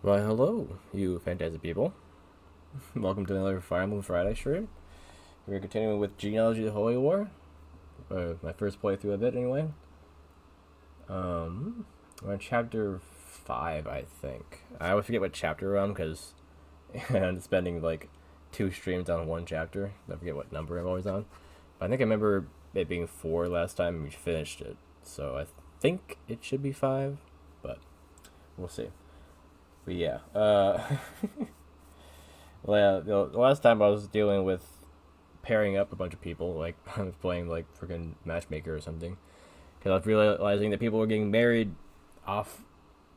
Why, hello, you fantastic people. Welcome to another Fire Emblem Friday stream. We're continuing with Genealogy the Holy War. My first playthrough of it, anyway. We're on chapter 5, I think. I always forget what chapter we're on because I'm spending like 2 streams on one chapter. I forget what number I'm always on. But I think I remember it being 4 last time we finished it. So I think it should be 5, but we'll see. But yeah, well, the last time I was dealing with pairing up a bunch of people, like I was playing like freaking matchmaker or something, because I was realizing that people were getting married not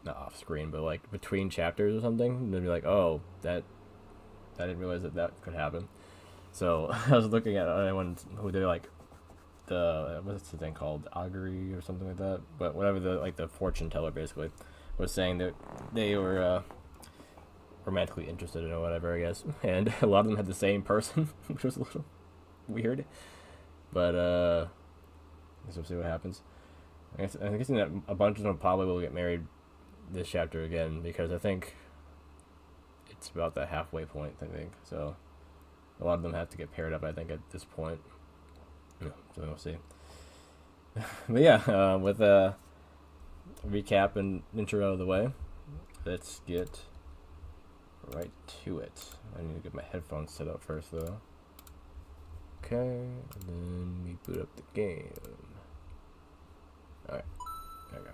off screen, but like between chapters or something, and they'd be like, oh, that I didn't realize that could happen. So I was looking at anyone who they're like what's the thing called, augury or something like that, but whatever, the fortune teller basically was saying that they were romantically interested in or whatever, I guess, and a lot of them had the same person, which was a little weird. But I guess we'll see what happens. I'm guessing that a bunch of them probably will get married this chapter again, because I think it's about the halfway point, I think. So a lot of them have to get paired up, I think, at this point. So we'll see. But yeah, with recap and intro out of the way, let's get right to it. I need to get my headphones set up first, though. Okay, and then we boot up the game. Alright, there we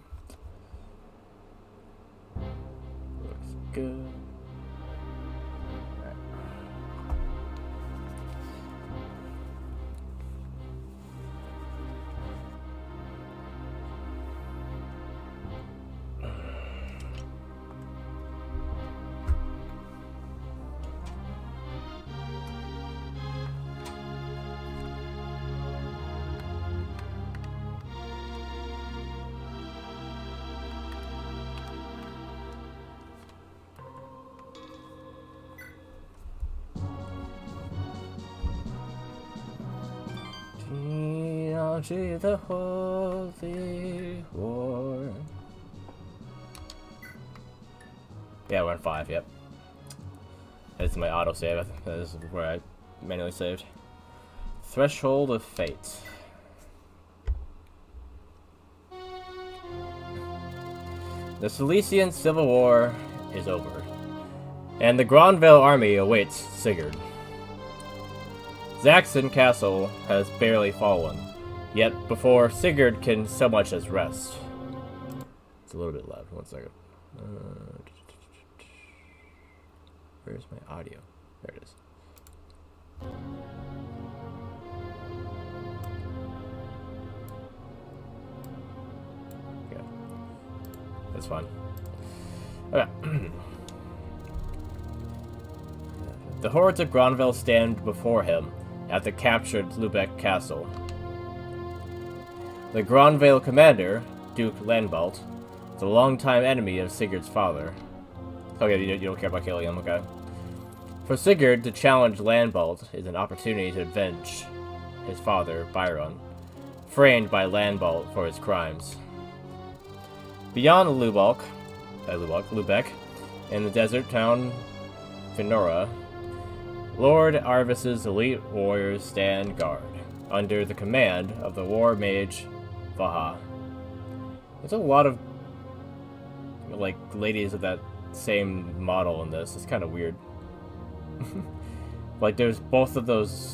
go. Looks good. Genealogy, the Holy War. Yeah, we're on 5, yep. This is my autosave. This is where I manually saved. Threshold of Fate. The Silesian Civil War is over, and the Gronvale army awaits Sigurd. Zaxxon Castle has barely fallen, yet before Sigurd can so much as rest. It's a little bit loud. 1 second. Where's my audio? There it is. Okay. That's fine. Okay. The hordes of Gronvale stand before him at the captured Lubeck Castle. The Gronvale commander, Duke Landbalt, is a longtime enemy of Sigurd's father. Okay, you don't care about killing him, okay. For Sigurd to challenge Landbalt is an opportunity to avenge his father, Byron, framed by Landbalt for his crimes. Beyond Lubeck, in the desert town Finora, Lord Arvis's elite warriors stand guard, under the command of the war mage, Vaha. There's a lot of, like, ladies of that same model in this. It's kind of weird. Like, there's both of those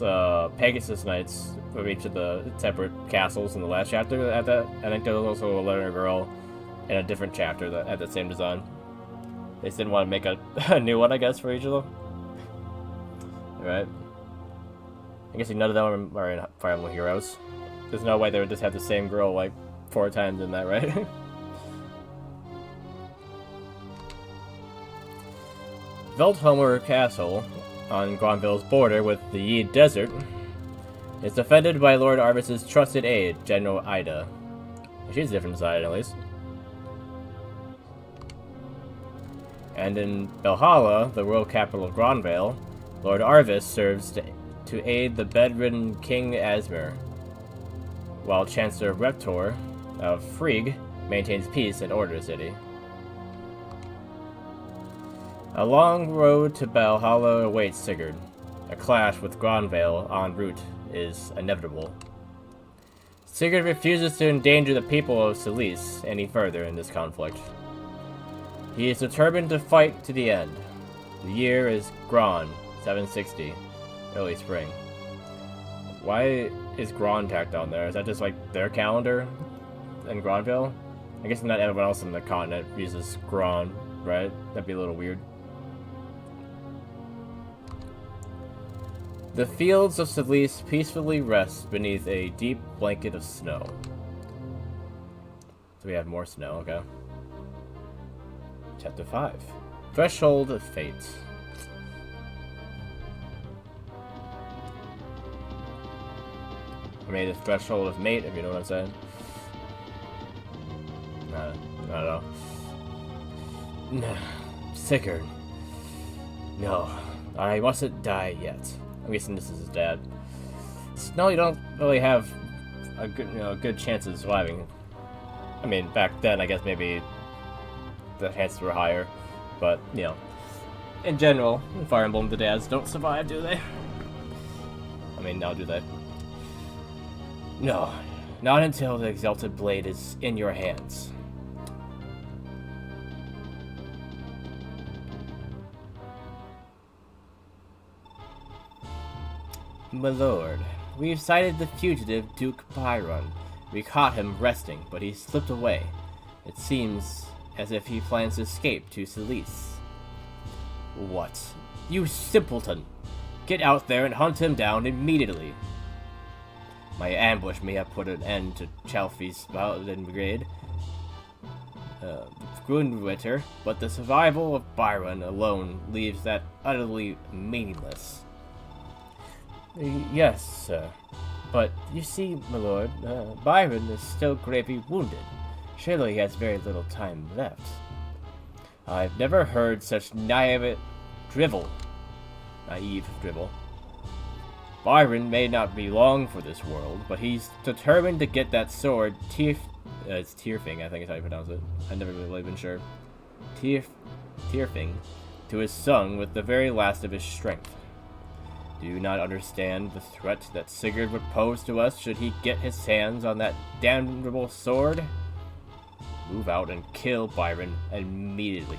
Pegasus Knights from each of the separate castles in the last chapter at that. I think there was also a Letter Girl in a different chapter that had the same design. They just didn't want to make a new one, I guess, for each of them. Right. I guess none of them are in Fire Emblem Heroes. There's no way they would just have the same girl like 4 times in that, right? Veldhomer Castle, on Gronvale's border with the Yid Desert, is defended by Lord Arvis's trusted aide, General Ida. She's a different design, at least. And in Valhalla, the world capital of Gronvale, Lord Arvis serves to aid the bedridden King Asmir, while Chancellor Reptor of Frigg maintains peace and order in the city. A long road to Valhalla awaits Sigurd. A clash with Gronvale en route is inevitable. Sigurd refuses to endanger the people of Silice any further in this conflict. He is determined to fight to the end. The year is Gron, 760, early spring. Why is Gron tacked on there? Is that just like their calendar in Gronville? I guess not everyone else on the continent uses Gron, right? That'd be a little weird. The fields of Silice peacefully rest beneath a deep blanket of snow. So we have more snow, okay. Chapter 5. Threshold of Fate. I made a threshold of mate, if you know what I'm saying. I don't know. Sigurd. No, I mustn't die yet. I'm guessing this is his dad. No, you don't really have a good chance of surviving. I mean, back then, I guess maybe the chances were higher, but in general, in Fire Emblem, the dads don't survive, do they? I mean, now do they? No, not until the Exalted Blade is in your hands. My lord, we've sighted the fugitive Duke Byron. We caught him resting, but he slipped away. It seems as if he plans to escape to Silice. What? You simpleton! Get out there and hunt him down immediately. My ambush may have put an end to Chalfie's Paladin Brigade, Grunwitter, but the survival of Byron alone leaves that utterly meaningless. Yes, sir. But you see, my lord, Byron is still gravely wounded. Surely he has very little time left. I've never heard such naive drivel. Byron may not be long for this world, but he's determined to get that sword, it's Tyrfing, I think is how you pronounce it. I've never really been sure. Tyrfing, to his son with the very last of his strength. Do you not understand the threat that Sigurd would pose to us should he get his hands on that damnable sword? Move out and kill Byron immediately.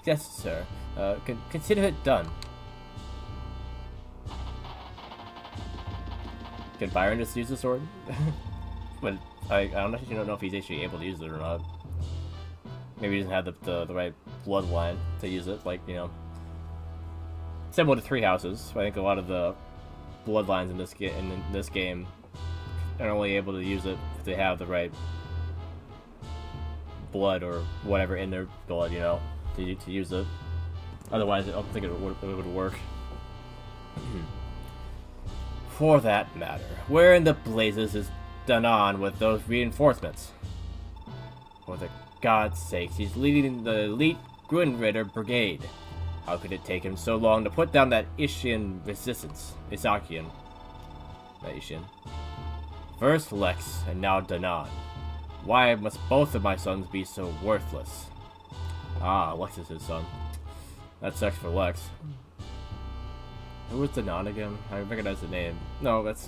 Yes, sir. Consider it done. Can Byron just use the sword? But I don't know if he's actually able to use it or not. Maybe he doesn't have the right bloodline to use it, like, similar to Three Houses. I think a lot of the bloodlines in this game are only able to use it if they have the right blood or whatever in their blood, to use it. Otherwise, I don't think it would work. For that matter, where in the blazes is Danan with those reinforcements? For the God's sake, he's leading the elite Grunritter Brigade. How could it take him so long to put down that Ishian resistance? Isakian. Not Ishian. First Lex, and now Danan. Why must both of my sons be so worthless? Ah, Lex is his son. That sucks for Lex. Who was Danan again? I recognize the name. No, that's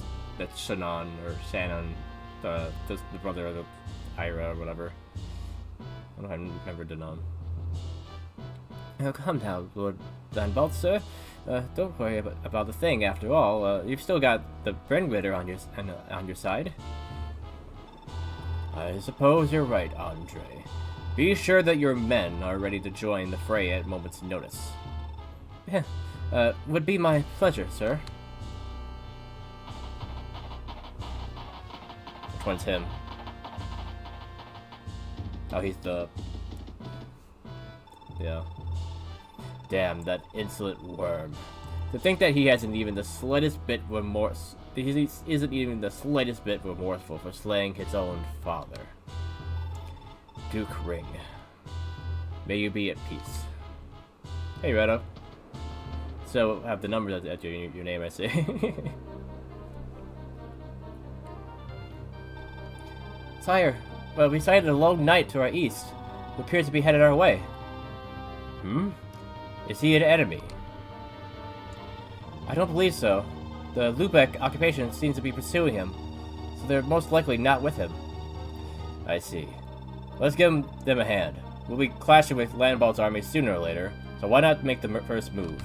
Shannon, or Shannon. The brother of the Ira, or whatever. I don't remember Danan. Now, come now, Lord Danbalt, sir. Don't worry about the thing. After all, you've still got the Brenritter on your side. I suppose you're right, Andre. Be sure that your men are ready to join the fray at moment's notice. Would be my pleasure, sir. Which one's him? Oh, he's the... Yeah. Damn, that insolent worm. To think that he hasn't even the slightest bit remorse. He isn't even the slightest bit remorseful for slaying his own father. Duke Ring. May you be at peace. Hey, Redo. So, have the numbers at your name, I see. Sire, well, we sighted a lone knight to our east, who appears to be headed our way. Is he an enemy? I don't believe so. The Lubeck occupation seems to be pursuing him, so they're most likely not with him. I see. Let's give them a hand. We'll be clashing with Landbald's army sooner or later, so why not make the first move?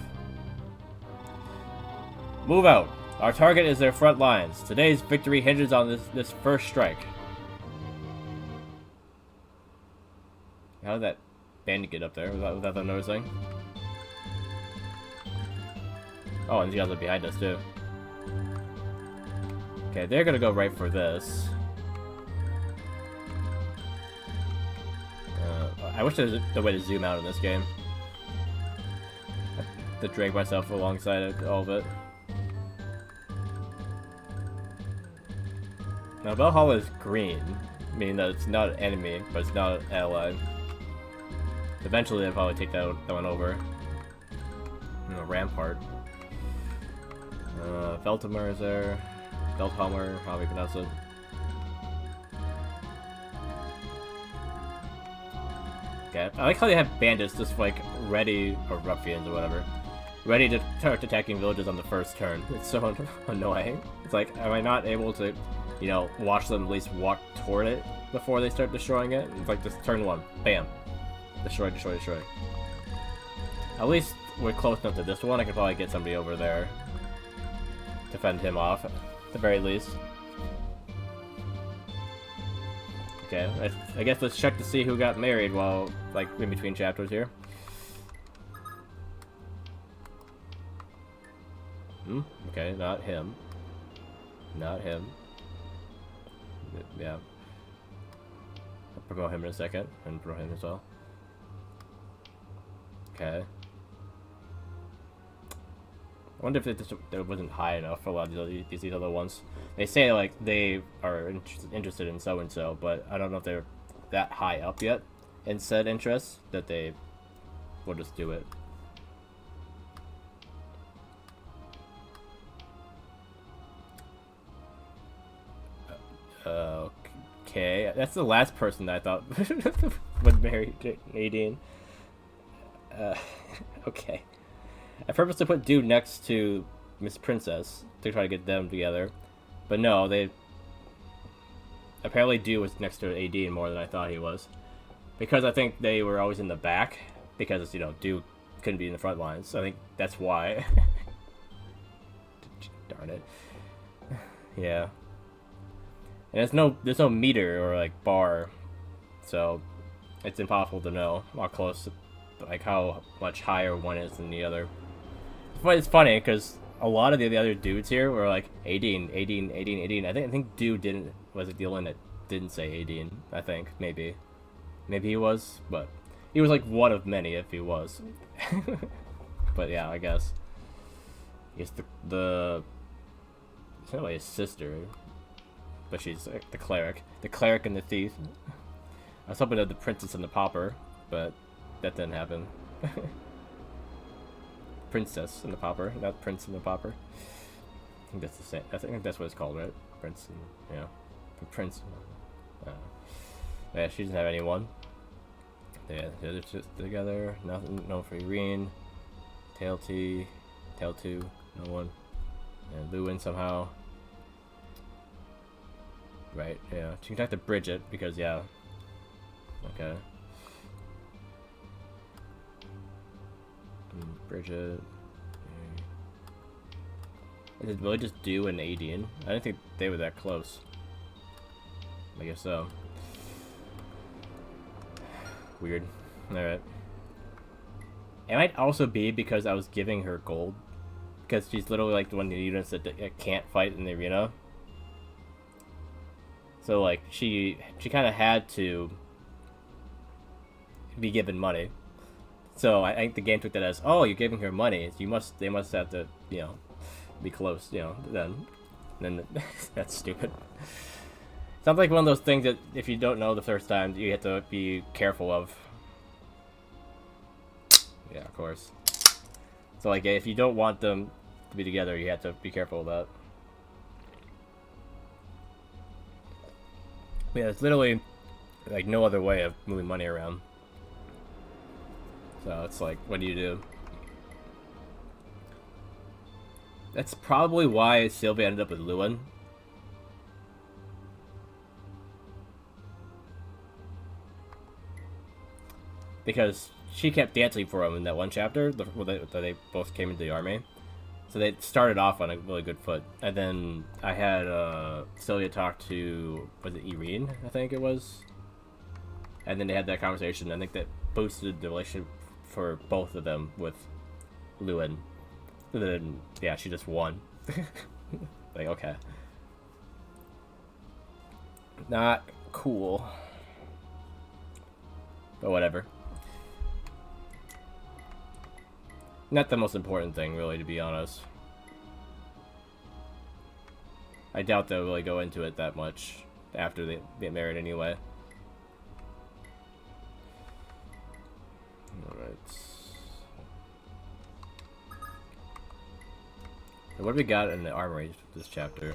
Move out! Our target is their front lines. Today's victory hinges on this first strike. How did that bandit get up there? Without them noticing? Oh, and these guys are behind us too. Okay, they're gonna go right for this. I wish there was a way to zoom out in this game. I have to drag myself alongside all of it. Now, Valhalla is green, meaning that it's not an enemy, but it's not an ally. Eventually, they'll probably take that one over. Rampart. Veltimer is there. Velthammer, how we pronounce it. Okay, I like how they have bandits just like ready, or ruffians or whatever, ready to start attacking villages on the first turn. It's so annoying. It's like, am I not able to, you know, watch them at least walk toward it before they start destroying it? It's like just turn one, bam, destroy, destroy, destroy. At least we're close enough to this one. I could probably get somebody over there to fend him off, at the very least. Okay, I guess let's check to see who got married while, like, in between chapters here. Okay, not him. Not him. Yeah. I'll promote him in a second, and promote him as well. Okay. I wonder if it wasn't high enough for a lot of these other ones. They say, like, they are interested in so-and-so, but I don't know if they're that high up yet in said interests that they will just do it. Okay, that's the last person that I thought would marry Nadine. Okay. I purposely put Dude next to Miss Princess to try to get them together, but no, they apparently Dude was next to AD more than I thought he was, because I think they were always in the back because, you know, Dude couldn't be in the front lines, so I think that's why. Darn it. Yeah. And there's no meter or like bar, so it's impossible to know how close, like how much higher one is than the other. But it's funny because a lot of the other dudes here were like 18. I think Dude was the only one that didn't say 18. I think maybe he was, but he was like one of many if he was. But yeah, I guess it's the it's not like his sister, but she's like the cleric and the thief. I was hoping of the princess and the pauper, but that didn't happen. Princess and the pauper, not prince and the pauper. I think that's the same. I think that's what it's called, right? Prince and, yeah, prince. Yeah, she doesn't have anyone. Yeah, the others just together. Nothing. No for Irene. Tail 2, no one. And Lewin somehow. Right, yeah. She can talk to Bridget because, yeah. Okay. Bridget. Did really just do an Adian? I didn't think they were that close. I guess so. Weird. Alright. It might also be because I was giving her gold. Because she's literally like one of the units that can't fight in the arena. So like she kind of had to be given money. So I think the game took that as, oh, you're giving her money. They must have to, you know, be close, you know. Then that's stupid. Sounds like one of those things that if you don't know the first time, you have to be careful of. Yeah, of course. So like if you don't want them to be together, you have to be careful of that. Yeah, it's literally like no other way of moving money around. So it's like, what do you do? That's probably why Sylvia ended up with Lewin. Because she kept dancing for him in that one chapter where they both came into the army. So they started off on a really good foot. And then I had Sylvia talk to, was it Irene, I think it was? And then they had that conversation. I think that boosted the relationship for both of them with Lewin. And then, yeah, she just won. Like, okay. Not cool. But whatever. Not the most important thing, really, to be honest. I doubt they'll really go into it that much after they get married anyway. Alright. What have we got in the armory this chapter?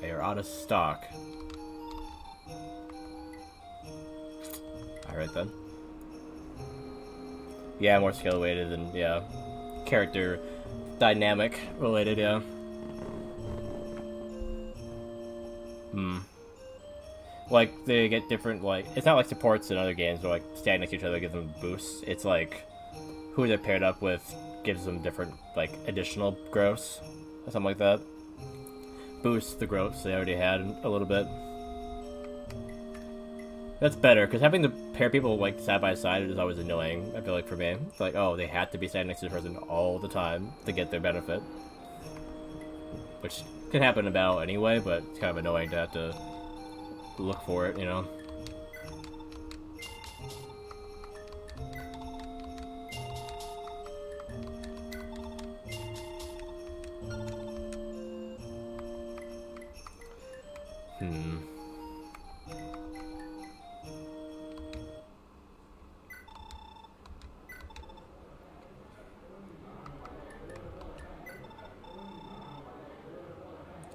They are out of stock. Alright then. Yeah, more skill weighted and yeah, character dynamic related, yeah. Like, they get different, like, it's not like supports in other games where, like, standing next to each other gives them boosts. It's like, who they're paired up with gives them different, like, additional growths, or something like that. Boosts the growths they already had a little bit. That's better, because having to pair people, like, side by side is always annoying, I feel like, for me. It's like, oh, they have to be standing next to the person all the time to get their benefit. Which can happen about anyway, but it's kind of annoying to have to look for it, you know?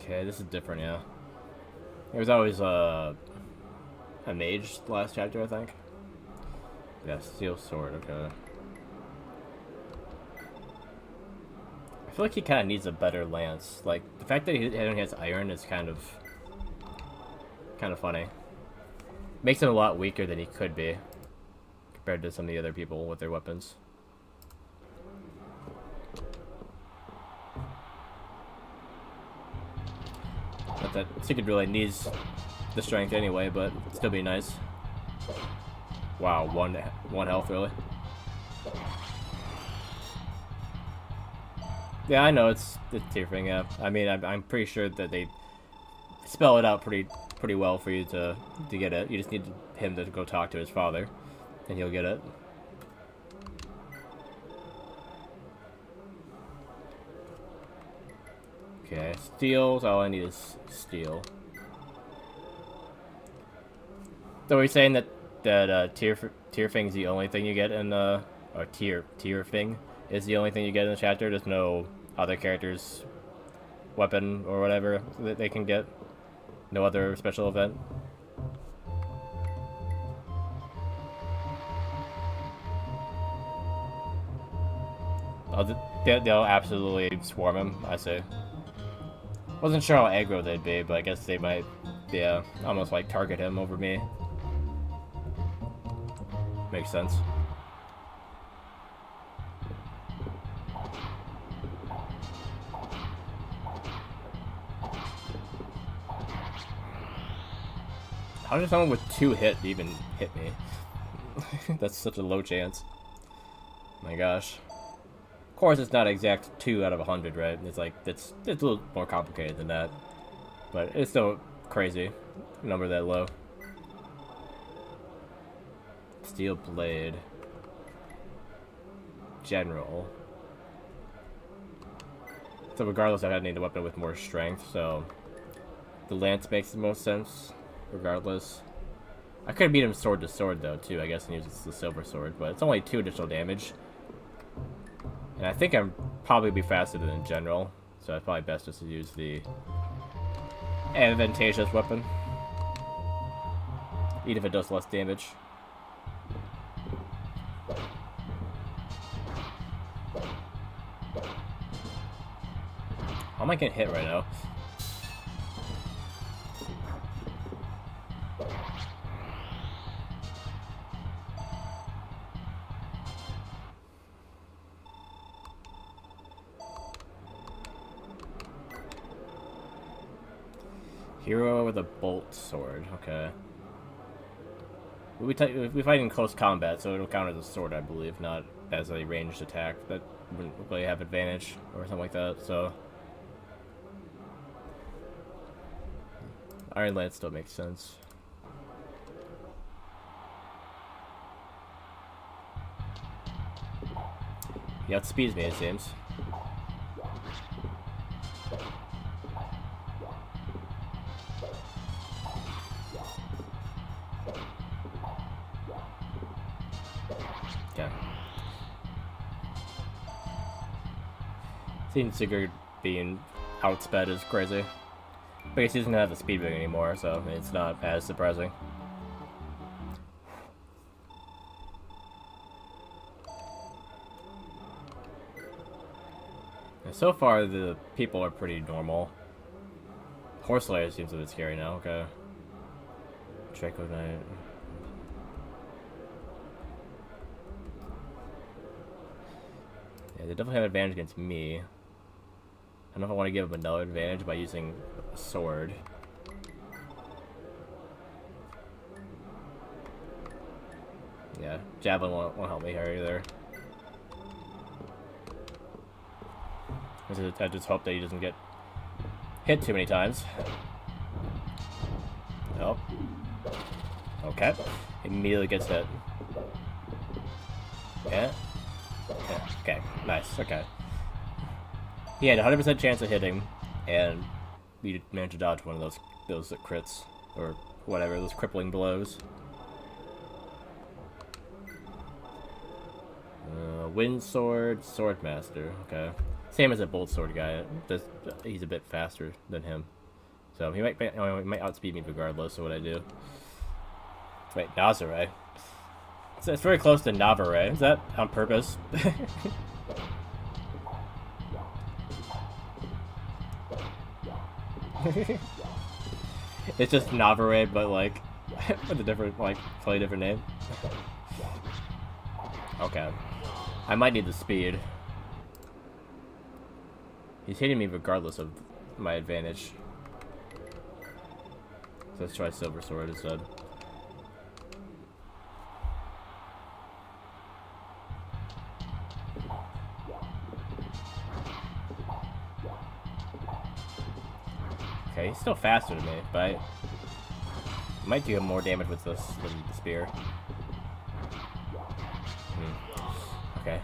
Okay, this is different, yeah. There was always a mage last chapter, I think. Yeah, steel sword, okay. I feel like he kind of needs a better lance. Like, the fact that he only has iron is kind of funny. Makes him a lot weaker than he could be compared to some of the other people with their weapons. Not that Secret really needs the strength anyway, but it'd still be nice. Wow, one health, really? Yeah, I know it's tier thing. Yeah, I mean, I'm pretty sure that they spell it out pretty well for you to get it. You just need him to go talk to his father, and he'll get it. Okay, steel. So all I need is steel. So are we saying that tier thing's the only thing you get in or tier thing is the only thing you get in the chapter? There's no other character's weapon or whatever that they can get. No other special event. Oh, they'll absolutely swarm him. I see. Wasn't sure how aggro they'd be, but I guess they might, yeah, almost like target him over me. Makes sense. How does someone with 2 hit even hit me? That's such a low chance. My gosh. Of course, it's not exact 2 out of 100, right? It's like it's a little more complicated than that, but it's still crazy. Number that low. Steel blade. General. So regardless, I need a weapon with more strength. So the lance makes the most sense. Regardless, I could beat him sword to sword though too. I guess and use the silver sword, but it's only 2 additional damage. And I think I'm probably be faster than in general, so it's probably best just to use the advantageous weapon. even if it does less damage. How am I getting hit right now? Hero with a bolt sword. Okay. We fight in close combat, so it'll count as a sword, I believe, not as a ranged attack. That wouldn't really have advantage or something like that. So Iron Lance still makes sense. He outspeeds me, it seems. Seeing Sigurd being outsped is crazy. But he doesn't have the speed ring anymore, so it's not as surprising. And so far, the people are pretty normal. Horse Slayer seems a bit scary now, okay. Draco Knight. Yeah, they definitely have advantage against me. I don't know if I want to give them another advantage by using a sword. Yeah, Javelin won't help me here either. I just hope that he doesn't get hit too many times. Nope. Okay. Immediately gets hit. Yeah. Yeah. Okay. Nice. Okay. He had a 100% chance of hitting, and we managed to dodge one of those crits, or whatever, those crippling blows. Wind Sword, Swordmaster. Okay. Same as a Bolt Sword guy. Just, he's a bit faster than him. So he might outspeed me regardless of what I do. Wait, Nazare. It's very close to Navarre. Is that on purpose? It's just Navarre, but like with a different, like, slightly different name. Okay. I might need the speed. He's hitting me regardless of my advantage. So let's try Silver Sword instead. Okay, he's still faster than me, but I might do more damage with this than the spear. Okay.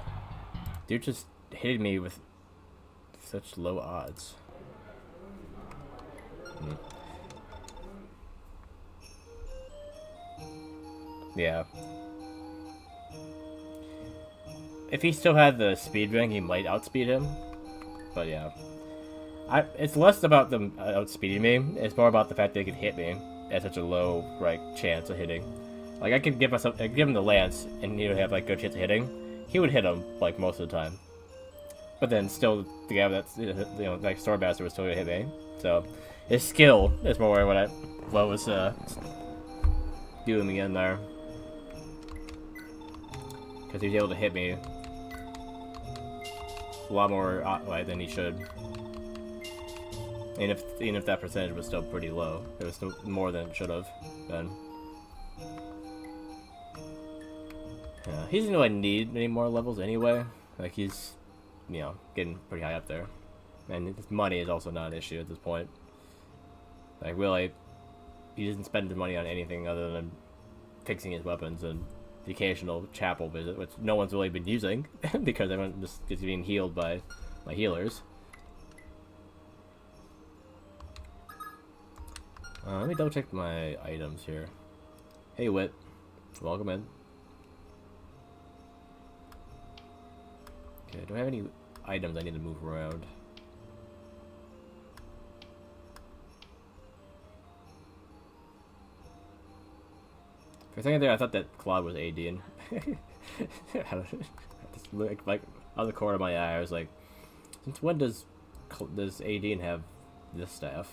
Dude just hit me with such low odds. Yeah. If he still had the speed ring, he might outspeed him. But yeah. It's less about them outspeeding me. It's more about the fact that they could hit me at such a low, like, chance of hitting. Like, I could give him the lance, and he would have, like, good chance of hitting. He would hit him, like, most of the time. But then still, the guy that's, you know, like, Swordmaster was still gonna hit me. So, his skill is more what was doing me in there. Because he was able to hit me a lot more than he should. And even if that percentage was still pretty low, it was still more than it should have been. Yeah, he doesn't really need any more levels anyway. Like, he's, you know, getting pretty high up there. And his money is also not an issue at this point. Like, really, he doesn't spend his money on anything other than fixing his weapons and the occasional chapel visit, which no one's really been using because everyone just is being healed by my healers. Let me double check my items here. Hey, Wit. Welcome in. Okay, do I have any items I need to move around? For a second there, I thought that Claude was ADing. Like out of the corner of my eye, I was like, since when does ADing have this staff?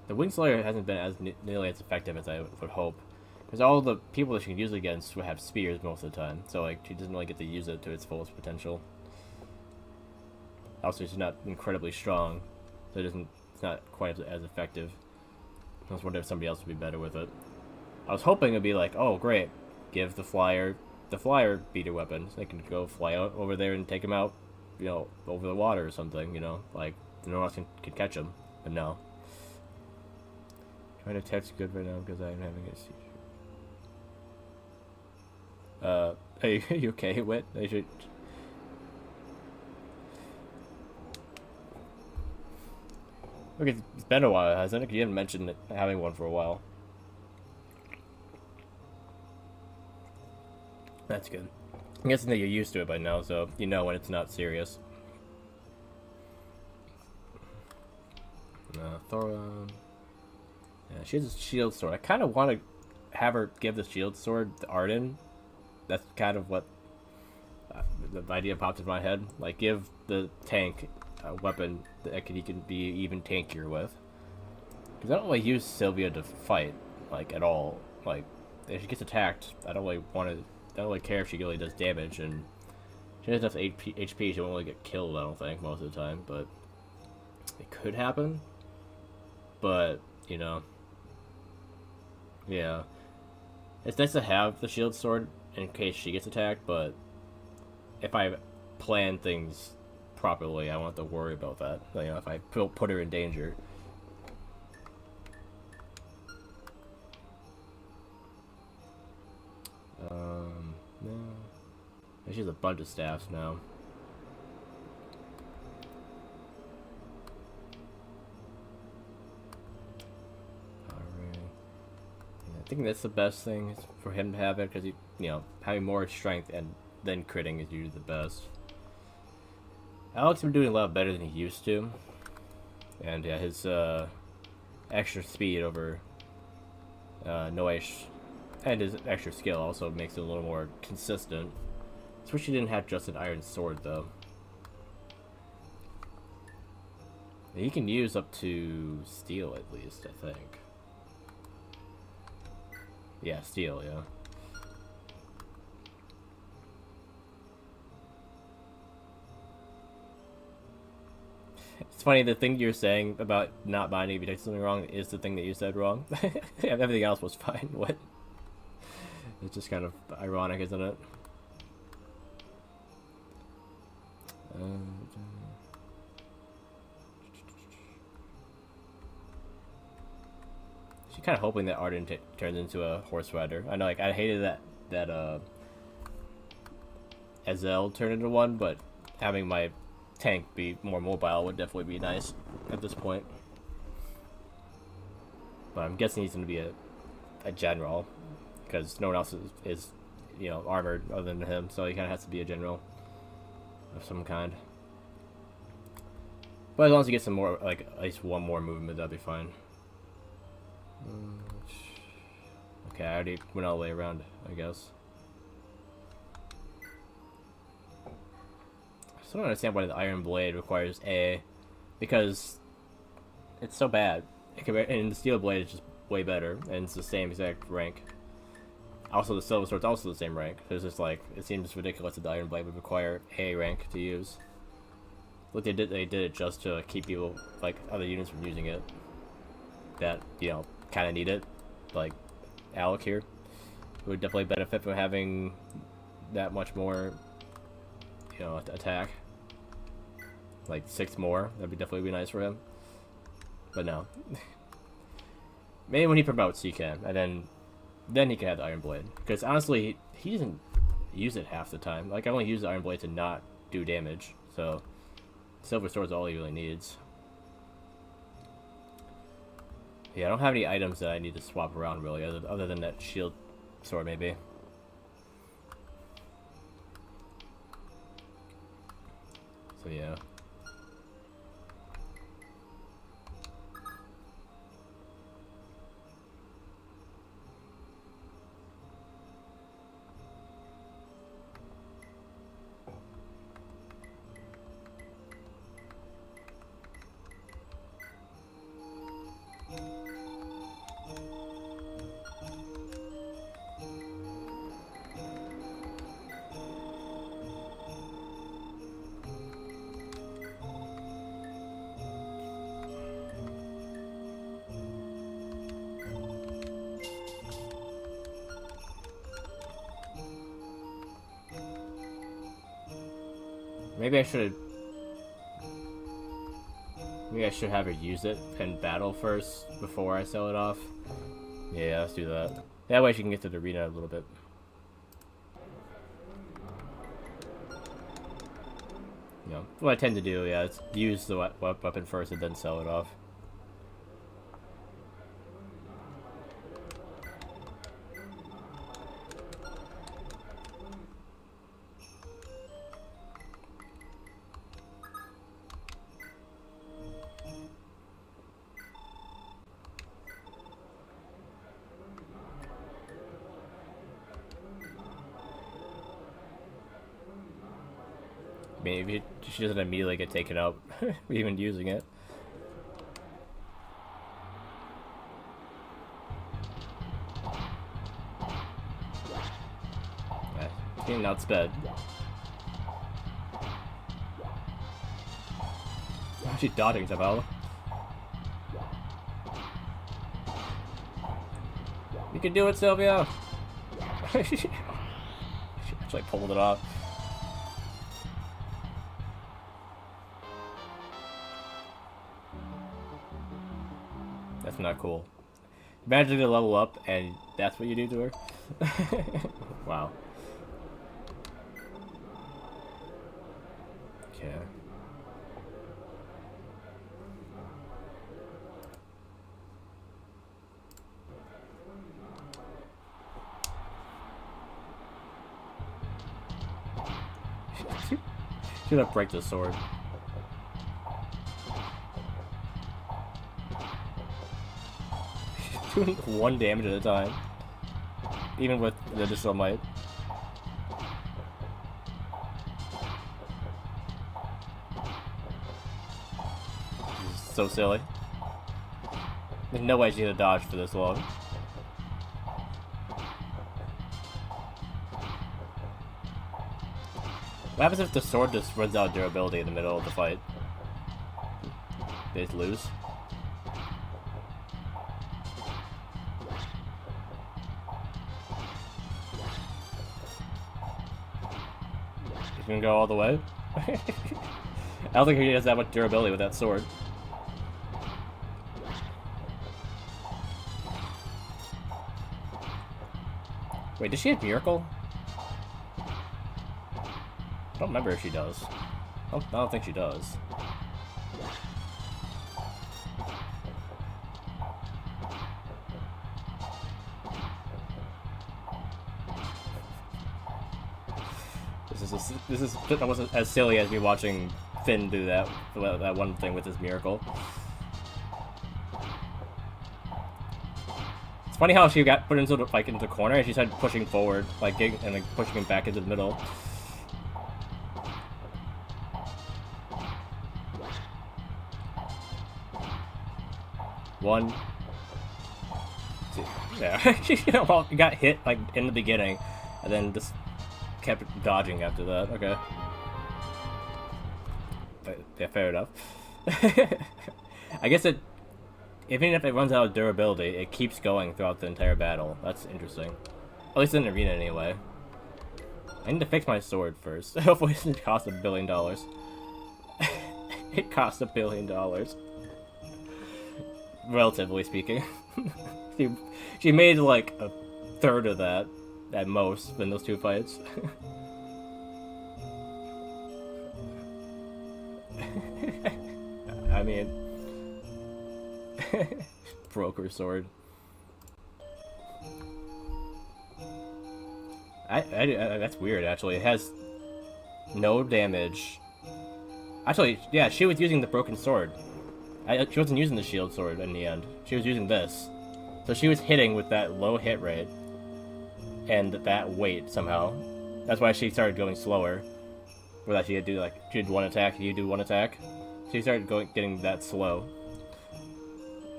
The Wing Slayer hasn't been as nearly as effective as I would hope. Because all the people that she can use it against have spears most of the time. So, like, she doesn't really get to use it to its fullest potential. Also, she's not incredibly strong. So it's not quite as effective. I was wondering if somebody else would be better with it. I was hoping it'd be like, oh, great. Give the flyer beater weapons. They can go fly out over there and take him out, you know, over the water or something, you know. Like, no one else can catch him. But no. Trying to text good right now because I'm having a seizure. Are you okay, Wit? I should... Look, it's been a while, hasn't it? You didn't mention having one for a while. That's good. I'm guessing that you're used to it by now, so you know when it's not serious. Thoron... Yeah, she has a shield sword. I kind of want to have her give the shield sword to Arden. That's kind of what the idea popped in my head. Like, give the tank a weapon that he can be even tankier with. Because I don't really use Sylvia to fight, like, at all. Like, if she gets attacked, I don't really care if she really does damage. And she has enough HP, she won't really get killed, I don't think, most of the time. But it could happen. But, you know. Yeah. It's nice to have the shield sword in case she gets attacked, but if I plan things properly, I won't have to worry about that. You know, if I put her in danger. No. She has a bunch of staffs now. I think that's the best thing for him to have it, because you know, having more strength and then critting is usually the best. Alex has been doing a lot better than he used to, and yeah, his extra speed over Noish and his extra skill also makes it a little more consistent. I wish he didn't have just an iron sword though. He can use up to steel at least, I think. Yeah, steel, yeah. It's funny, the thing you're saying about not binding if you did something wrong is the thing that you said wrong. Everything else was fine. What? It's just kind of ironic, isn't it? She's kind of hoping that Arden turns into a horse rider. I know, like, I hated that Azel turned into one, but having my tank be more mobile would definitely be nice at this point. But I'm guessing he's going to be a general, because no one else is, you know, armored other than him, so he kind of has to be a general of some kind. But as long as he gets some more, like, at least one more movement, that'll be fine. Okay, I already went all the way around, I guess. I still don't understand why the Iron Blade requires A, because it's so bad. And the Steel Blade is just way better, and it's the same exact rank. Also, the Silver Sword's also the same rank. So it's just like, it seems ridiculous that the Iron Blade would require A rank to use. Look, they did it just to keep people, like, other units from using it. That, you know, kind of need it. Like, Alec here would definitely benefit from having that much more, you know, attack. Like 6 more, that'd definitely be nice for him. But no. Maybe when he promotes he can, and then he can have the Iron Blade. Because honestly, he doesn't use it half the time. Like, I only use the Iron Blade to not do damage, so Silver Sword's all he really needs. Yeah, I don't have any items that I need to swap around really, other than that shield sword, maybe. So yeah. Maybe I should have her use it in battle first before I sell it off. Yeah, let's do that. That way she can get to the arena a little bit. You know, what I tend to do, yeah, is use the weapon first and then sell it off. Maybe she doesn't immediately get taken out, even using it. Yeah, getting outsped. Oh, she's dodging somehow. You can do it, Sylvia! She actually pulled it off. That's not cool. Imagine to level up and that's what you do to her? Wow. Okay. She's gonna break the sword. Doing 1 damage at a time, even with the additional might. This is so silly. There's no way she's gonna dodge for this long. What happens if the sword just runs out of durability in the middle of the fight? They just lose? He's gonna go all the way? I don't think he has that much durability with that sword. Wait, does she have Miracle? I don't remember if she does. I don't think she does. This is almost as silly as me watching Finn do that one thing with his Miracle. It's funny how she got put into the corner and she started pushing forward, and pushing him back into the middle. One, two. Yeah, she got hit in the beginning, and then just kept dodging after that. Okay. Yeah, fair enough. I guess even if it runs out of durability, it keeps going throughout the entire battle. That's interesting. At least in the arena, anyway. I need to fix my sword first. Hopefully it doesn't cost $1 billion. It cost $1 billion. Relatively speaking. She made like a third of that at most in those two fights. I mean, broke her sword. That's weird, actually. It has no damage. Actually, yeah, she was using the broken sword. She wasn't using the shield sword in the end. She was using this. So she was hitting with that low hit rate and that weight somehow. That's why she started going slower. Where that she had to do like she did one attack, you do one attack. She started getting that slow.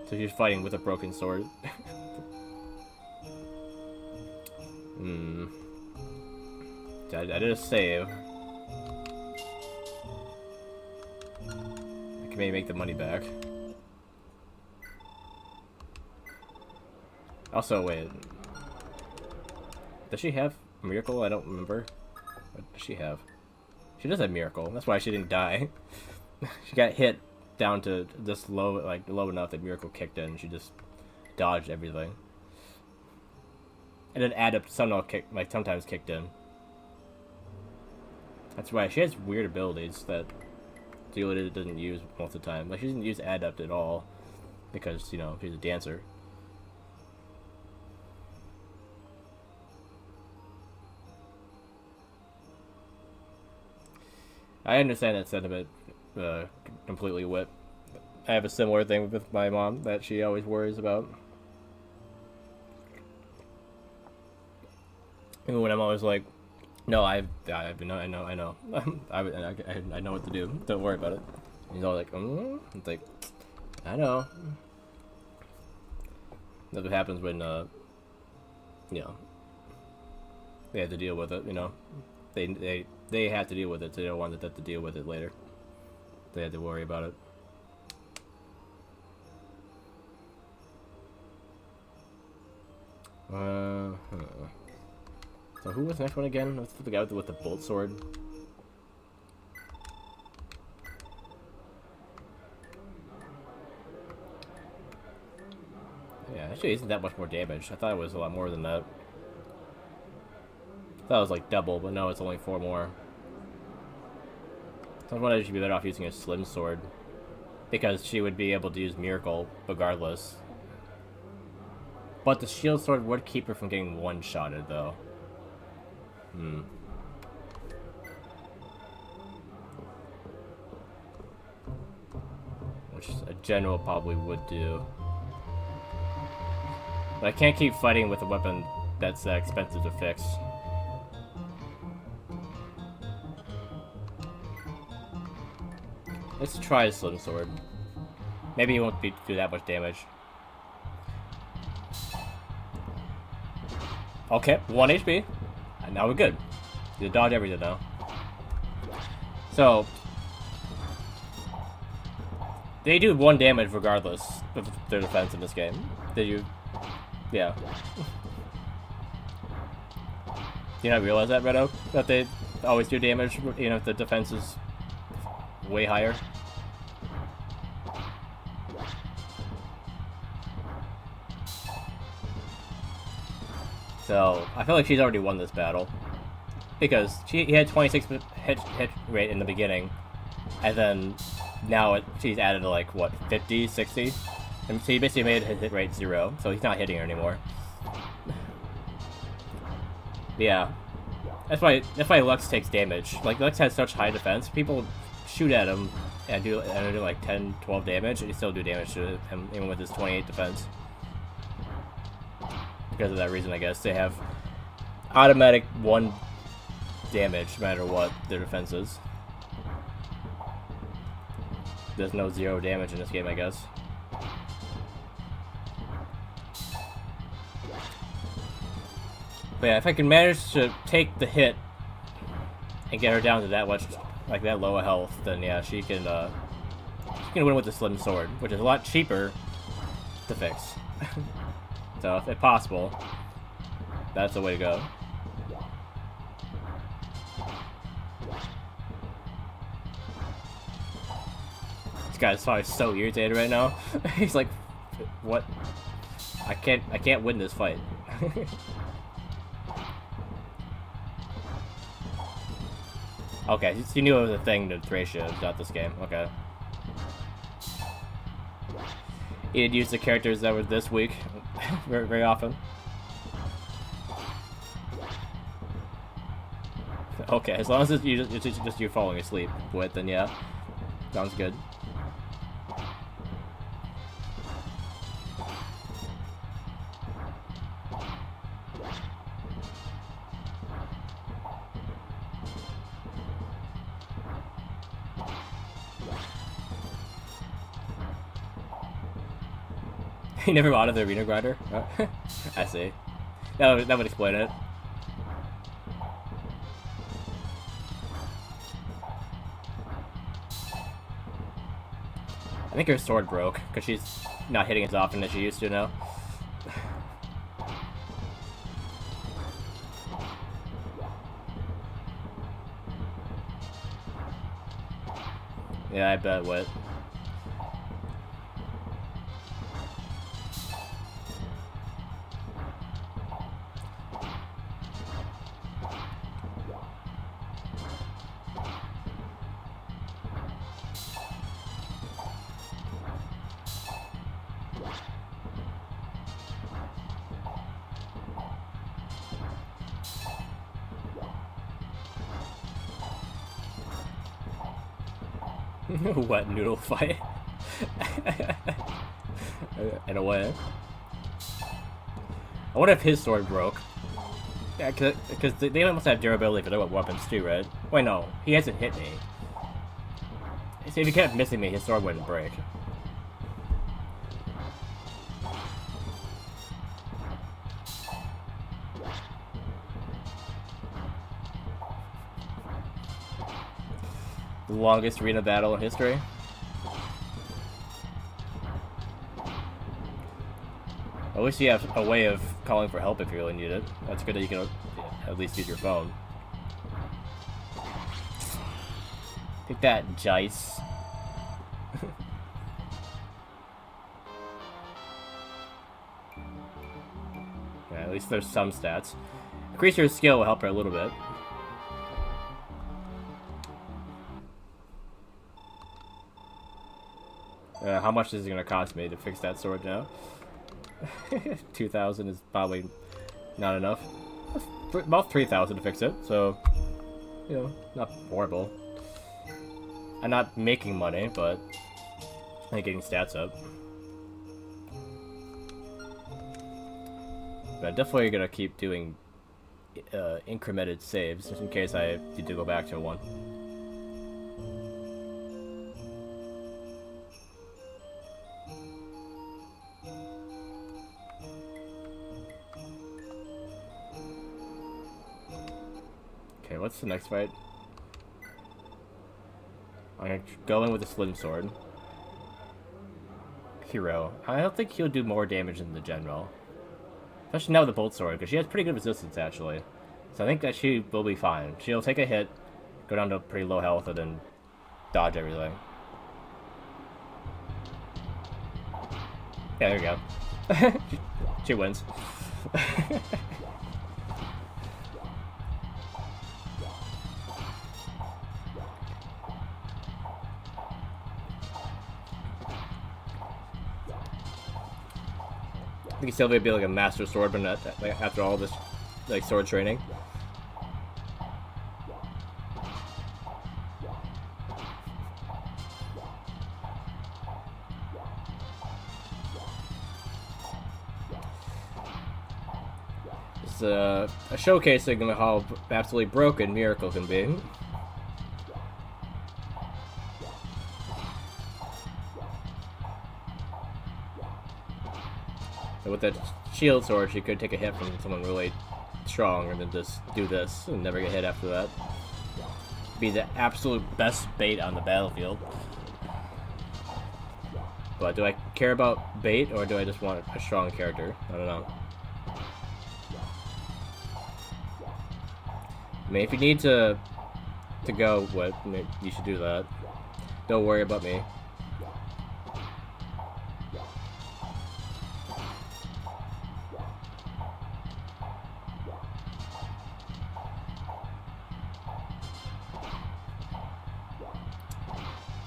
So she was fighting with a broken sword. I did a save. I can maybe make the money back. Also, wait. Does she have Miracle? I don't remember. What does she have? She does have Miracle. That's why she didn't die. She got hit down to this low, like low enough that Miracle kicked in. She just dodged everything. And then Adept sometimes kicked in. That's why she has weird abilities that Genealogy doesn't use most of the time. Like she doesn't use Adept at all because, you know, she's a dancer. I understand that sentiment completely, Whip. I have a similar thing with my mom that she always worries about. Even when I'm always like, no, I know. I know what to do. Don't worry about it. He's all like, It's like, I know. That's what happens when, you know, they have to deal with it, you know. They have to deal with it, so they don't want them to deal with it later. They have to worry about it. So who was the next one again? What's the guy with the bolt sword? Yeah, actually isn't that much more damage. I thought it was a lot more than that. I thought it was like double, but no, it's only 4 more. So I wonder if she'd be better off using a slim sword. Because she would be able to use Miracle regardless. But the shield sword would keep her from getting one-shotted, though. Which a general probably would do. But I can't keep fighting with a weapon that's expensive to fix. Let's try a slim sword. Maybe it won't do that much damage. Okay, 1 HP. And now we're good. You dodge everything now. So they do 1 damage regardless of their defense in this game. Did you? Yeah. Do you not realize that, Red Oak? That they always do damage, you know, if the defense is way higher? So, I feel like she's already won this battle. Because he had 26 hit rate in the beginning. And then, now she's added to like, what, 50, 60? And so he basically made his hit rate 0. So he's not hitting her anymore. Yeah. That's why Lux takes damage. Like, Lux has such high defense. People shoot at him and do like 10, 12 damage. And he still do damage to him, even with his 28 defense. Because of that reason, I guess. They have automatic 1 damage, no matter what their defense is. There's no 0 damage in this game, I guess. But yeah, if I can manage to take the hit and get her down to that much, like that low a health, then yeah, she can win with the slim sword, which is a lot cheaper to fix. So, if possible, that's the way to go. This guy's probably so irritated right now. He's like, "What? I can't win this fight." Okay, you knew it was a thing to Thracia, not this game. Okay. He did use the characters that were this week very, very often. Okay, as long as it's just you falling asleep with, then yeah. Sounds good. You never wanted the arena grinder? Oh. I see. That would explain it. I think her sword broke, because she's not hitting as often as she used to now. Yeah, I bet what. What noodle fight? In a way. I wonder if his sword broke. Yeah, because they almost have durability for their weapons too, right? Wait, no. He hasn't hit me. See, if he kept missing me, his sword wouldn't break. The longest arena battle in history. At least you have a way of calling for help if you really need it. That's good that you can at least use your phone. Take that, Jice. Yeah, at least there's some stats. Increase your skill will help her a little bit. How much is it going to cost me to fix that sword now? 2,000 is probably not enough. About 3,000 to fix it, so, you know, not horrible. I'm not making money, but I'm getting stats up. But I'm definitely going to keep doing incremented saves, just in case I need to go back to one. Okay, what's the next fight? I'm gonna go in with the slim sword. Hero. I don't think he'll do more damage than the general. Especially now with the bolt sword, because she has pretty good resistance, actually. So I think that she will be fine. She'll take a hit, go down to pretty low health, and then dodge everything. Yeah, there you go. She wins. I think Sylvia would be like a master swordsman after all this, like, sword training. It's a showcasing of how absolutely broken Miracle can be. So with that shield sword, she could take a hit from someone really strong and then just do this and never get hit after that. Be the absolute best bait on the battlefield. But do I care about bait, or do I just want a strong character? I don't know. I mean, if you need to go, what, you should do that. Don't worry about me.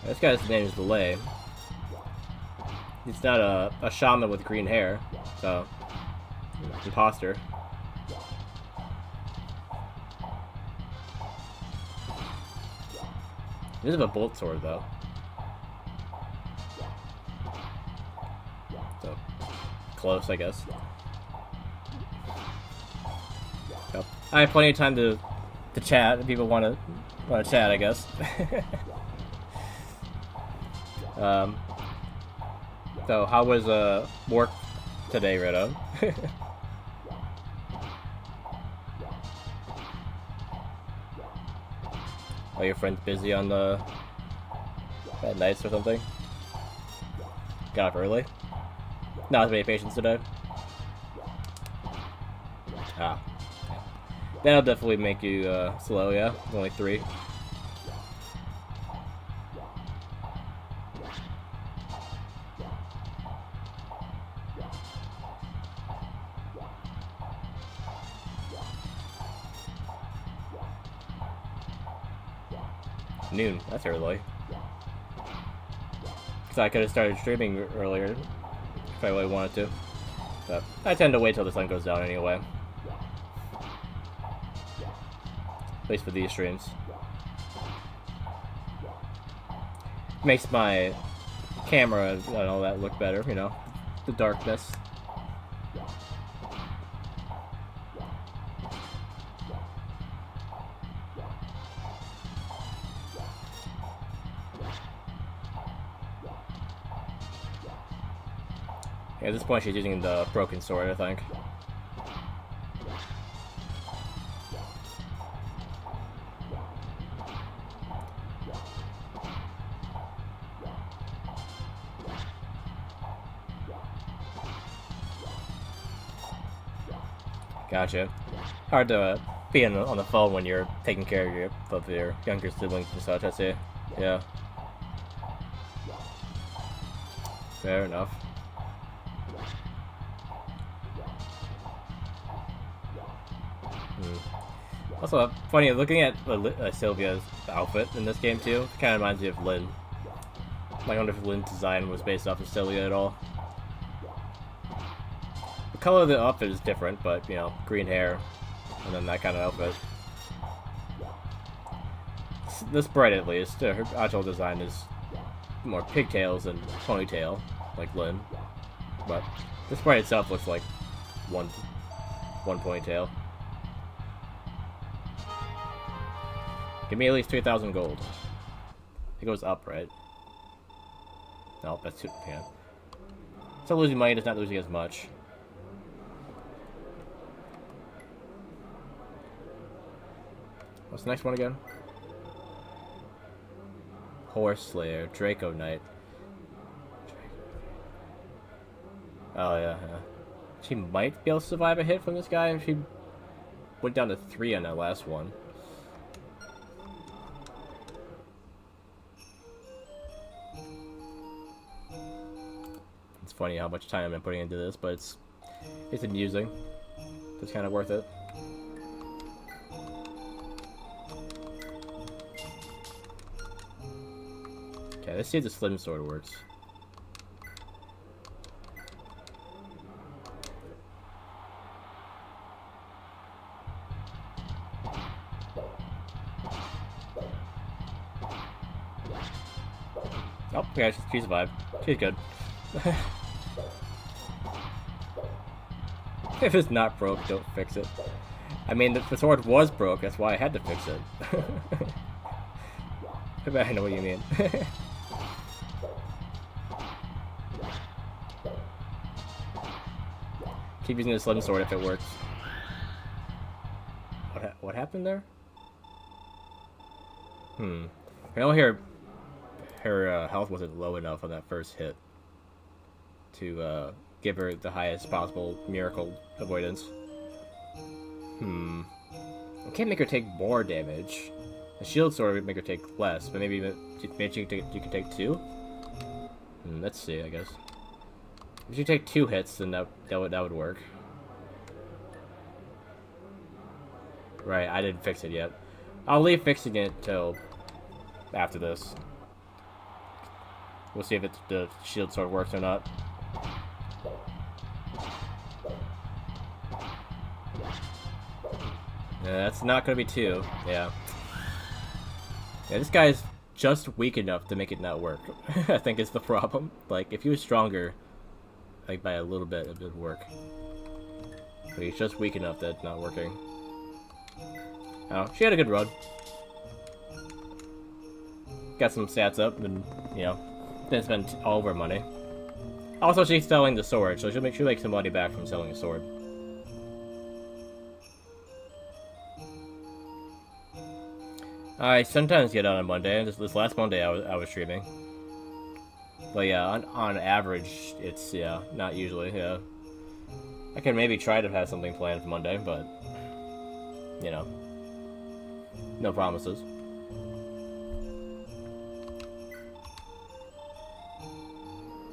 This guy's name is Belay. He's not a shaman with green hair, so imposter. This is a bolt sword, though. So, close, I guess. Yep. I have plenty of time to chat if people want to chat, I guess. So how was work today, Rito? Are your friends busy on the at nights or something? Got up early? Not as many patients today. Ah. That'll definitely make you slow, yeah? Only 3. Noon. That's early. So I could have started streaming earlier if I really wanted to. But I tend to wait till the sun goes down anyway. At least for these streams. Makes my camera and all that look better, you know. The darkness. Yeah, at this point she's using the broken sword, I think. Gotcha. Hard to be on the phone when you're taking care of your younger siblings and such, I see. Yeah. Fair enough. Also, funny, looking at Sylvia's outfit in this game too, it kind of reminds me of Lynn. I wonder if Lynn's design was based off of Sylvia at all. The color of the outfit is different, but, you know, green hair, and then that kind of outfit. This sprite, at least, her actual design is more pigtails and ponytail, like Lynn. But the sprite itself looks like one ponytail. Give me at least 3,000 gold. It goes up, right? No, that's too... yeah. Still losing money, just not losing as much. What's the next one again? Horse Slayer, Draco Knight. Oh, yeah. She might be able to survive a hit from this guy if she went down to 3 on that last one. It's funny how much time I've been putting into this, but it's amusing. It's kind of worth it. Okay, let's see if the slim sword works. Oh, yeah, she survived. She's good. If it's not broke, don't fix it. I mean, the sword was broke, that's why I had to fix it. I know what you mean. Keep using the slim sword if it works. What happened there? I know her health wasn't low enough on that first hit to give her the highest possible miracle avoidance. I can't make her take more damage. The shield sword would make her take less, but maybe you can take 2? Let's see, I guess. If you take 2 hits, then that would work. Right, I didn't fix it yet. I'll leave fixing it till after this. We'll see if the shield sword works or not. That's not gonna be 2. Yeah. Yeah, this guy's just weak enough to make it not work. I think is the problem. Like, if he was stronger, like by a little bit, it would work. But he's just weak enough that it's not working. Oh, she had a good run. Got some stats up, and you know, didn't spend all of her money. Also, she's selling the sword, so she'll make some money back from selling the sword. I sometimes get on Monday. This last Monday, I was streaming. But yeah, on average, it's not usually. Yeah, I can maybe try to have something planned for Monday, but you know, no promises.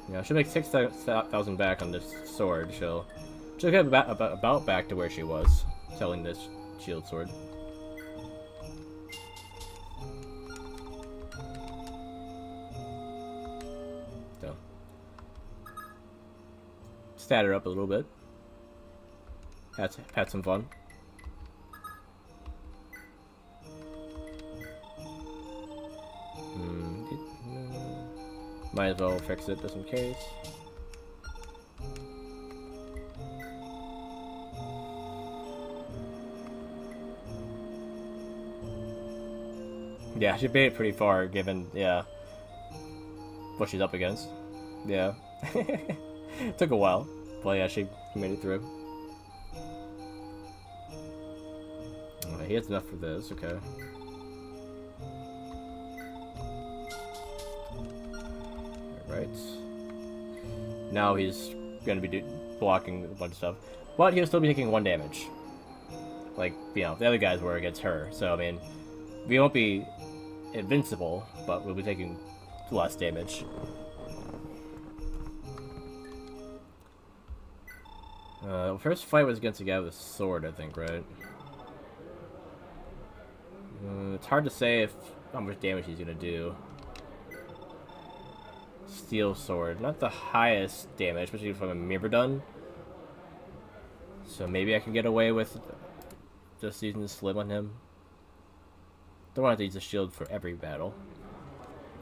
Yeah, she'll make 6,000 back on this sword. She'll get about back to where she was selling this shield sword. So, stat her up a little bit. Had some fun. Might as well fix it just in case. Yeah, she made it pretty far given, what she's up against. Yeah. Took a while, but yeah, she made it through. He has enough for this, okay. Right. Now he's gonna be blocking a bunch of stuff, but he'll still be taking 1 damage. Like, you know, the other guys were against her, so I mean, we won't be invincible, but we'll be taking less damage. First fight was against a guy with a sword, I think, right? It's hard to say how much damage he's gonna do. Steel sword, not the highest damage, especially from a Mirberdun. So maybe I can get away with just using the slim on him. Don't want to use a shield for every battle.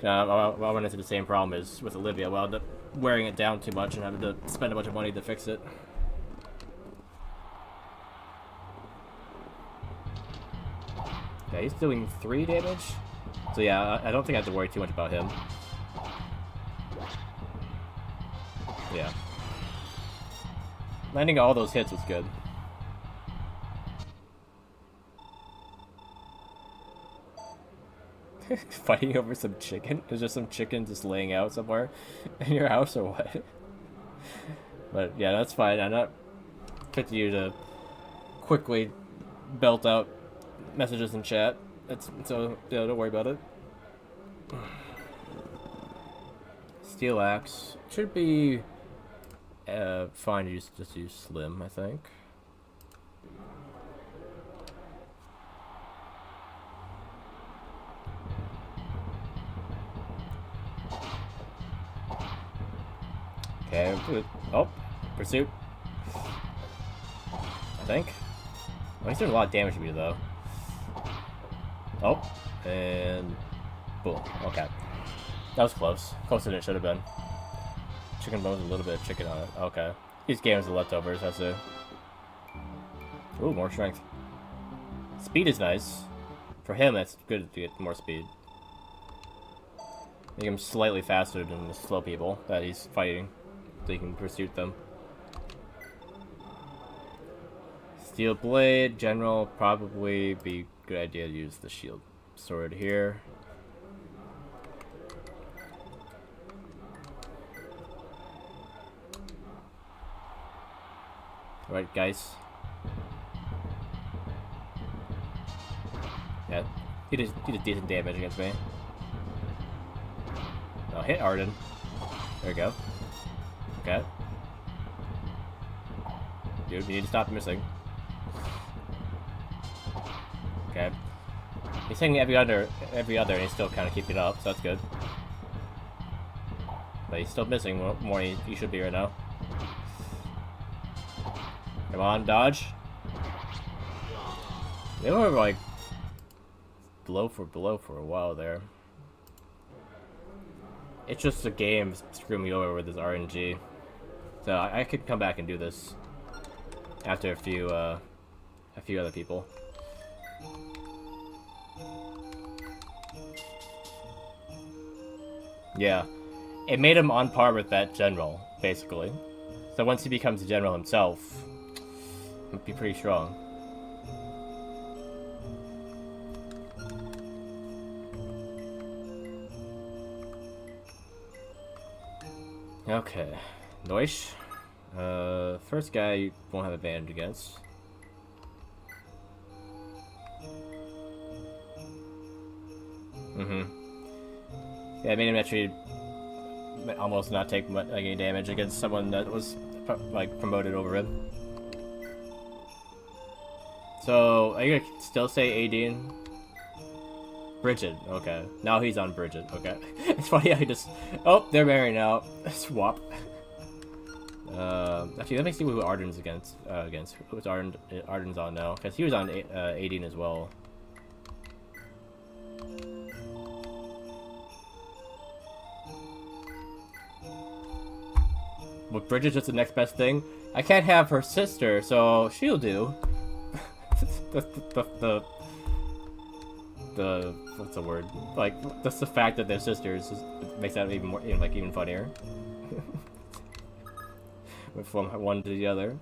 I'll run into the same problem as with Olivia. Well, end up wearing it down too much and having to spend a bunch of money to fix it. Yeah, he's doing 3 damage. So yeah, I don't think I have to worry too much about him. Yeah. Landing all those hits was good. Fighting over some chicken? Is there some chicken just laying out somewhere in your house or what? But yeah, that's fine. I'm not expecting you to quickly belt out messages in chat. So yeah, don't worry about it. Steel axe should be fine to just use slim, I think. Okay, good. Oh, pursuit. I think. Oh, he's doing a lot of damage to me though. Oh, and boom. Okay. That was close. Closer than it should have been. Chicken bone with a little bit of chicken on it. Okay. These games are leftovers, that's it. Ooh, more strength. Speed is nice. For him, that's good to get more speed. Make him slightly faster than the slow people that he's fighting, so he can pursue them. Steel blade, general, probably be a good idea to use the shield sword here. Right, guys. Yeah, he did decent damage against me. Oh, hit Arden. There we go. Okay. Dude, you need to stop missing. Okay. He's hitting every other, and he's still kind of keeping it up, so that's good. But he's still missing more than he should be right now. Come on, dodge. They were like blow for a while there. It's just the game screwing me over with this RNG. So I could come back and do this after a few other people. Yeah, it made him on par with that general, basically. So once he becomes a general himself, he'd be pretty strong. Okay, Noish. First guy you won't have advantage against. Yeah, I made him actually almost not take any damage against someone that was like promoted over him. So, are you gonna still say Aideen? Bridget, okay. Now he's on Bridget, okay. It's funny how he just... Oh, they're married now. Swap. Actually, let me see who Arden's against. Who's Arden's on now? Because he was on Aideen as well. Well, Bridget's just the next best thing. I can't have her sister, so she'll do. the what's the word? Like, just the fact that they're sisters makes that even more, even funnier. From one to the other.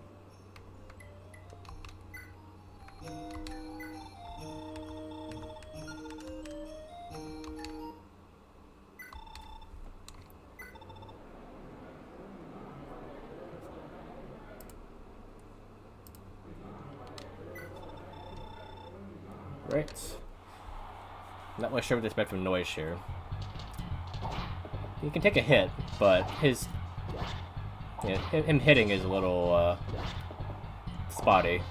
Right. Not really sure what to expect from Noise here. He can take a hit, but him hitting is a little spotty.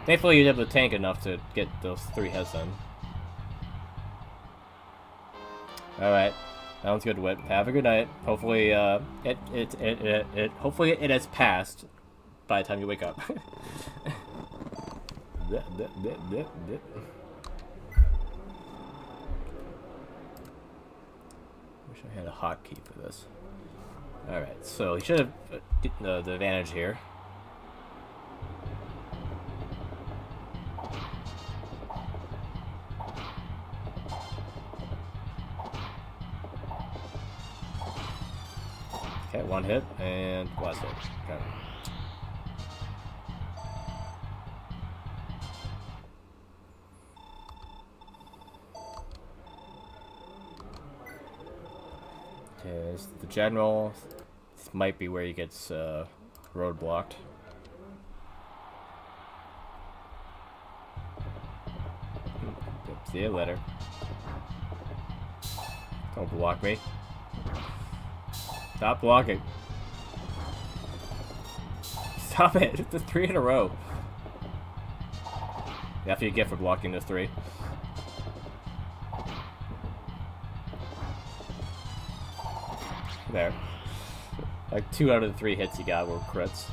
Thankfully, he's able to tank enough to get those 3 hits in. All right, that one's good. Whip. Have a good night. Hopefully, hopefully it has passed by the time you wake up. Wish I had a hotkey for this. Alright, so he should have the advantage here. Okay, 1 hit and last hit. Okay. Okay, the general. This might be where he gets roadblocked. See you later. Don't block me. Stop blocking. Stop it! It's the 3 in a row. That's what you get for blocking those 3. There. Like 2 out of the 3 hits he got were crits.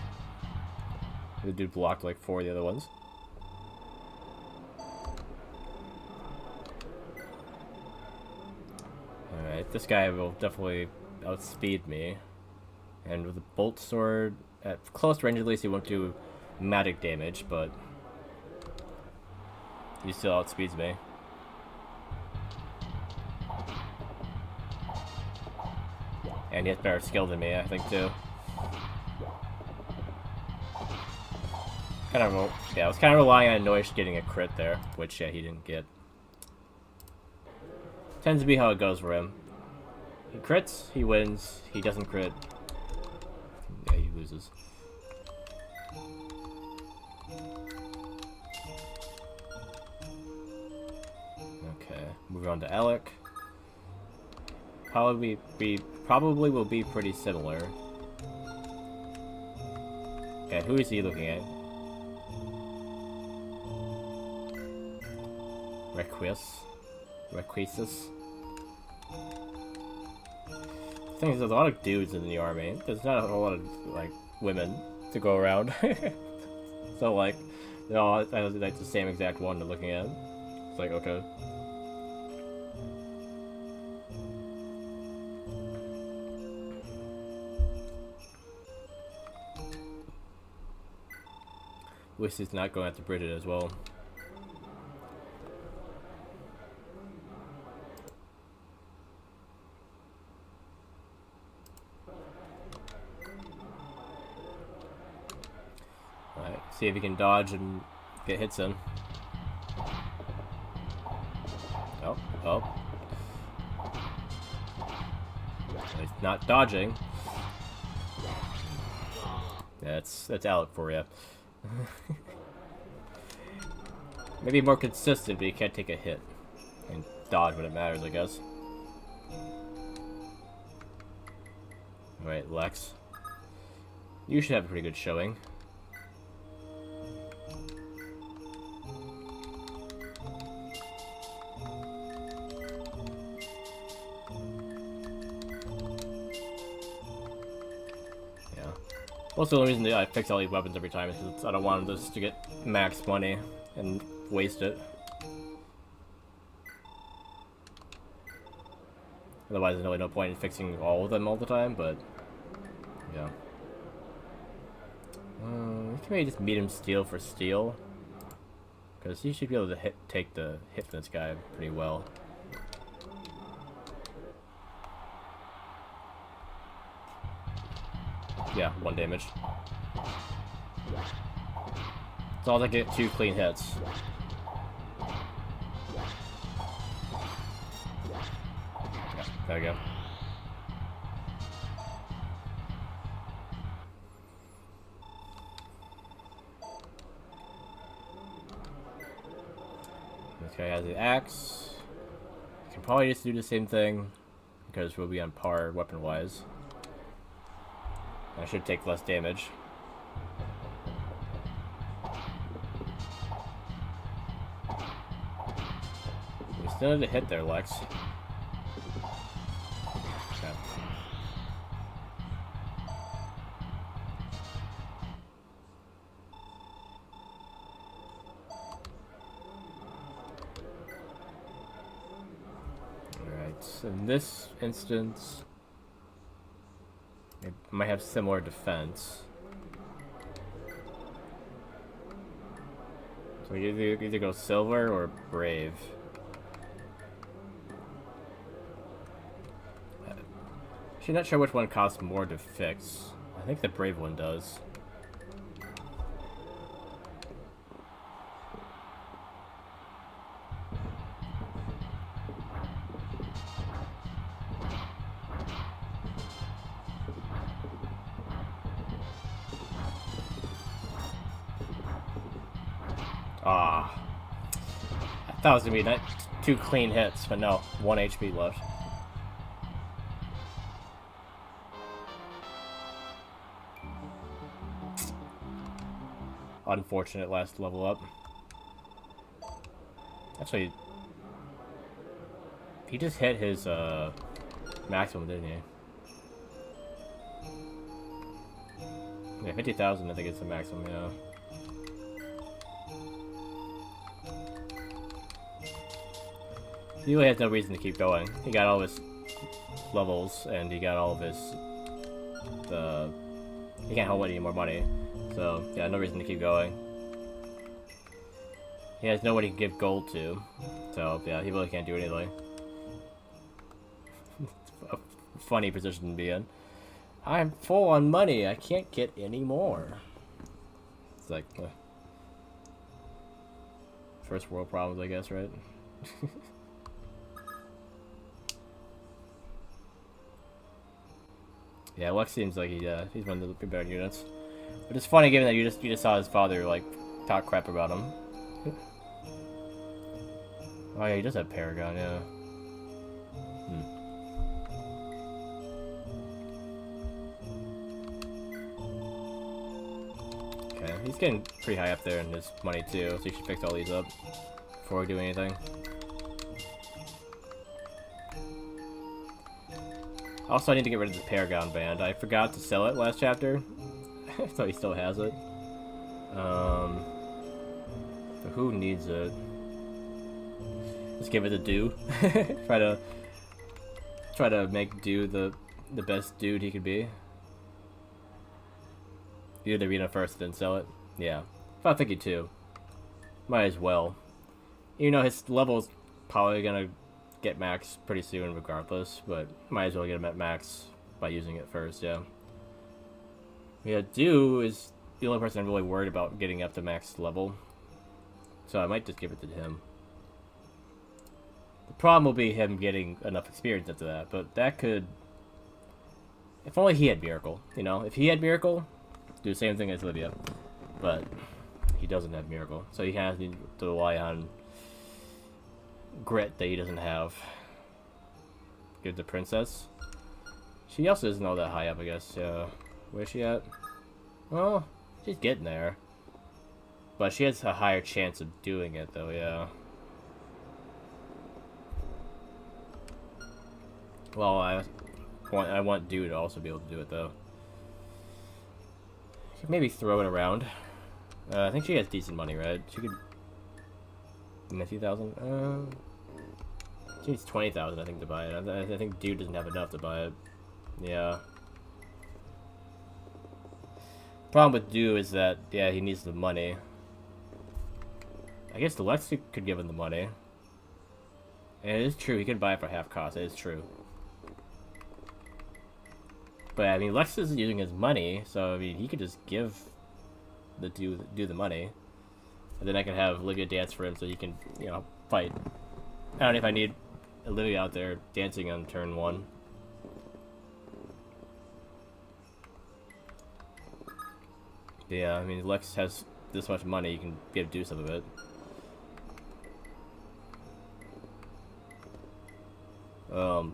The dude blocked like 4 of the other ones. Alright, this guy will definitely outspeed me. And with a bolt sword, at close range at least he won't do magic damage, but he still outspeeds me. And he has better skill than me, I think, too. I was kind of relying on Noish getting a crit there, which, yeah, he didn't get. Tends to be how it goes for him. He crits, he wins. He doesn't crit. Yeah, he loses. Okay, moving on to Alec. Probably will be pretty similar. Okay, who is he looking at? Requisus. The thing is, there's a lot of dudes in the army. There's not a whole lot of, like, women to go around. So, like, they're all like the same exact one they're looking at. It's like, okay. Wish he's not going after Bridget as well. Alright, see if he can dodge and get hits in. Oh, oh. He's not dodging. That's Alec for you. Maybe more consistent, but you can't take a hit and dodge when it matters, I guess. Alright, Lex. You should have a pretty good showing. Also, the only reason that I fix all these weapons every time is because I don't want them just to get max money and waste it. Otherwise, there's really no point in fixing all of them all the time, but yeah. We can maybe just meet him steel for steel, because he should be able to take the hit from this guy pretty well. Yeah, 1 damage. As long as I get 2 clean hits. Yeah, there we go. This guy has the axe. Can probably just do the same thing, because we'll be on par weapon-wise. I should take less damage. We still have a hit there, Lex. Okay. Alright, so in this instance, it might have similar defense. So we either go silver or brave. Actually, not sure which one costs more to fix. I think the brave one does. Ah, I thought it was gonna be 2 clean hits, but no, 1 HP left. Unfortunate last level up. Actually, he just hit his maximum, didn't he? Yeah, 50,000 I think is the maximum, yeah. He really has no reason to keep going. He got all his levels, and he got all of his... he can't hold any more money. So, yeah, no reason to keep going. He has nobody to give gold to. So, yeah, he really can't do anything. A funny position to be in. I'm full on money. I can't get any more. It's like... first world problems, I guess, right? Yeah, Lex seems like he's one of the better units. But it's funny given that you just saw his father like talk crap about him. Oh yeah, he does have Paragon, yeah. Okay, he's getting pretty high up there in his money too, so you should fix all these up before we do anything. Also, I need to get rid of the Paragon band. I forgot to sell it last chapter. So he still has it. But who needs it? Just give it to Do. try to make Do the best dude he could be. You did the arena first, then sell it. Yeah. I'm thinking too. Might as well. You know, his level's probably gonna get max pretty soon regardless, but might as well get him at max by using it first, yeah. Yeah, Do is the only person I'm really worried about getting up to max level. So I might just give it to him. The problem will be him getting enough experience after that, but that could... If only he had Miracle, you know? If he had Miracle, do the same thing as Lydia. But he doesn't have Miracle, so he has to rely on grit that he doesn't have. Give the Princess. She also isn't all that high up, I guess. Where's she at? Well, she's getting there. But she has a higher chance of doing it, though, yeah. Well, I want Dude to also be able to do it, though. Could maybe throw it around. I think she has decent money, right? She could... 50,000? She needs 20,000, I think, to buy it. I think Dude doesn't have enough to buy it. Yeah. Problem with Dude is that, yeah, he needs the money. I guess the Lex could give him the money. And it is true, he could buy it for half cost. It is true. But I mean, Lex is using his money, so I mean, he could just give the do the money, and then I can have Olivia dance for him, so he can, you know, fight. I don't know if I need Olivia out there dancing on turn 1. But yeah, I mean, Lex has this much money, you can give Do some of it.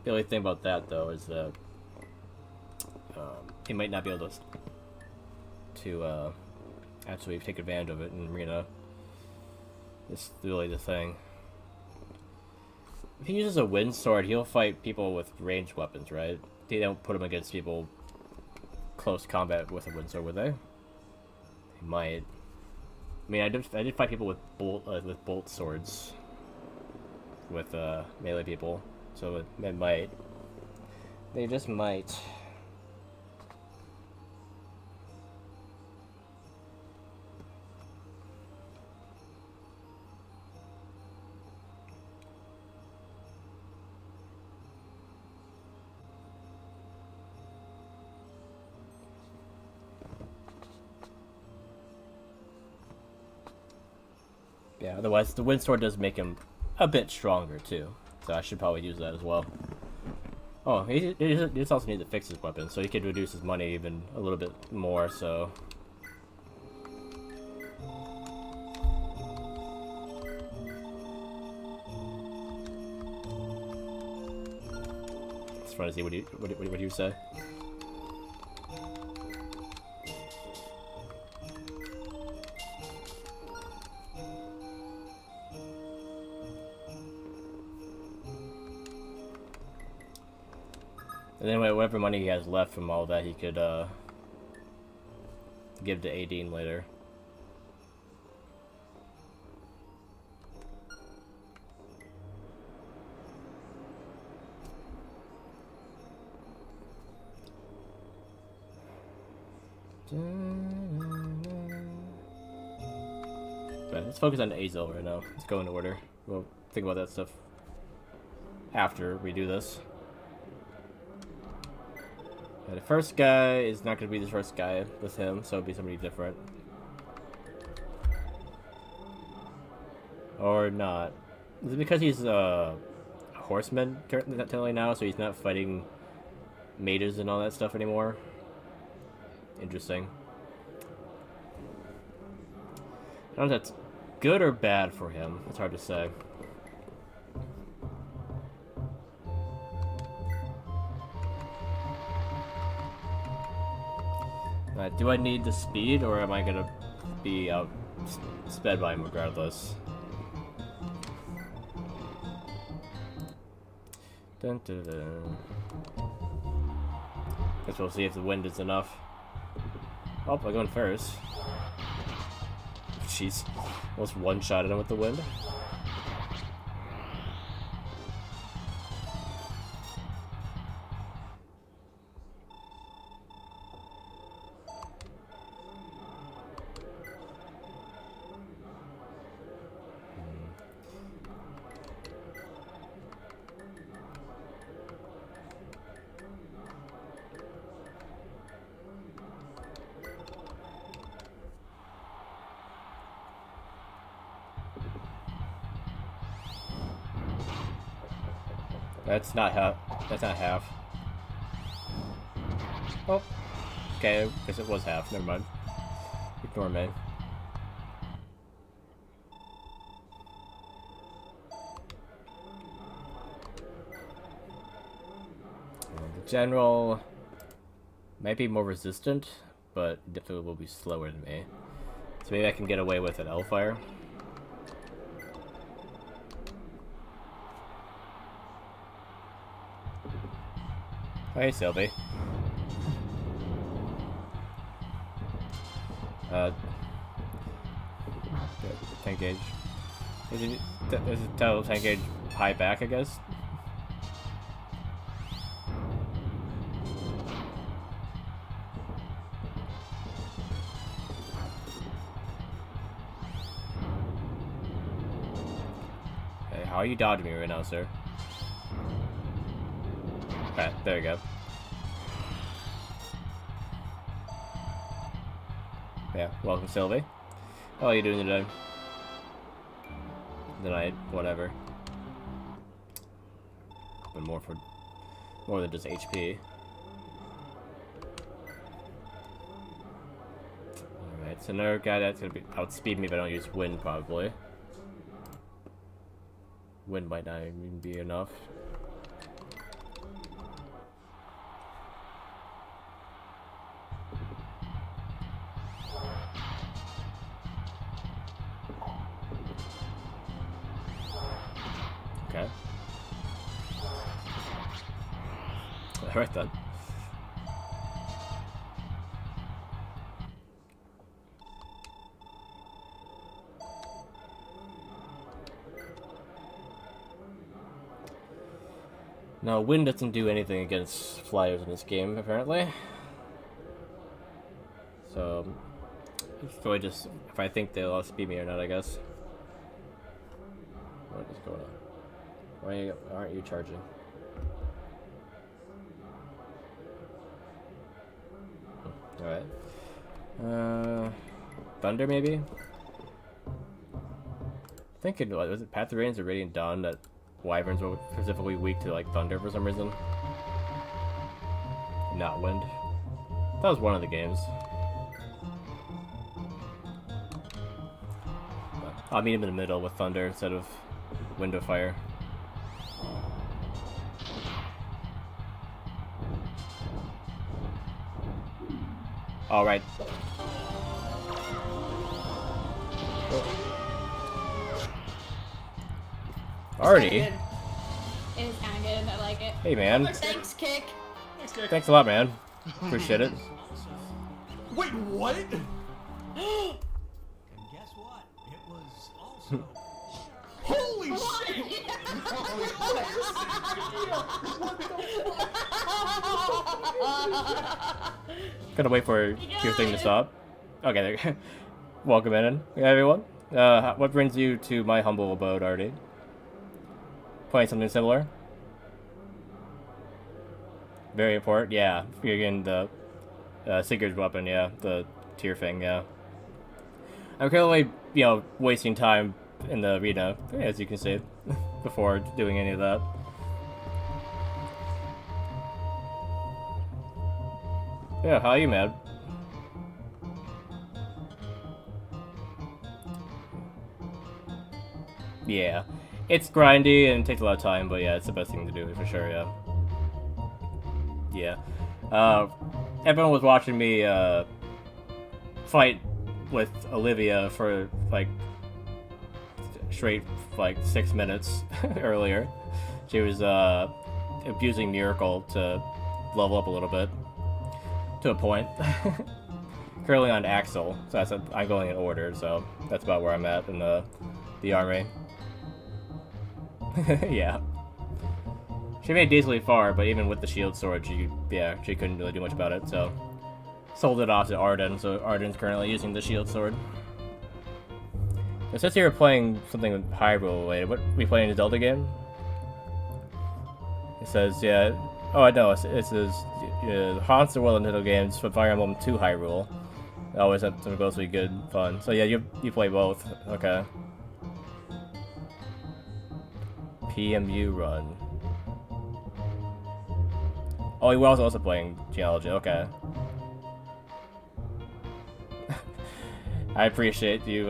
The only thing about that though is that he might not be able to actually take advantage of it in arena. It's really the thing. If he uses a wind sword, he'll fight people with ranged weapons, right? They don't put him against people close combat with a wind sword, would they? He might. I mean, I did fight people with bolt swords with melee people, so it might. They just might. Yeah, otherwise the wind sword does make him a bit stronger too, so I should probably use that as well. Oh, he just also needs to fix his weapon, so he could reduce his money even a little bit more, so... It's fun to see what do you say? And then whatever money he has left from all that, he could give to Aideen later. But let's focus on Azel right now. Let's go in order. We'll think about that stuff after we do this. The first guy is not going to be the first guy with him, so it'll be somebody different. Or not. Is it because he's a horseman technically now, so he's not fighting mages and all that stuff anymore? Interesting. I don't know if that's good or bad for him. It's hard to say. Do I need the speed, or am I gonna be sped by him regardless? Dun, dun, dun. Guess we'll see if the wind is enough. Oh, I'm going first. Jeez, almost one-shotted him with the wind. That's not half. That's not half. Oh. Okay, I guess it was half. Never mind. Ignore me. The general might be more resistant, but definitely will be slower than me. So maybe I can get away with an Hellfire. Hey, Sylvie. 10 gauge. There's a total 10 gauge high back, I guess. Hey, how are you dodging me right now, sir? Alright, there we go. Yeah, welcome, Sylvie. How are you doing today? Tonight, whatever. But more than just HP. Alright, so another guy that's gonna outspeed me if I don't use wind, probably. Wind might not even be enough. Okay. Alright then. No, wind doesn't do anything against flyers in this game, apparently. So, it's probably just if I think they'll outspeed me or not, I guess. What is going on? Why aren't you charging? Alright. Thunder, maybe? Thinking, was it Path of Rains or Radiant Dawn that Wyverns were specifically weak to, like, thunder for some reason? Not wind. That was one of the games. I'll meet him in the middle with thunder instead of wind or fire. Alright. Already? It is kind of good. I like it. Hey, man. Thanks, Kick. Thanks a lot, man. Appreciate it. Wait, what? And guess what? It was also... Holy shit! Gonna wait for your thing to stop. Okay, there you go. Welcome in, everyone. What brings you to my humble abode, Artie? Playing something similar? Very important, yeah. You're getting the Seeker's weapon, yeah. The tier thing, yeah. I'm currently, wasting time in the arena, as you can see, before doing any of that. Yeah, how are you, man? Yeah. It's grindy and it takes a lot of time, but yeah, it's the best thing to do for sure, yeah. Yeah. Everyone was watching me fight with Olivia for like straight 6 minutes earlier. She was abusing Miracle to level up a little bit to a point. Currently on Axel, so I'm going in order, so that's about where I'm at in the army. Yeah. She made decently far, but even with the shield sword, she couldn't really do much about it, so sold it off to Arden, so Arden's currently using the shield sword. It says here we're playing something with Hyrule related. What, we playing a Zelda game? It says, yeah. Oh, I know. It says, haunts the world of Nintendo games from Fire Emblem to Hyrule. They always have some mostly good fun. So yeah, you play both. Okay. PMU run. Oh, he was also playing Genealogy. Okay. I appreciate you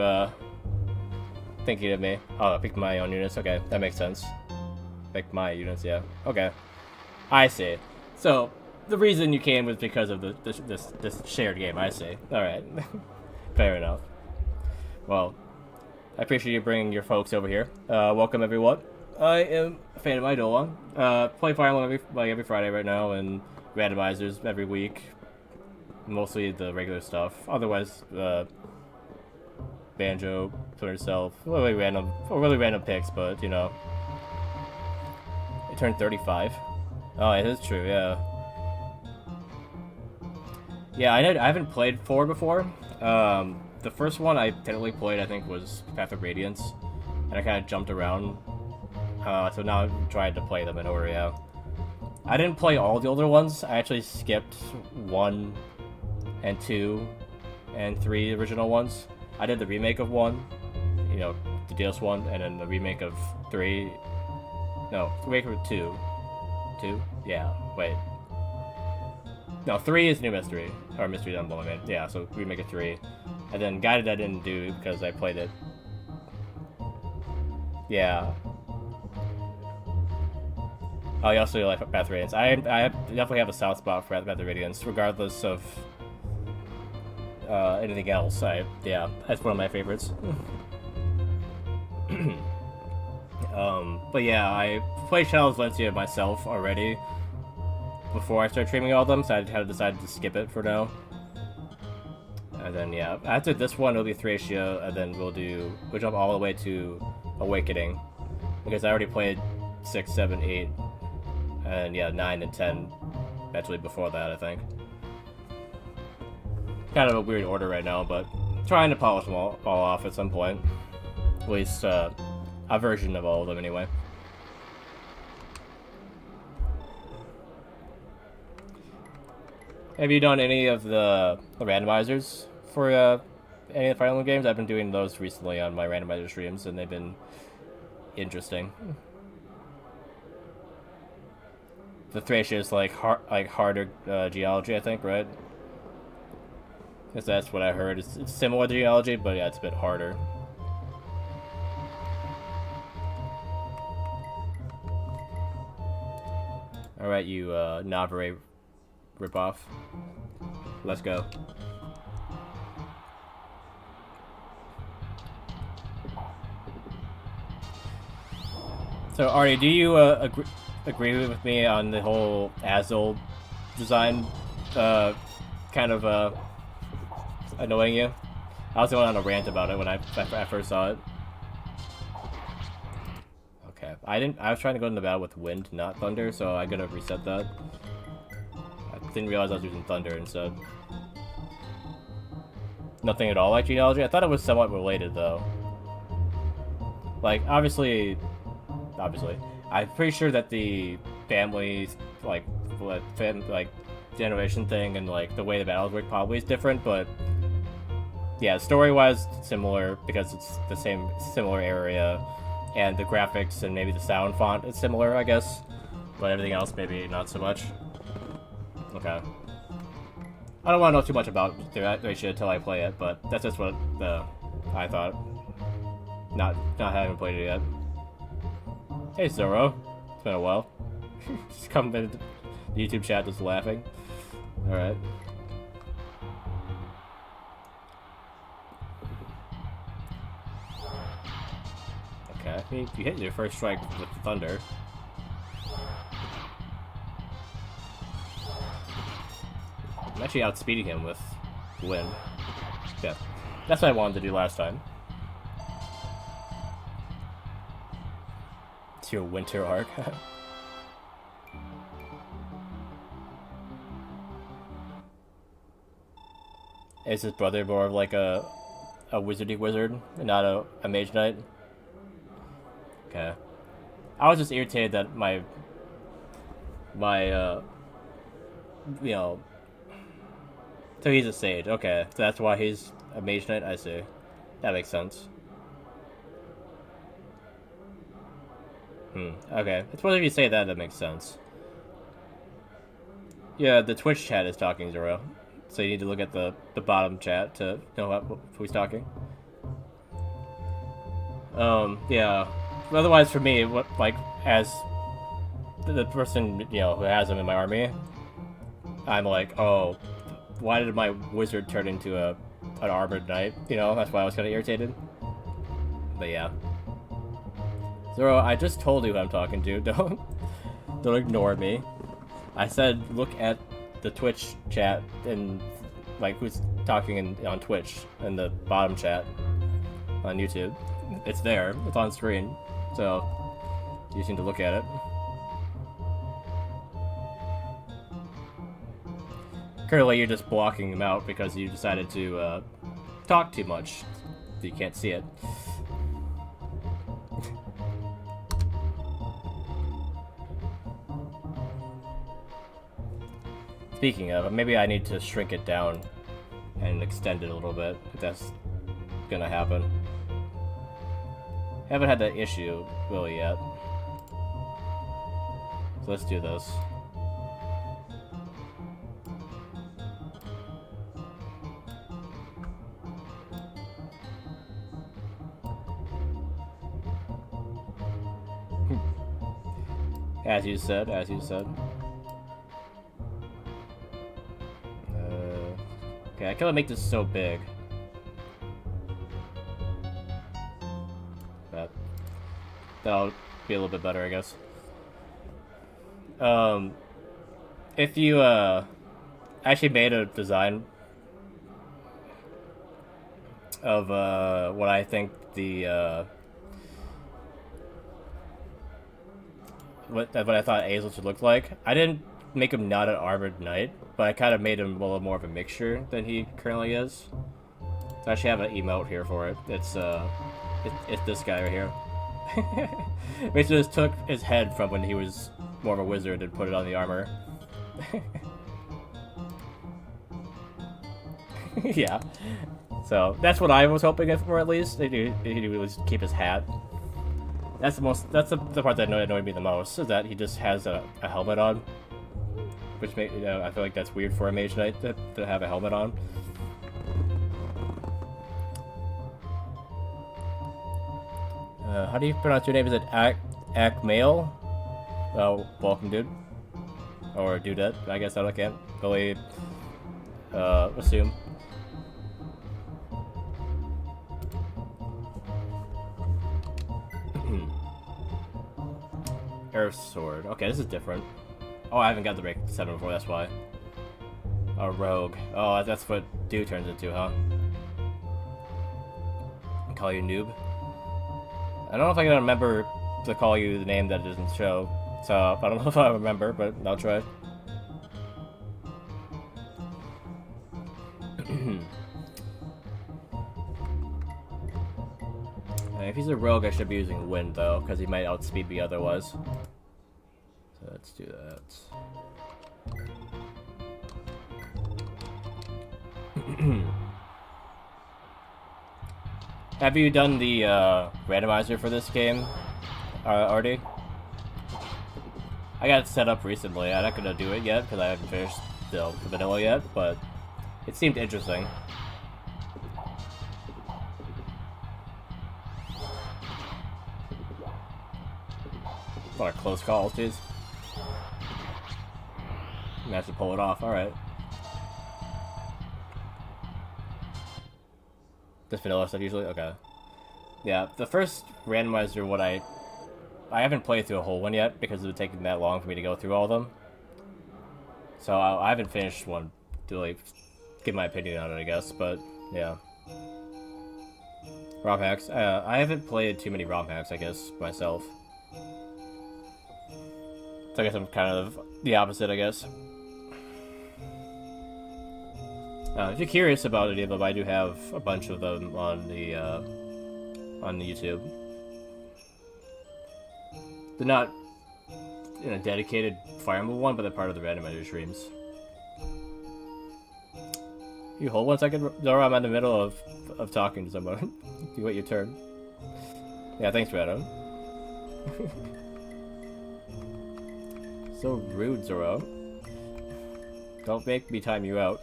thinking of me. Oh, I picked my own units. Okay, that makes sense. Pick my units. Yeah. Okay. I see. So the reason you came was because of this shared game. I see. All right. Fair enough. Well, I appreciate you bringing your folks over here. Welcome everyone. I am a fan of Idola. Play Fire Emblem every Friday right now, and randomizers every week. Mostly the regular stuff. Otherwise, Banjo, Twitter Self, really random picks, but you know. It turned 35. Oh, it is true, yeah. Yeah, I haven't played 4 before. The first one I technically played, I think, was Path of Radiance, and I kind of jumped around. So now I'm trying to play them in order, yeah. I didn't play all the older ones. I actually skipped 1 and 2 and 3 original ones. I did the remake of 1, you know, the DS one, and then the remake of 3. No, remake of 2. 2? Yeah, wait. No, 3 is New Mystery, or Mystery Dunble, I mean. Yeah, so remake of 3. And then Guided I didn't do because I played it. Yeah. Oh, you also like Path of Radiance. I definitely have a soft spot for Path of Radiance, regardless of anything else. Yeah, that's one of my favorites. But yeah, I played Shadows Valencia myself already before I started streaming all of them, so I had to decide to skip it for now. And then yeah, after this one it'll be Thracia, and then we'll jump all the way to Awakening, because I already played 6, 7, 8, and yeah, 9 and 10 actually before that, I think. Kind of a weird order right now, but trying to polish them all off at some point. At least a version of all of them anyway. Have you done any of the randomizers for any of the Fire Emblem games? I've been doing those recently on my randomizer streams, and they've been interesting. The Thracia is like harder geology, I think, right? Because that's what I heard. It's similar to geology, but yeah, it's a bit harder. Alright, you Navarre ripoff. Let's go. So, Artie, do you agree with me on the whole Azul design kind of annoying you? I was going on a rant about it when I first saw it. Okay, I was trying to go into battle with wind, not thunder, so I gotta reset that. I didn't realize I was using thunder instead. Nothing at all like genealogy? I thought it was somewhat related, though. Like, obviously, I'm pretty sure that the family, like generation thing and, like, the way the battles work probably is different, but yeah, story-wise, similar, because it's the similar area, and the graphics and maybe the sound font is similar, I guess, but everything else maybe not so much. Okay. I don't want to know too much about Thracia until I play it, but that's just what I thought. Not having played it yet. Hey Zoro, it's been a while. Just come in the YouTube chat just laughing. Alright. Okay, you hit your first strike with the thunder. I'm actually outspeeding him with wind. Yeah, that's what I wanted to do last time. It's your winter arc. Is his brother more of like a wizardy wizard, and not a mage knight? Okay. I was just irritated that my you know, so he's a sage. Okay, so that's why he's a mage knight. I see. That makes sense. Okay, I suppose if you say that, that makes sense. Yeah, the Twitch chat is talking, Zoro. So you need to look at the bottom chat to know who's talking. Yeah. Otherwise, for me, like, as the person, you know, who has him in my army, I'm like, oh, why did my wizard turn into an armored knight? You know, that's why I was kind of irritated. But yeah. Zoro, I just told you who I'm talking to. Don't ignore me. I said look at the Twitch chat and like who's talking on Twitch in the bottom chat on YouTube. It's there. It's on screen. So you just need to look at it. Currently, you're just blocking him out because you decided to talk too much. So you can't see it. Speaking of, maybe I need to shrink it down and extend it a little bit, if that's gonna happen. Haven't had that issue really yet. So let's do this. As you said, as you said. Okay, I can't make this so big. That'll be a little bit better, I guess. If you, actually made a design of, what I think the, what I thought Azel should look like. I didn't make him not an armored knight, but I kind of made him a little more of a mixture than he currently is. So I actually have an emote here for it. It's this guy right here. Basically just took his head from when he was more of a wizard and put it on the armor. Yeah. So that's what I was hoping for, at least. He would keep his hat. That's the part that annoyed me the most, is that he just has a helmet on. Which I feel like that's weird for a mage knight to have a helmet on. How do you pronounce your name? Is it Akmail? Oh, welcome, dude. Or dudette, I guess I can't really assume. Earth Sword. Okay, this is different. Oh, I haven't got the break 7 before, that's why. A rogue. Oh, that's what dude turns into, huh? I call you noob. I don't know if I can remember to call you the name that it doesn't show. So, I don't know if I remember, but I'll try. If he's a rogue, I should be using wind, though, because he might outspeed me otherwise. So let's do that. Have you done the randomizer for this game already? I got it set up recently. I'm not gonna do it yet because I haven't finished the vanilla yet, but it seemed interesting. A lot of close calls, jeez. I'm gonna have to pull it off, alright. Just vanilla stuff usually? Okay. Yeah, the first randomizer, I haven't played through a whole one yet because it would take that long for me to go through all of them. So I haven't finished one to like give my opinion on it, I guess, but yeah. ROM hacks. I haven't played too many ROM hacks, I guess, myself. So I guess I'm kind of the opposite, I guess. If you're curious about any of them, I do have a bunch of them on the YouTube. They're not in a dedicated Fire Emblem one, but they're part of the randomizer streams. You hold 1 second, Zoro. I'm in the middle of talking to someone. You wait your turn. Yeah, thanks, Rado. So rude, Zoro. Don't make me time you out.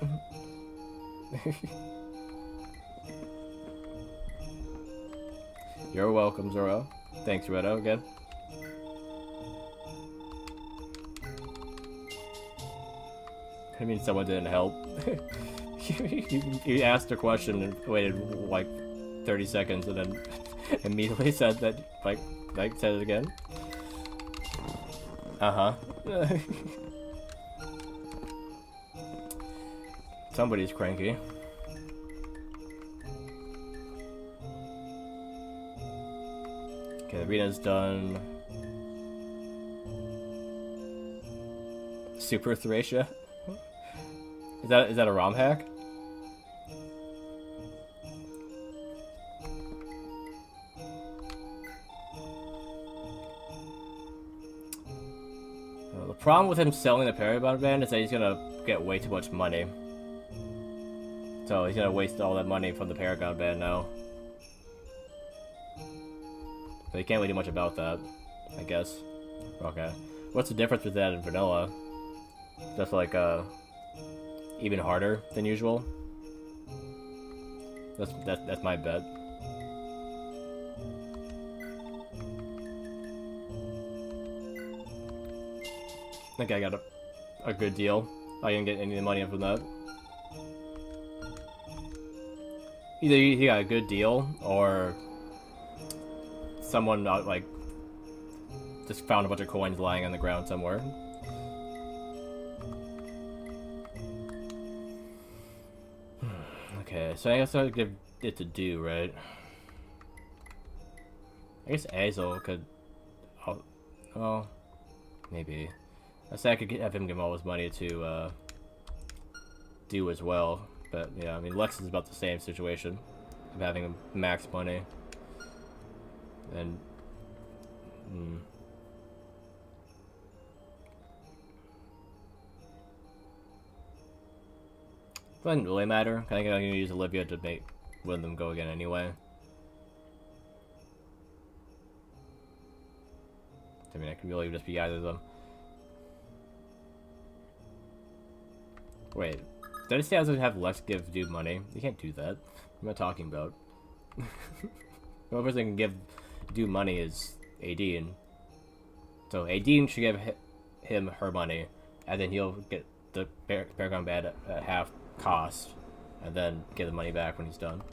You're welcome, Zoro. Thanks, Redo, again. I mean, someone didn't help. You asked a question and waited like 30 seconds and then immediately said that, like said it again. Uh-huh. Somebody's cranky. Okay, the arena's done. Super Thracia? Is that a ROM hack? The problem with him selling the Paragon Band is that he's gonna get way too much money. So he's gonna waste all that money from the Paragon Band now. So you can't really do much about that, I guess. Okay. What's the difference with that and vanilla? Just like, even harder than usual? That's my bet. I think I got a good deal. I didn't get any money from that. Either he got a good deal, or someone like just found a bunch of coins lying on the ground somewhere. Okay, so I guess I'll give it to Do, right? I guess Azel could... Oh, maybe. I say I could have him give all his money to Do as well. But yeah, I mean, Lex is about the same situation of having max money. And... Doesn't really matter. I think I'm gonna use Olivia to make one of them go again anyway. I mean, I can really just be either of them. Wait, did I say I was gonna have Lex give Dude money? You can't do that. What am I talking about? The only person that can give Dude money is Aideen. So Aideen should give him her money, and then he'll get the Paragon Band at half cost, and then get the money back when he's done.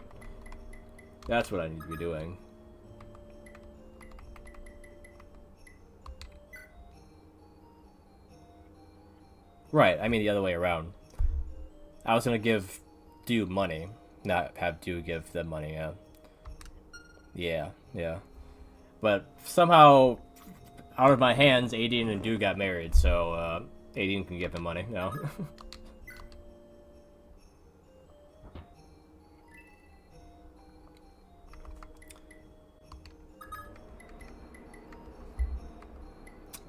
That's what I need to be doing. Right, I mean the other way around. I was gonna give Dude money, not have Dude give them money, yeah. Yeah. But somehow, out of my hands, Aideen and Dude got married, so, Aideen can give him money now.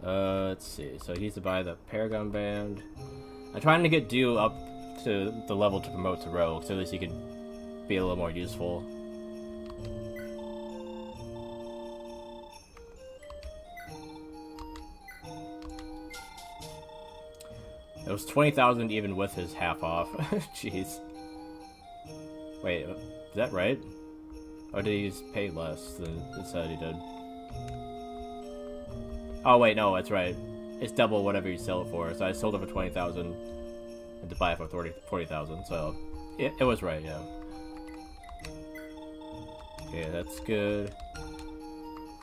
Let's see. So he's to buy the Paragon Band. I'm trying to get Dew up to the level to promote to Rogue, so at least he can be a little more useful. It was 20,000 even with his half off. Jeez. Wait, is that right? Or did he just pay less than it said he did? Oh wait, no, that's right. It's double whatever you sell it for. So I sold it for 20,000 and to buy it for 40,000. So it was right, yeah. Okay, that's good.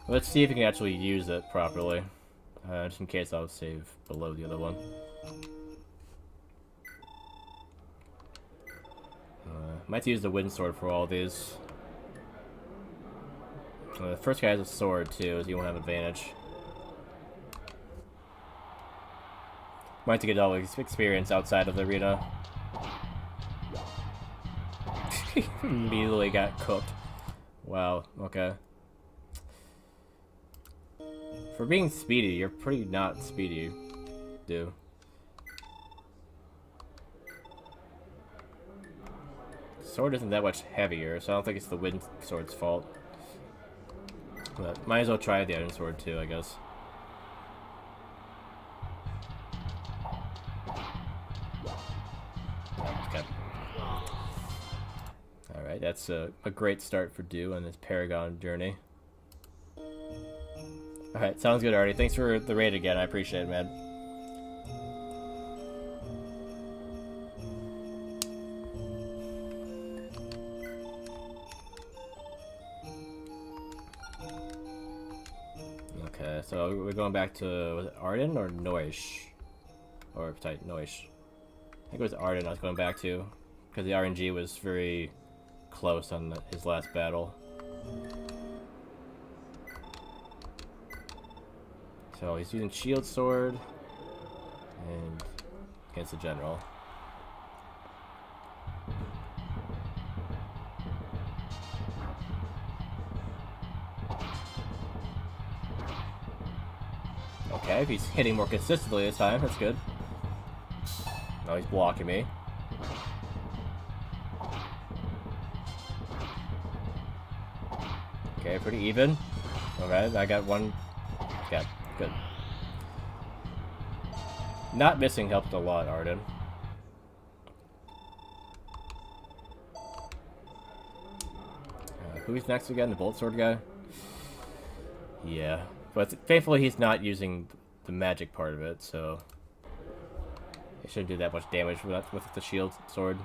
Let's see if we can actually use it properly. Just in case I'll save below the other one. Might use the wind sword for all these. The first guy has a sword too, so you won't have advantage. Might to get all the experience outside of the arena. Immediately got cooked. Wow, okay. For being speedy, you're pretty not speedy, dude. Sword isn't that much heavier, so I don't think it's the wind sword's fault. But might as well try the iron sword too, I guess. Alright, that's a great start for Dew on his Paragon journey. Alright, sounds good, Artie. Thanks for the raid again. I appreciate it, man. Okay, so we're going back to, was it Arden or Noish? Or, sorry, Noish. I think it was Arden I was going back to, because the RNG was very close on his last battle. So he's using Shield Sword and against the General. Okay, if he's hitting more consistently this time, that's good. Oh, he's blocking me. Okay, pretty even. Alright, I got one. Yeah, good. Not missing helped a lot, Arden. Who's next again? The Bolt Sword guy? Yeah. But thankfully he's not using the magic part of it, so it shouldn't do that much damage with the shield sword.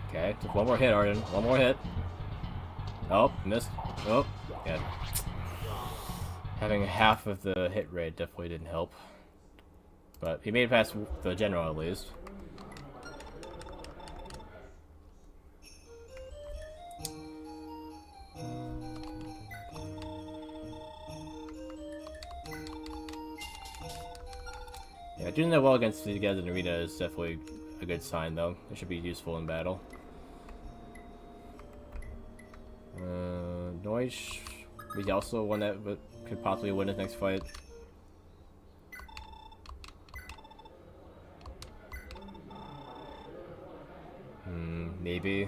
Okay, just one more hit, Arden. One more hit. Oh, missed. Oh, yeah. Having half of the hit rate definitely didn't help. But he made it past the General at least. Yeah, doing that well against these guys in arena is definitely a good sign, though. It should be useful in battle. Noish, he's also one that could possibly win his next fight. Maybe.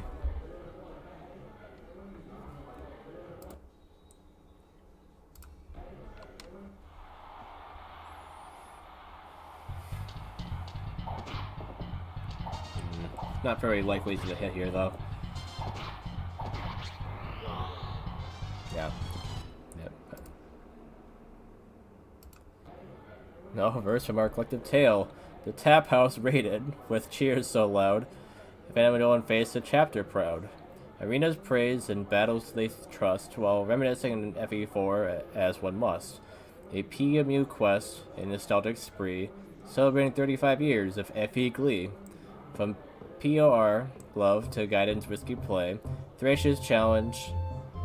Not very likely to hit here, though. Yeah. Yep. No, verse from our collective tale. The tap house raided, with cheers so loud. Family no one faced a chapter proud. Arenas praise and battles they trust, while reminiscing in FE4 as one must. A PMU quest, a nostalgic spree, celebrating 35 years of FE glee. From POR, love, to guidance, risky play, Thrash's challenge,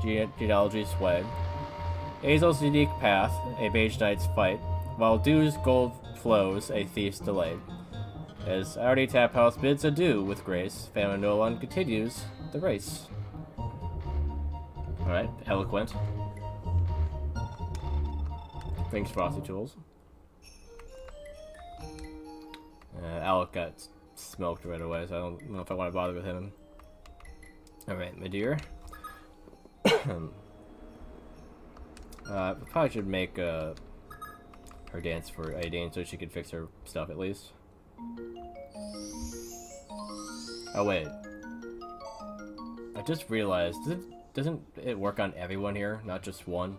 Genealogy sway. Azel's unique path, a mage knight's fight, while Dew's gold flows, a thief's delay. As Artie Tap House bids adieu with grace, Family Nolan continues the race. Alright, eloquent. Thanks, Frosty Tools. Alec got smoked right away, so I don't know if I want to bother with him. Alright, my dear. Probably should make her dance for Aideen so she can fix her stuff at least. Oh wait. I just realized, doesn't it work on everyone here, not just one?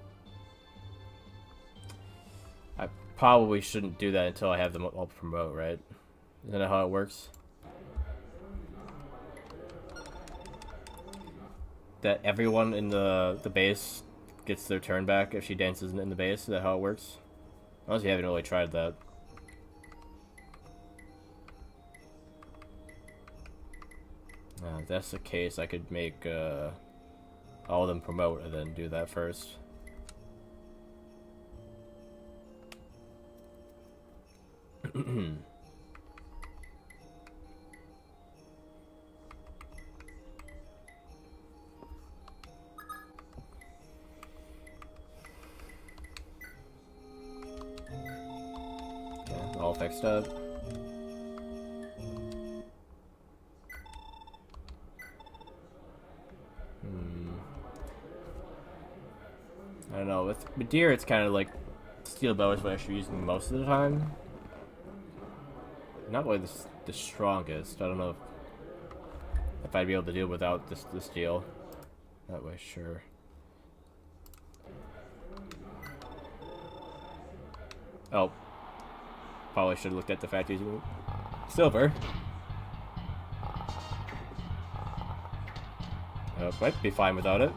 I probably shouldn't do that until I have them all promote, right? Isn't that how it works? That everyone in the base gets their turn back if she dances in the base? Is that how it works? Unless you haven't really tried that. If that's the case, I could make all of them promote and then do that first. Okay, all fixed up. I don't know, with Madeira it's kind of like steel bow is what I should be using most of the time. Not really the strongest. I don't know if I'd be able to deal without the steel. Not really sure. Oh. Probably should have looked at the fact using silver. Might be fine without it.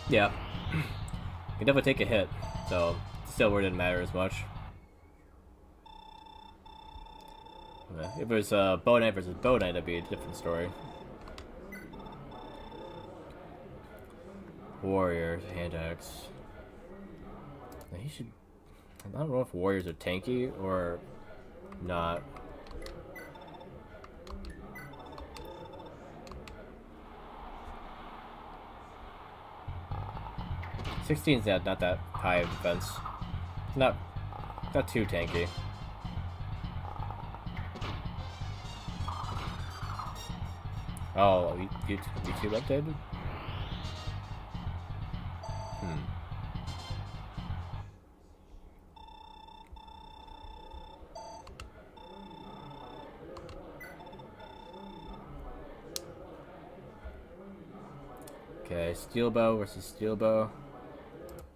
Yeah. You can definitely take a hit, so silver didn't matter as much. If it was bow knight versus bow knight, that'd be a different story. Warrior, hand axe. Now he should. I don't know if warriors are tanky or not. Sixteen's not that high of defense. Not too tanky. Oh, YouTube updated? Okay, steel bow versus steel bow.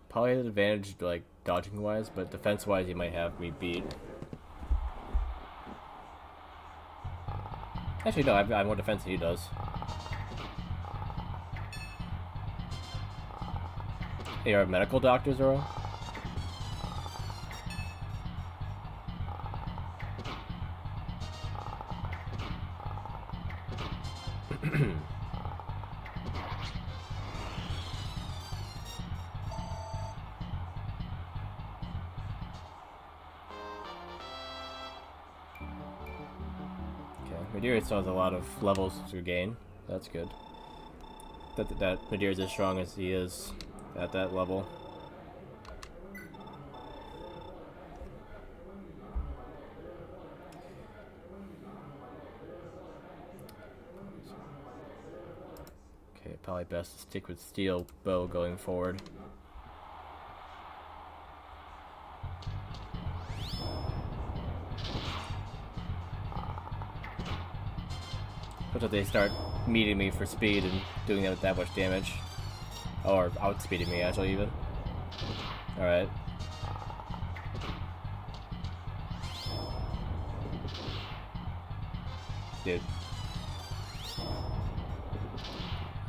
Probably has an advantage, like, dodging wise, but defense wise, he might have me beat. Actually, no, I have more defense than he does. Hey, are medical doctors, Earl? Madeira still has a lot of levels to gain. That's good. That Madeira's as strong as he is at that level. Okay, probably best to stick with steel bow going forward. Until they start meeting me for speed and doing that much damage. Or outspeeding me, actually, even. Alright. Dude.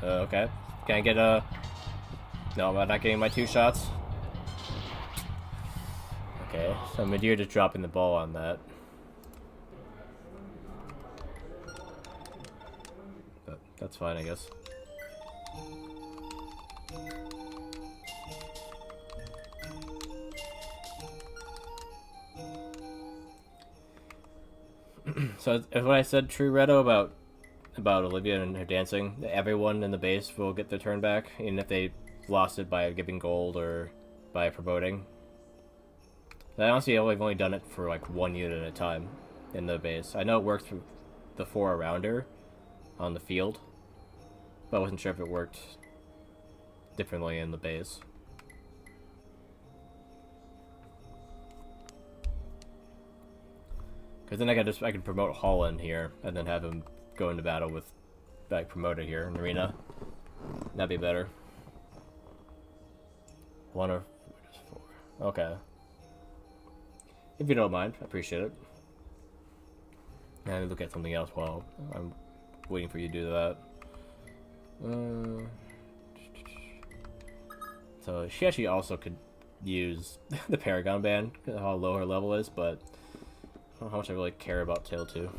Okay. Can I get a... No, I'm not getting my 2 shots. Okay, so Madeira just dropping the ball on that. That's fine, I guess. So, is what I said true, Redo, about Olivia and her dancing? Everyone in the base will get their turn back, even if they lost it by giving gold or by promoting. I honestly have only done it for like 1 unit at a time in the base. I know it works for the 4 around her on the field, but I wasn't sure if it worked differently in the base. Because then I can promote Holland here and then have him go into battle with like promoted here in arena. That'd be better. 1 or just 4. Okay. If you don't mind, I appreciate it. And look at something else while I'm waiting for you to do that. So she actually also could use the Paragon band, how low her level is, but I don't know how much I really care about Tail 2.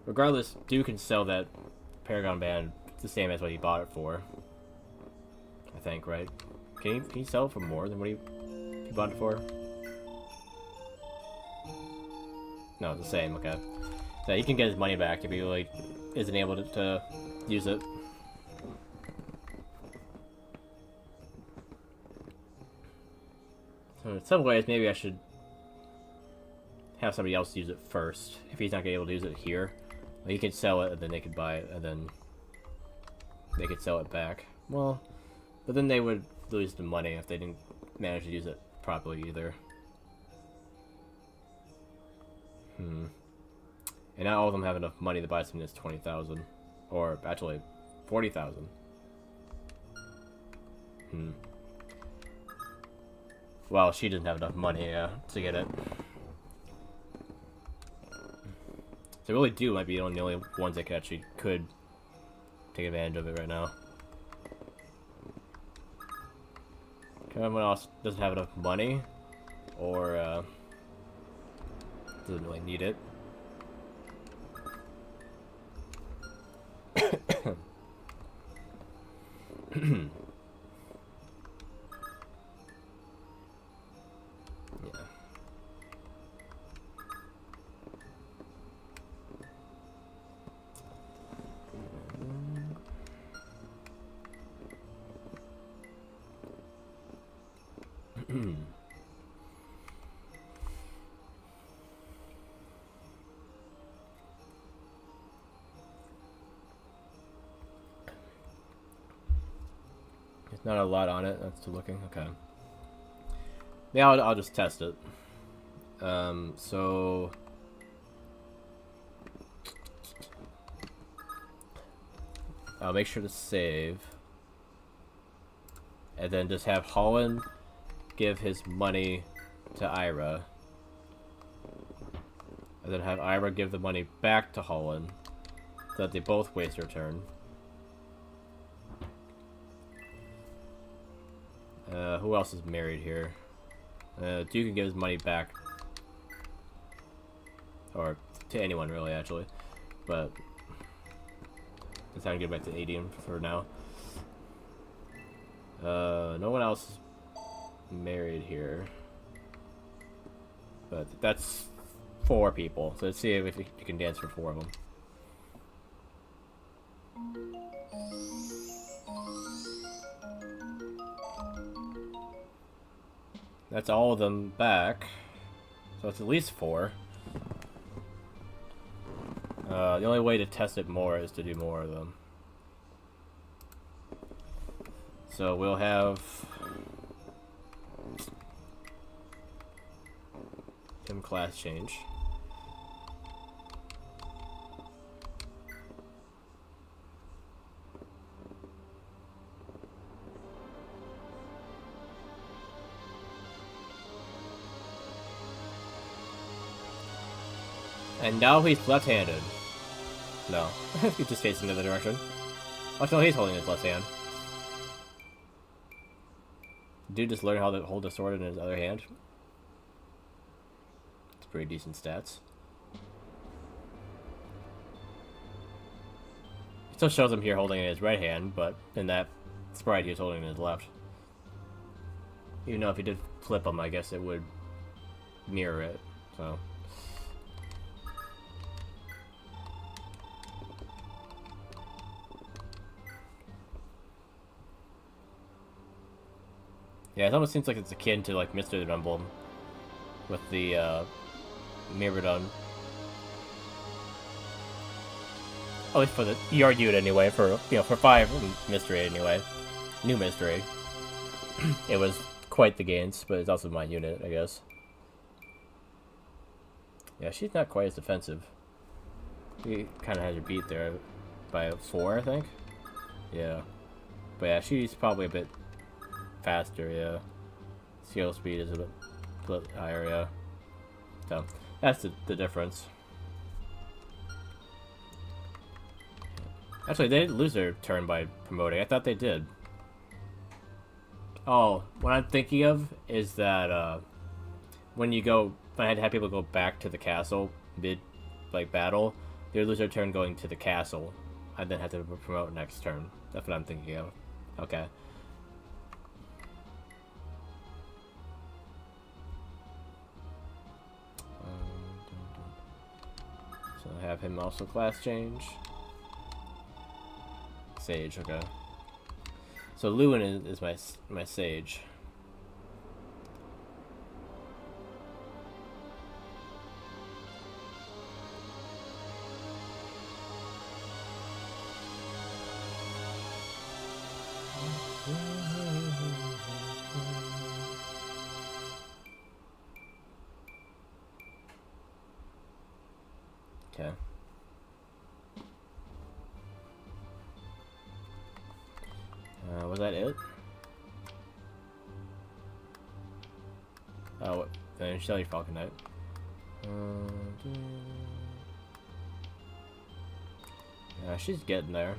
Regardless, Duke can sell that Paragon band the same as what he bought it for. I think, right? Can he sell it for more than what he bought it for? No, it's the same, okay. So he can get his money back if he really isn't able to use it. So in some ways, maybe I should have somebody else use it first. If he's not gonna be able to use it here, like, he could sell it and then they could buy it and then they could sell it back. Well, but then they would lose the money if they didn't manage to use it properly either. And not all of them have enough money to buy something that's 20,000, or actually 40,000. Well, she doesn't have enough money, to get it. So really do might be the only ones that could take advantage of it right now. Everyone else doesn't have enough money, or doesn't really need it. There's not a lot on it. That's still looking okay. Yeah, I'll just test it. So I'll make sure to save, and then just have Holland give his money to Ira, and then have Ira give the money back to Holland, so that they both waste their turn. Who else is married here? Duke can give his money back, or to anyone really, actually, but it's time to get back to 80 for now. No one else is married here, but that's 4 people, so let's see if you can dance for 4 of them. That's all of them back, so it's at least 4. The only way to test it more is to do more of them. So we'll have him class change. And now he's left-handed. No. He just facing the other direction. Oh, no, he's holding his left hand. Dude just learned how to hold a sword in his other hand. It's pretty decent stats. It still shows him here holding it in his right hand, but in that sprite he was holding it in his left. Even though if he did flip him, I guess it would mirror it, so... Yeah, it almost seems like it's akin to, like, Mr. Emblem with the, mirror done. At least for the ER unit anyway, for, you know, for 5 mystery anyway. New mystery. It was quite the gains, but it's also my unit, I guess. Yeah, she's not quite as defensive. He kind of has her beat there by 4, I think. Yeah. But yeah, she's probably a bit faster, yeah. Skill speed is a bit higher, yeah. So, that's the difference. Actually, they didn't lose their turn by promoting. I thought they did. Oh, what I'm thinking of is that, when I had to have people go back to the castle mid, like, battle, they would lose their turn going to the castle, and then have to promote next turn. That's what I'm thinking of. Okay. So I have him also class change. Sage, okay. So Lewin is my sage. Okay. Was that it? Oh, then Shelly Falcon Knight. Yeah, she's getting there.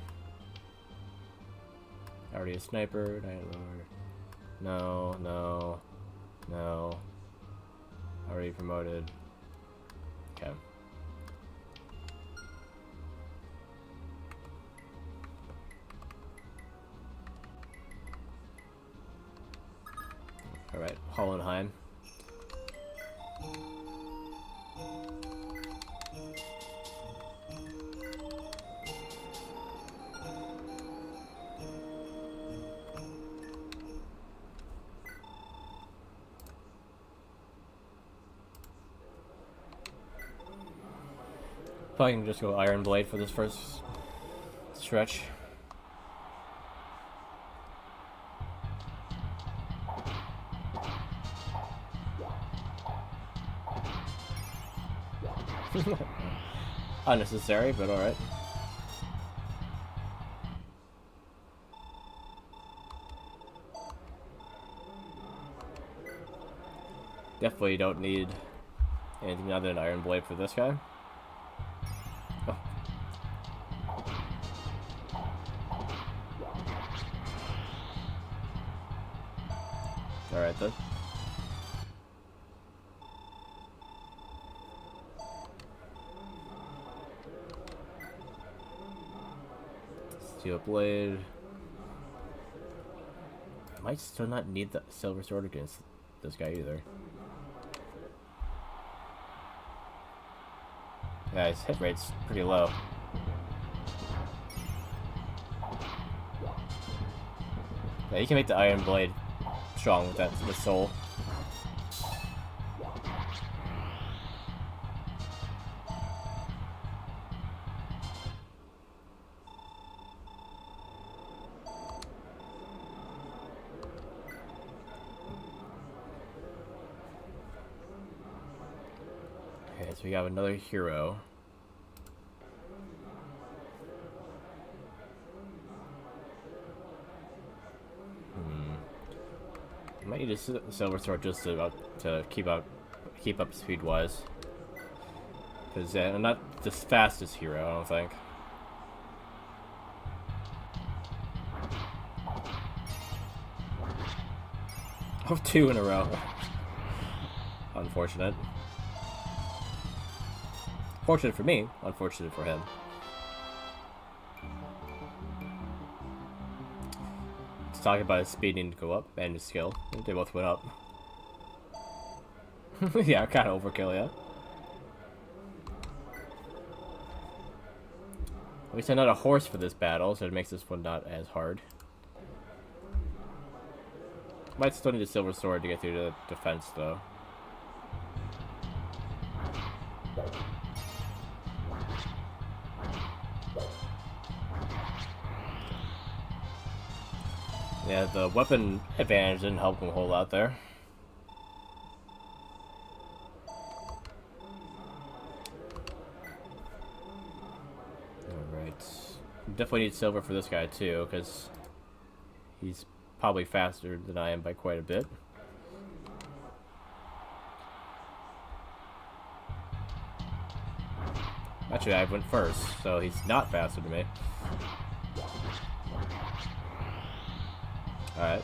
Already a sniper, Night Lord. No, no, no. Already promoted. Okay. Alright, Hollenheim. Probably can just go Iron Blade for this first stretch. Unnecessary, but alright. Definitely don't need anything other than Iron Blade for this guy. Oh. Alright then. Steel Blade. I might still not need the Silver Sword against this guy either. Yeah, his hit rate's pretty low. Yeah, you can make the Iron Blade strong with that with Soul. Okay, so we got another hero. I might need a Silver Sword just to keep up speed wise, because I'm not the fastest hero, I don't think. Oh, 2 in a row. Unfortunate. Fortunate for me, unfortunate for him. Let's talk about his speed needing to go up and his skill. They both went up. Yeah, kind of overkill, yeah. At least I'm not a horse for this battle, so it makes this one not as hard. Might still need a Silver Sword to get through the defense, though. Yeah, the weapon advantage didn't help him a whole lot there. Alright. Definitely need silver for this guy too, because he's probably faster than I am by quite a bit. Actually, I went first, so he's not faster than me. Alright.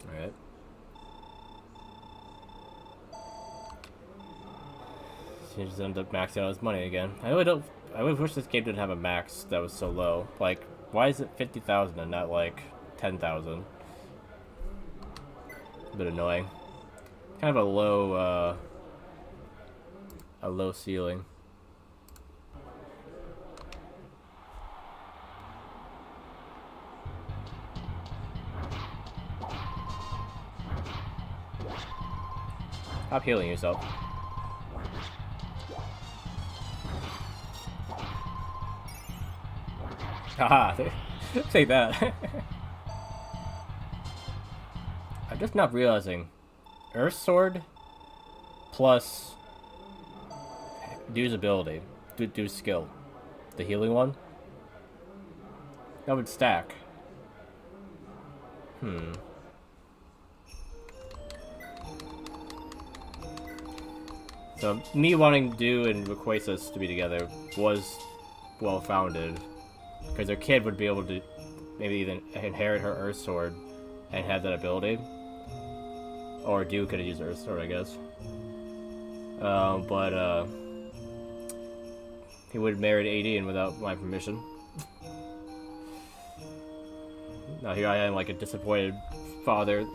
Alright. He just ended up maxing out his money again. I really wish this game didn't have a max that was so low. Like, why is it 50,000 and not like 10,000? A bit annoying. Kind of a low ceiling. Stop healing yourself. Haha, take that. I'm just not realizing. Earth Sword plus Dude's ability. Dude's skill. The healing one? That would stack. So, me wanting Dew and Rayquaza to be together was well-founded. Because their kid would be able to maybe even inherit her Earth Sword and have that ability. Or Dew could have used Earth Sword, I guess. But he would have married Adian without my permission. Now here I am like a disappointed father.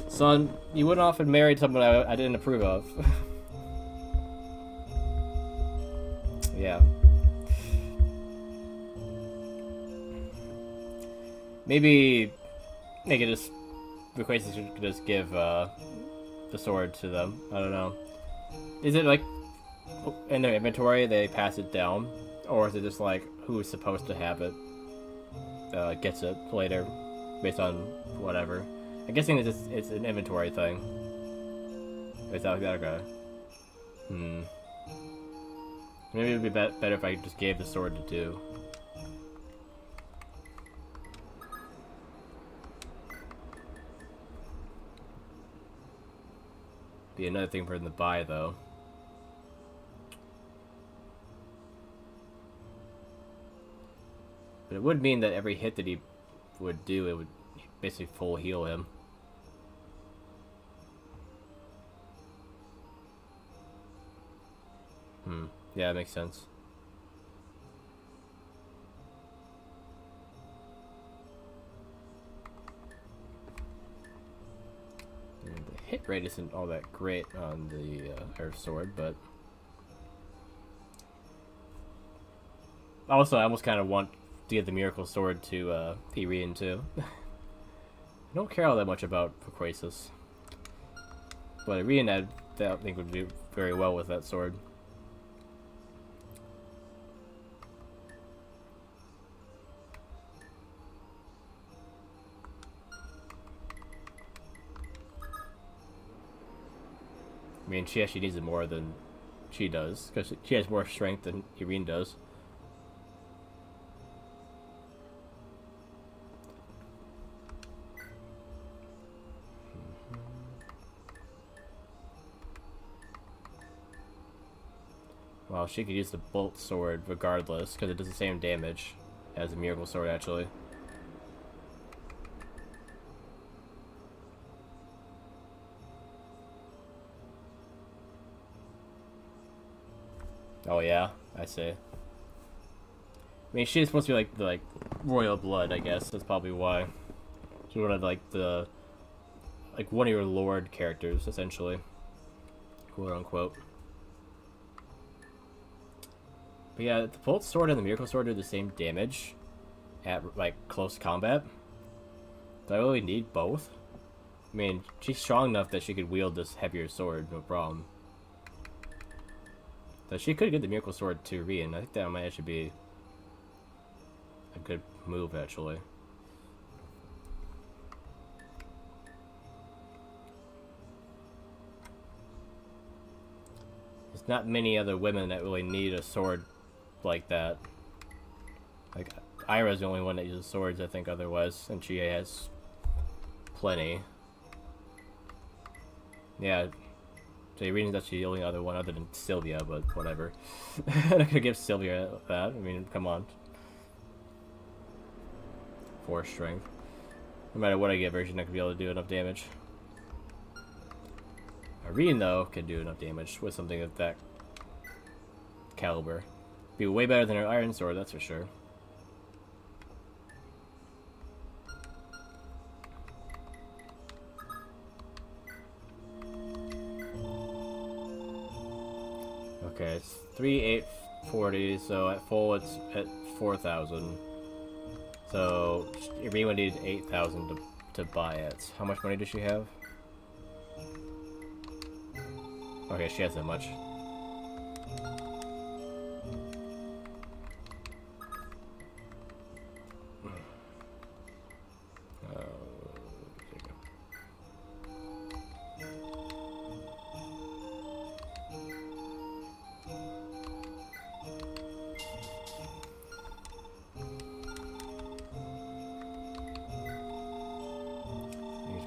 Son, you went off and married someone I didn't approve of. Yeah. Maybe they could just Rayquaza could just give the sword to them. I don't know. Is it like in their inventory they pass it down, or is it just like who's supposed to have it gets it later, based on whatever? I'm guessing it's an inventory thing. Is that like that? Okay. Maybe it would be better if I just gave the sword to Dew. Be another thing for him to buy, though. But it would mean that every hit that he would do, it would basically full heal him. Yeah, that makes sense. And the hit rate isn't all that great on the Earth Sword, but also I almost kind of want to give the Miracle Sword to Irian too. I don't care all that much about Rayquaza, but Irian I think would do very well with that sword. I mean, she actually needs it more than she does, because she has more strength than Irene does. Well, she could use the Bolt Sword regardless, because it does the same damage as the Miracle Sword, actually. Oh yeah, I see. I mean, she's supposed to be like the royal blood, I guess. That's probably why. She's one of like one of your lord characters, essentially, quote unquote. But yeah, the Bolt Sword and the Miracle Sword do the same damage at like close combat. Do I really need both? I mean, she's strong enough that she could wield this heavier sword, no problem. So she could get the Miracle Sword to Rian. I think that might actually be a good move, actually. There's not many other women that really need a sword like that. Like, Ira's the only one that uses swords, I think, otherwise, and she has plenty. Yeah. So Irene's actually the only other one other than Sylvia, but whatever. I'm not gonna give Sylvia that. I mean, come on. 4 strength. No matter what I give her, she's not gonna be able to do enough damage. Irene, though, can do enough damage with something of that caliber. Be way better than her Iron Sword, that's for sure. Okay, it's 3,840, so at full it's at 4,000. So Irene would need 8,000 to buy it. How much money does she have? Okay, she has that much.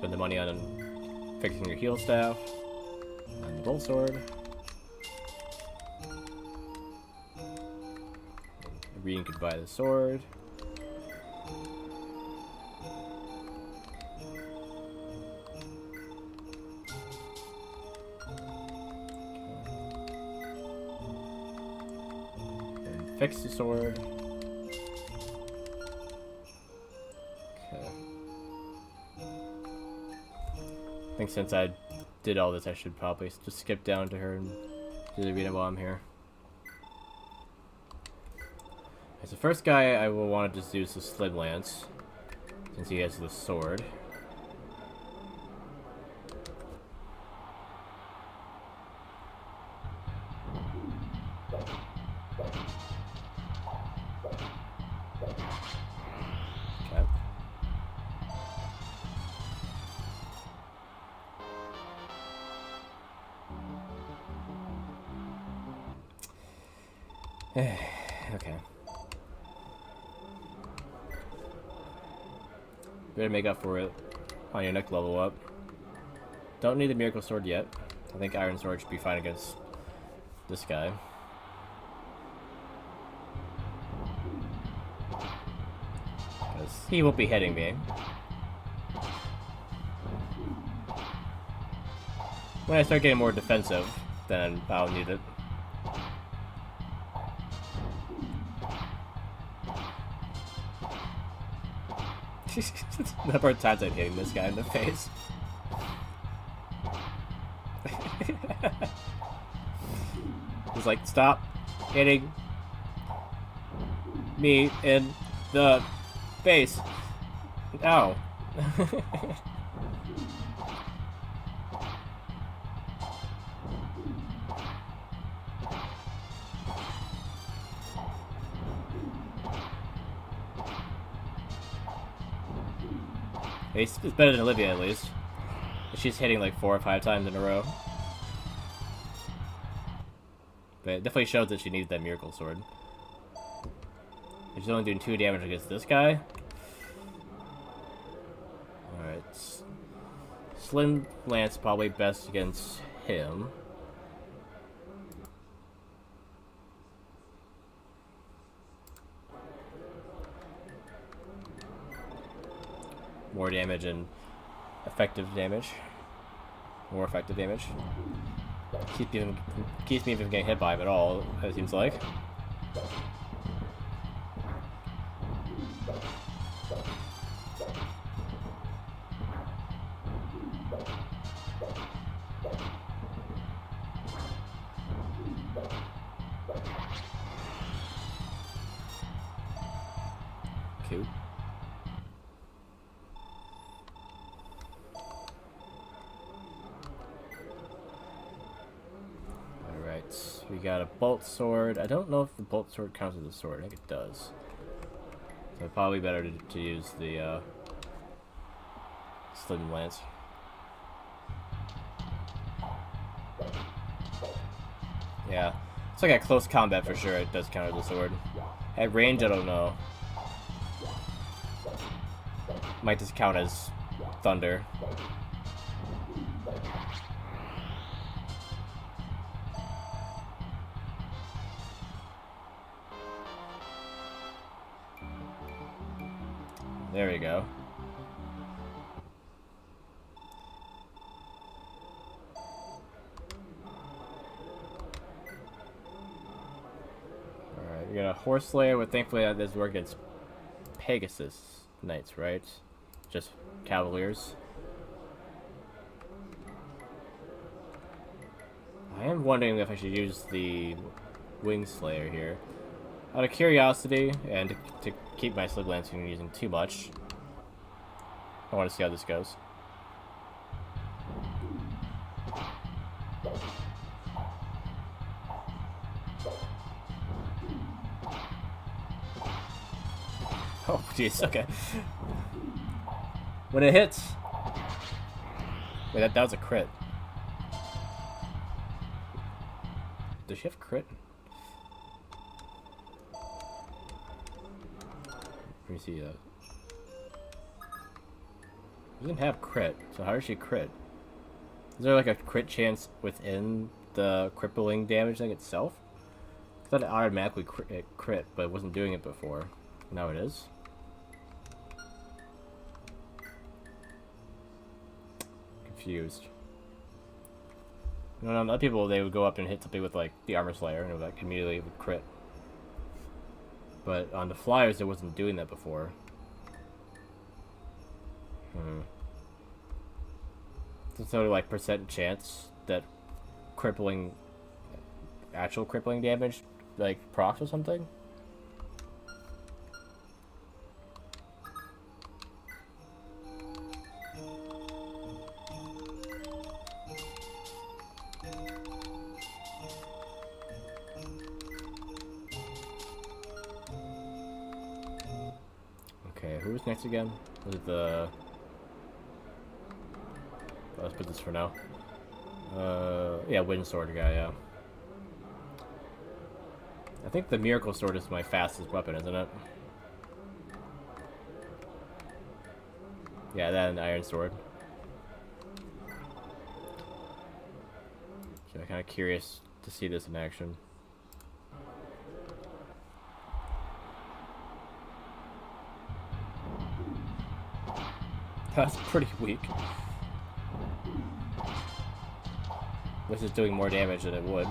spend the money on fixing your heal staff. And the bolt sword. Rean could buy the sword. And fix the sword. Okay. I think since I did all this, I should probably just skip down to her and do the arena while I'm here. As the first guy I will want to just use the Slim Lance, since he has the sword. Okay. Okay. Better make up for it on your next level up. Don't need the Miracle Sword yet. I think Iron Sword should be fine against this guy. Because he won't be hitting me. When I start getting more defensive, then I'll need it. The number of times I'm hitting this guy in the face. He's like, stop hitting me in the face. Ow. It's better than Olivia, at least. She's hitting like 4 or 5 times in a row. But it definitely shows that she needs that Miracle Sword. She's only doing 2 damage against this guy. Alright. Slim Lance probably best against him. More damage and effective damage. More effective damage. Keeps me from getting hit by him at all, it seems like. Cool. We got a bolt sword. I don't know if the bolt sword counts as a sword. I think it does. So probably better to use the Slim Lance. Yeah. It's like at close combat for sure. It does count as a sword. At range, I don't know. Might just count as thunder. There we go. Alright, we got a Horse Slayer, but thankfully that does work against Pegasus Knights, right? Just Cavaliers. I am wondering if I should use the Wing Slayer here. Out of curiosity, and to keep my Slim Lance from using too much, I want to see how this goes. Oh, jeez, okay. When it hits... Wait, that was a crit. Does she have crit? Let me see that. She doesn't have crit, so how does she crit? Is there like a crit chance within the crippling damage thing itself? I thought it automatically crit, but it wasn't doing it before. Now it is. Confused. You know, other people, they would go up and hit something with like the armor slayer and it would like immediately would crit. But on the flyers, it wasn't doing that before. Some sort of like percent chance that actual crippling damage, like procs or something. Okay, who's next again? Was it the... Let's put this for now. Yeah, wind sword guy, yeah. I think the miracle sword is my fastest weapon, isn't it? Yeah, that and the iron sword. So I'm kind of curious to see this in action. That's pretty weak. This is doing more damage than it would.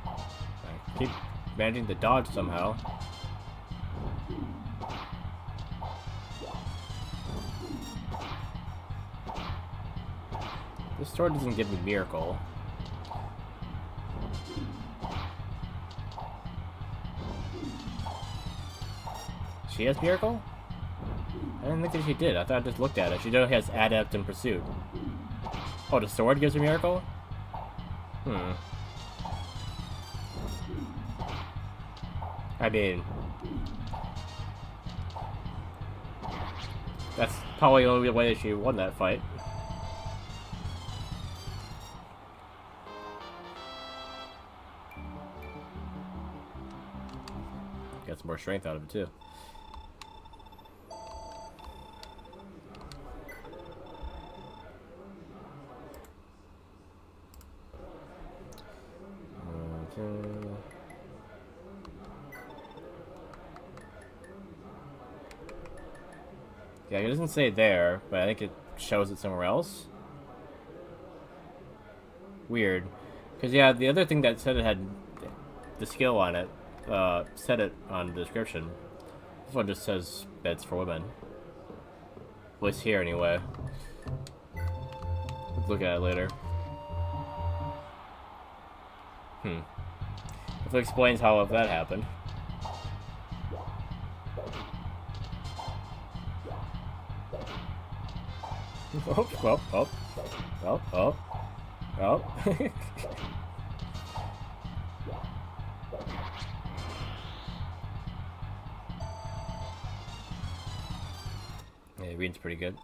I keep managing to dodge somehow. This sword doesn't give me miracle. She has miracle? I didn't think that she did. I thought I just looked at it. She only has adept and pursuit. Oh, the sword gives her miracle? I mean... that's probably the only way that she won that fight. Got some more strength out of it too. Yeah, it doesn't say there, but I think it shows it somewhere else. Weird. Because, yeah, the other thing that said it had the skill on it, said it on the description. This one just says beds for women. At least here, anyway. Let's look at it later. If it explains how that happened. Oh. Yeah, reading's pretty good.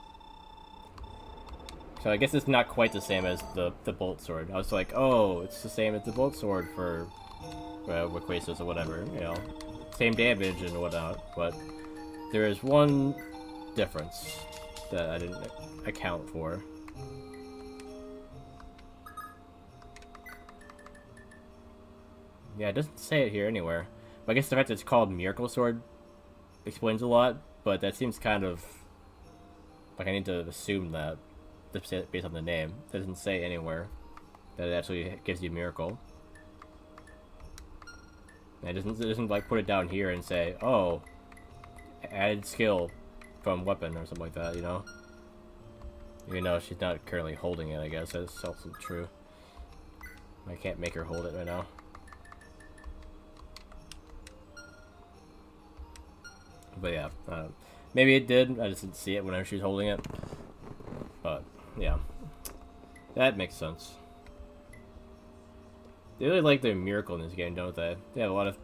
So I guess it's not quite the same as the bolt sword. I was like, oh, it's the same as the bolt sword for Requesas or whatever, you know. Same damage and whatnot, but there is one difference that I didn't account for. Yeah, it doesn't say it here anywhere. But I guess the fact that it's called Miracle Sword explains a lot, but that seems kind of like I need to assume that based on the name. It doesn't say anywhere that it actually gives you Miracle. And it doesn't like put it down here and say, oh, added skill from weapon or something like that, you know? Even though she's not currently holding it, I guess. That's also true. I can't make her hold it right now. But yeah, maybe it did. I just didn't see it whenever she was holding it. But yeah, that makes sense. They really like their miracle in this game, don't they? They have a lot of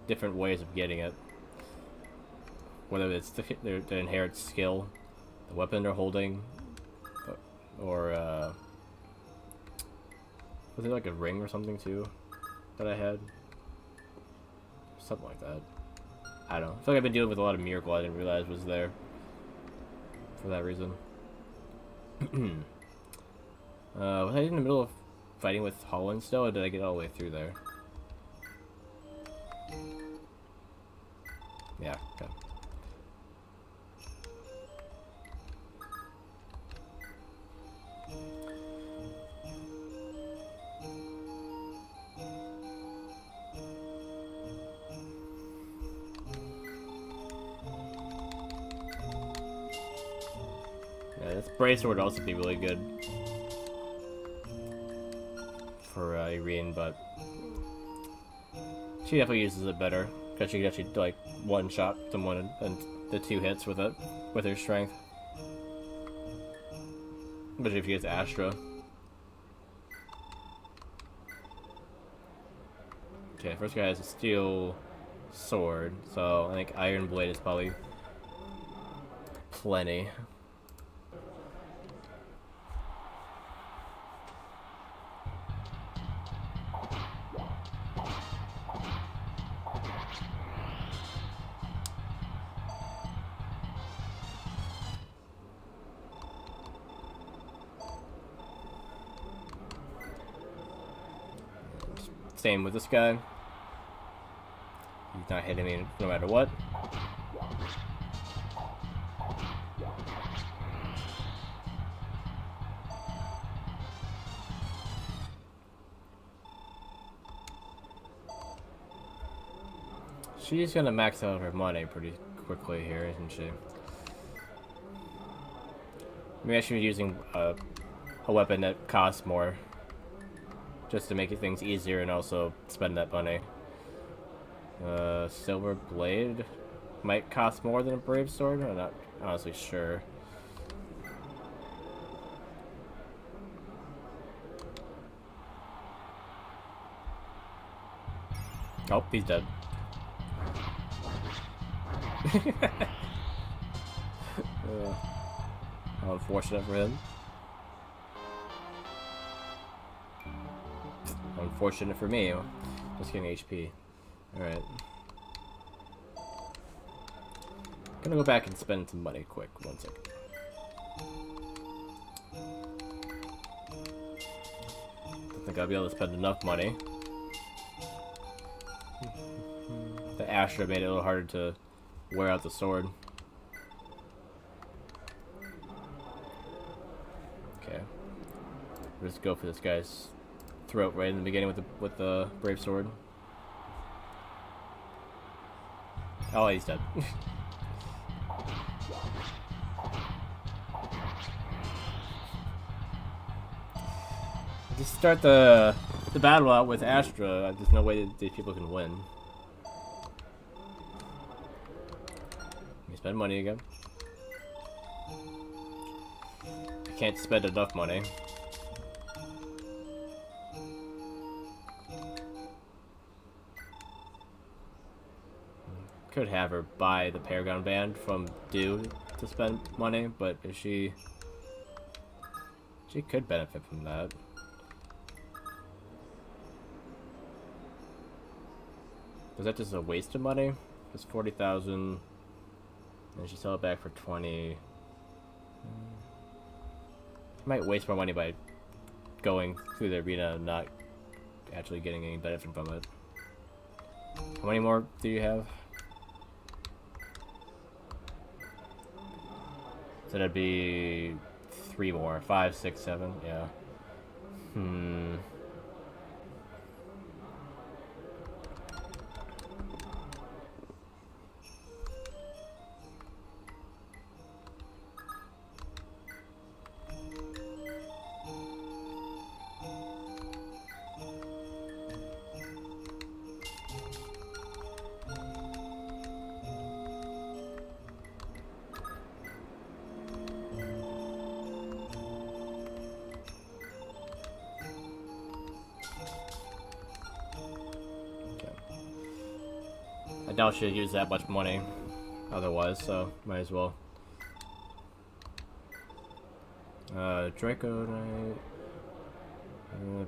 different ways of getting it. Whether it's their inherent skill, the weapon they're holding, or was it like a ring or something too that I had? Something like that. I don't know. I feel like I've been dealing with a lot of miracle I didn't realize was there for that reason. Was I in the middle of fighting with Holland still, or did I get all the way through there? Yeah, okay. Yeah, this bracer would also be really good for Irene, but she definitely uses it better because she can actually like one-shot someone and the 2 hits with it with her strength. Especially if she gets Astra. Okay, first guy has a steel sword, so I think Iron Blade is probably plenty. Same with this guy. He's not hitting me no matter what. She's gonna max out her money pretty quickly here, isn't she? Maybe I should be using a weapon that costs more, just to make things easier and also spend that money. Silver Blade might cost more than a Brave Sword. I'm not honestly sure. Oh, he's dead. How unfortunate for him. Unfortunate for me. Just getting HP. Alright. Gonna go back and spend some money quick. 1 second. Don't think I'll be able to spend enough money. The Astra made it a little harder to wear out the sword. Okay. We'll just go for this guy's throat right in the beginning with the Brave Sword. Oh, he's dead. Just start the battle out with Astra. There's no way that these people can win. Let me spend money again. I can't spend enough money. Could have her buy the Paragon Band from Dew to spend money, but is she could benefit from that. Is that just a waste of money? It's 40,000, and she sell it back for 20. Might waste more money by going through the arena and not actually getting any benefit from it. How many more do you have? So that'd be 3 more. 5, 6, 7. Yeah. I doubt she'll use that much money otherwise, so might as well. Draco Knight.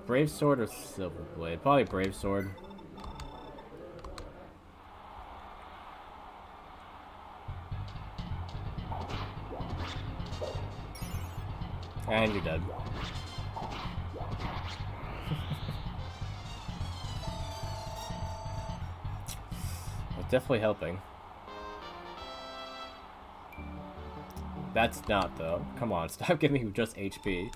Brave Sword or Silver Blade? Probably Brave Sword. And you're dead. It's definitely helping. That's not, though. Come on, stop giving me just HP.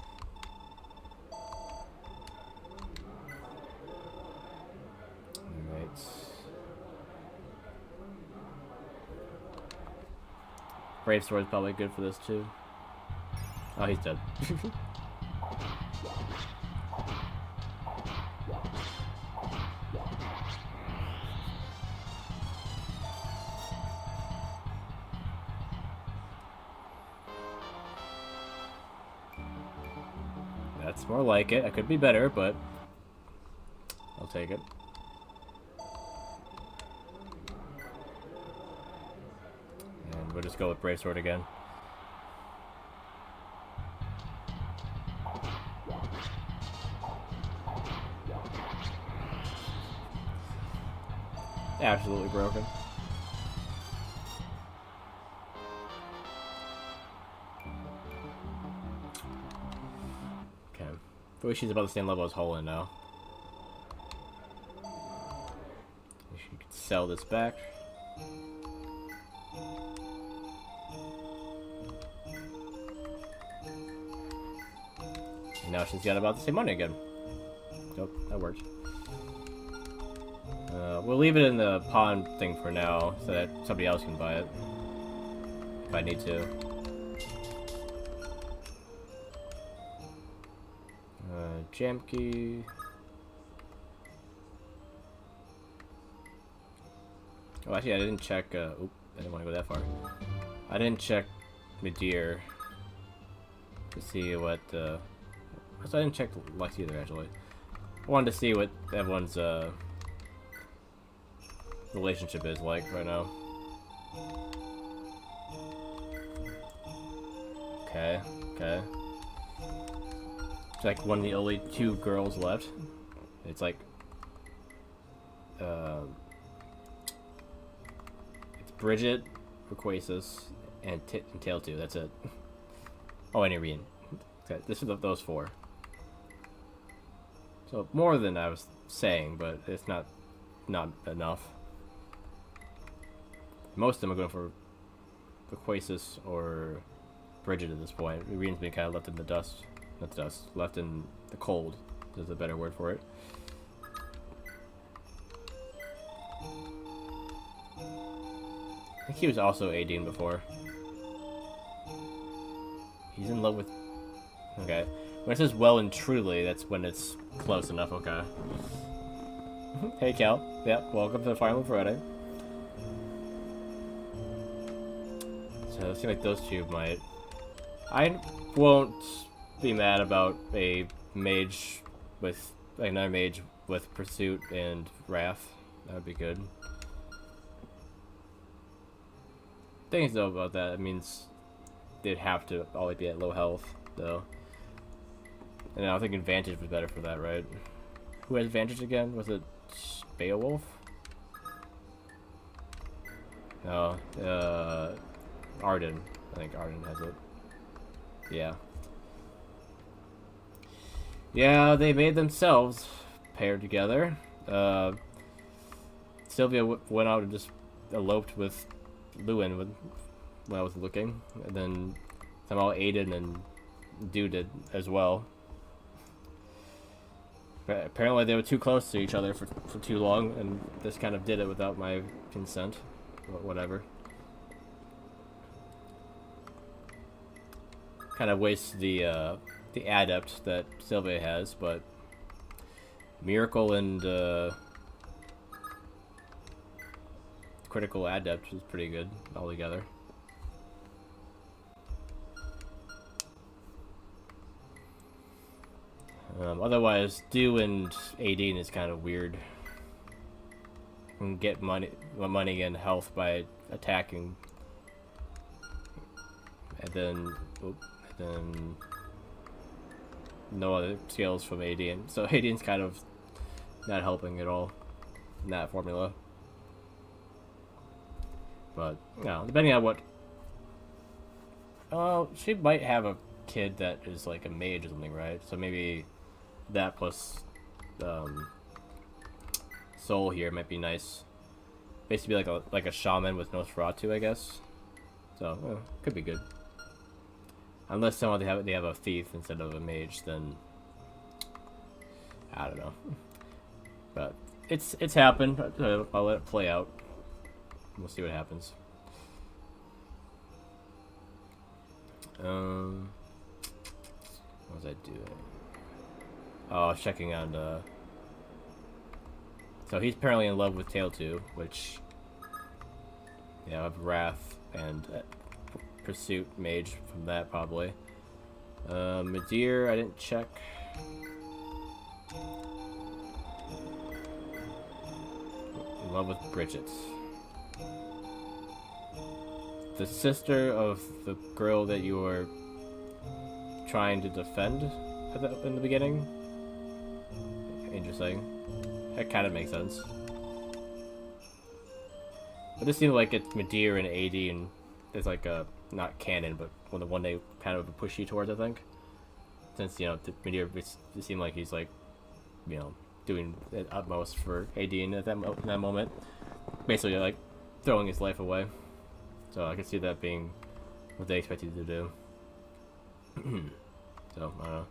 Alright. Brave Sword is probably good for this, too. Oh, he's dead. That's more like it. I could be better, but I'll take it. And we'll just go with Brave Sword again. Absolutely broken. Okay. I wish she's about the same level as Holland now. She could sell this back. And now she's got about the same money again. Nope, that worked. We'll leave it in the pawn thing for now, so that somebody else can buy it. If I need to. Jam key. Oh, actually, I didn't check, oop, I didn't want to go that far. I didn't check Medeer to see what, so I didn't check Lex either, actually. I wanted to see what everyone's, relationship is like right now. Okay, okay. It's like one of the only two girls left. It's like, it's Bridget, Requasis, and Tail 2. That's it. Oh, and Irene. Okay, this is those four. So more than I was saying, but it's not enough. Most of them are going for Requasis or Bridget at this point. Irene's been kind of left in the dust. Not the dust. Left in the cold. Is a better word for it. I think he was also ADing before. He's in love with... Okay. When it says well and truly, that's when it's close enough. Okay. Hey, Cal. Yep, welcome to the Fire Emblem Friday. So it seems like those two might... I won't be mad about a mage with... like another mage with Pursuit and Wrath. That would be good. Things though about that, it means they'd have to always be at low health, though. And I think Advantage was better for that, right? Who has Advantage again? Was it Beowulf? No, Arden. I think Arden has it. Yeah. Yeah, they made themselves paired together. Sylvia went out and just eloped with Lewin when I was looking, and then somehow Aiden and Dude did as well. But apparently they were too close to each other for too long, and this kind of did it without my consent. Whatever. Kind of wastes the adept that Sylvia has, but Miracle and Critical Adept is pretty good altogether. Otherwise, Do and Aideen is kind of weird. You can get money and health by attacking, and then no other skills from Adian, so Adian's kind of not helping at all in that formula. But no, depending on what. Oh, she might have a kid that is like a mage or something, right? So maybe that plus soul here might be nice. Basically, like a shaman with Nosferatu, I guess. So could be good. Unless someone they have a thief instead of a mage, then I don't know. But it's happened. I'll let it play out. We'll see what happens. What was I doing? Oh, I was checking on so he's apparently in love with Playthru, which I have Wrath and Pursuit Mage from that probably. Madeir, I didn't check. In love with Bridget. The sister of the girl that you were trying to defend in the beginning. Interesting. That kind of makes sense. But this seems like it's Madeir and AD, and it's like a not canon, but the one they kind of push you towards, I think. Since Madeir, it seemed like he's like, doing the utmost for AD in that moment, basically like throwing his life away. So I can see that being what they expect you to do. So I don't know.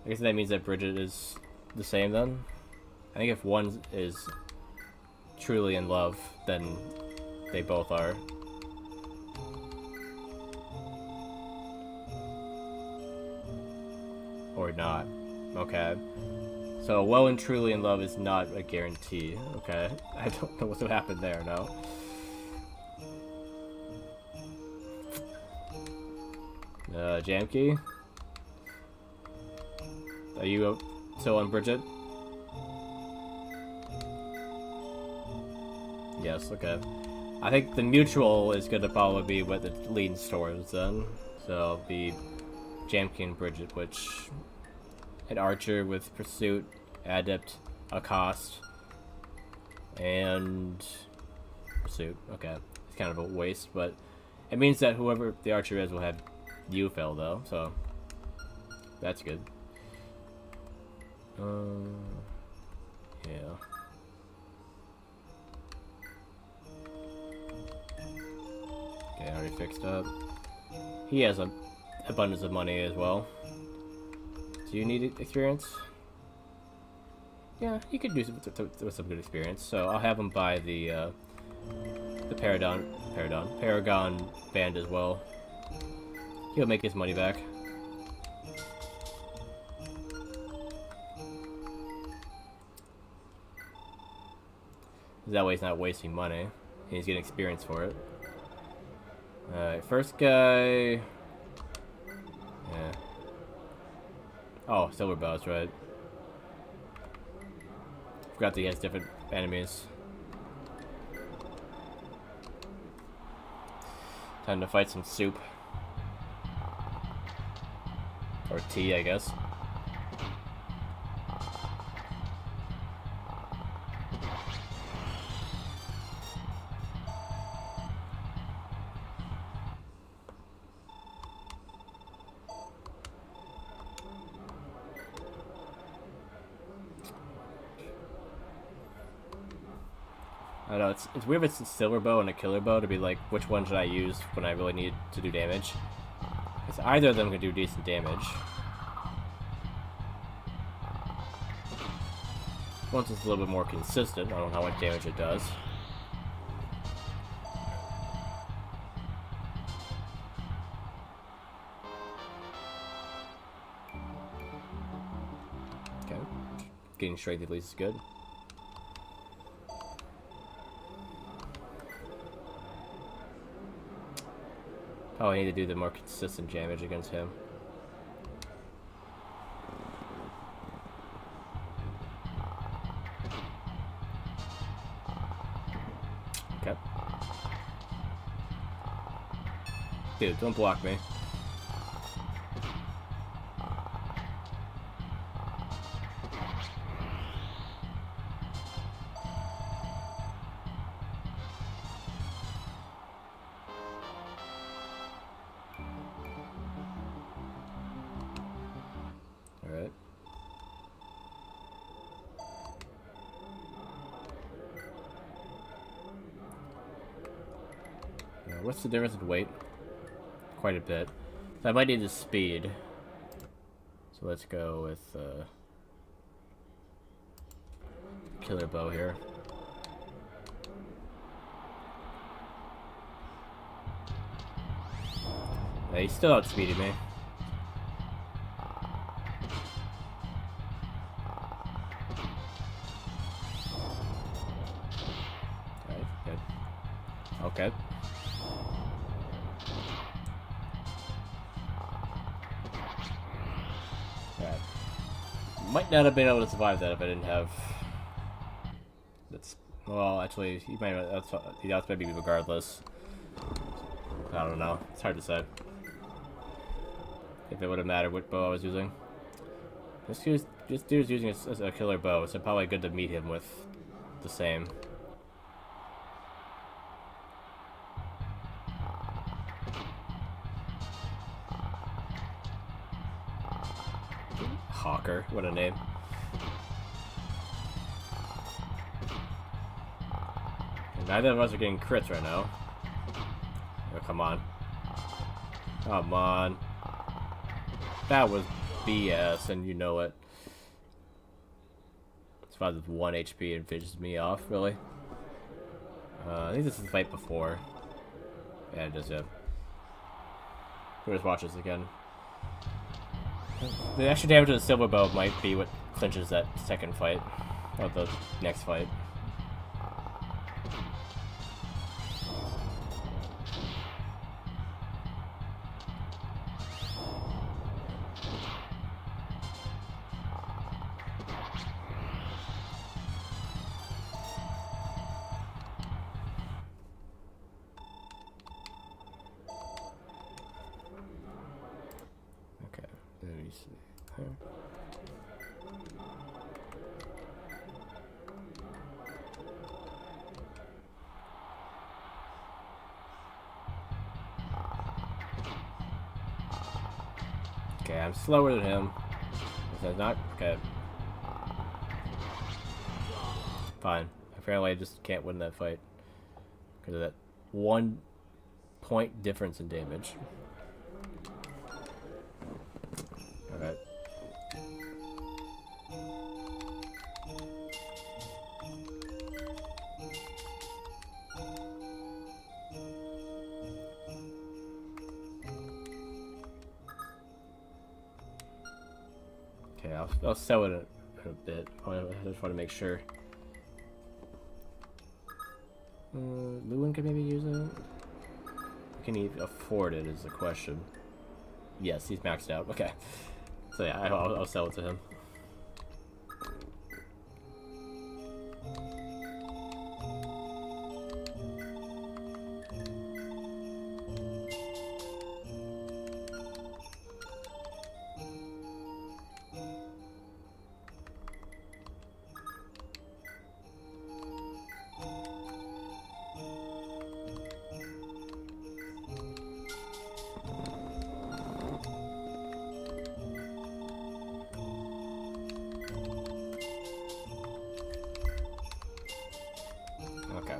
I guess that means that Bridget is the same then. I think if one is truly in love, then they both are. Or not. Okay. So well and truly in love is not a guarantee. Okay. I don't know what happened there, no. Jam key? Are you still on Bridget? Yes, okay. I think the mutual is gonna probably be what it leans towards then. So it'll be Jamke and Bridget, which an archer with pursuit, adept, accost, and pursuit. Okay, it's kind of a waste, but it means that whoever the archer is will have you fail though, so that's good. Yeah. Okay, already fixed up. He has an abundance of money as well. Do you need experience? Yeah, he could do some good experience. So I'll have him buy the Paragon band as well. He'll make his money back. That way he's not wasting money, and he's getting experience for it. Alright, first guy... Yeah. Oh, Silver Bows, right. Forgot that he has different enemies. Time to fight some soup. Or tea, I guess. I don't know, it's weird if it's a silver bow and a killer bow to be like, which one should I use when I really need to do damage? Because either of them can do decent damage. Once it's a little bit more consistent, I don't know how much damage it does. Okay. Getting strength at least is good. Oh, I need to do the more consistent damage against him. Okay. Dude, don't block me. What's the difference in weight? Quite a bit. So I might need the speed. So let's go with killer bow here. Yeah, he's still outspeeding me. Alright, good. Okay. Alright. Might not have been able to survive that if I didn't have... That's... Well, actually, he might have... He outspeed me regardless. I don't know. It's hard to say. If it would have mattered what bow I was using. This dude's using a killer bow, so probably good to meet him with the same. Hawker, what a name. And neither of us are getting crits right now. Oh, come on. Come on. That was BS, and you know it. It's about 1 HP and finishes me off, really. I think this is the fight before. Yeah, it is, yeah. We'll just watch this again. The extra damage of the silver bow might be what clinches that second fight. Or the next fight. Let me see. Okay, I'm slower than him. That's not okay. Fine. Apparently, I just can't win that fight because of that 1 point difference in damage. Alright. Okay, I'll sell it in a bit. I just want to make sure. Lewin could maybe use it. Can he afford it is the question. Yes, he's maxed out. Okay. So yeah, I'll sell it to him. Okay.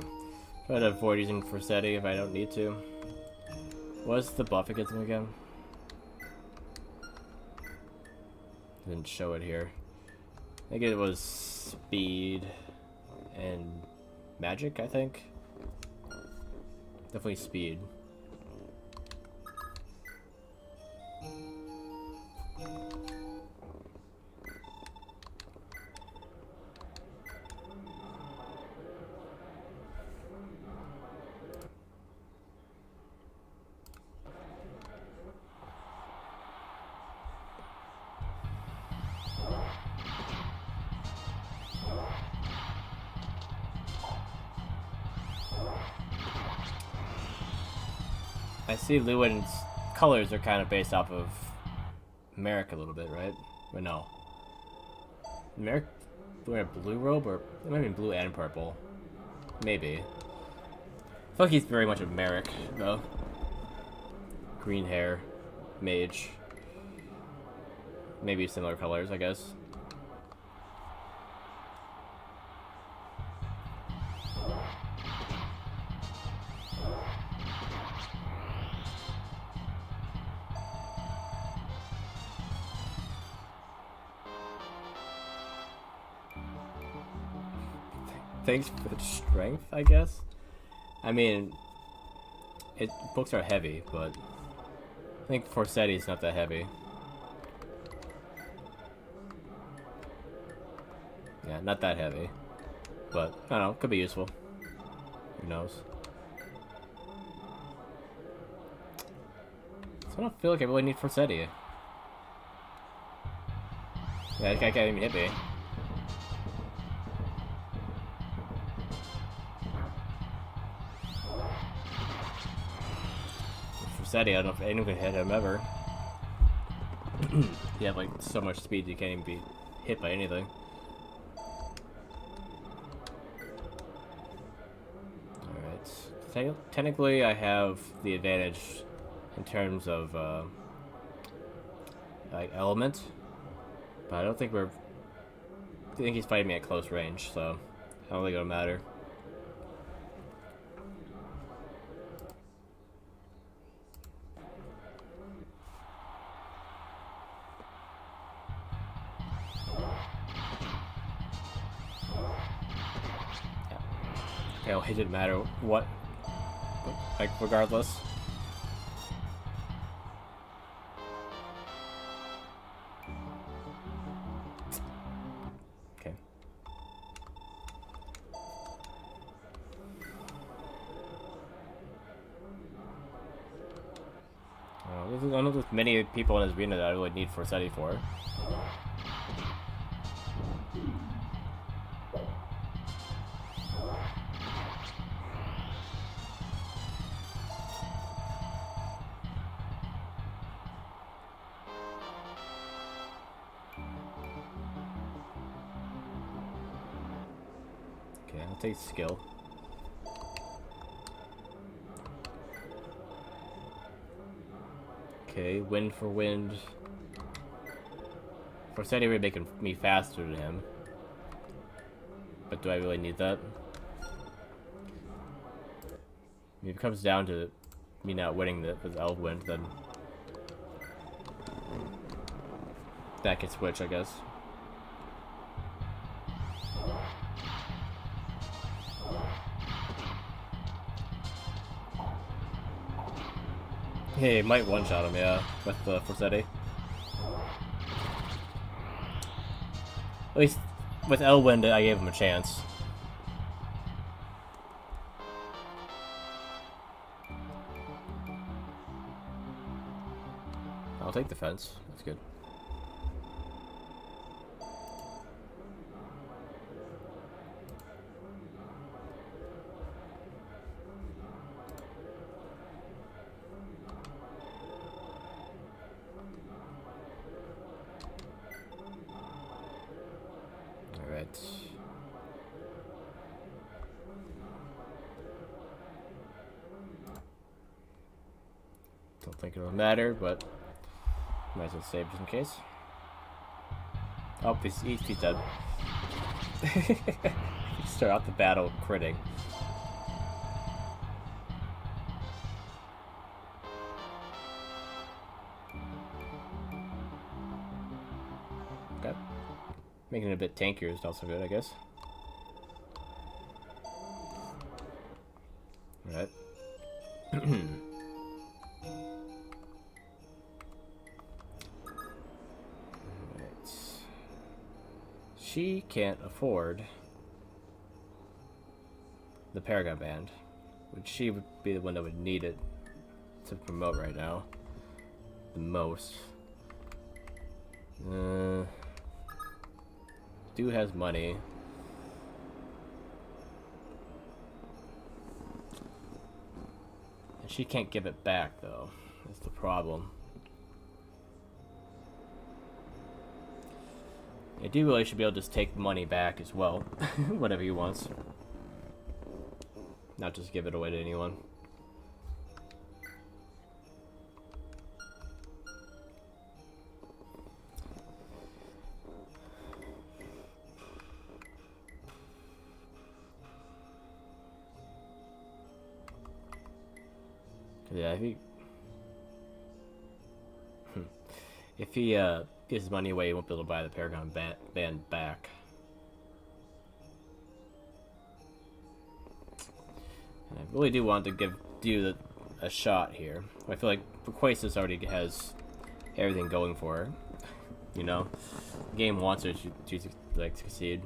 Try to avoid using Forsetti if I don't need to. What's the buff against him again? Didn't show it here. I think it was speed and magic, I think. Definitely speed. I see Lewin's colors are kind of based off of Merrick a little bit, right? But no. Merrick wearing a blue robe, or it might be blue and purple. Maybe. I feel like he's very much a Merrick, though. Green hair, mage. Maybe similar colors, I guess. Thanks for the strength, I guess. I mean, books are heavy, but I think Forseti's not that heavy. Yeah, not that heavy. But, I don't know, could be useful. Who knows? So I don't feel like I really need Forseti. Yeah, this guy can't even hit me. Forseti, I don't know if anyone can hit him ever. You have like so much speed you can't even be hit by anything. Alright. Technically I have the advantage in terms of like element. But I don't think I think he's fighting me at close range, so I don't think it'll matter. Yeah, it didn't matter what, like, regardless. Okay. I don't know there's many people in this arena that I would need Forseti for. Okay, I'll take skill. Okay, wind for wind. Forseti would make me faster than him. But do I really need that? If it comes down to me not winning with Elf-Wind, then that can switch, I guess. Hey, might one-shot him, yeah, with Forseti. At least with Elwind, I gave him a chance. I'll take the fence. That's good. Alright. Don't think it'll matter, but might as well save just in case. Oh, he's dead. Start out the battle critting. Okay. Making it a bit tankier is also good, I guess. Alright. She can't afford the Paragon Band, which she would be the one that would need it to promote right now the most. Dude has money. And she can't give it back though. That's the problem. I do really should be able to just take money back as well. Whatever he wants. Not just give it away to anyone. Yeah, if he gives his money away, he won't be able to buy the Paragon band back. really do want to do a shot here. I feel like Quasis already has everything going for her. You know, the game wants her to like succeed.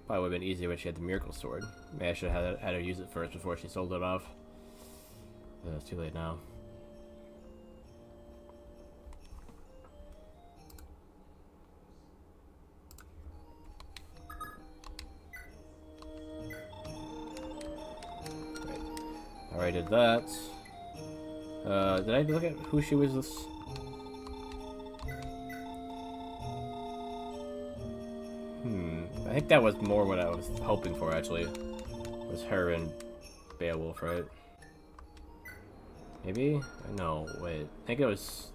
Probably would have been easier when she had the miracle sword. Maybe I should have had her use it first before she sold it off. It's too late now. Right. Alright, did that. Did I look at who she was this? I think that was more what I was hoping for, actually. Was her and Beowulf, right? Maybe? No, wait. I think it was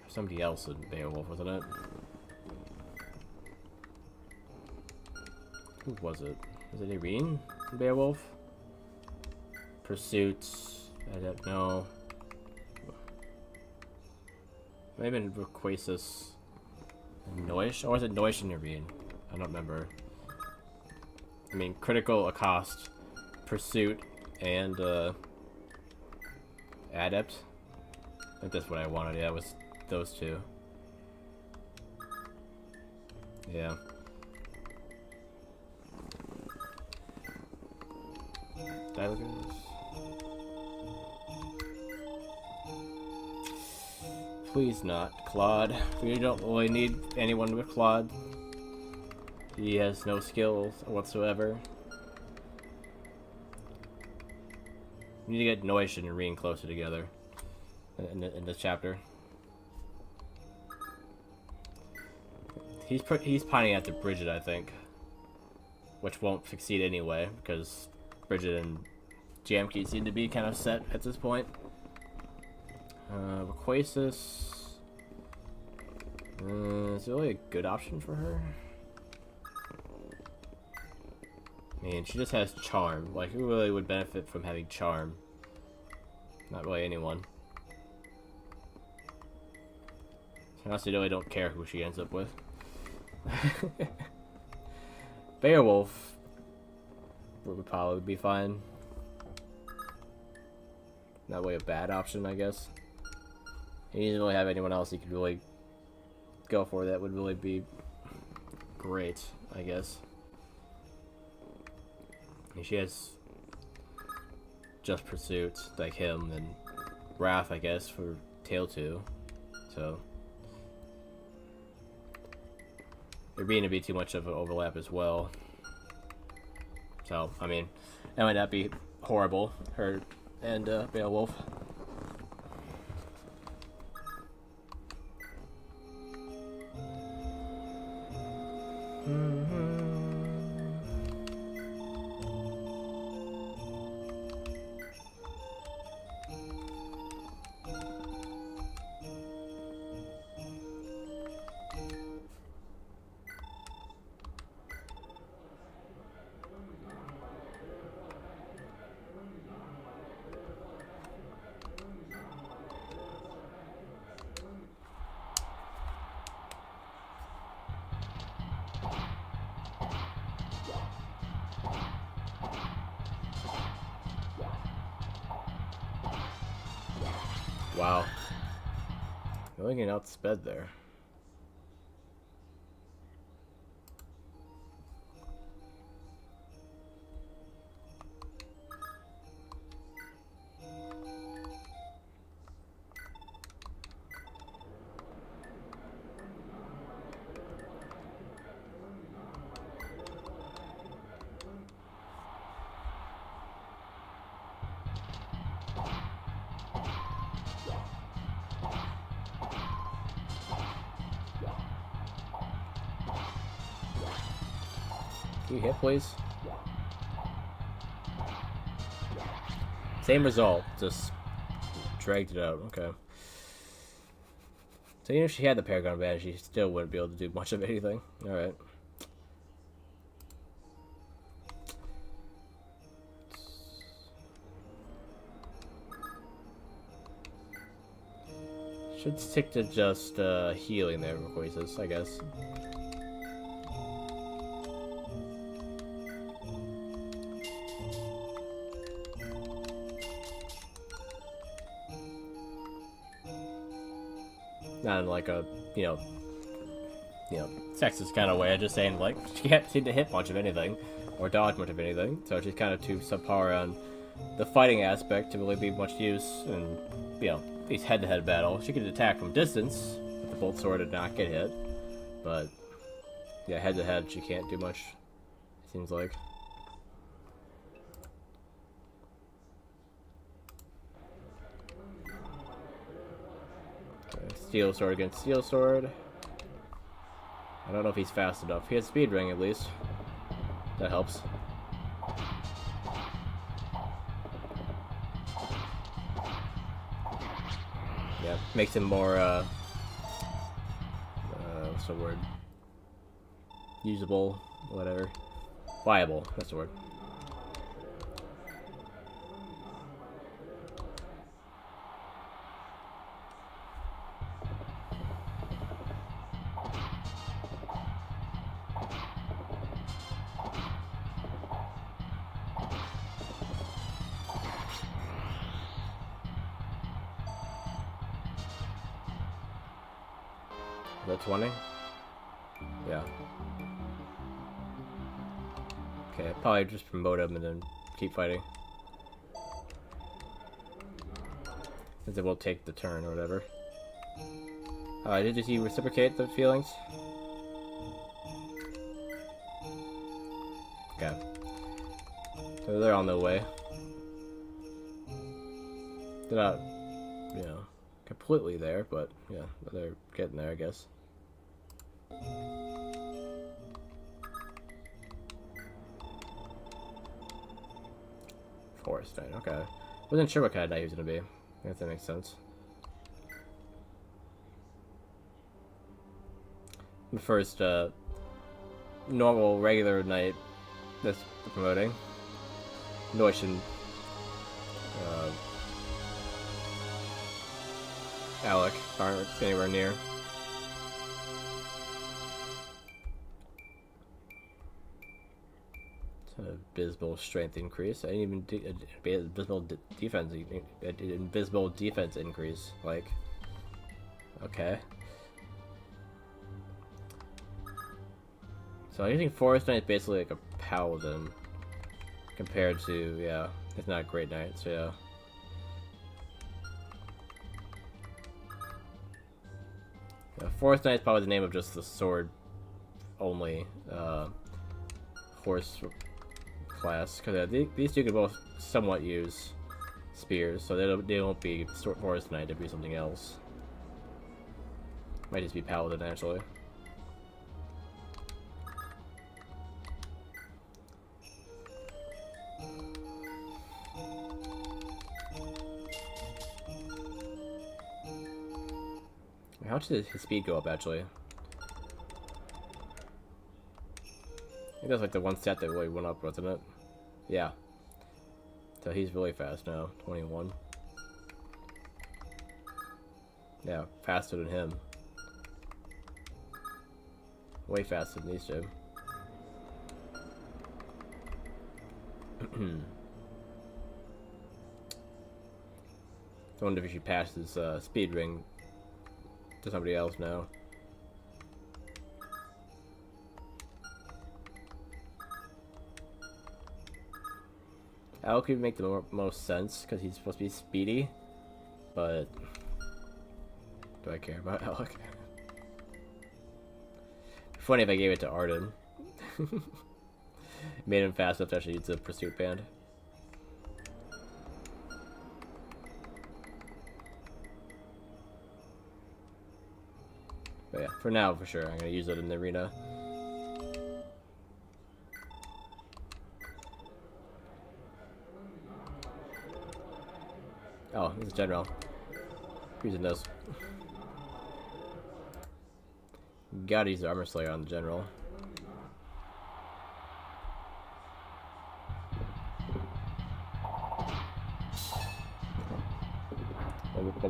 somebody else in Beowulf, wasn't it? Who was it? Was it Irene in Beowulf? Pursuits. I don't know. Maybe in Quasis. Noish? Or was it Noish and Irene? I don't remember. I mean, critical, accost, pursuit, and adept. I think that's what I wanted. Yeah, it was those two. Yeah. Did I look at this? Please not, Claude. We don't really need anyone with Claude. He has no skills whatsoever. We need to get Noish and Irene closer together in this chapter. He's pining after Bridget, I think, which won't succeed anyway because Bridget and Jamke seem to be kind of set at this point. Quasis is really a good option for her. I mean, she just has charm. Like, who really would benefit from having charm? Not really anyone. I honestly really don't care who she ends up with. Beowulf would probably be fine. Not really a bad option, I guess. He doesn't really have anyone else he could really go for that would really be great, I guess. And she has just pursuit, like him, and Wrath, I guess, for Tale 2. So there'd be too much of an overlap as well. So, I mean, that might not be horrible, her and Beowulf. Wow. Really getting outsped there. Can you hit, please? Same result, just dragged it out. Okay. So even if she had the Paragon advantage, she still wouldn't be able to do much of anything. Alright. Should stick to just healing their voices, I guess. Not in like a, you know, sexist kind of way. I'm just saying, like, she can't seem to hit much of anything, or dodge much of anything, so she's kind of too subpar on the fighting aspect to really be much use, and, you know, at least head-to-head battle. She could attack from distance with the bolt sword and not get hit, but, yeah, head-to-head she can't do much, seems like. Steel sword against steel sword. I don't know if he's fast enough. He has speed ring at least. That helps. Yeah, makes him more what's the word? Usable, whatever. Viable, that's the word. Is that 20? Yeah. Okay, I'll probably just promote him and then keep fighting. Since it will take the turn or whatever. Did he reciprocate the feelings? Okay. So they're on their way. They're not, you know, completely there, but yeah, they're getting there, I guess. Forest Knight, okay. Wasn't sure what kind of knight he was gonna be. I guess that makes sense. The first normal regular knight that's promoting. Notion. Alec aren't anywhere near. Abysmal strength increase. I didn't even abysmal defense. Invisible defense increase. Like, okay. So I think Forest Knight is basically like a paladin compared to, yeah, it's not a great knight. So yeah. Forest Knight is probably the name of just the sword only horse class, because these two can both somewhat use spears, so they won't be Forest Knight, they'd be something else. Might just be Paladin, actually. How much did his speed go up, actually? I think that's like the one stat that really went up, wasn't it? Yeah. So he's really fast now. 21. Yeah, faster than him. Way faster than these two. I wonder if he should pass his speed ring to somebody else now. Alec would make the most sense because he's supposed to be speedy, but do I care about Alec? Funny if I gave it to Arden. Made him fast enough to actually use the pursuit band. But yeah, for now, for sure, I'm gonna use it in the arena. Oh, this is General. Using those. Gotta use the Armor Slayer on the General.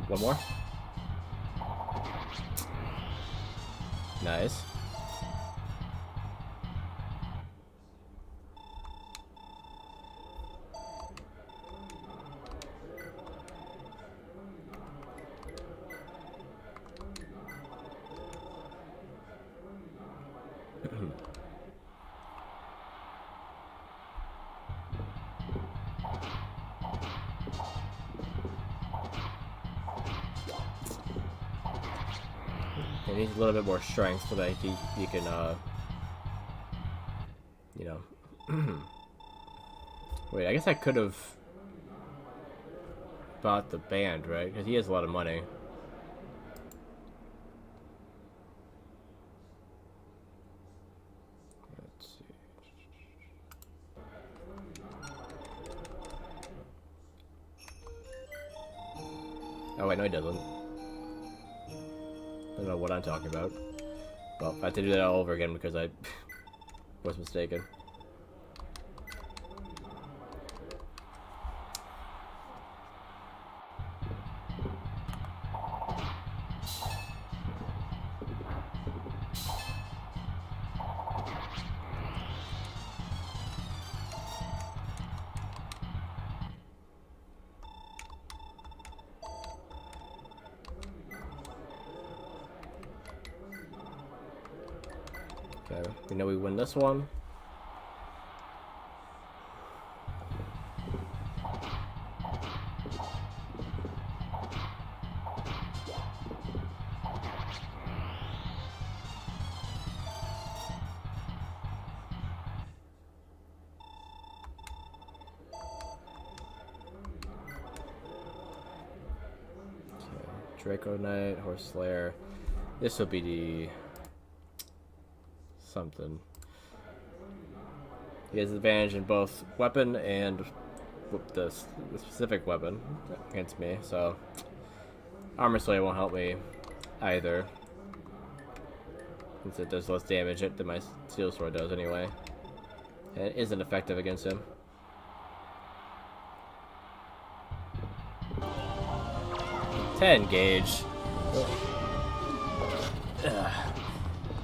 One more? Nice. He needs a little bit more strength so that he can, you know. Wait, I guess I could have bought the band, right? Because he has a lot of money. Let's see. Oh wait, no he doesn't. I don't know what I'm talking about. Well, I have to do that all over again because I was mistaken. Okay, we know we win this one. Draco Knight, Horse Slayer. This will be the something. He has advantage in both weapon and the specific weapon against me, so Armor Slayer won't help me either, since it does less damage than my Steel Sword does anyway. And it isn't effective against him. Ten gauge.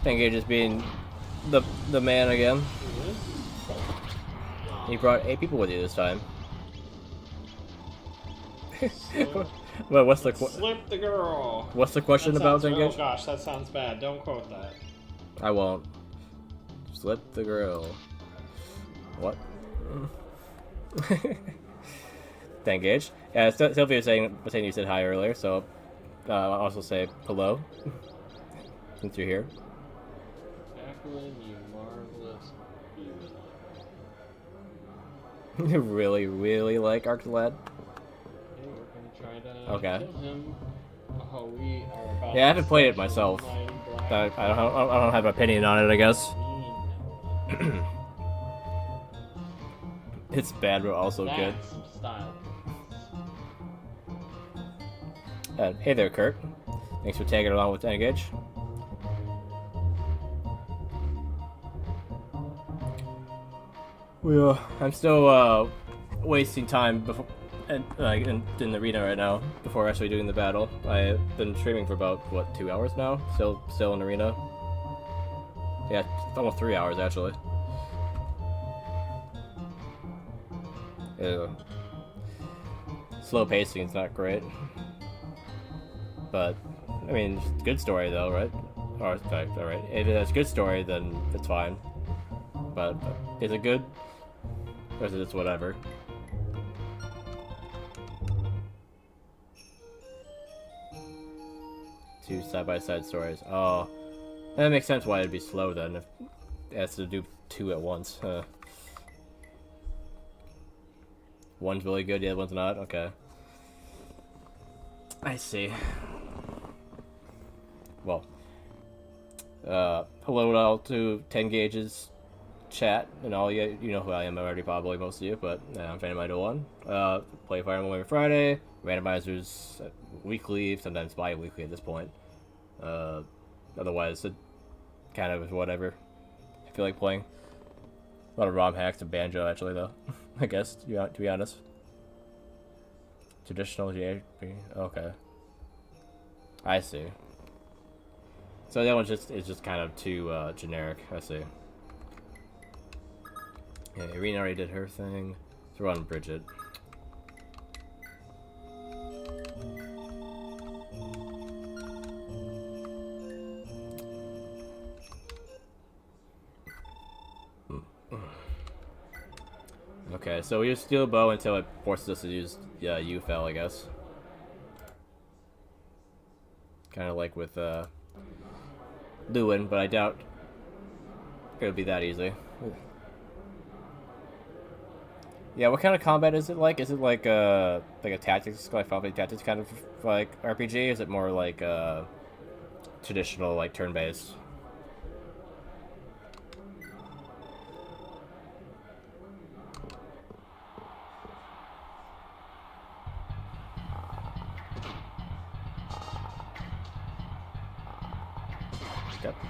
10 gauge is being the man again. He brought 8 people with you this time. Well, what's the slip the girl? What's the question about 10 gauge? Oh gosh, that sounds bad. Don't quote that. I won't. Slip the girl. What? 10 gauge. Yeah, Sylvia was saying you said hi earlier, so I'll also say hello since you're here. Jacqueline, you marvelous beauty. You really, really like Arctilad? Okay, we're gonna try to Okay. kill him. Oh, we are about Yeah, I haven't played it myself. I don't have an opinion on it, I guess. It's bad, but also good. Style. Hey there, Kurt. Thanks for tagging along with 10 gauge. Well, I'm still wasting time before in the arena right now before actually doing the battle. I've been streaming for about what 2 hours now. Still in arena. Yeah, almost 3 hours actually. Yeah. Slow pacing is not great, but I mean, it's a good story though, right? Or all right, if it has a good story, then it's fine. But is it good? Or is it just whatever? Two side-by-side stories. Oh, that makes sense why it'd be slow then, if it has to do 2 at once. One's really good, the other one's not? Okay. I see. Well, hello all to 10 gauges chat and all. You know who I am already, probably most of you, but I'm Phantom1. Play Fire Emblem every Friday. Randomizers weekly, sometimes bi-weekly at this point. Otherwise, it kind of whatever. I feel like playing. A lot of ROM hacks and banjo, actually, though. I guess, to be honest. Traditional JRPG. Okay. I see. So that one is just kind of too generic. I see. Yeah, Irina already did her thing. So we're on Bridget. Okay, so we use steel bow until it forces us to use UFL, I guess. Kind of like with Lewin, but I doubt it would be that easy. Yeah, what kind of combat is it like? Is it like a tactics, like Final Fantasy Tactics kind of like RPG? Is it more like traditional, like turn-based?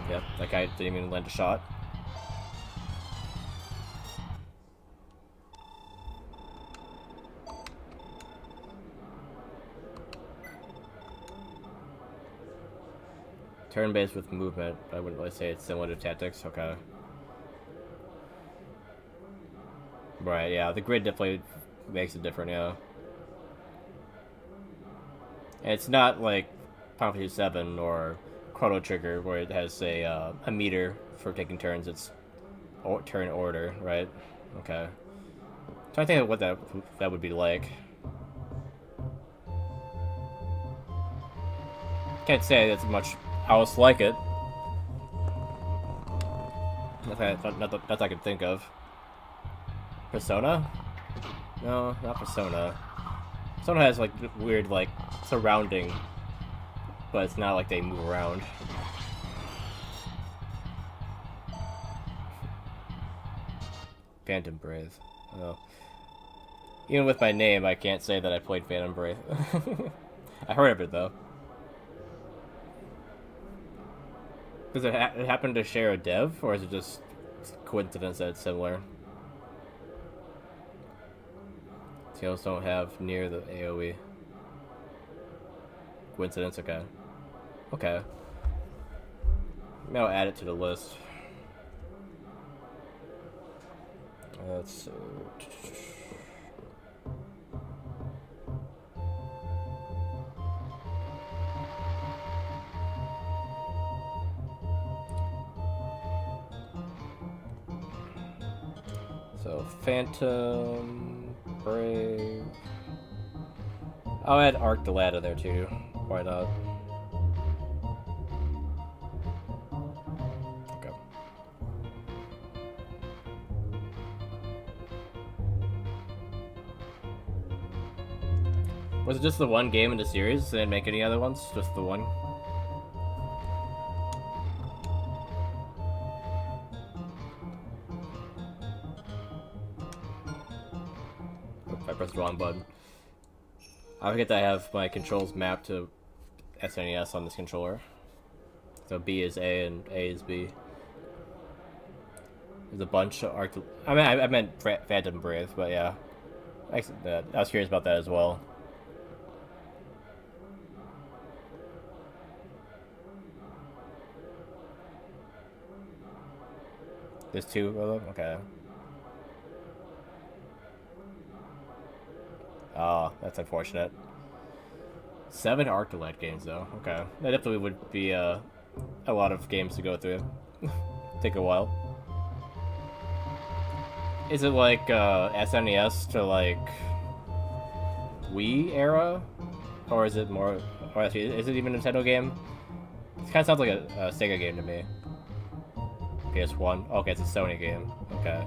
Yep, that guy didn't even land a shot. Turn-based with movement. I wouldn't really say it's similar to tactics. Okay. Right, yeah, the grid definitely makes it different, yeah. And it's not like Final Fantasy 7 or Chrono Trigger, where it has a meter for taking turns. It's turn order, right? Okay. Trying to think of what that would be like. Can't say that's much else like it. Not that I can think of. Persona? No, not Persona. Persona has like weird like surrounding, but it's not like they move around. Phantom Brave. Oh. Even with my name, I can't say that I played Phantom Brave. I heard of it though. Does it happen to share a dev, or is it just coincidence that it's similar? Tales don't have near the AoE. Coincidence, okay. Okay. Maybe I'll add it to the list. Let's see. So, Phantom, Brave. I'll add Arc the Ladder there too. Why not? Okay. Was it just the one game in the series? They didn't make any other ones? Just the one? I pressed the wrong button. I forget that I have my controls mapped to SNES on this controller. So B is A and A is B. There's a bunch of Arc. I meant Phantom Brave, but yeah. I was curious about that as well. There's two of them? Okay. Oh, that's unfortunate. 7 Arctolite games, though. Okay. That definitely would be a lot of games to go through. Take a while. Is it like SNES to like Wii era? Or is it more... Or actually, is it even a Nintendo game? It kind of sounds like a Sega game to me. PS1. Okay, it's a Sony game. Okay.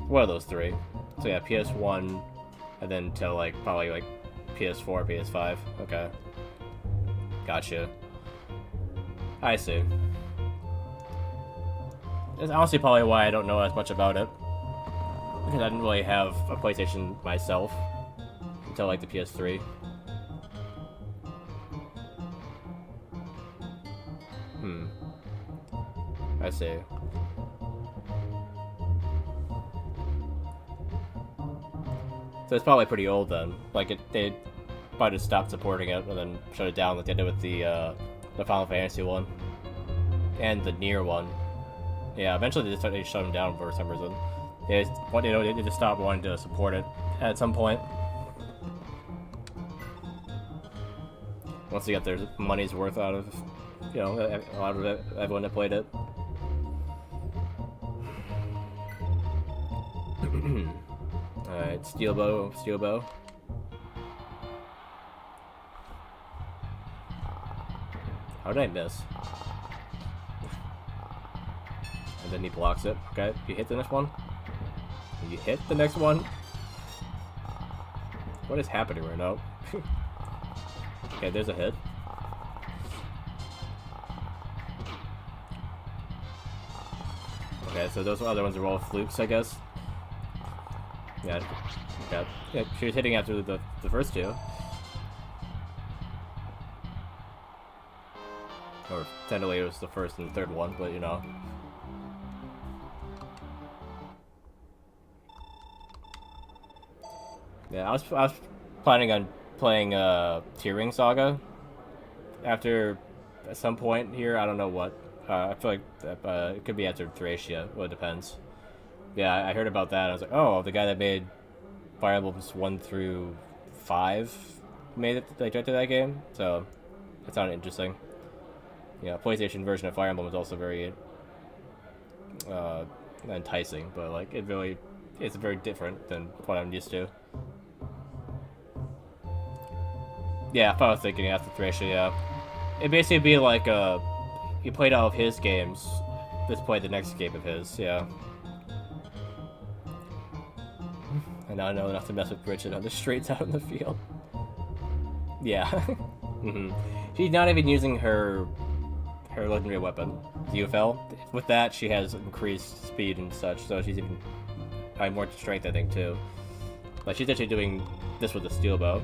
One of those three. So yeah, PS1, and then to like probably like PS4, PS5. Okay. Gotcha. I see. It's honestly probably why I don't know as much about it. Because I didn't really have a PlayStation myself until like the PS3. I see. So it's probably pretty old then. Like they probably just stopped supporting it and then shut it down like they did with the The Final Fantasy one. And the Nier one. Yeah, eventually they shut them down for some reason. They just stopped wanting to support it at some point. Once they got their money's worth out of, you know, a lot of it, everyone that played it. Alright, steel bow. How did I miss? And then he blocks it. Okay, you hit the next one. You hit the next one. What is happening right now? Okay, there's a hit. Okay, so those other ones are all flukes, I guess. Yeah. Okay. Yeah, she was hitting after the first two. Or technically it was the first and the third one, but you know. Yeah, I was planning on playing Tearing Saga after at some point here. I don't know what. I feel like it could be after Thracia. Well, it depends. Yeah, I heard about that. I was like, oh, the guy that made Fire Emblems 1 through 5 made it, like, directed that game. So it sounded interesting. Yeah, PlayStation version of Fire Emblem is also very enticing, but like it's very different than what I'm used to. Yeah, if I was thinking after Thracia, yeah. It'd basically be like you played all of his games, just played the next game of his, yeah. And now I know not to mess with Bridget on the streets out in the field. Yeah. She's not even using her legendary weapon, the UFL. With that, she has increased speed and such, so she's even probably more strength, I think, too. But she's actually doing this with the steel bow.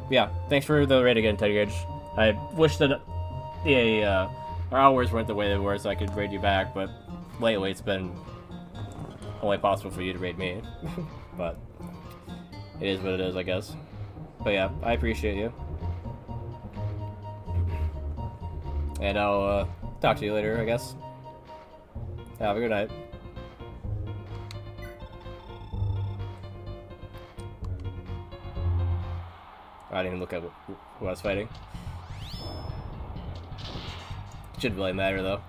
Yeah, thanks for the raid again, Teddy Gage. I wish that our hours weren't the way they were, so I could raid you back, but lately it's been only possible for you to raid me. But it is what it is, I guess. But yeah, I appreciate you. And I'll talk to you later, I guess. Have a good night. I didn't even look at who I was fighting. Shouldn't really matter, though.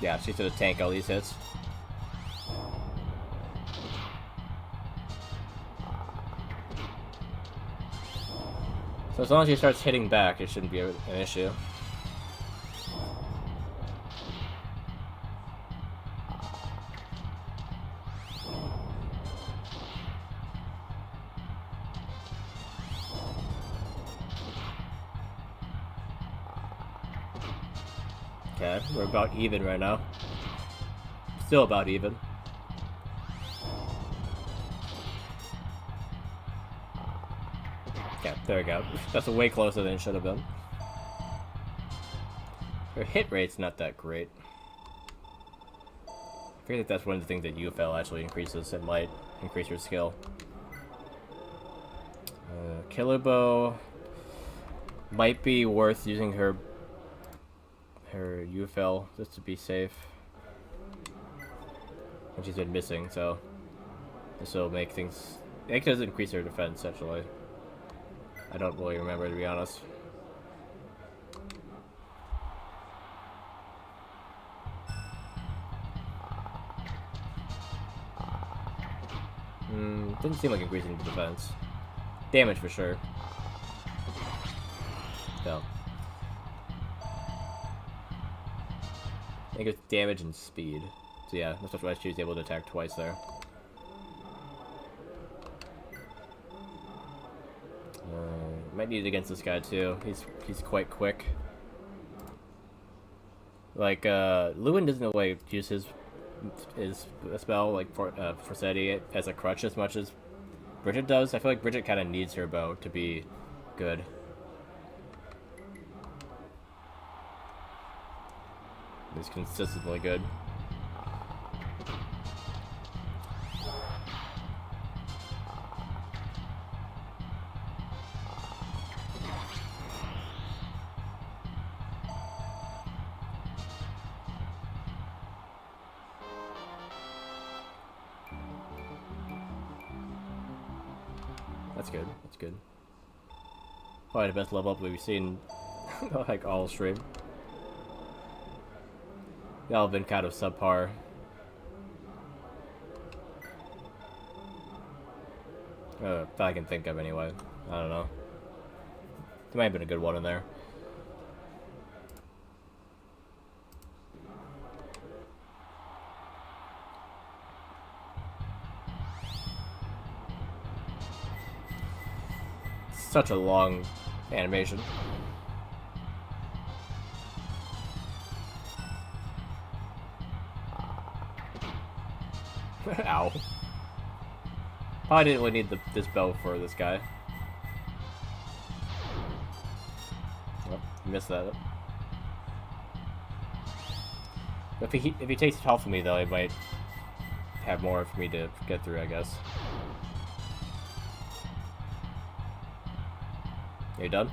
Yeah, she's gonna tank all these hits. So as long as she starts hitting back, it shouldn't be an issue. Okay, we're about even right now. Still about even. Okay, there we go. That's way closer than it should have been. Her hit rate's not that great. I figure that's one of the things that UFL actually increases. It might increase your skill. Killer Bow might be worth using her UFL just to be safe. And she's been missing, so this will make things. It does increase her defense actually. I don't really remember, to be honest. Didn't seem like increasing the defense. Damage for sure. No. I think it's damage and speed. So yeah, that's why she was able to attack twice there. Might need it against this guy too. He's quite quick. Like Lewin doesn't like use his spell like for Forseti as a crutch as much as Bridget does. I feel like Bridget kind of needs her bow to be good. He's consistently good. That's good. That's good. Probably the best level up we've seen, like, all stream. They all have been kind of subpar. That I can think of anyway. I don't know. There might have been a good one in there. Such a long animation. Ow. Probably didn't really need this bow for this guy. Oh, missed that. If he takes it off of me though, he might have more for me to get through, I guess. Are you done?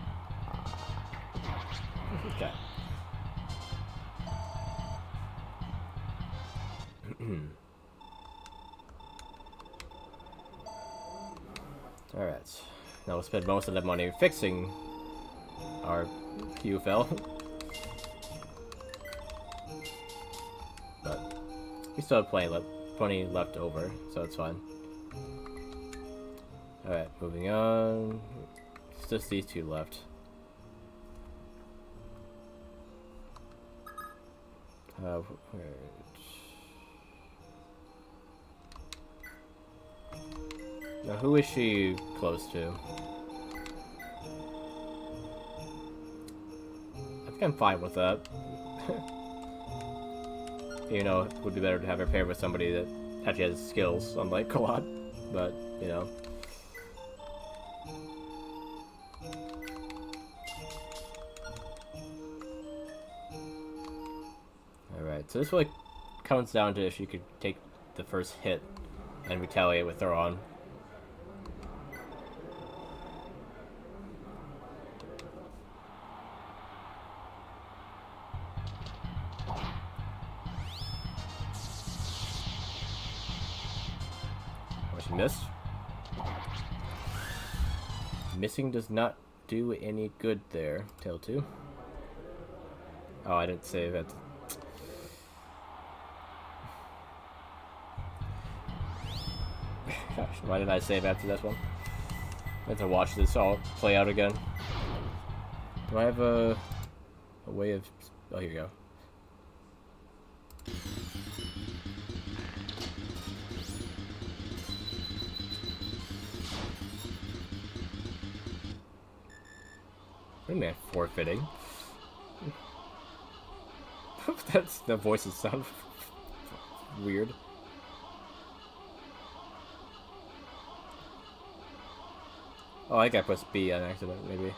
Okay. Alright. Now we'll spend most of that money fixing our UFL. But we still have plenty left over, so it's fine. Alright, moving on. It's just these two left. Now, who is she close to? I think I'm fine with that. You know, it would be better to have her paired with somebody that actually has skills, unlike Quad. But, you know. Alright, so this really comes down to if you could take the first hit and retaliate with throw on. She missed. Missing does not do any good there. Tail 2. Oh, I didn't save it. Gosh, why did I save after this one? I have to watch this all play out again. Do I have a way of... Oh, here you go. What do you mean forfeiting? That's... the voices sound weird. Oh, I think I pressed B on accident, maybe.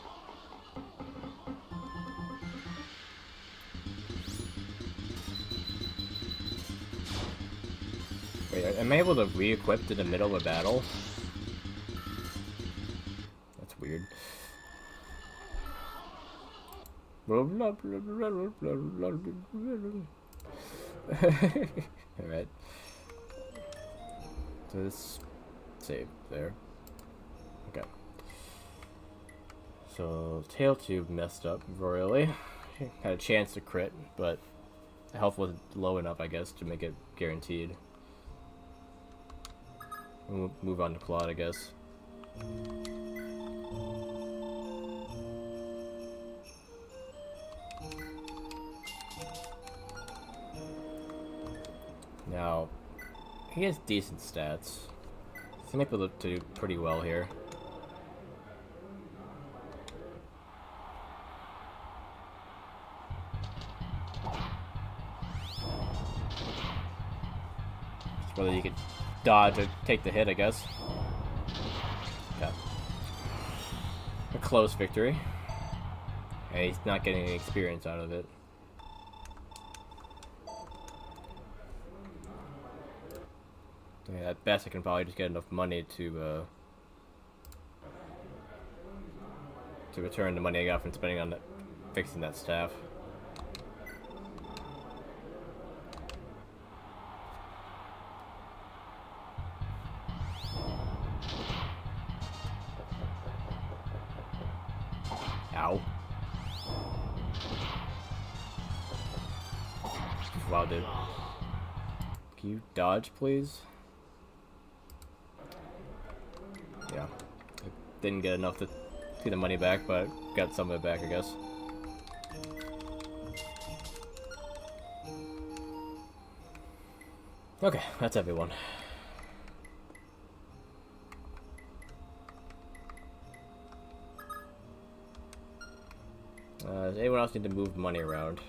Wait, am I able to re-equip in the middle of a battle? That's weird. Alright. So this save there. Okay. So tail tube messed up royally. Had a chance to crit, but the health wasn't low enough, I guess, to make it guaranteed. We'll move on to Claude, I guess. Now, he has decent stats. He might be able to do pretty well here. Just whether you could dodge or take the hit, I guess. Okay. A close victory. And he's not getting any experience out of it. Yeah, at best I can probably just get enough money to return the money I got from spending on fixing that staff. Ow. Wow, dude. Can you dodge, please? Yeah. I didn't get enough to see the money back, but got some of it back, I guess. Okay, that's everyone. Does anyone else need to move money around?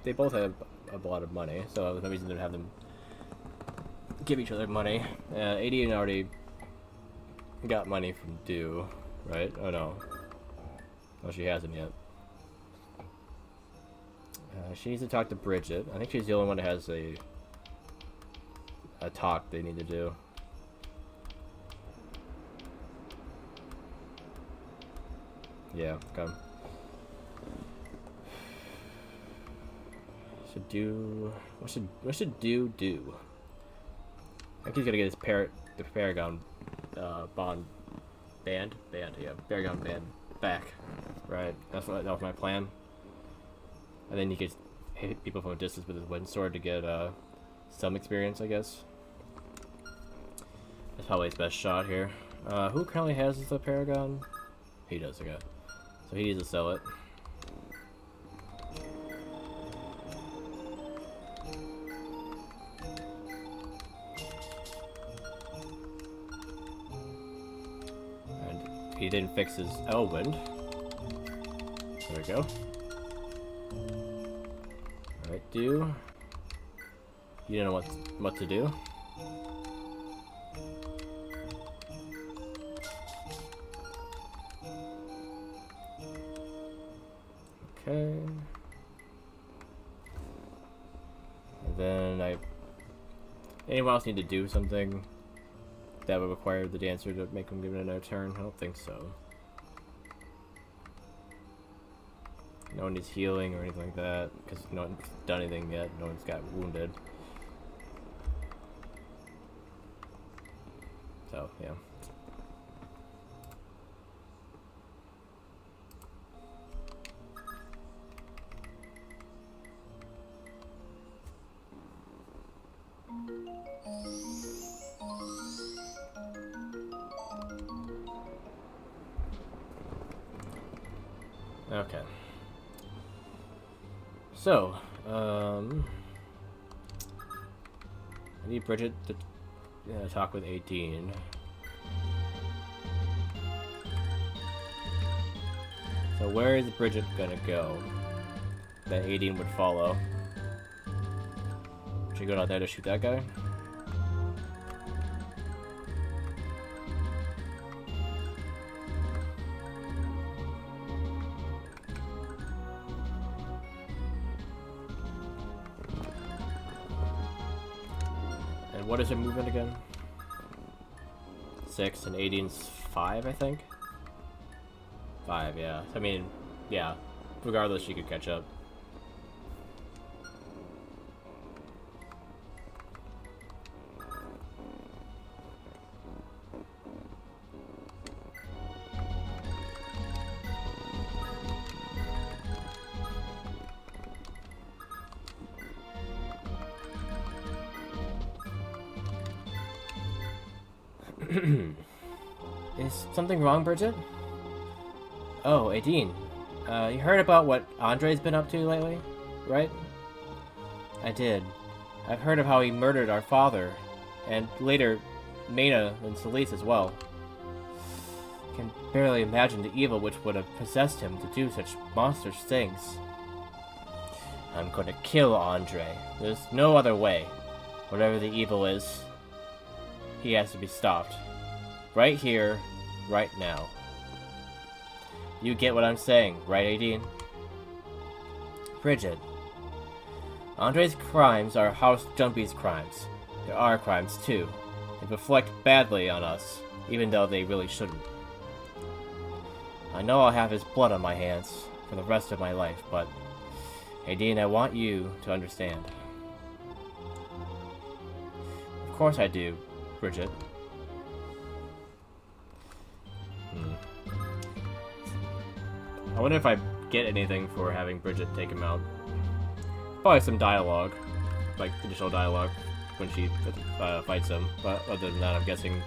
They both have a lot of money, so there's no reason to have them give each other money. 80 already got money from Dew, right? Oh no. Oh, she hasn't yet. She needs to talk to Bridget. I think she's the only one that has a talk they need to do. Yeah, come. Should do. What should do? I think he's gonna get his the Paragon band, yeah, Paragon band back. Right, that was my plan. And then he could hit people from a distance with his wind sword to get some experience, I guess. That's probably his best shot here. Who currently has the Paragon? He does, okay. So he needs to sell it. And he didn't fix his Elwind. There we go. Alright, do. You don't know what to do. Okay. And then anyone else need to do something that would require the dancer to make him give it another turn? I don't think so. No one needs healing or anything like that, because no one's done anything yet. No one's got wounded. So, yeah. Okay. So, I need Bridget to talk with 18. So where is Bridget gonna go that 18 would follow? Should she go out there to shoot that guy? What is her movement again? 6 and 18's 5, I think? 5, yeah. I mean, yeah. Regardless, she could catch up. Is something wrong, Bridget? Oh, Aideen. You heard about what Andre's been up to lately, right? I did. I've heard of how he murdered our father, and later Mena and Celise as well. I can barely imagine the evil which would have possessed him to do such monstrous things. I'm going to kill Andre. There's no other way. Whatever the evil is, he has to be stopped. Right here, right now. You get what I'm saying, right, Aideen? Bridget. Andre's crimes are House Jumpy's crimes. They're our crimes, too. They reflect badly on us, even though they really shouldn't. I know I'll have his blood on my hands for the rest of my life, but Hey Dean, I want you to understand. Of course I do, Bridget. I wonder if I get anything for having Bridget take him out. Probably some dialogue, like additional dialogue when she fights him. But other than that, I'm guessing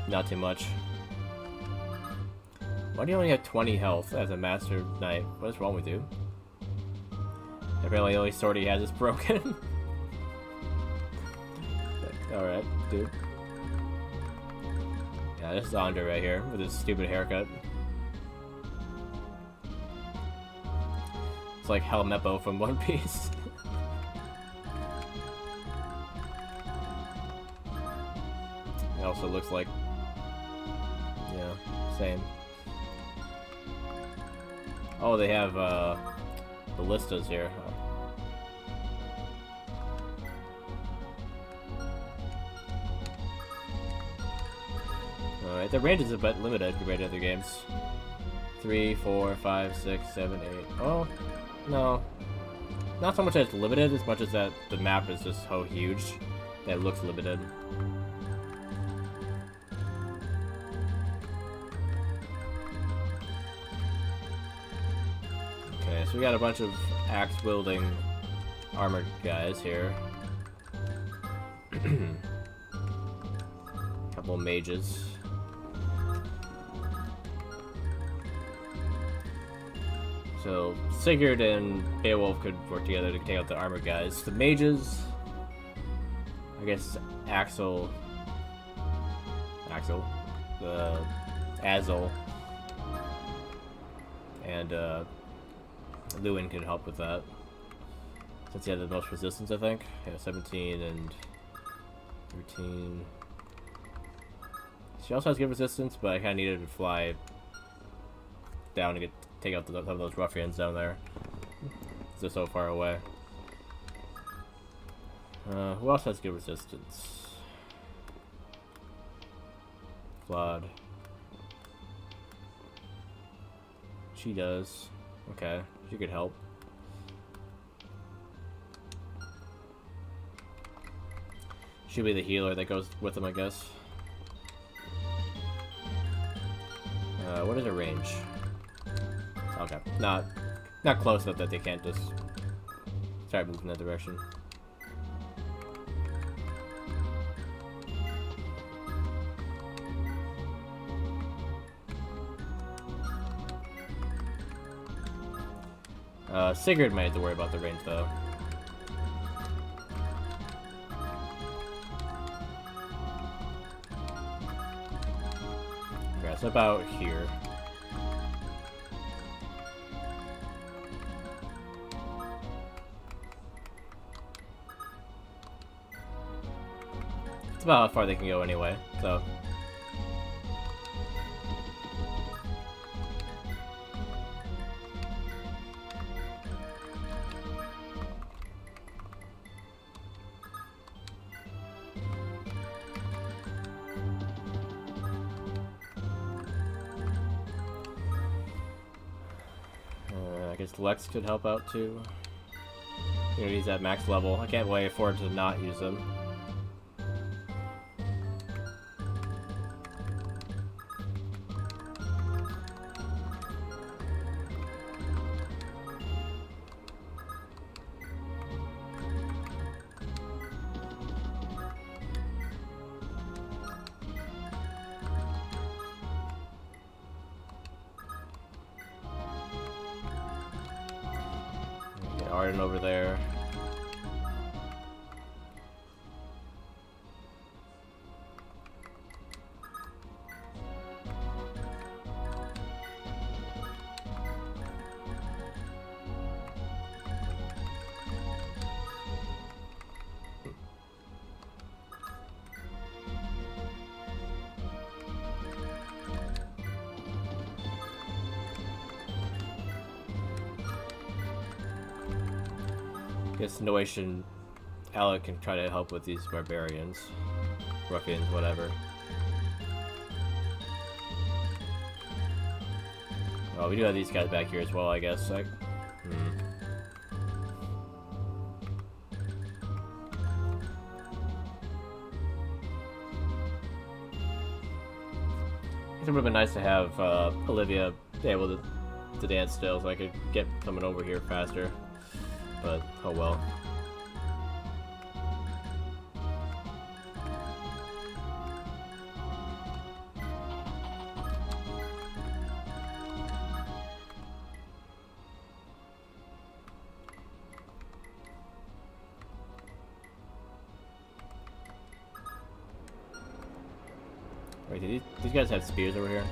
not too much. Why do you only have 20 health as a Master Knight? What is wrong with you? Apparently the only sword he has is broken. Alright, dude. Yeah, this is Andre right here with his stupid haircut. It's like Helmeppo from One Piece. It also looks like... yeah, same. Oh, they have ballistas here. Alright, the range is a bit limited compared to other games. 3, 4, 5, 6, 7, 8. Oh, no. Not so much that it's limited, as much as that the map is just so huge that it looks limited. Okay, so we got a bunch of axe-wielding armored guys here. Couple mages. So Sigurd and Beowulf could work together to take out the armored guys. The mages, I guess Axel, Azel, and Lewin can help with that. Since he had the most resistance, I think. Yeah, 17 and 13. She also has good resistance, but I kind of needed to fly down to take out some of those ruffians down there. They're so far away. Who else has good resistance? Vlad. She does. Okay, she could help. She'll be the healer that goes with them, I guess. What is her range? Okay, not close enough that they can't just start moving in that direction. Sigurd might have to worry about the range though. Okay, it's about here. It's about how far they can go anyway, so. I guess Lex could help out too. You know, he's at max level. I can't really afford to not use him. Arden over there. I guess Noish and Alec can try to help with these barbarians. Ruffians, whatever. Oh, we do have these guys back here as well, I guess. It would have been nice to have Olivia be able to dance still, so I could get someone over here faster. But oh well. Wait, did these guys have spears over here?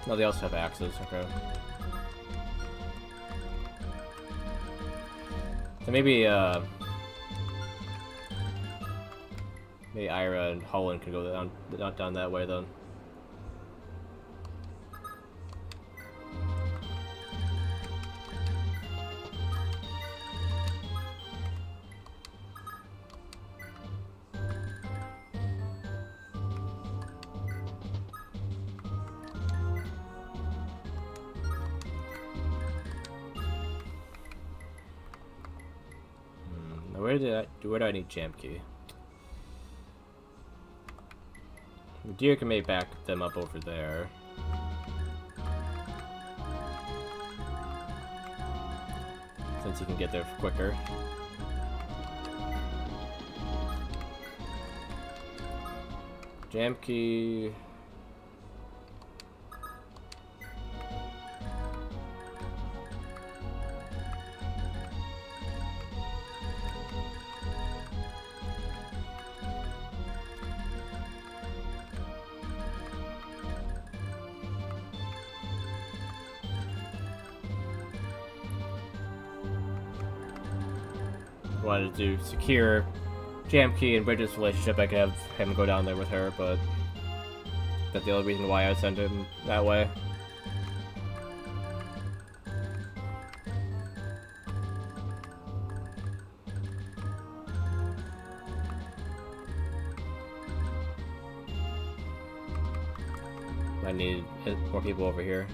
No, they also have axes, okay. So maybe Ira and Holland could go down that way then. Where do I need jam key? Deer can maybe back them up over there. Since he can get there quicker. Jam key. Wanted to secure Jam Key and Bridget's relationship. I could have him go down there with her, but that's the only reason why I sent him that way. I need more people over here.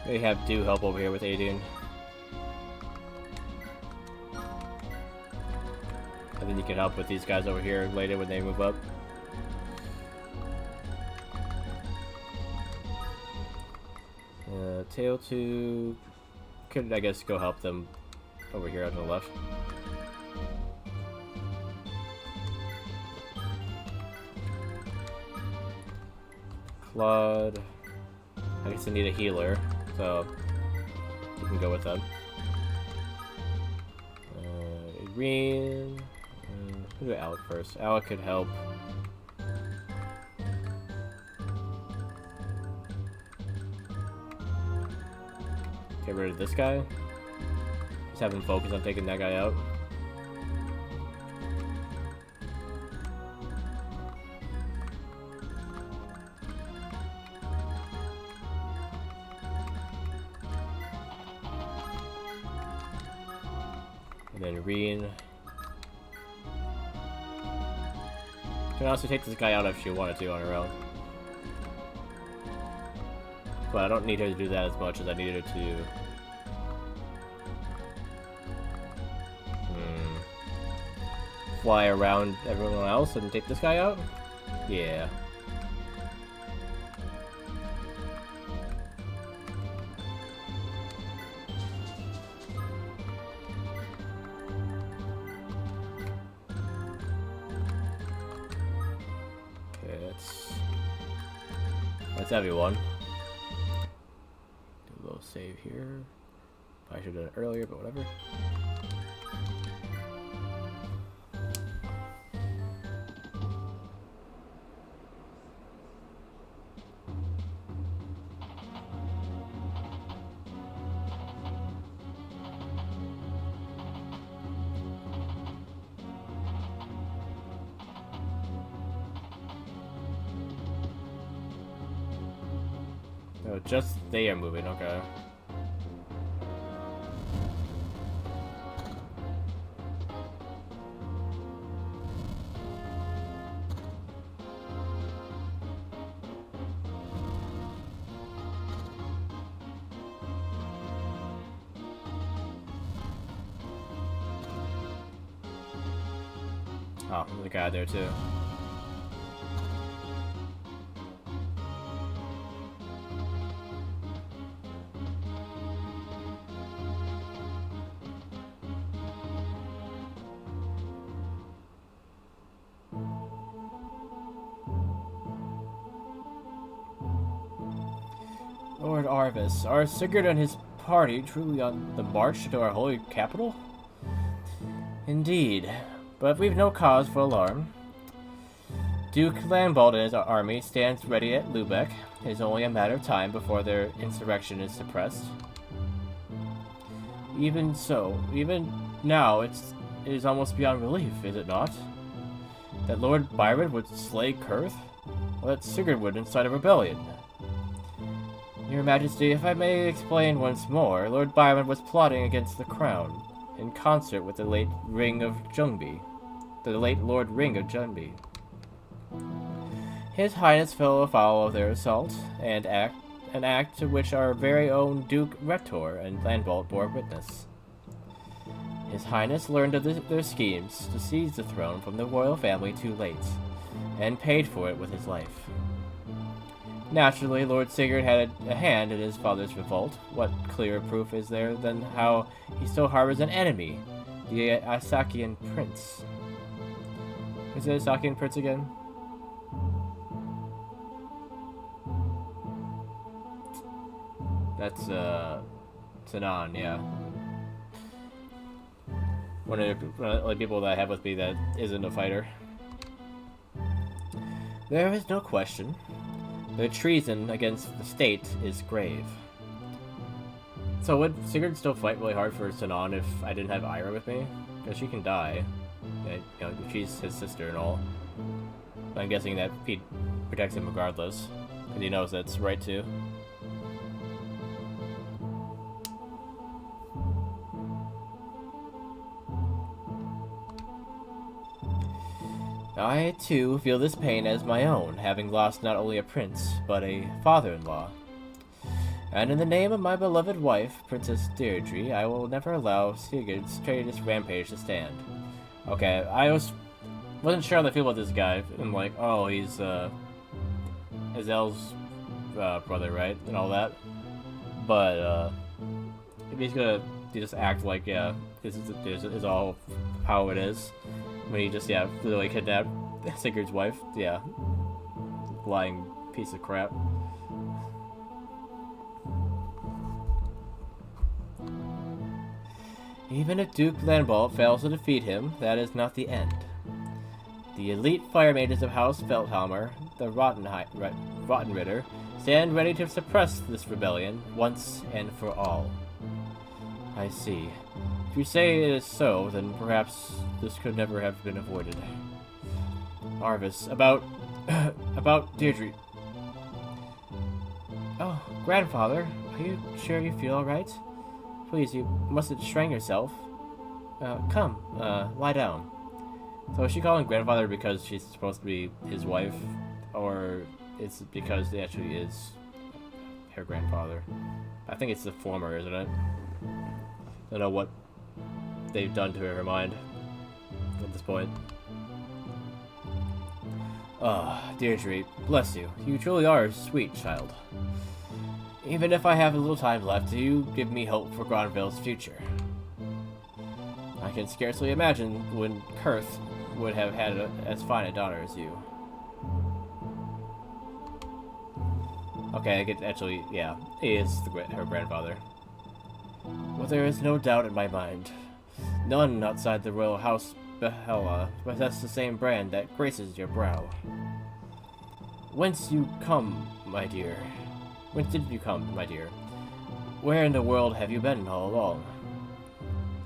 We have Do help over here with Aideen. And then you can help with these guys over here later when they move up. Tail 2 could, I guess, go help them over here on the left. Claude. I guess I need a healer, so you can go with them. Irene. We'll do Alec first. Alec could help. Get rid of this guy. Just have him focus on taking that guy out. And then Reen. You can also take this guy out if she wanted to on her own. But I don't need her to do that as much as I needed her to. Fly around everyone else and take this guy out? Yeah. Okay, that's everyone. We'll save here. I should have done it earlier, but whatever. Oh, just they are moving, okay. Oh, there's a guy there too. Lord Arvis, are Sigurd and his party truly on the march to our holy capital? Indeed, but we've no cause for alarm. Duke Landbald and his army stands ready at Lubeck. It is only a matter of time before their insurrection is suppressed. Even so, even now, it is almost beyond belief, is it not? That Lord Byron would slay Kurth? Or that Sigurd would incite a rebellion? Your Majesty, if I may explain once more, Lord Byron was plotting against the crown, in concert with the late Ring of Ljungby. The late Lord Ring of Ljungby. His Highness fell afoul of their assault, and an act to which our very own Duke Rector and Landbald bore witness. His Highness learned of their schemes to seize the throne from the royal family too late, and paid for it with his life. Naturally, Lord Sigurd had a hand in his father's revolt. What clearer proof is there than how he still harbors an enemy, the Isakian Prince? Is it Isakian Prince again? That's, Sinan, yeah. One of the only people that I have with me that isn't a fighter. There is no question. The treason against the state is grave. So would Sigurd still fight really hard for Sinan if I didn't have Ira with me? Because she can die. And, you know, she's his sister and all. But I'm guessing that he protects him regardless. Because he knows that's right too. I, too, feel this pain as my own, having lost not only a prince, but a father-in-law. And in the name of my beloved wife, Princess Deirdre, I will never allow Sigurd's traitorous rampage to stand. Okay, I wasn't sure how to feel about this guy. I'm like, oh, he's, Azel's, brother, right? And all that. But, if he's gonna just act like, yeah, this is all how it is. When he just, yeah, literally kidnapped Sigurd's wife. Yeah. Lying piece of crap. Even if Duke Landbald fails to defeat him, that is not the end. The elite fire mages of House Feldhammer, the Rottenritter, stand ready to suppress this rebellion once and for all. I see. If you say it is so, then perhaps this could never have been avoided. Arvis, about Deirdre. Oh, grandfather, are you sure you feel alright? Please, you mustn't strain yourself. Come, lie down. So is she calling grandfather because she's supposed to be his wife? Or it's because it actually is her grandfather? I think it's the former, isn't it? I don't know what they've done to her mind at this point. Ah, Deirdre, bless you. You truly are a sweet child. Even if I have a little time left, you give me hope for Gronville's future. I can scarcely imagine when Kurth would have had as fine a daughter as you. Okay, I get actually, yeah, he is her grandfather. Well, there is no doubt in my mind. None outside the royal house Behella possess the same brand that graces your brow. Whence you come, my dear? Whence did you come, my dear? Where in the world have you been all along?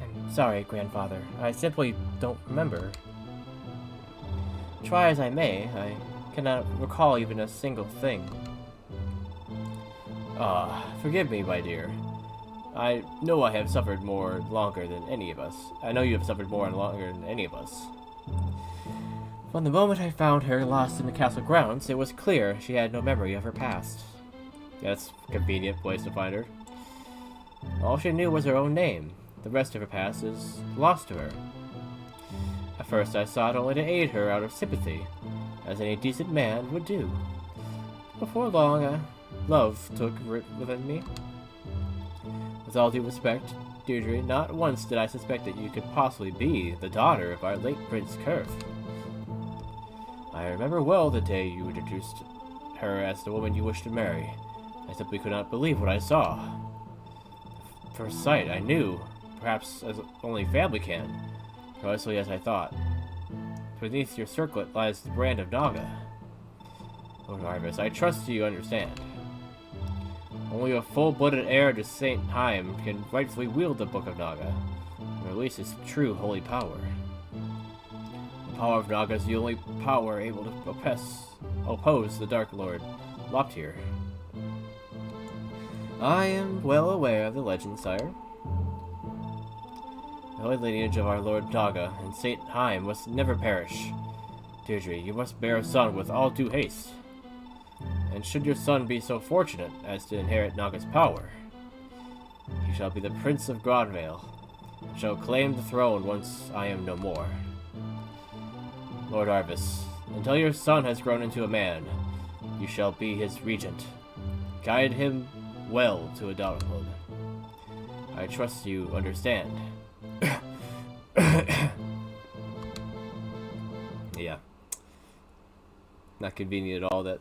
I'm sorry, grandfather. I simply don't remember. Try as I may, I cannot recall even a single thing. Forgive me, my dear. I know I have suffered more longer than any of us. I know you have suffered more and longer than any of us. From the moment I found her lost in the castle grounds, it was clear she had no memory of her past. That's a convenient place to find her. All she knew was her own name. The rest of her past is lost to her. A first I sought only to aid her out of sympathy, as any decent man would do. Before long, love took root within me. With all due respect, Deirdre, not once did I suspect that you could possibly be the daughter of our late Prince Kurth. I remember well the day you introduced her as the woman you wished to marry. I simply could not believe what I saw. At first sight, I knew, perhaps as only family can, precisely as I thought. Beneath your circlet lies the brand of Naga. Lord Arvis, I trust you understand. Only a full-blooded heir to St. Heim can rightfully wield the Book of Naga, and release its true holy power. The power of Naga is the only power able to oppose the Dark Lord, Loptir. I am well aware of the legend, sire. The holy lineage of our Lord Naga and St. Heim must never perish. Deirdre, you must bear a son with all due haste. And should your son be so fortunate as to inherit Naga's power, he shall be the Prince of Grodvale, and shall claim the throne once I am no more. Lord Arvis, until your son has grown into a man, you shall be his regent. Guide him well to adulthood. I trust you understand. Yeah. Not convenient at all that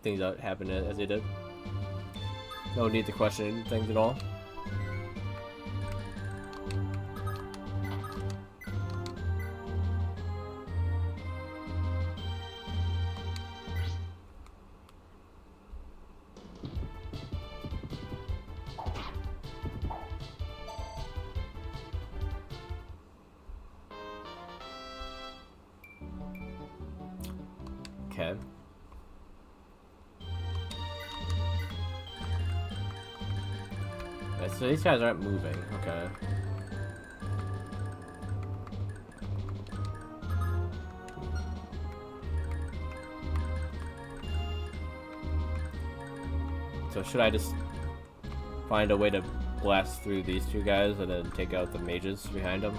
things happen as they did. No need to question things at all. Okay. So these guys aren't moving. Okay. So should I just find a way to blast through these two guys and then take out the mages behind them?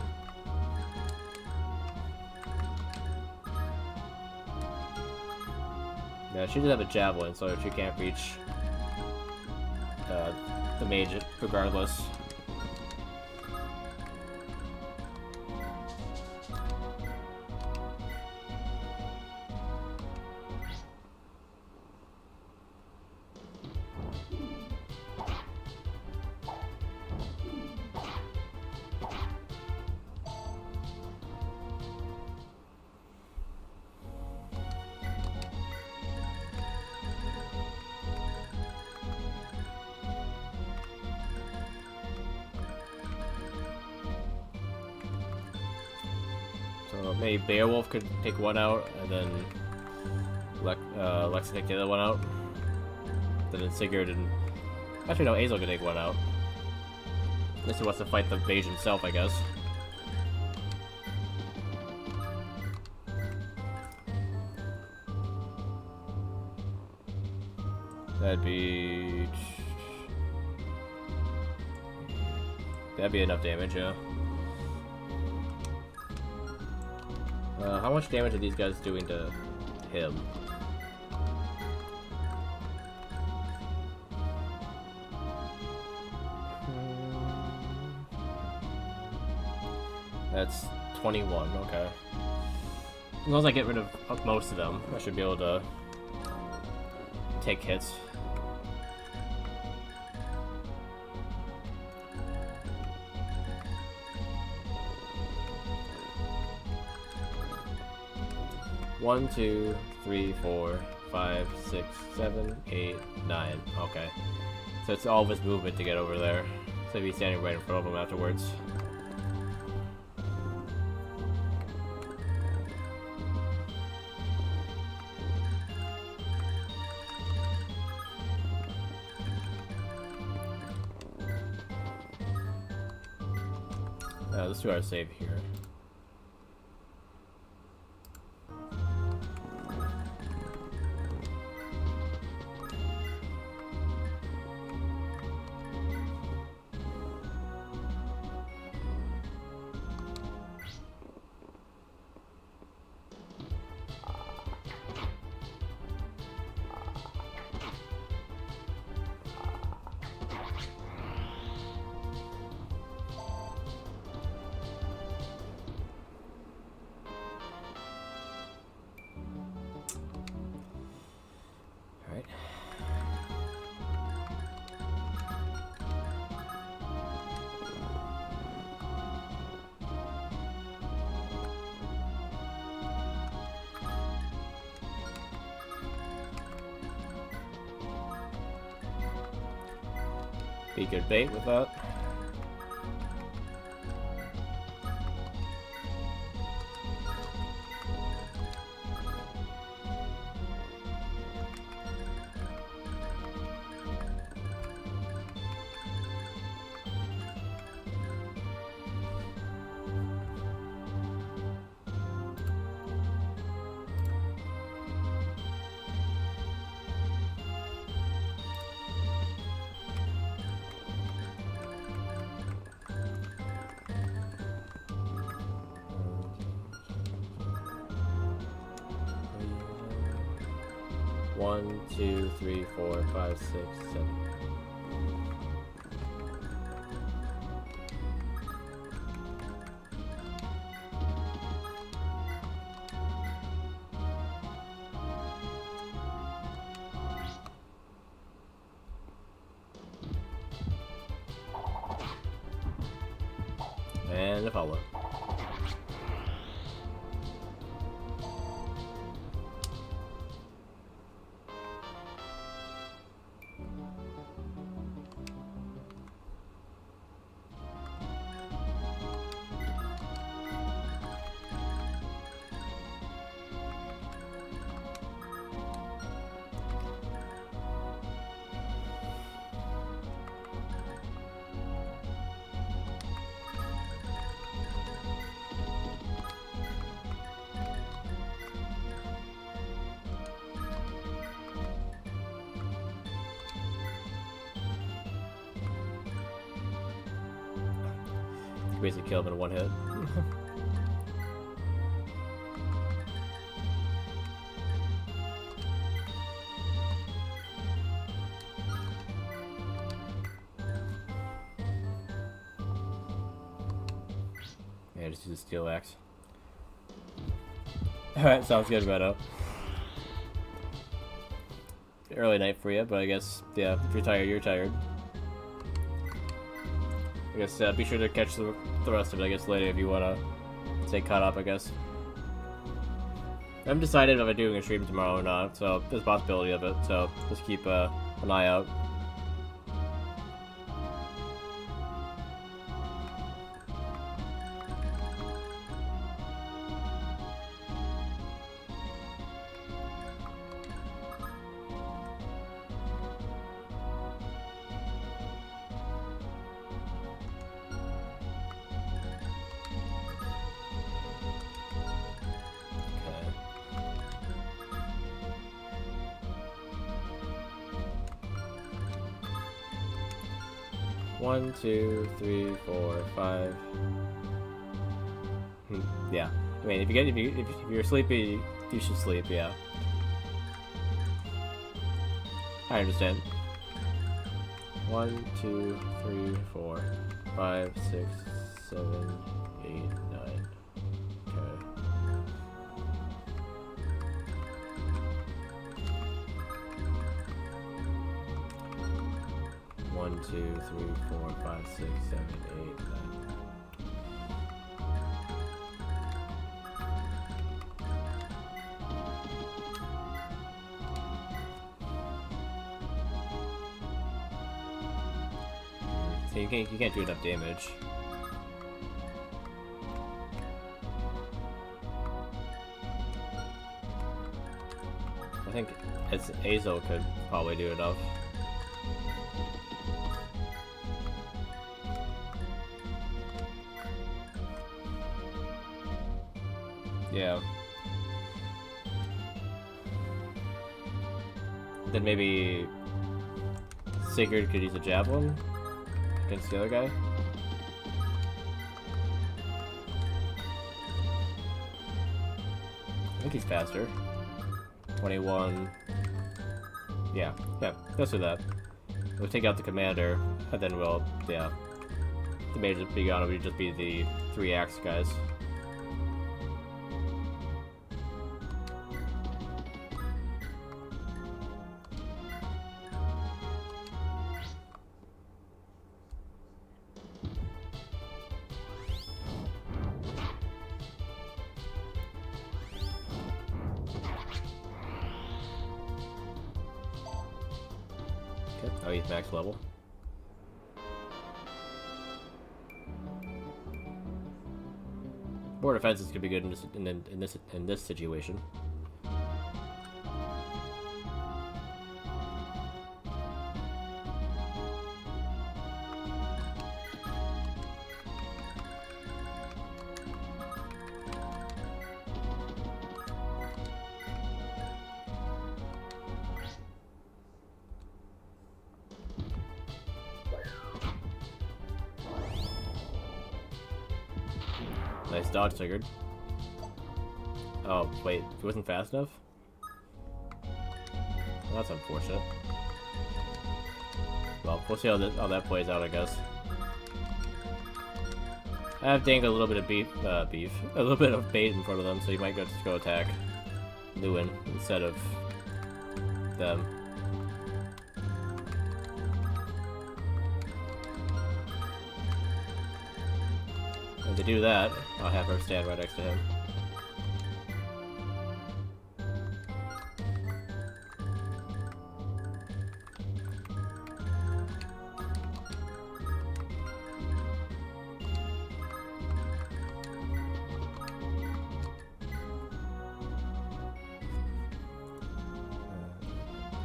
Yeah, she does have a javelin, so she can't reach the mage regardless. So maybe Beowulf could take one out, and then Lex take the other one out. Then Sigurd and... Actually no, Azel could take one out. Unless he wants to fight the mage himself, I guess. That'd be enough damage, yeah. How much damage are these guys doing to him? That's 21, okay. As long as I get rid of most of them, I should be able to take hits. One, 2, 3, 4, 5, 6, 7, 8, 9. Okay. So it's all of his movement to get over there. So he'd be standing right in front of him afterwards. Let's do our save here. Alright. Be good bait with that. One, two, three, four, five, six, seven. And a follow. Basically kill him in one hit. Yeah, just use a steel axe. Alright, sounds good, Redo. Early night for you, but I guess, yeah, if you're tired, you're tired. I guess be sure to catch the rest of it, I guess, later if you want to stay caught up, I guess. I'm decided if I'm doing a stream tomorrow or not, so there's a possibility of it, so just keep an eye out. One, two, three, four, five. Yeah. I mean, if you're sleepy, you should sleep. Yeah. I understand. 1, 2, 3, 4, 5, 6, 7, 8, 9. Okay. One, two, three, four, five, six, 7, 8, 9. So you can't do enough damage. I think Azo could probably do enough. Yeah. Then maybe Sigurd could use a javelin against the other guy. I think he's faster. 21. Yeah, let's do that. We'll take out the commander, and then we'll, yeah. The mage will be gone, it'll just be the 3 axe guys. Okay. Oh, he's max level. More defenses could be good in this situation. Nice dodge triggered. Oh, wait, it wasn't fast enough? Well, that's unfortunate. Well, we'll see how that plays out, I guess. I have Dang a little bit of a little bit of bait in front of them, so you might just go attack Lewin instead of them. If they do that, I'll have her stand right next to him.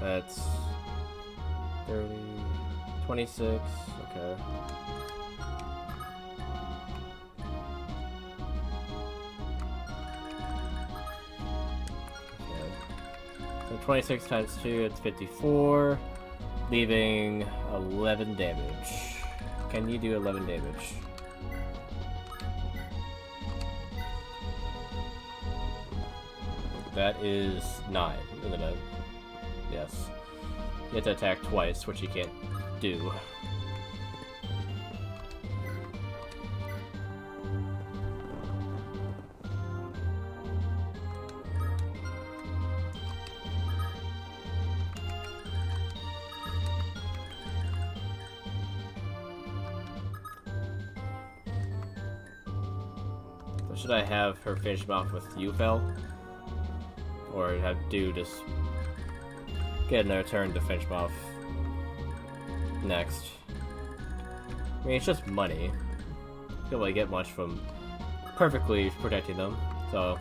That's 30, 26, okay. So 26 times 2, it's 54, leaving 11 damage. Can you do 11 damage? That is 9, isn't it? Yes. You have to attack twice, which you can't do. So should I have her finish him off with Ufel? Or have do just get another turn to finish him off next? I mean, it's just money. You don't really get much from perfectly protecting them, so...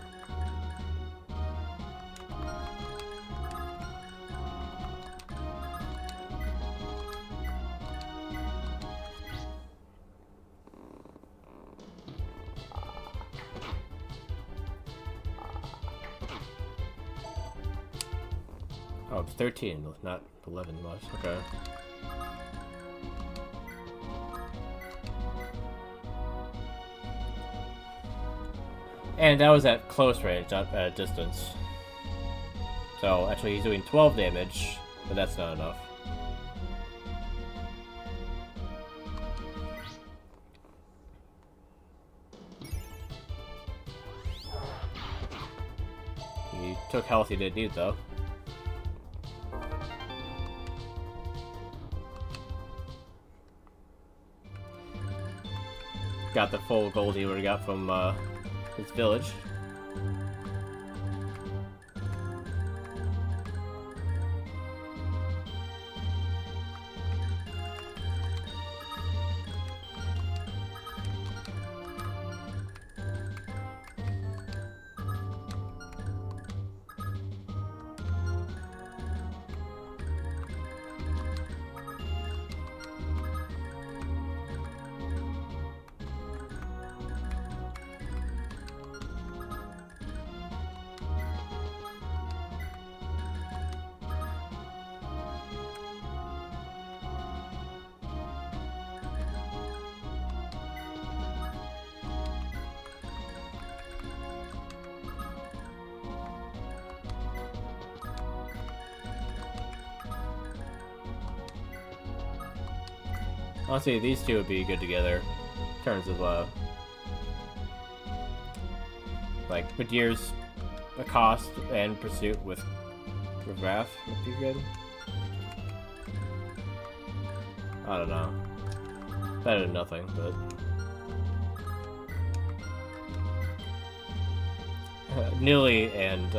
Oh, it's 13, not 11 much. Okay. And that was at close range, not at distance. So, actually he's doing 12 damage, but that's not enough. He took health he didn't need, though. Got the full gold he would've got from his village. Honestly, these two would be good together. In terms of, like, Badir's Accost and Pursuit with Wrath would be good. I don't know. Better than nothing, but... Nilly and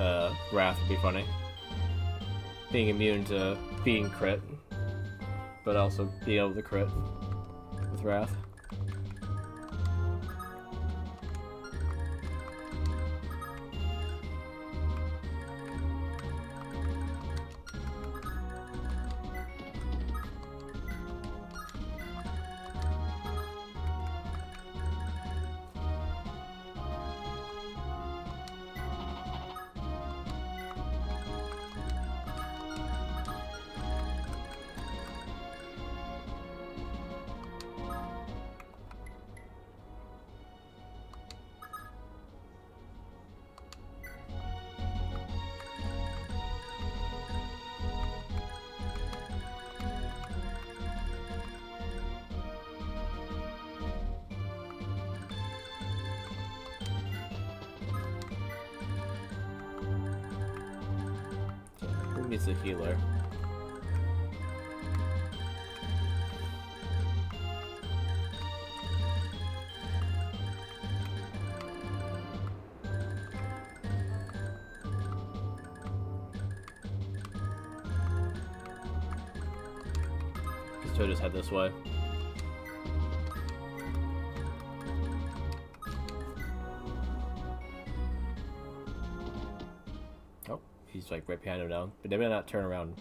Wrath would be funny. Being immune to being crit. but also be able to crit with Wrath. Who needs a healer? So just head this way. Oh, he's like right behind him now, but they may not turn around.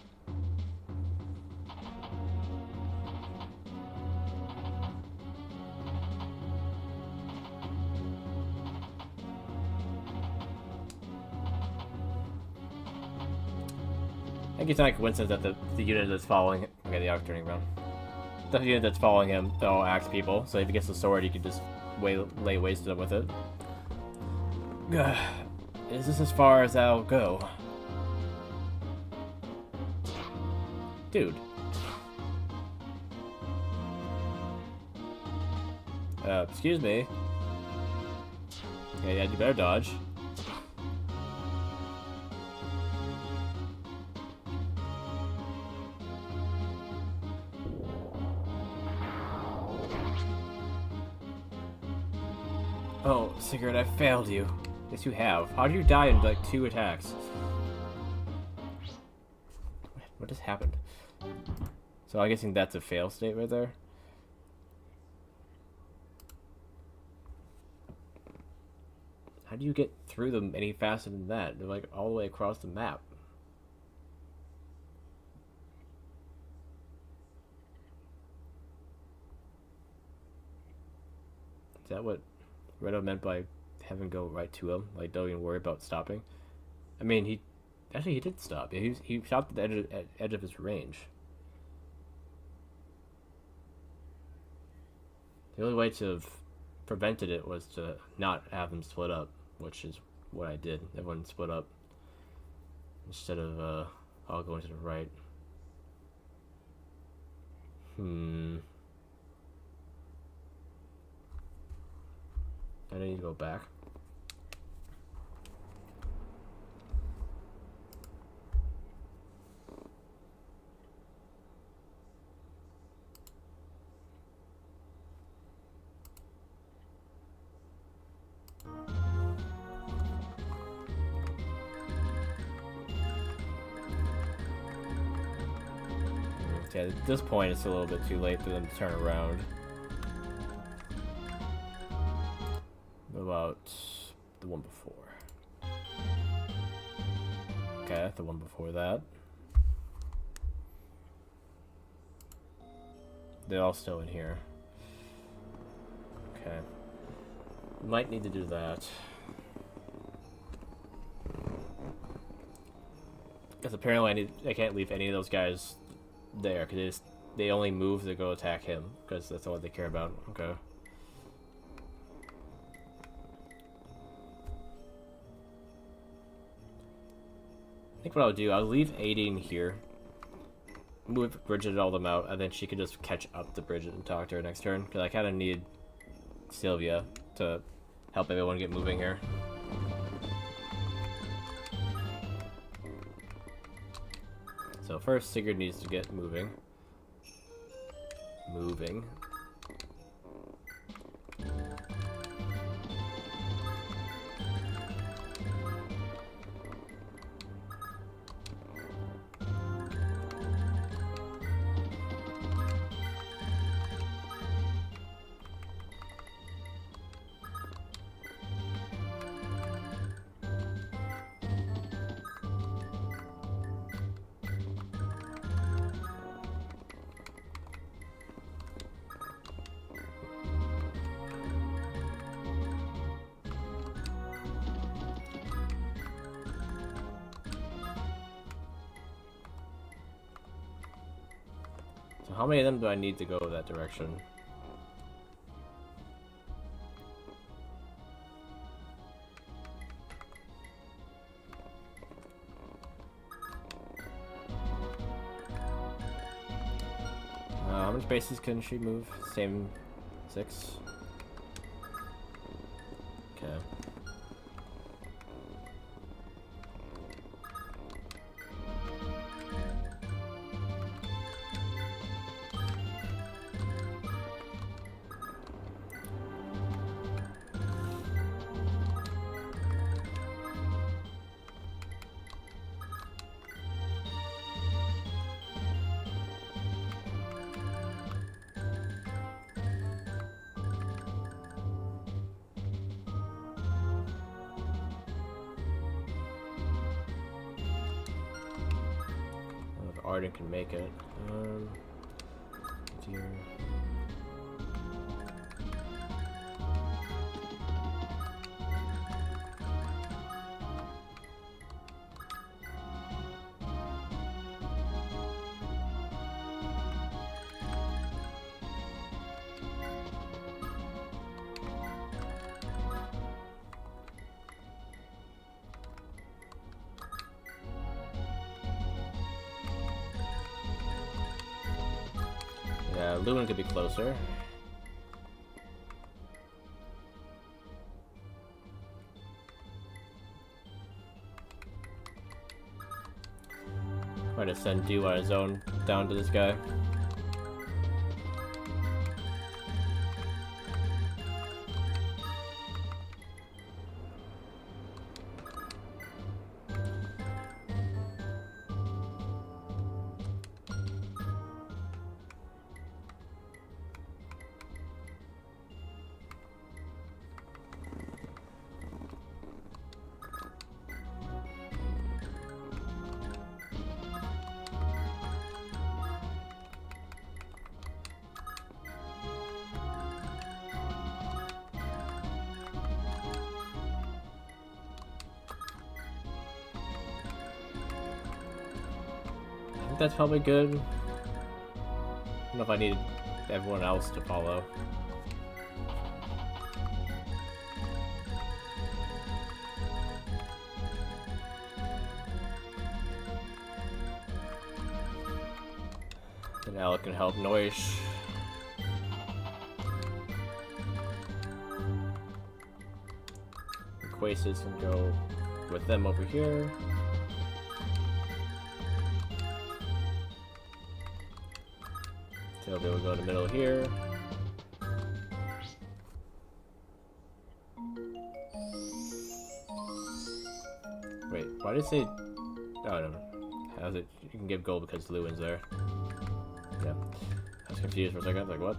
I think it's not a coincidence that the unit that's following him, okay, they are turning around. The unit that's following him, they're all axe people, so if he gets the sword, he can just lay waste to them with it. Is this as far as I'll go? Dude. Excuse me. Yeah, you better dodge. Oh, Sigurd, I failed you. Yes, you have. How did you die in like 2 attacks? What just happened? So I'm guessing that's a fail state right there. How do you get through them any faster than that? They're like all the way across the map. Is that what Redo meant by having go right to him? Like, don't even worry about stopping? I mean, he did stop. He stopped at the edge of his range. The only way to have prevented it was to not have them split up, which is what I did. Everyone split up instead of all going to the right. I need to go back. Okay, at this point it's a little bit too late for them to turn around. What about the one before? Okay, the one before that. They're all still in here. Okay. Might need to do that. Because apparently I can't leave any of those guys there, because they only move to go attack him, because that's all they care about. Okay. I think what I'll do, I'll leave Aideen here, move Bridget and all them out, and then she can just catch up to Bridget and talk to her next turn, because I kind of need Sylvia to help everyone get moving here. So first, Sigurd needs to get moving. So how many of them do I need to go that direction? How many spaces can she move? Same 6? Okay. Arden can make it. Dear. Yeah, Lewin could be closer. Try to send Dew on his own down to this guy. I think that's probably good. I don't know if I need everyone else to follow. And Alec can help Noish. Quasis can go with them over here. Sylvia will go to the middle here. Wait, why did it say... Oh, no. How's it? You can give gold because Lewin's there. Yeah. I was confused for a second. I was like, what?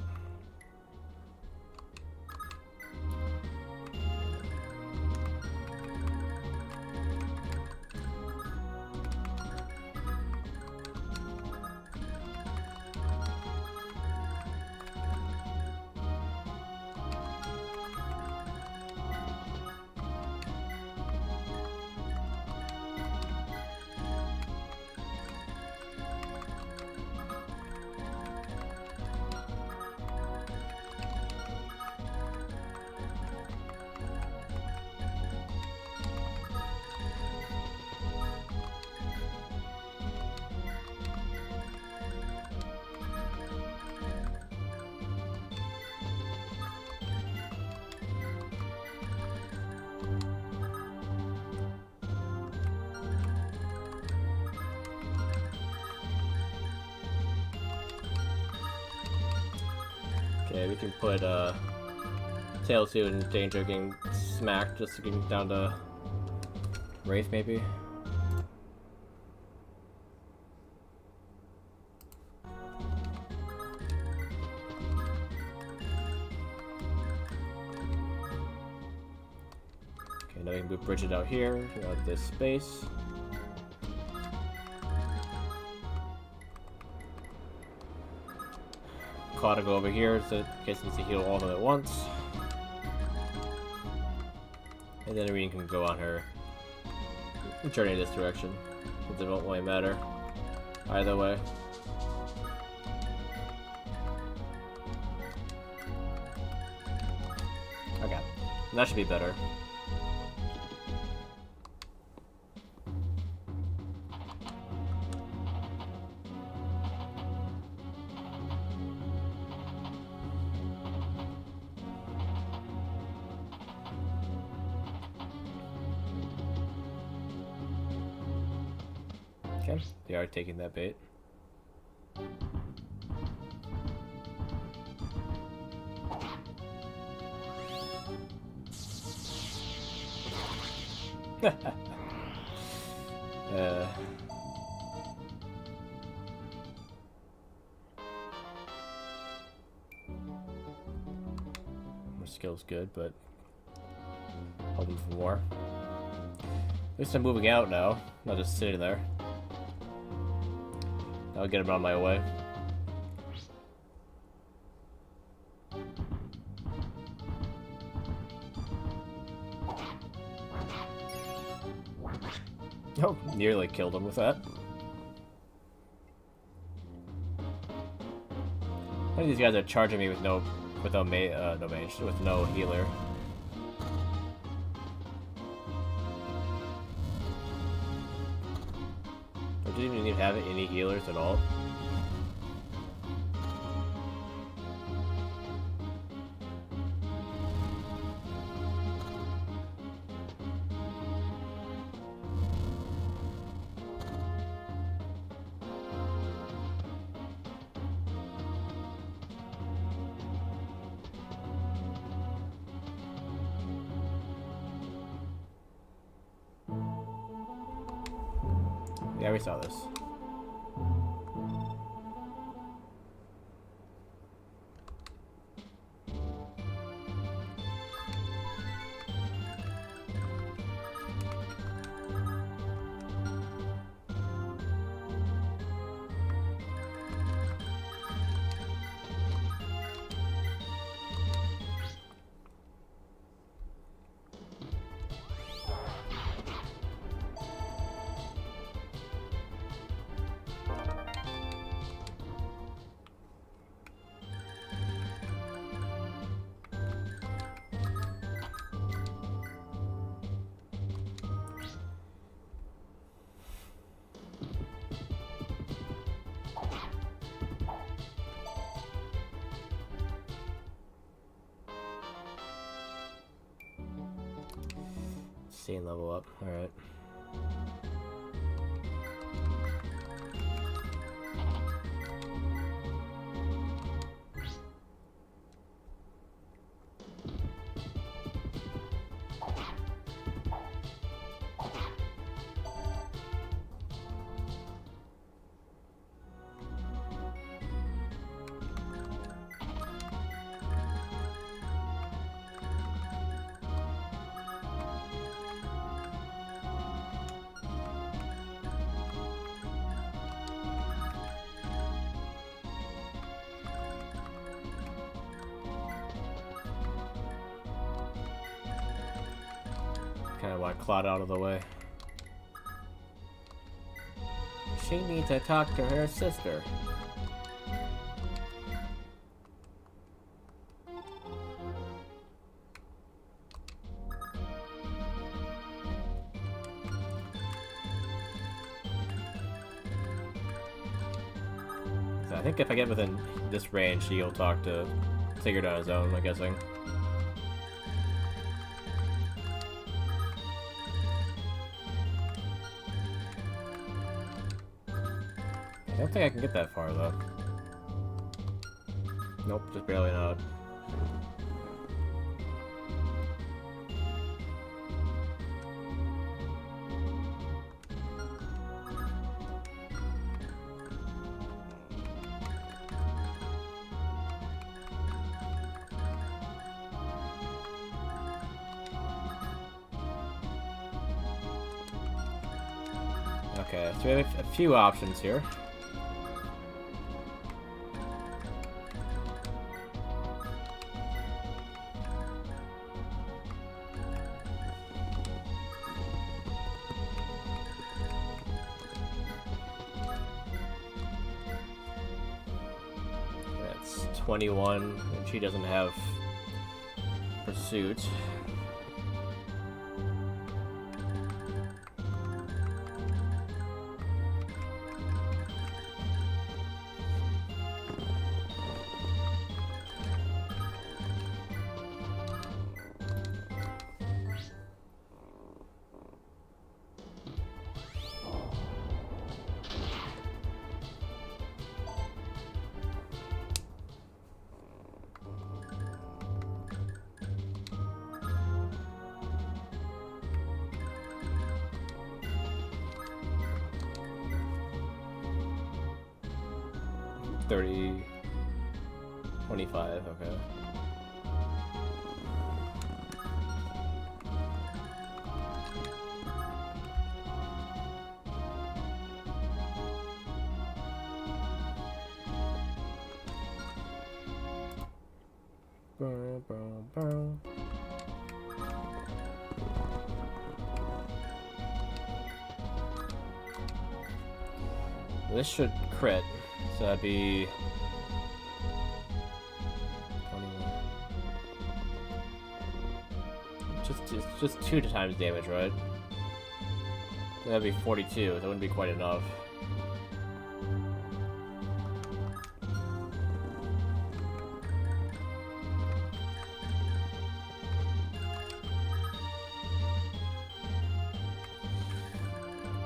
Okay, we can put Tail 2 in danger of getting smacked just to get him down to Wraith maybe. Okay, now we can move Bridget out here, out this space. Claw to go over here, so in case he needs to heal all of them at once. And then Irene can go on her journey in this direction, since it won't really matter either way. That should be better. Okay, they are taking that bait. My skill's good, but hoping for more. At least I'm moving out now, not just sitting there. I'll get him on my way. Oh, nearly killed him with that. One of these guys are charging me with no mage, with no healer. I didn't even have any healers at all. Yeah, we saw this. Scene level up, alright. Kind of want Claude out of the way. She needs to talk to her sister. So I think if I get within this range, he'll talk to Sigurd on his own, I'm guessing. I don't think I can get that far, though. Nope, just barely not. Okay, so we have a few options here. That's 21, and she doesn't have pursuit. 30, 25, okay. This should crit, so that'd be 21. Just 2 times damage, right? That'd be 42. That wouldn't be quite enough.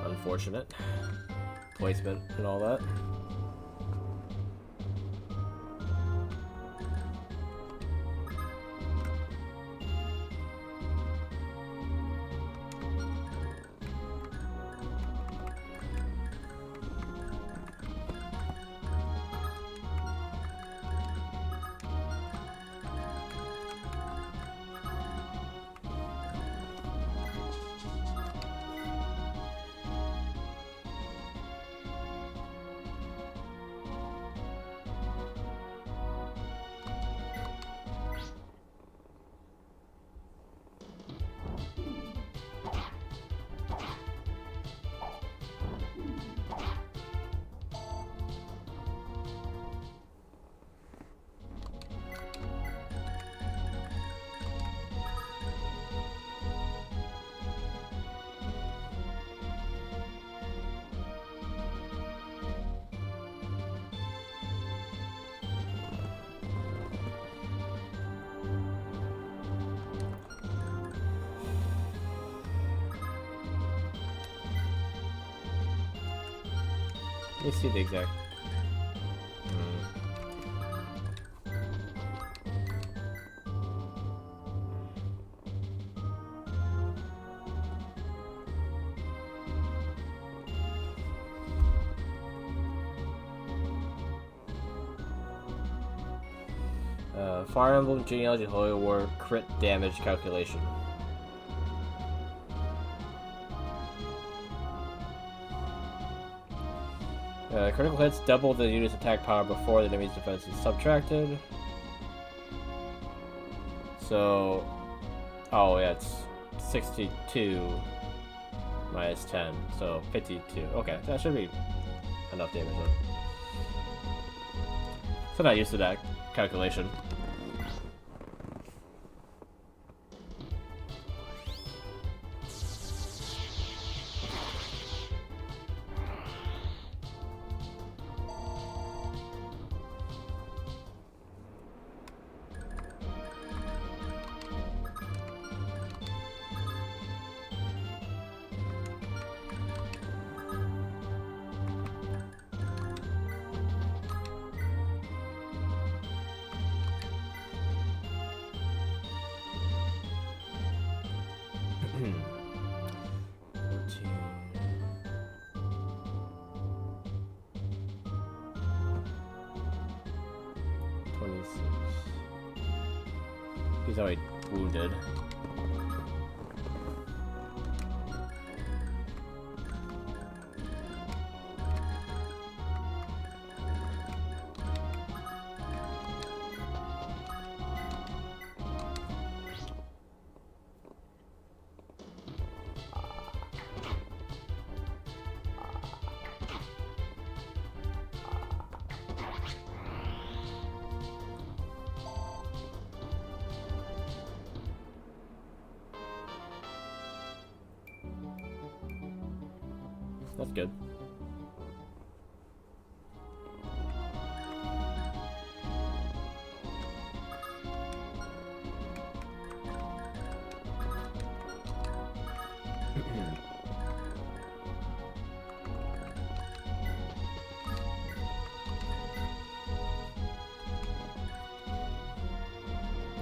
Unfortunate. Placement and all that. Let me see the exact. Fire Emblem Genealogy Holy War crit damage calculation. Critical hits double the unit's attack power before the enemy's defense is subtracted. So, oh yeah, it's 62 minus 10, so 52. Okay, that should be enough damage then. So I'm not used to that calculation. He's already wounded. That's good.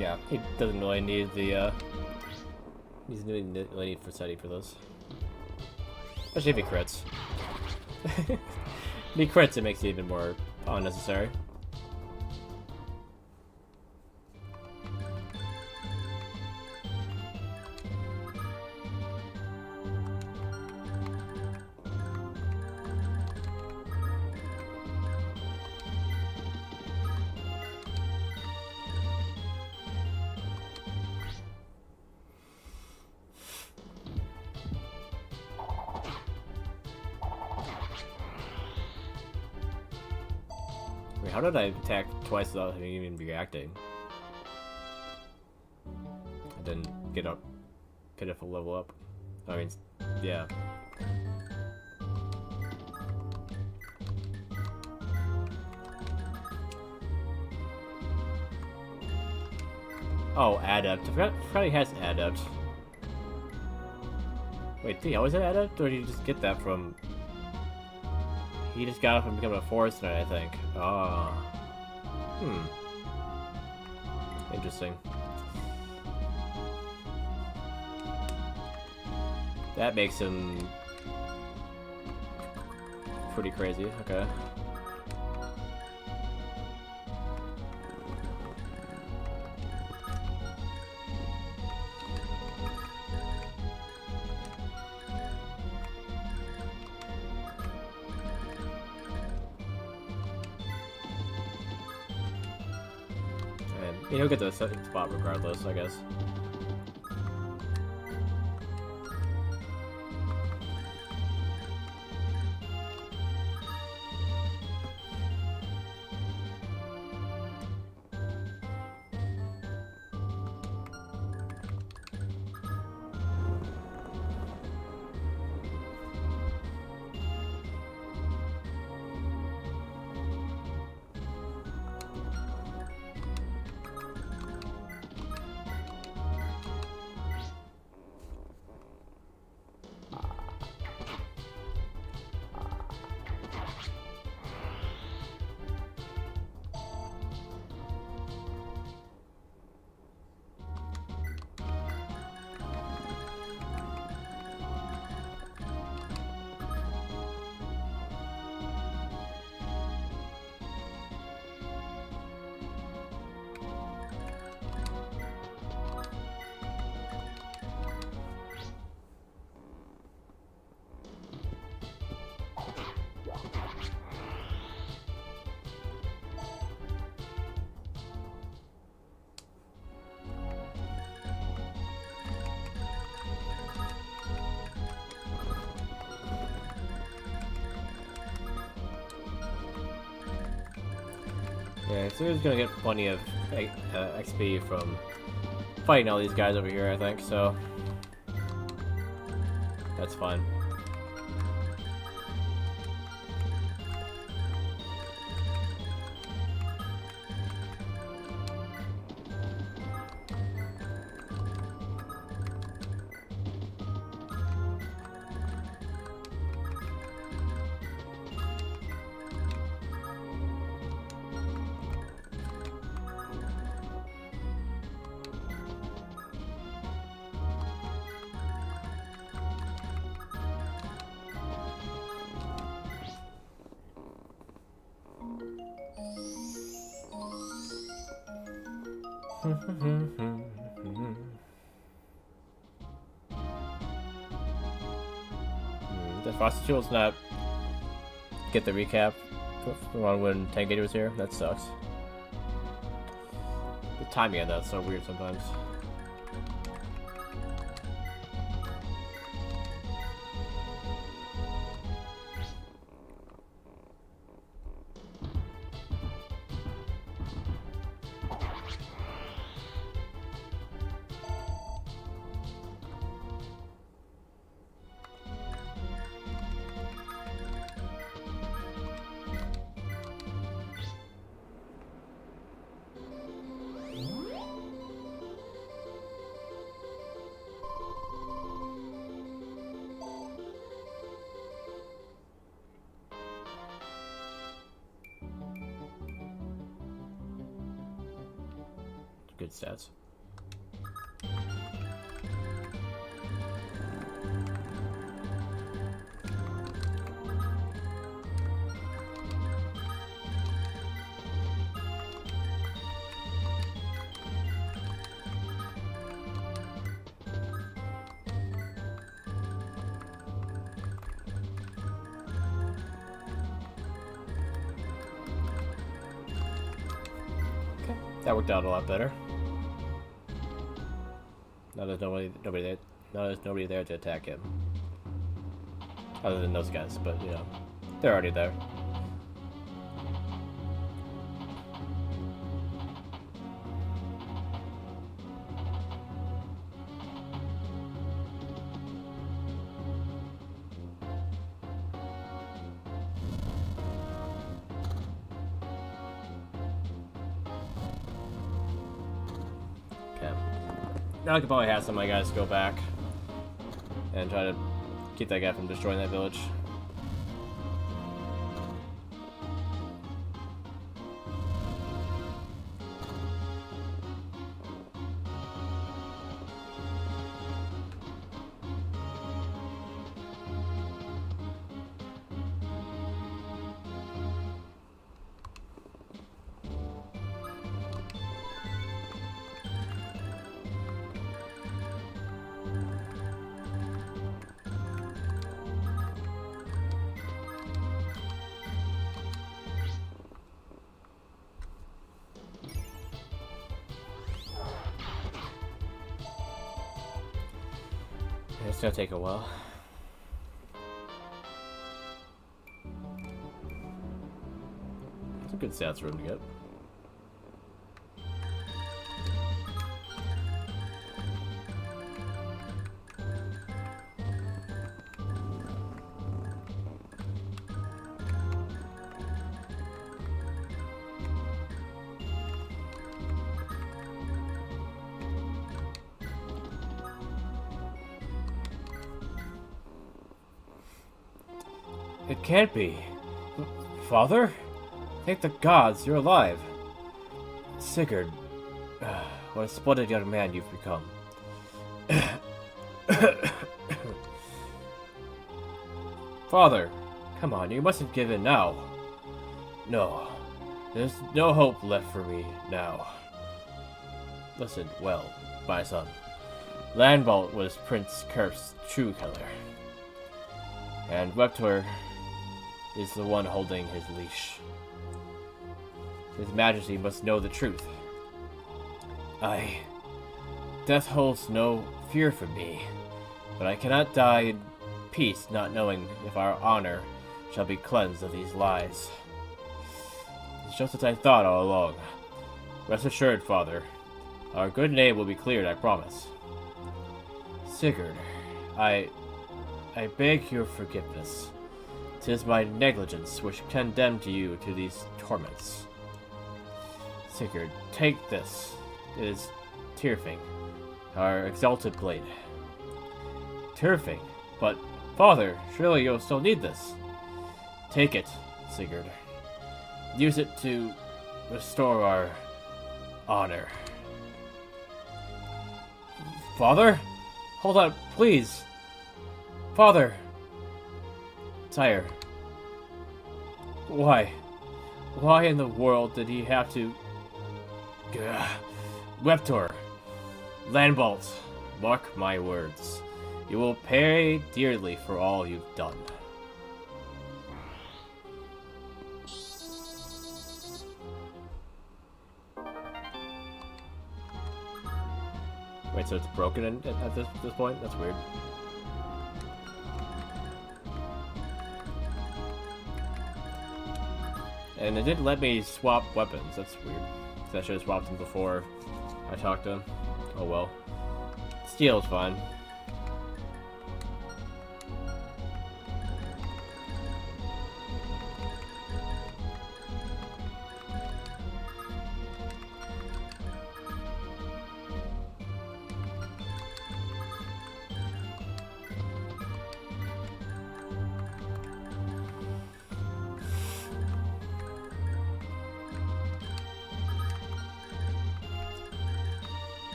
Yeah, he doesn't really need the he's really need for SETI for this. Especially if he crits. If he crits, it makes it even more unnecessary. Wait, how did I attack twice without him even reacting? I didn't get a pitiful level up. I mean, yeah. Oh, adept. I forgot he has adept. Wait, did he always have adept, or did he just get that from... He just got it from becoming a forest knight, I think. Ah. Interesting. That makes him... pretty crazy, okay. He'll get the second spot regardless, I guess. Yeah, so he's gonna get plenty of XP from fighting all these guys over here, I think, so that's fine. The Frosty Jewel's not get the recap on when Tangate was here. That sucks. The timing of that's so weird sometimes. Good stats. That worked out a lot better. Now there's nobody there to attack him. Other than those guys, but you know, they're already there. Now I could probably have some of my guys go back and try to keep that guy from destroying that village. It's gonna take a while. It's a good stats room to get. It can't be. Father? Thank the gods, you're alive. Sigurd, what a splendid young man you've become. Father, come on, you mustn't give in now. No, there's no hope left for me now. Listen well, my son. Landbolt was Prince Kerf's true killer. And Reptor is the one holding his leash. His Majesty must know the truth. Death holds no fear for me, but I cannot die in peace not knowing if our honor shall be cleansed of these lies. It's just as I thought all along. Rest assured, Father, our good name will be cleared, I promise. Sigurd, I beg your forgiveness. 'Tis my negligence which condemned you to these torments. Sigurd, take this. It is Tyrfing, our exalted blade. Tyrfing? But, Father, surely you'll still need this. Take it, Sigurd. Use it to restore our honor. Father? Hold on, please. Father! Sire. Why? Why in the world did he have to... Reptor. Landbolt. Mark my words. You will pay dearly for all you've done. Wait, so it's broken at this point? That's weird. And it didn't let me swap weapons. That's weird. I should have swapped them before I talked to him. Oh well. Steel's fine.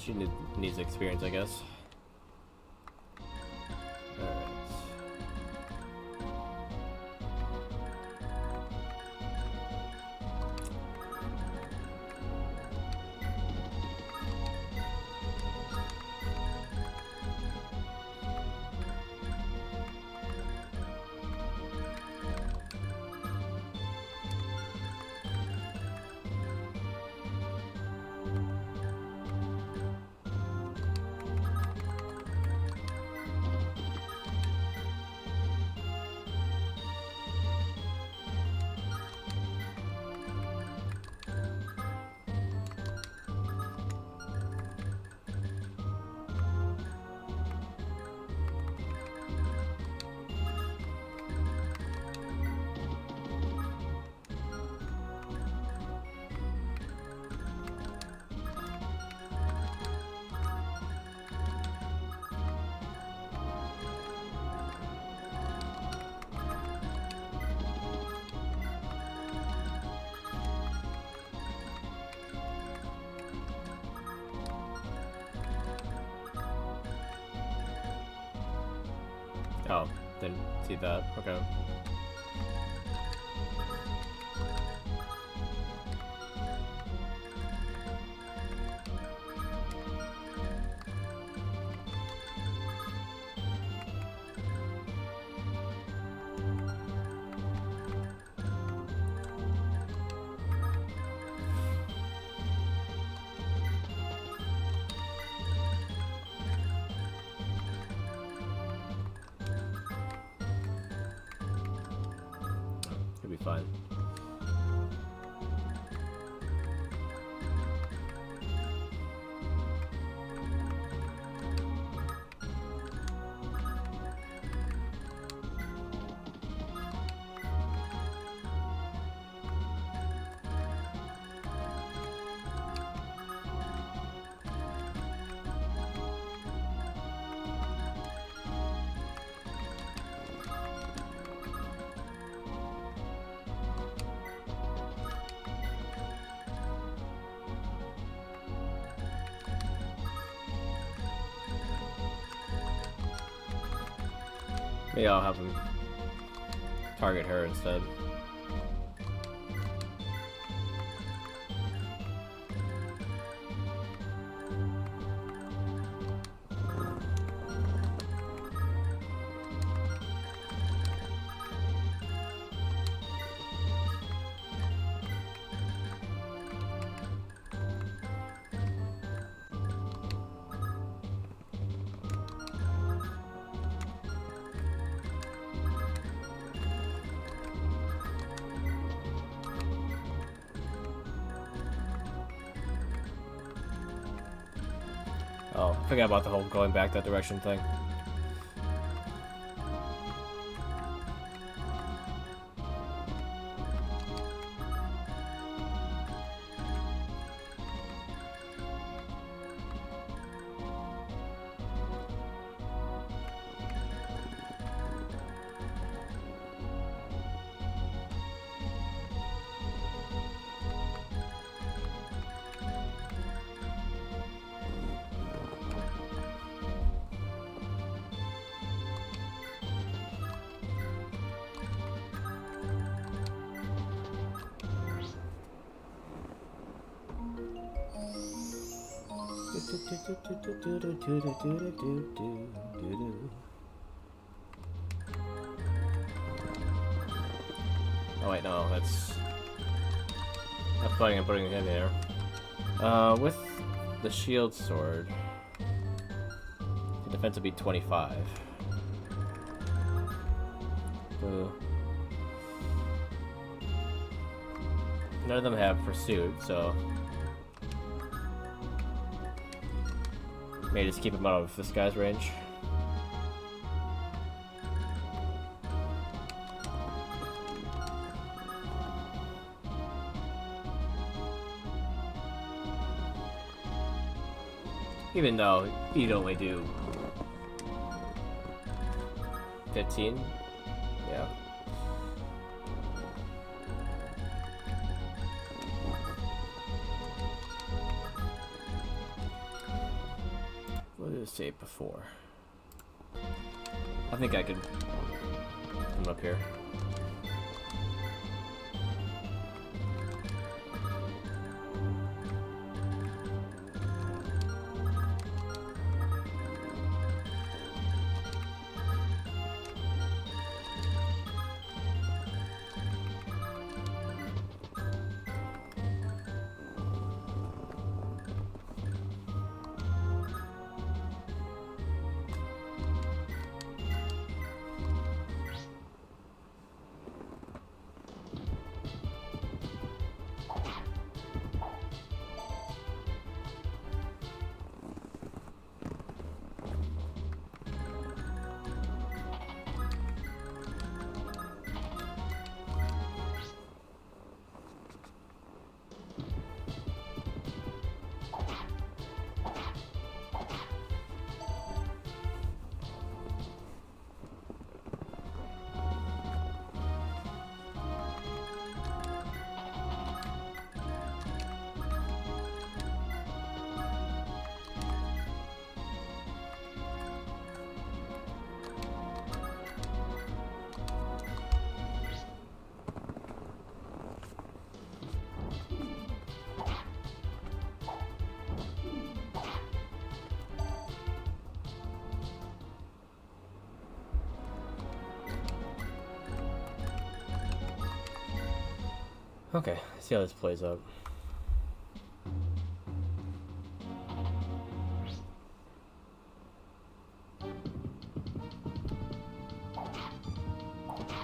She needs experience, I guess. Alright. Oh, didn't see that. Okay. Be fine. Maybe I'll have him target her instead. Oh, I forgot about the whole going back that direction thing. Oh wait, no, that's putting it in there. With the shield sword, the defense would be 25. None of them have pursuit, so may just keep him out of this guy's range. Even though he'd only do 15, yeah. Where is save before? I think I could come up here. Okay, let's see how this plays out.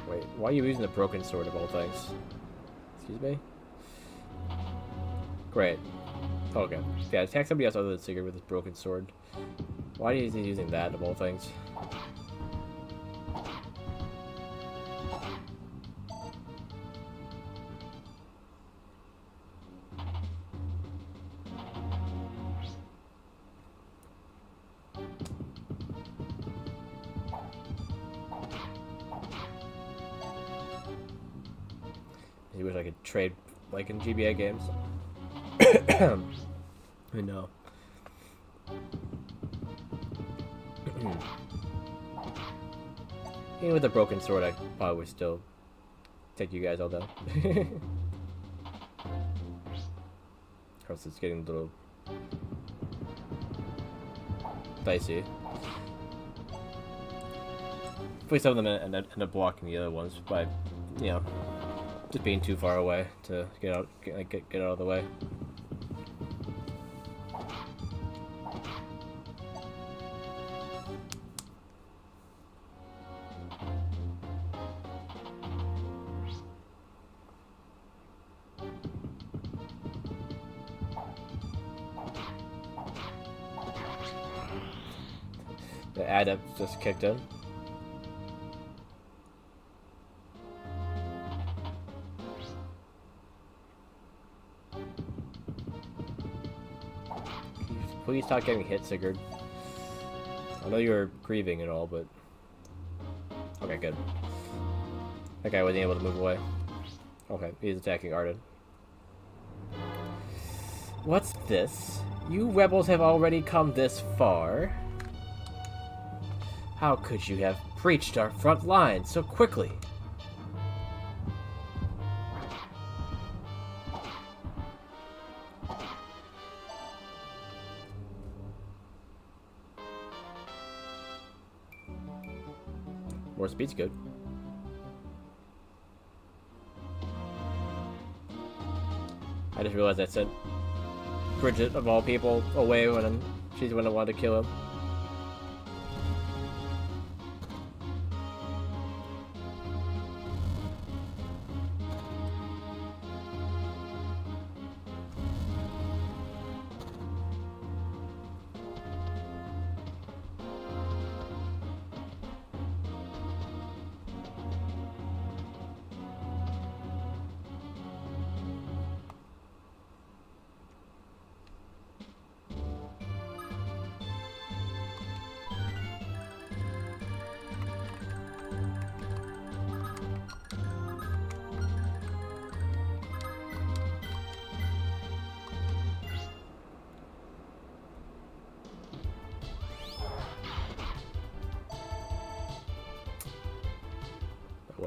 Wait, why are you using the broken sword of all things? Excuse me? Great. Okay. Yeah, attack somebody else other than Sigurd with his broken sword. Why is he using that of all things? I wish I could trade like in GBA games. I know. Even with a broken sword, I probably would still take you guys all down. Of course, it's getting a little dicey. Hopefully some of them end up blocking the other ones by, you know, just being too far away to get out of the way. The adept just kicked in. Please stop getting hit, Sigurd. I know you're grieving and all, but... Okay, good. That guy wasn't able to move away. Okay, he's attacking Arden. What's this? You rebels have already come this far? How could you have breached our front line so quickly? More speed's good. I just realized I sent Bridget, of all people, away when she's when I wanted to kill him.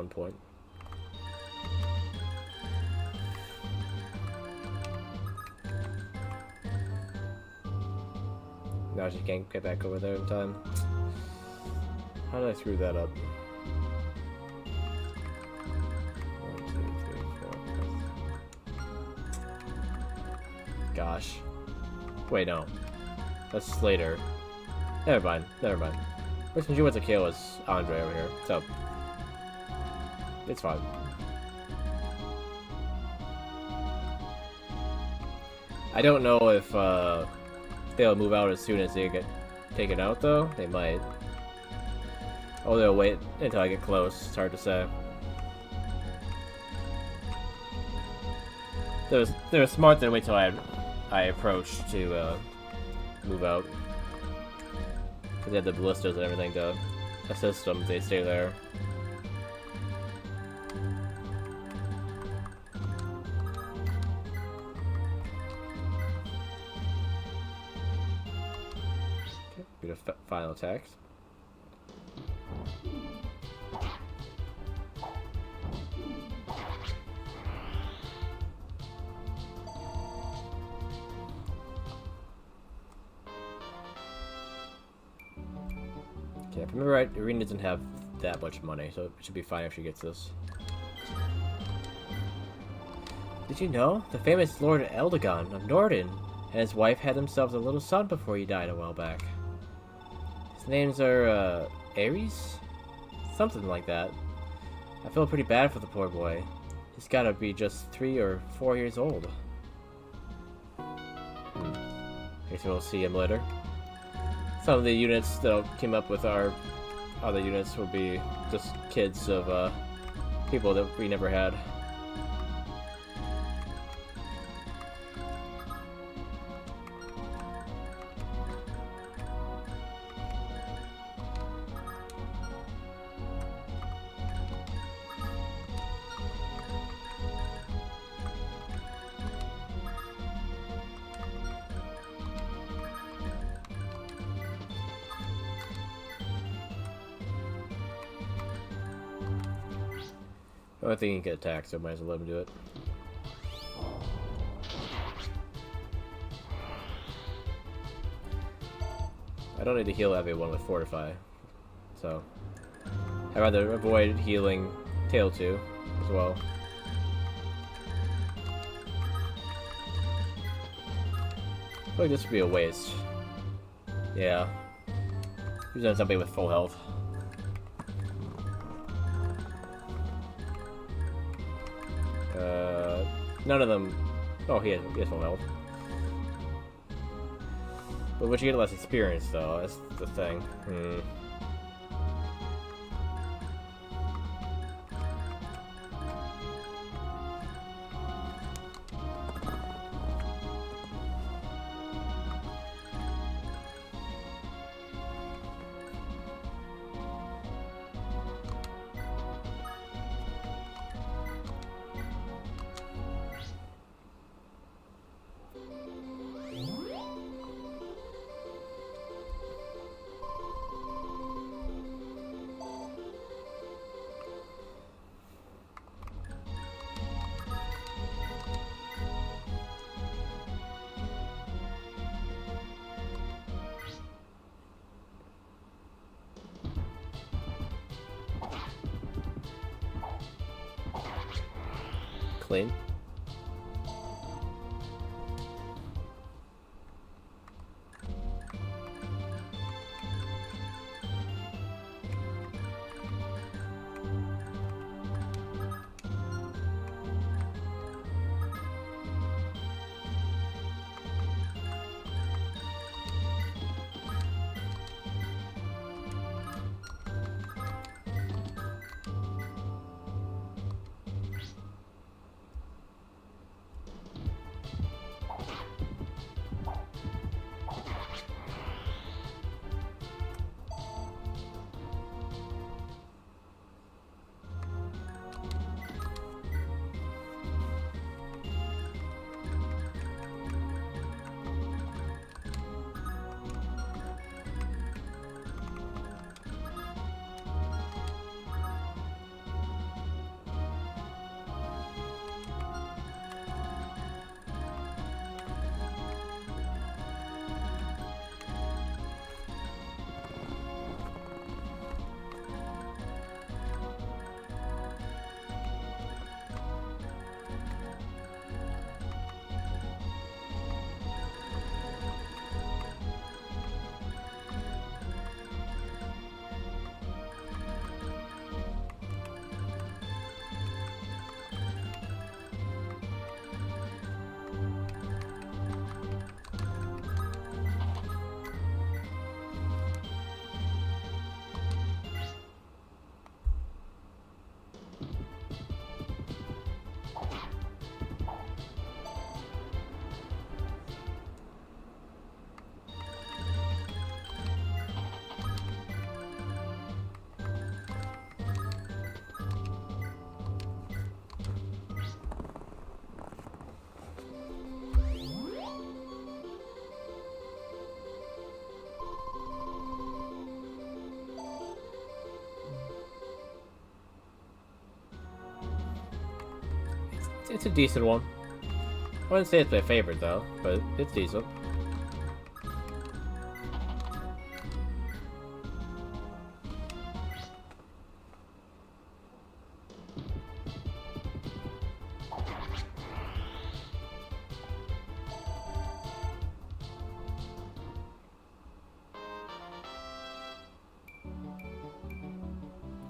one point. Now she can't get back over there in time. How did I screw that up? 1, 2, 3, 4. Gosh. Wait, no. That's Slater. Never mind. Never mind. Person she wants to kill is Andre over here, so it's fine. I don't know if they'll move out as soon as they get taken out, though. They might. Oh, they'll wait until I get close. It's hard to say. They're smart to wait till I approach to move out. Because they have the ballistas and everything to assist them if they stay there. Okay, get a final attack. Okay, if I remember right, Irina doesn't have that much money, so it should be fine if she gets this. Did you know? The famous Lord Eldegon of Norden and his wife had themselves a little son before he died a while back. His names are, Ares? Something like that. I feel pretty bad for the poor boy. He's gotta be just 3 or 4 years old. Guess we'll see him later. Some of the units that'll team up with our other units will be just kids of people that we never had. I think he can get attacked, so I might as well let him do it. I don't need to heal everyone with Fortify, so I'd rather avoid healing Tail 2 as well. I feel like this would be a waste. Yeah. He's done something with full health. None of them. Oh, he has full health. But would you get less experience, though? That's the thing. Clean. it's a decent one. I wouldn't say it's my favorite though, but it's decent.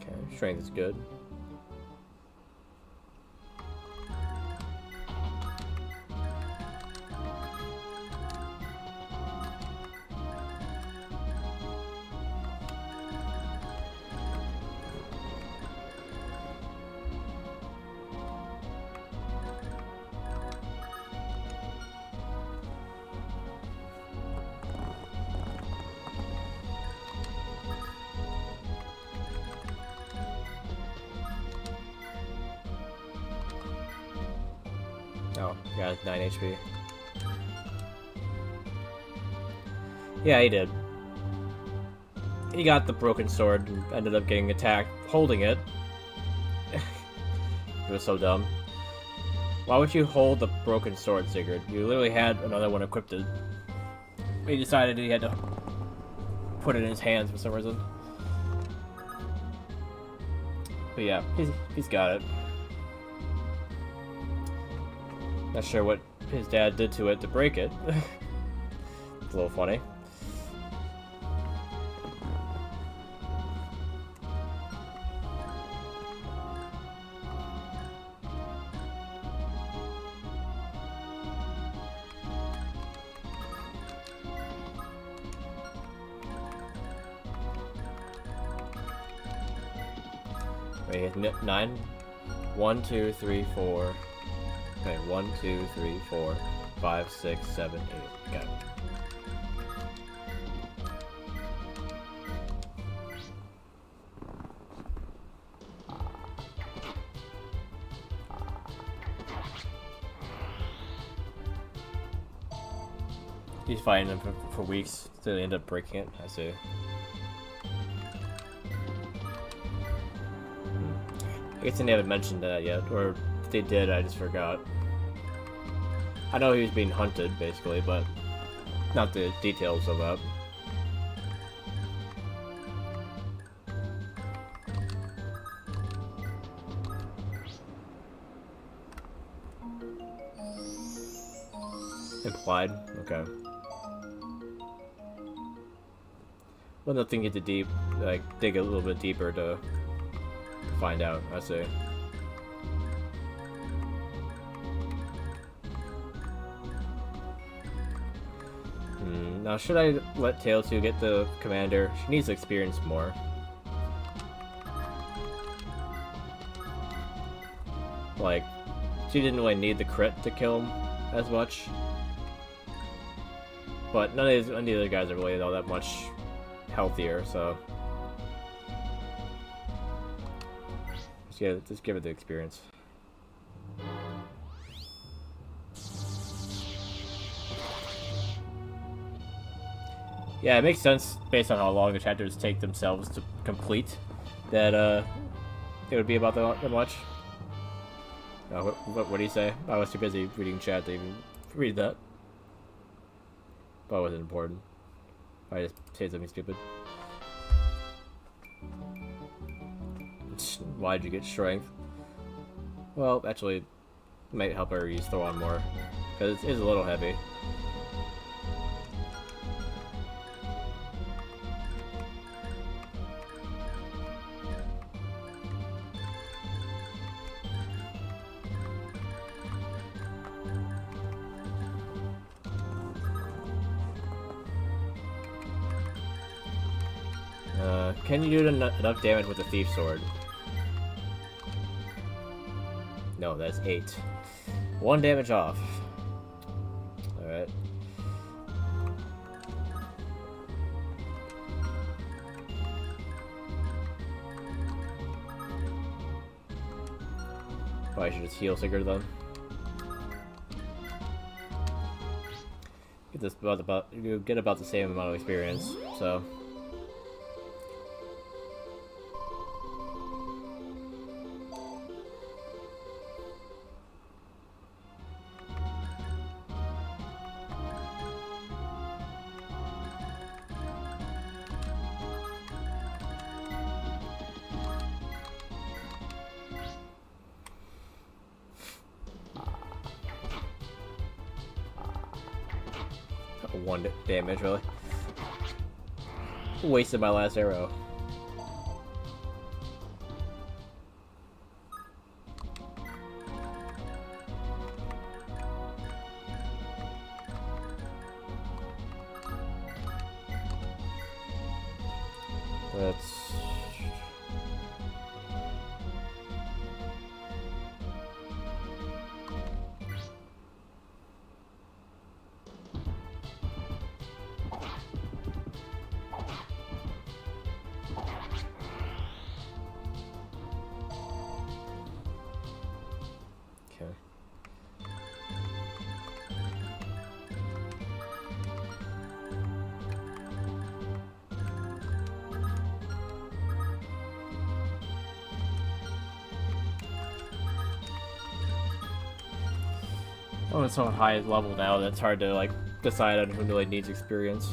Okay, strength is good. Oh, got 9 HP. Yeah, he did. He got the broken sword and ended up getting attacked holding it. It was so dumb. Why would you hold the broken sword, Sigurd? You literally had another one equipped. He decided he had to put it in his hands for some reason. But yeah, he's got it. Not sure what his dad did to it to break it. It's a little funny. Wait, 9? 1, 2, 3, 4. Okay, 1, 2, 3, 4, 5, 6, 7, 8. Got it. He's fighting them for weeks till they end up breaking it. I see. I guess they haven't mentioned that yet, or if they did, I just forgot. I know he was being hunted, basically, but not the details of that. Implied? Okay. Well, nothing get to dig a little bit deeper to find out, I see. Now, should I let Tail 2 get the commander? She needs to experience more. Like, she didn't really need the crit to kill him as much. But none of the other guys are really all that much healthier, so... just give it the experience. Yeah, it makes sense based on how long the chapters take themselves to complete that it would be about that much. What do you say? I was too busy reading chat to even read that. But it wasn't important. I just say something stupid. Why'd you get strength? Well, actually, it might help her use throw on more, because it is a little heavy. Can you do enough damage with the Thief Sword? No, that's 8. 1 damage off. Alright. Probably should just heal Sigurd then. Get this you get about the same amount of experience, so. 1 damage, really. Wasted my last arrow. That's... Okay. Oh, it's so high level now that it's hard to like decide on who really needs experience.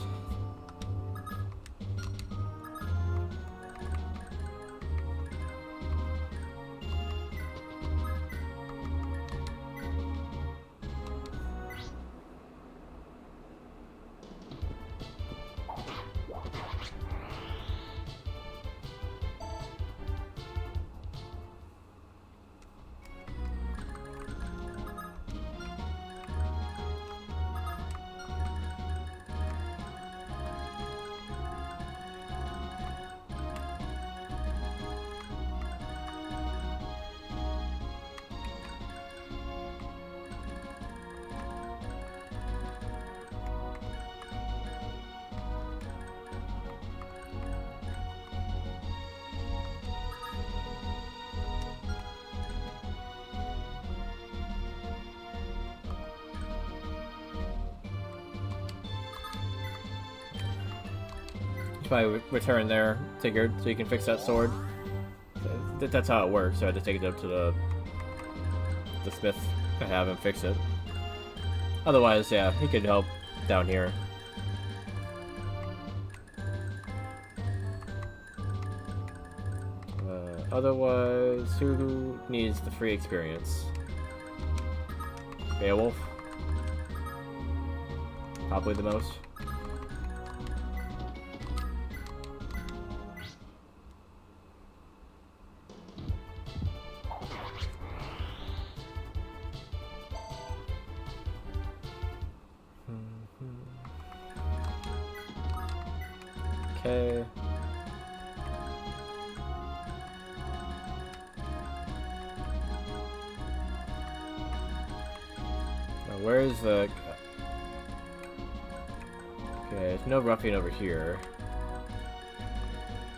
Probably return there, Tigger, so you can fix that sword. That's how it works. So I had to take it up to the smith and have him fix it. Otherwise, yeah, he could help down here. Otherwise, who needs the free experience? Beowulf? Probably the most. Okay. Now where's the... Okay, there's no ruffian over here.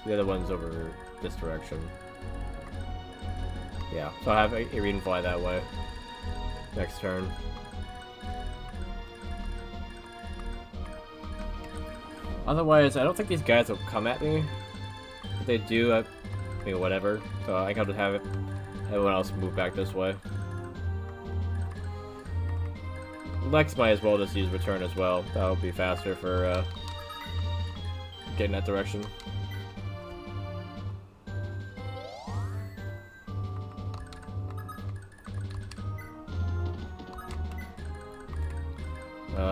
The other one's over this direction. Yeah, so I'll have Irene fly that way. Next turn. Otherwise, I don't think these guys will come at me. If they do, I mean, whatever. So I can just have everyone else move back this way. Lex might as well just use return as well. That'll be faster for getting that direction.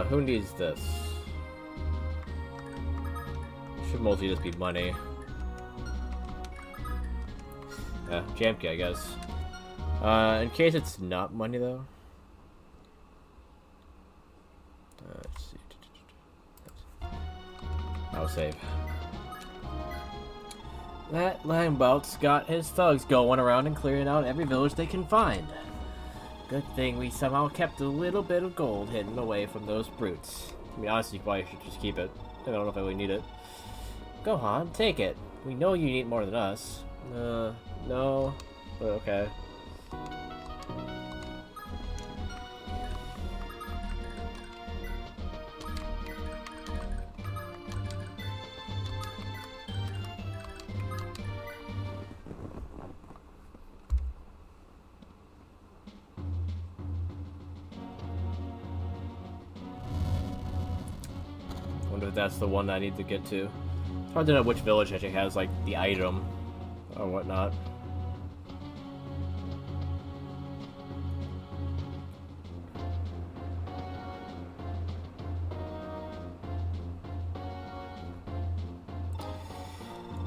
Who needs this? Should mostly just be money. Yeah, Jamke, I guess. In case it's not money, though. Let's see. I'll save. That Langbout's got his thugs going around and clearing out every village they can find. Good thing we somehow kept a little bit of gold hidden away from those brutes. I mean, honestly, you probably should just keep it. I don't know if I really need it. Go on, take it. We know you need more than us. No. But okay. Wonder if that's the one I need to get to. It's hard to know which village actually has, like, the item or whatnot.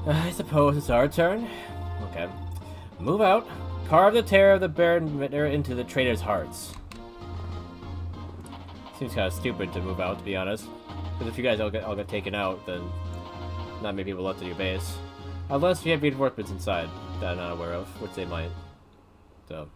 I suppose it's our turn. Okay. Move out. Carve the terror of the Baron into the traitors' hearts. Seems kind of stupid to move out, to be honest. Because if you guys all get taken out, then not many people left in your base. Unless you have reinforcements inside that I'm not aware of, which they might. So.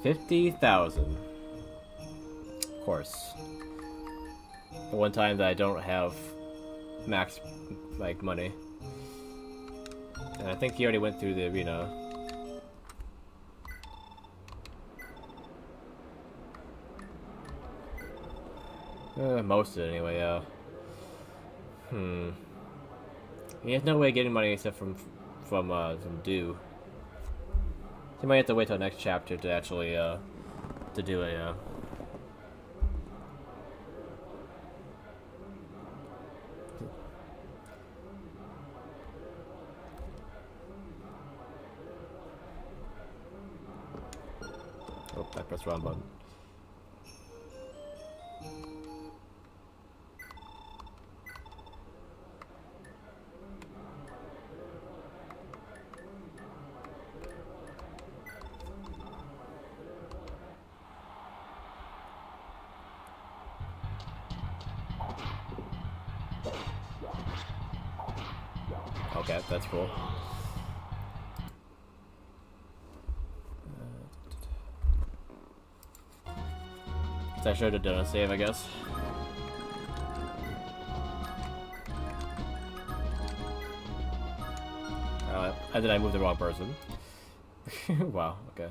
$50,000. Of course. The one time that I don't have max, like, money. And I think he already went through the arena. Most of it anyway, yeah. He has no way of getting money except from Dew. So you might have to wait till next chapter to actually, to do a, Oh, I pressed the wrong button. Okay, that's cool. I should have done a save, I guess. And then I moved the wrong person. Wow, okay.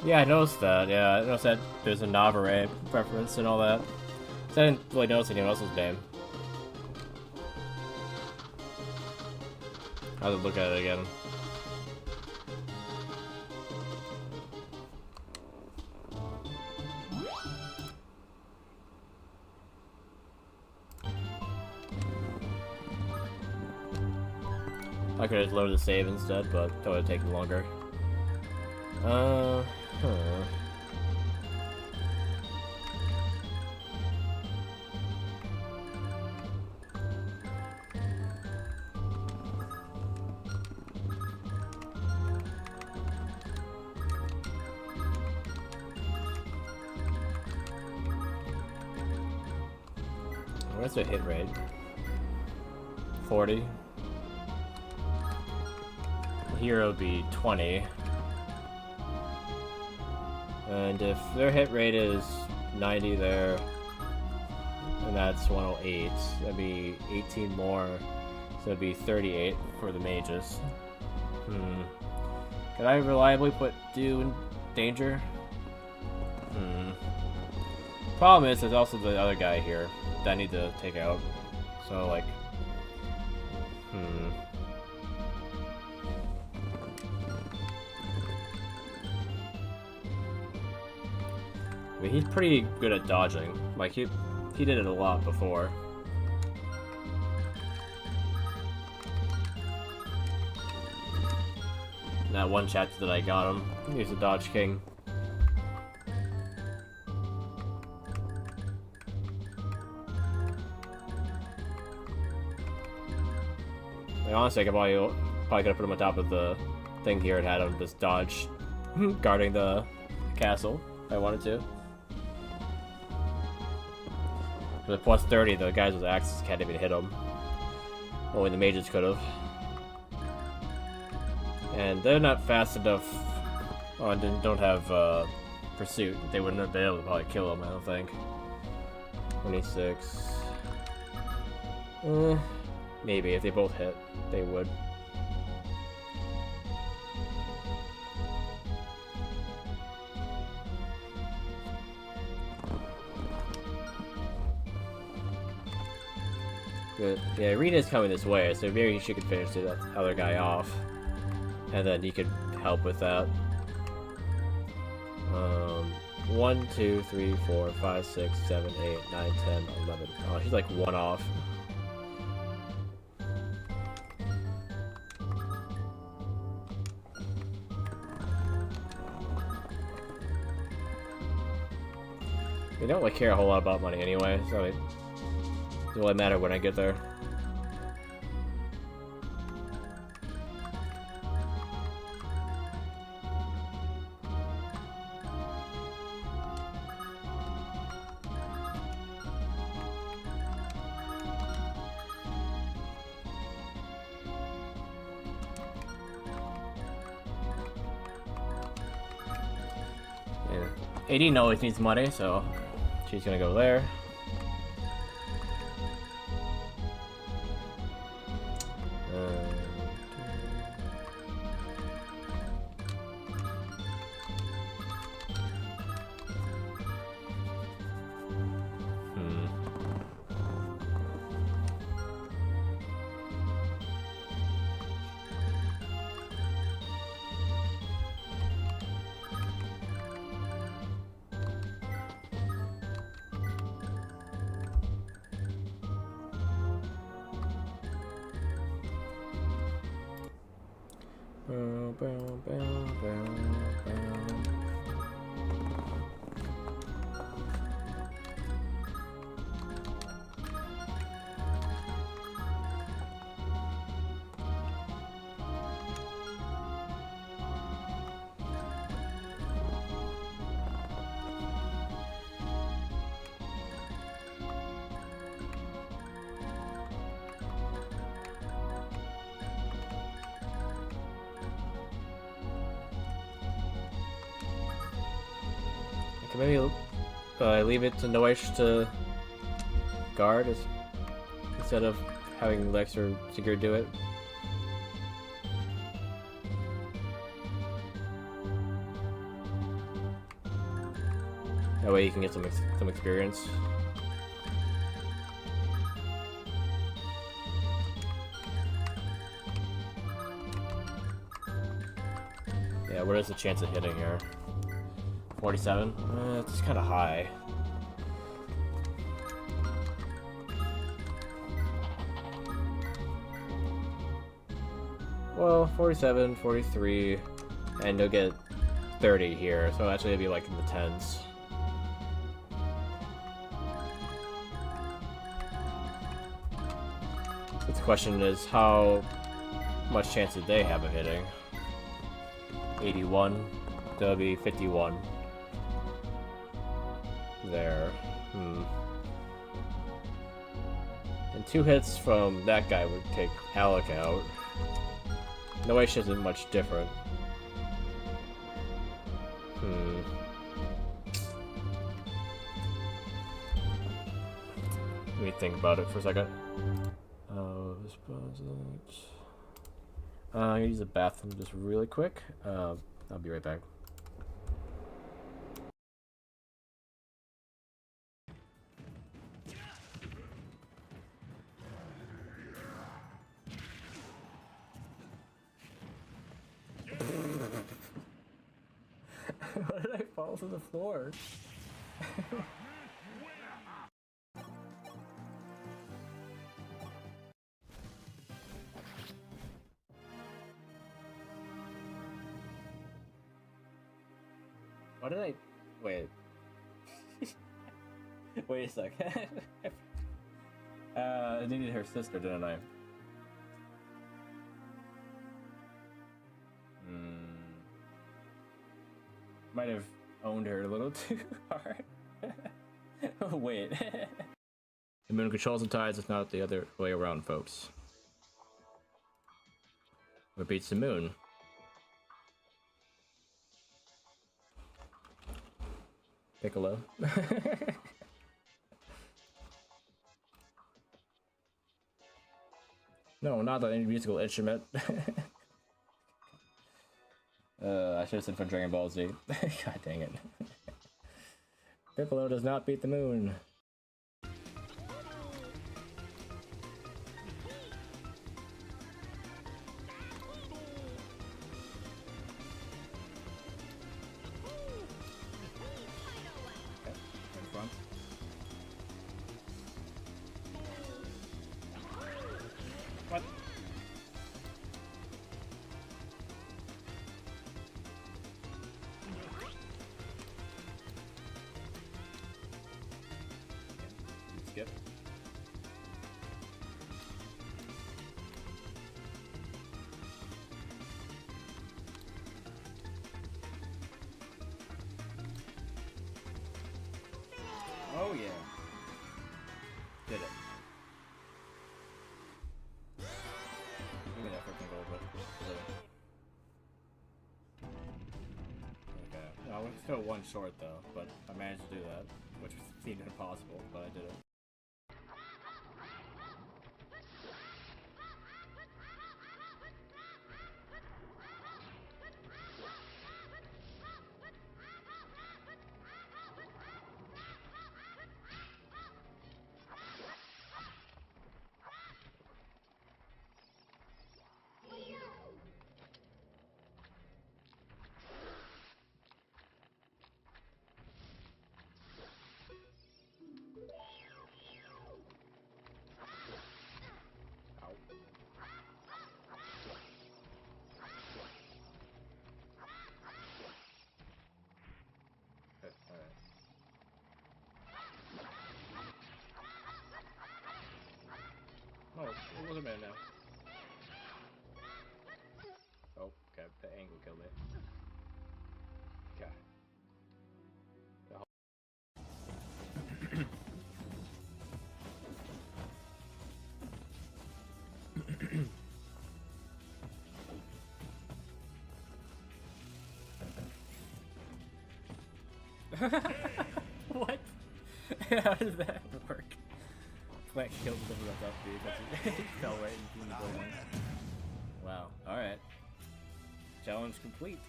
Yeah, I noticed that. Yeah, I noticed that there's a Navarre reference and all that. So I didn't really notice anyone else's name. I'll have to look at it again. I could have loaded the save instead, but that would have taken longer. What's the hit rate? 40. Hero would be 20. And if their hit rate is 90 there, and that's 108, that'd be 18 more, so it'd be 38 for the mages. Could I reliably put Dew in danger? Problem is, there's also the other guy here that I need to take out. So, like, I mean, he's pretty good at dodging. Like, he did it a lot before. That one chapter that I got him, he's a dodge king. Like, honestly, I could probably could have put him on top of the thing here and had him just dodge, guarding the castle if I wanted to. With plus 30, the guys with axes can't even hit him. Only the mages could have. And they're not fast enough Oh, and don't have pursuit. They wouldn't have been able to probably kill him, I don't think. 26. Maybe if they both hit, they would. Good. Yeah, Rita's coming this way, so maybe she could finish the other guy off. And then he could help with that. 1, 2, 3, 4, 5, 6, 7, 8, 9, 10, 11. Oh, she's like one off. They don't like care a whole lot about money anyway, so it doesn't really matter when I get there. Yeah. 18 always needs money, so she's gonna go there. Maybe leave it to Noish to guard instead of having Lex or Sigurd do it. That way you can get some experience. Yeah, what is the chance of hitting here? 47? It's kind of high. Well, 47, 43, and you'll get 30 here, so actually it'd be like in the tens. But the question is, how much chance did they have of hitting? 81, that'll be 51. There. And 2 hits from that guy would take Alec out. Noish isn't much different. Let me think about it for a second. I'll use the bathroom just really quick. I'll be right back. Why did I fall to the floor? Why did I... Wait. Wait a sec. I needed her sister, didn't I? Might have owned her a little too hard. Oh, wait. The moon controls the tides, it's not the other way around, folks. What beats the moon? Piccolo. No, not a musical instrument. I should have said for Dragon Ball Z. God dang it. Piccolo does not beat the moon. What? Skip. Oh yeah. Did it. Give me that freaking gold, but okay. No, I was still one short though, but I managed to do that, which seemed impossible, but I did it. Oh, it was a minute now. Oh, okay, the angle killed it. Okay. What? How does that work? Plant killed himself with that because he fell right into the building. Wow. Alright. Challenge complete.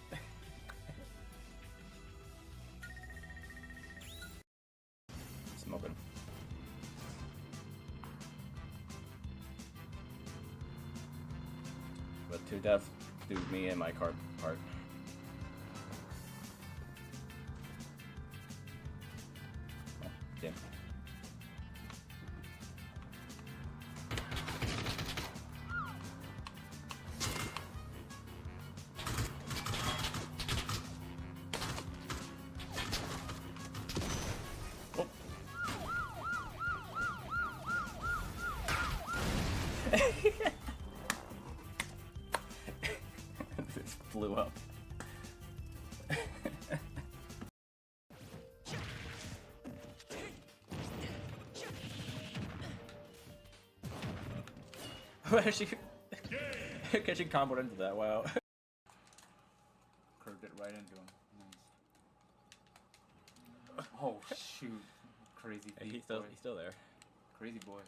Smoking. But to death do me and my card part. Oh, damn. This blew up. she comboed into that, wow. Curved it right into him. Nice. Oh shoot. Crazy feet, He's still there. Crazy boy.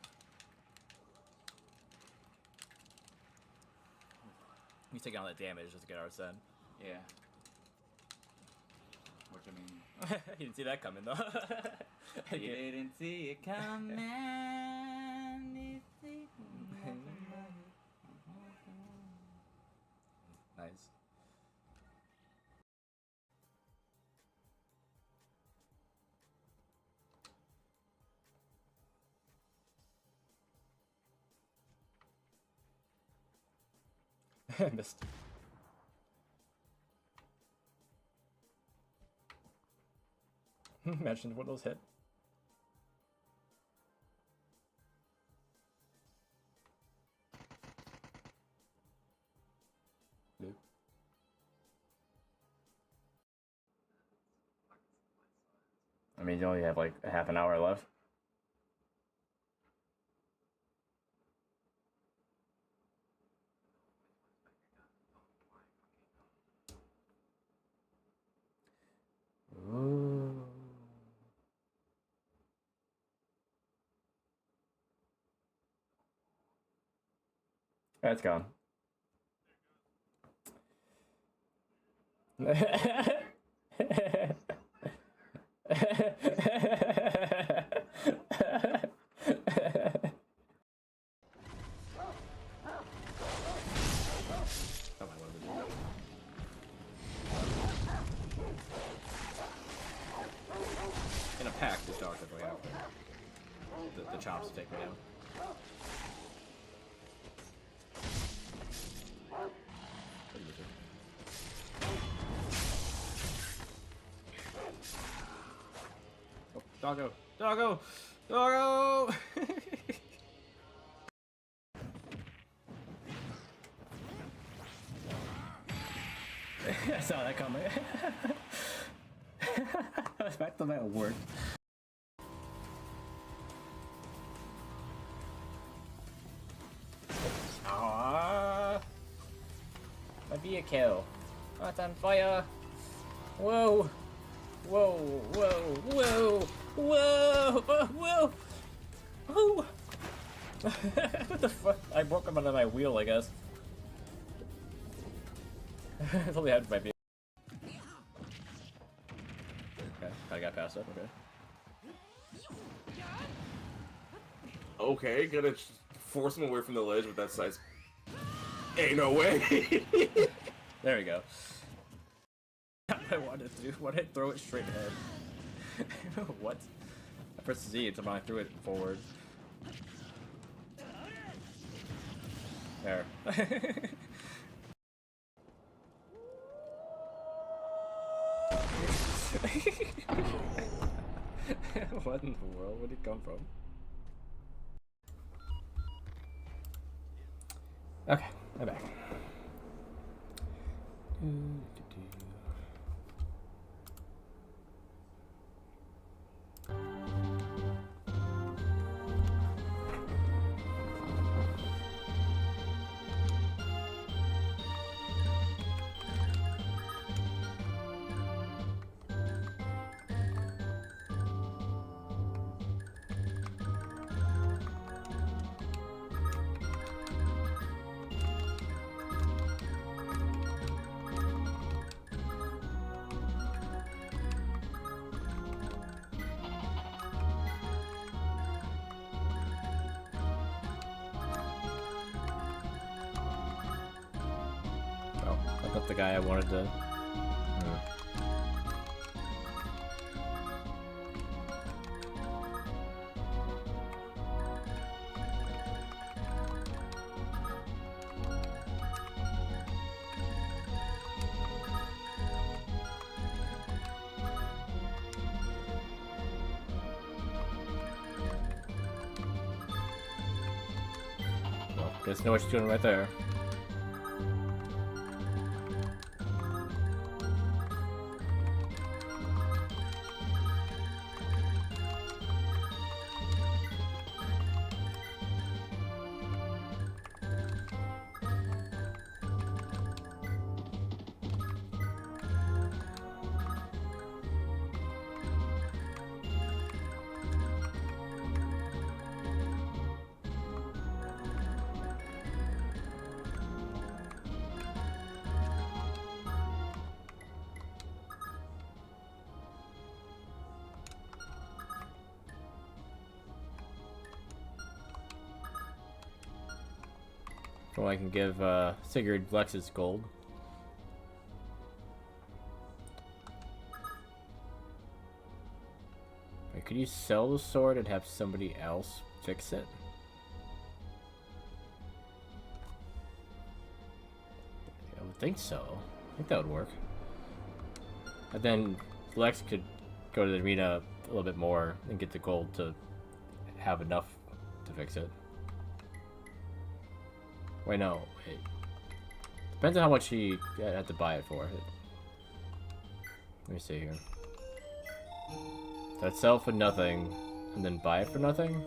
He's taking all that damage just to get our send. Yeah. Which I mean, You didn't see that coming though. you didn't see it coming. Nice. Missed. Imagine what those hit. Nope. I mean, you only have like a half an hour left. Ooh. That's gone. In a pack, the dog is way out there. The chops take me down. Oh, doggo! Doggo! Doggo! I saw that coming. I was back to that word. Ah! My vehicle. Oh, it's on fire. Whoa! Whoa! Whoa! Whoa! Whoa! Whoa! Whoa! What the fuck? I broke him under my wheel, I guess. It's only had my vehicle. Okay, I got past it. Okay. Okay, gonna force him away from the ledge with that size. Ain't no way. There we go. I wanted to do. Why did I throw it straight ahead? What? I pressed Z until I threw it forward. There. What in the world? Where'd it come from? Okay, I'm back. Not the guy I wanted to. Well, guess know what she's doing right there. Well, I can give Sigurd Lex's gold. Wait, could you sell the sword and have somebody else fix it? I would think so. I think that would work. And then Lex could go to the arena a little bit more and get the gold to have enough to fix it. Wait, no. Wait. Depends on how much he had to buy it for. Let me see here. So I'd sell for nothing, and then buy it for nothing?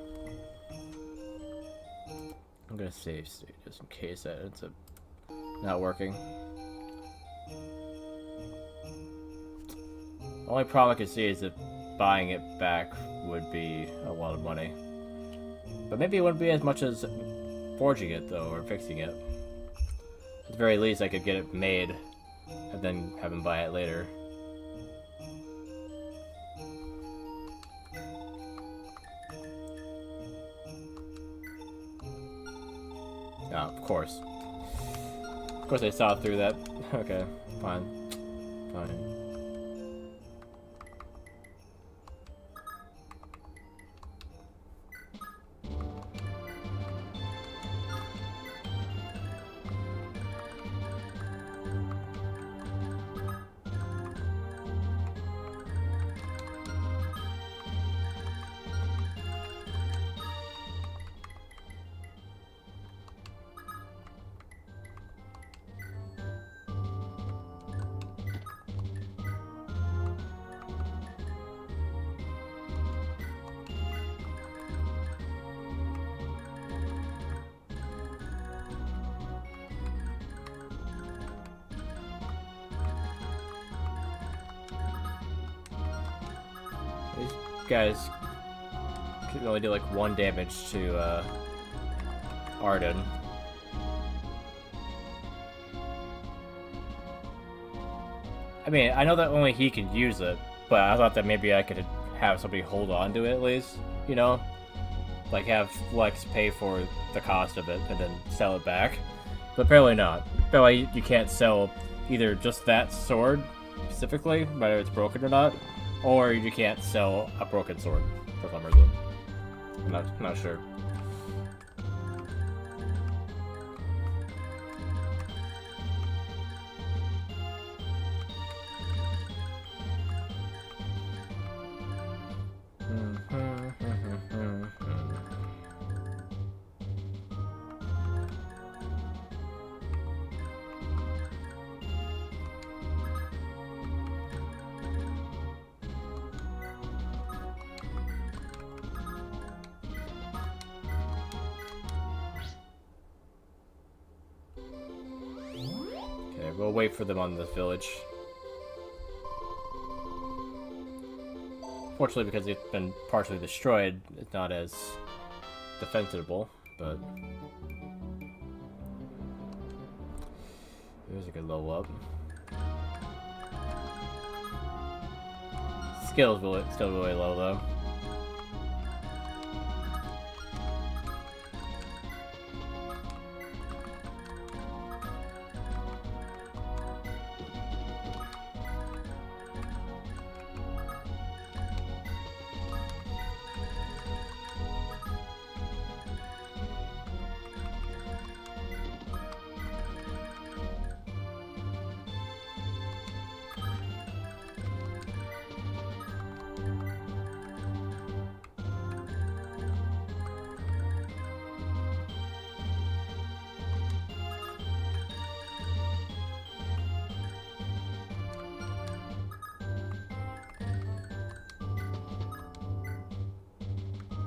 I'm gonna save state just in case that ends up not working. The only problem I can see is that buying it back would be a lot of money. But maybe it wouldn't be as much as forging it though, or fixing it. At the very least, I could get it made, and then have him buy it later. Ah, of course. Of course I saw through that. Okay, fine. Fine. These guys can only do like 1 damage to Arden. I mean, I know that only he can use it, but I thought that maybe I could have somebody hold on to it at least, you know? Like have Flex pay for the cost of it and then sell it back. But apparently not. Apparently you can't sell either just that sword specifically, whether it's broken or not, or you can't sell a broken sword for some reason. I'm not sure. Okay, we'll wait for them on this village. Fortunately, because it's been partially destroyed, it's not as defensible, but there's a good level up. Skill's still really low, though.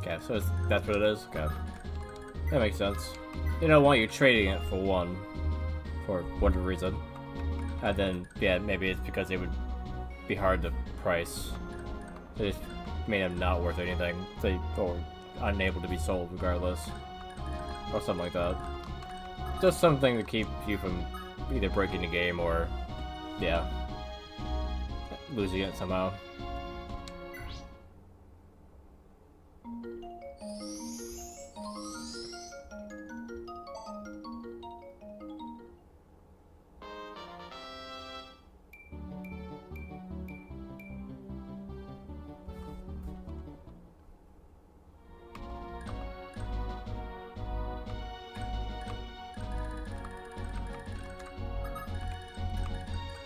Okay, so that's what it is? Okay. That makes sense. They don't want you trading it for one, for whatever reason. And then, yeah, maybe it's because it would be hard to price. They just made them not worth anything. Or unable to be sold regardless. Or something like that. Just something to keep you from either breaking the game or, yeah, losing it somehow.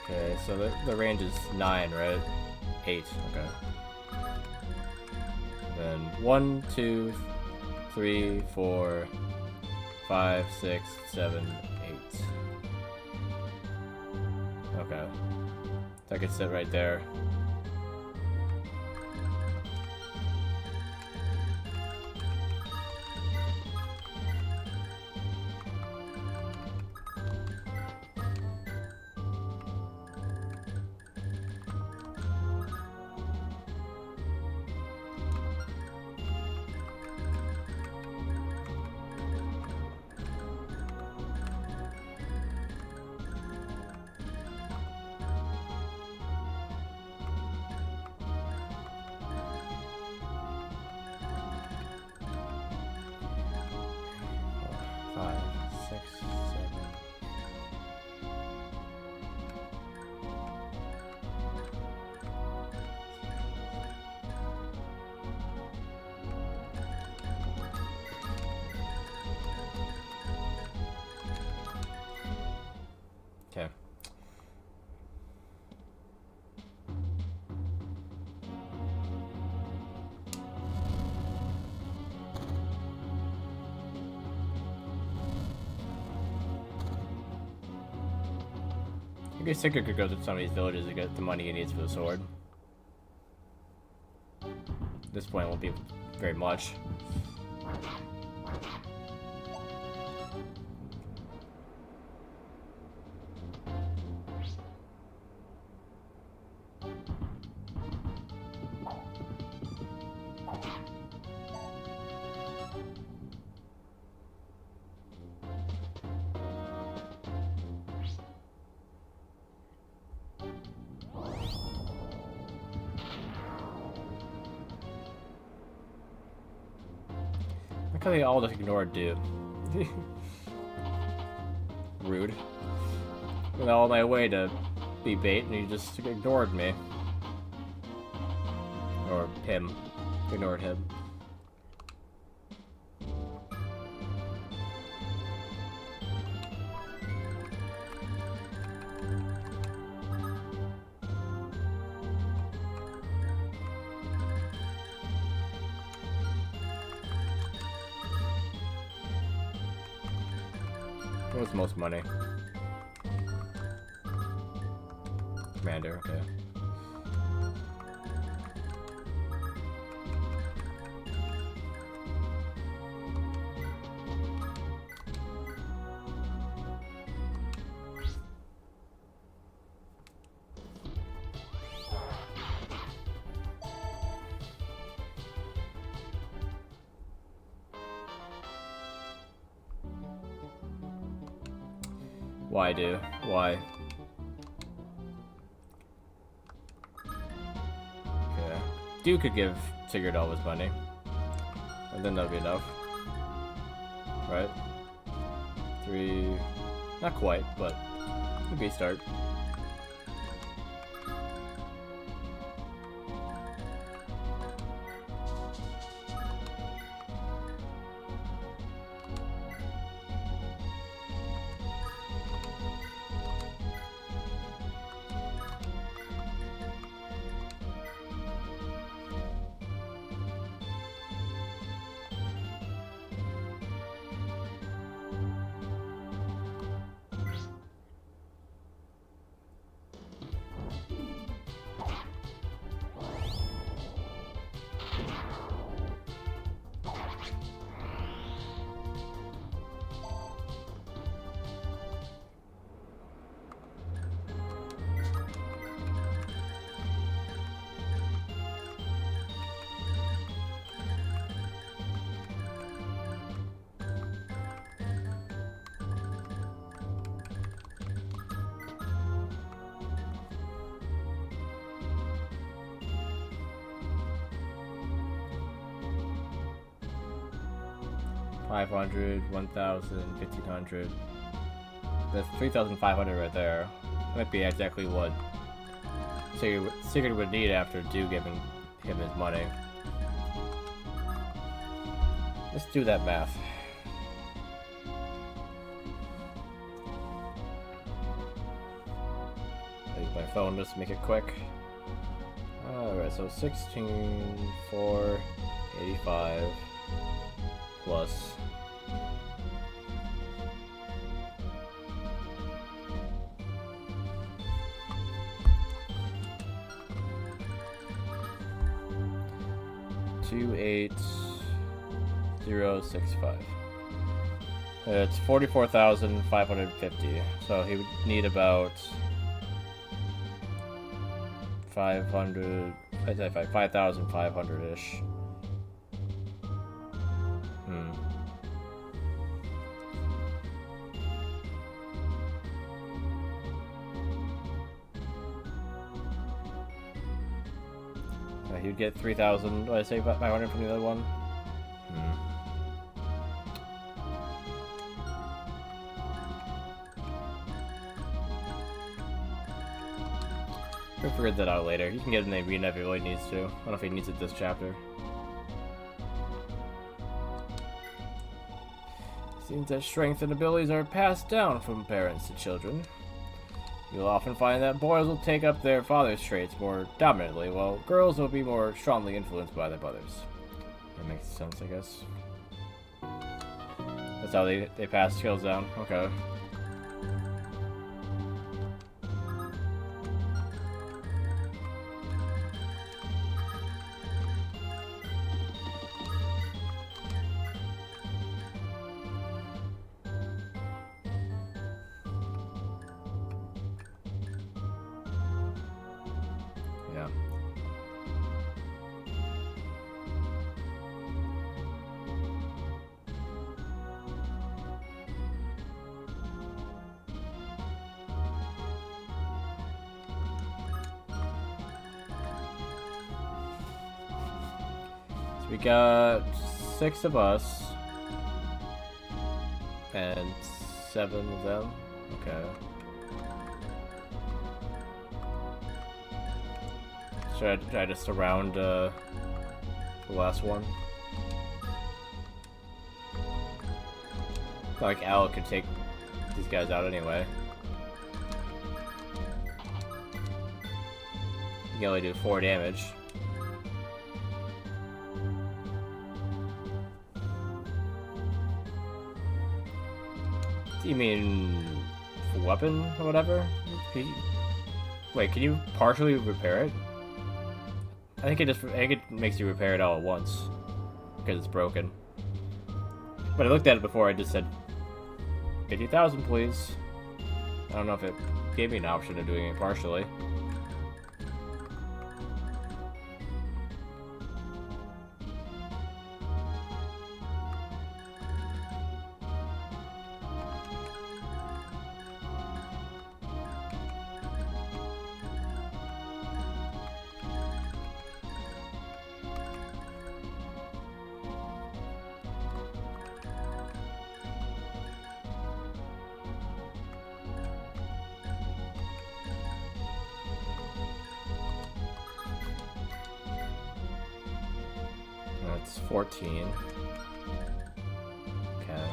Okay, so the range is 9, right? 8, okay. Then 1, 2, 3, 4, 5, 6, 7, 8. Okay. So I could sit right there. I guess Sigurd could go to some of these villages to get the money he needs for the sword. At this point, it won't be very much. Look how they all just ignored dude. Rude. Went all my way to be bait and he just ignored me. Or him. Ignored him. What was the most money? Commander, okay. Why, dude? Why? Okay. Dude could give Sigurd all his money. And then that'll be enough. Right? 3... Not quite, but... Could be a start. $500, $1,000, $1,500. That's $3,500 right there. Might be exactly what Sigurd would need after Dew giving him his money. Let's do that math. I'll use my phone just to make it quick. Alright, so 16,485 plus 28065. It's 44,550. So he would need about 500. I'd say 5,500-ish. You'd get 3,000. Did I say 500 from the other one? We'll figure that out later. You can get an arena if he really needs to. I don't know if he needs it this chapter. Seems that strength and abilities are passed down from parents to children. You'll often find that boys will take up their father's traits more dominantly, while girls will be more strongly influenced by their mothers. That makes sense, I guess. That's how they pass skills down. Okay. So we got 6 of us. And 7 of them. Okay. Should I just surround the last one? Not like Al could take these guys out anyway. You can only do 4 damage. You mean weapon or whatever? Wait, can you partially repair it? I think it makes you repair it all at once because it's broken. But I looked at it before. I just said 50,000, please. I don't know if it gave me an option of doing it partially. That's 14. Okay.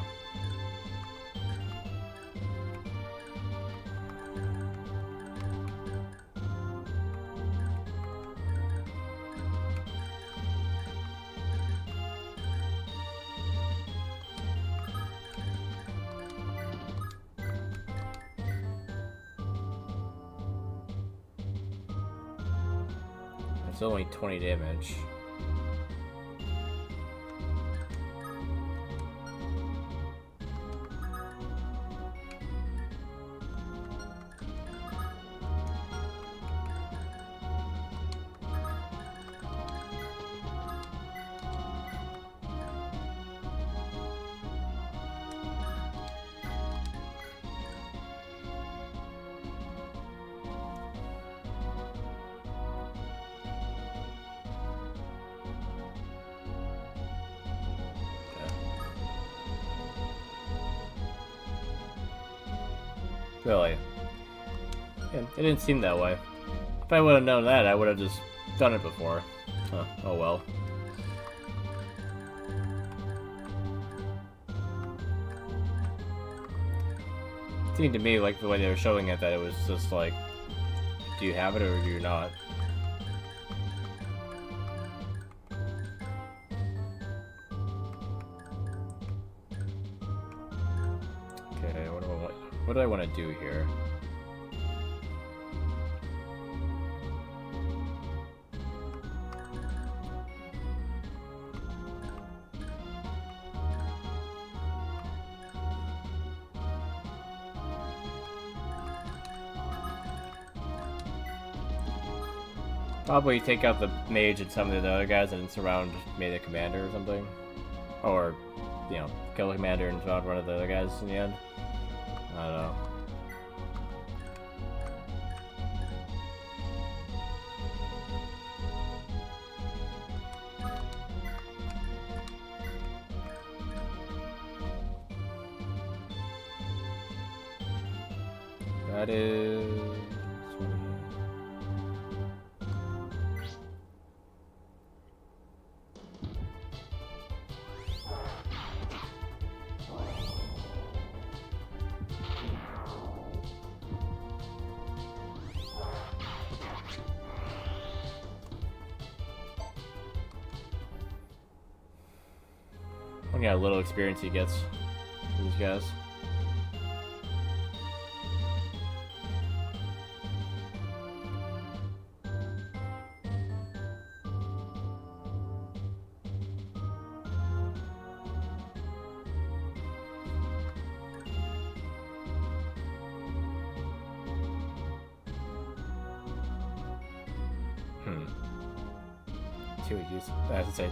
It's only 20 damage. Really? Yeah, it didn't seem that way. If I would have known that, I would have just done it before. Huh, oh well. It seemed to me like the way they were showing it that it was just like, do you have it or do you not? Okay, what do I want to do here? Probably take out the mage and some of the other guys and surround maybe the commander or something. Or, you know, kill the commander and surround one of the other guys in the end. I don't know. That is 20. Look at how little experience he gets for these guys. Two uses. I have to say,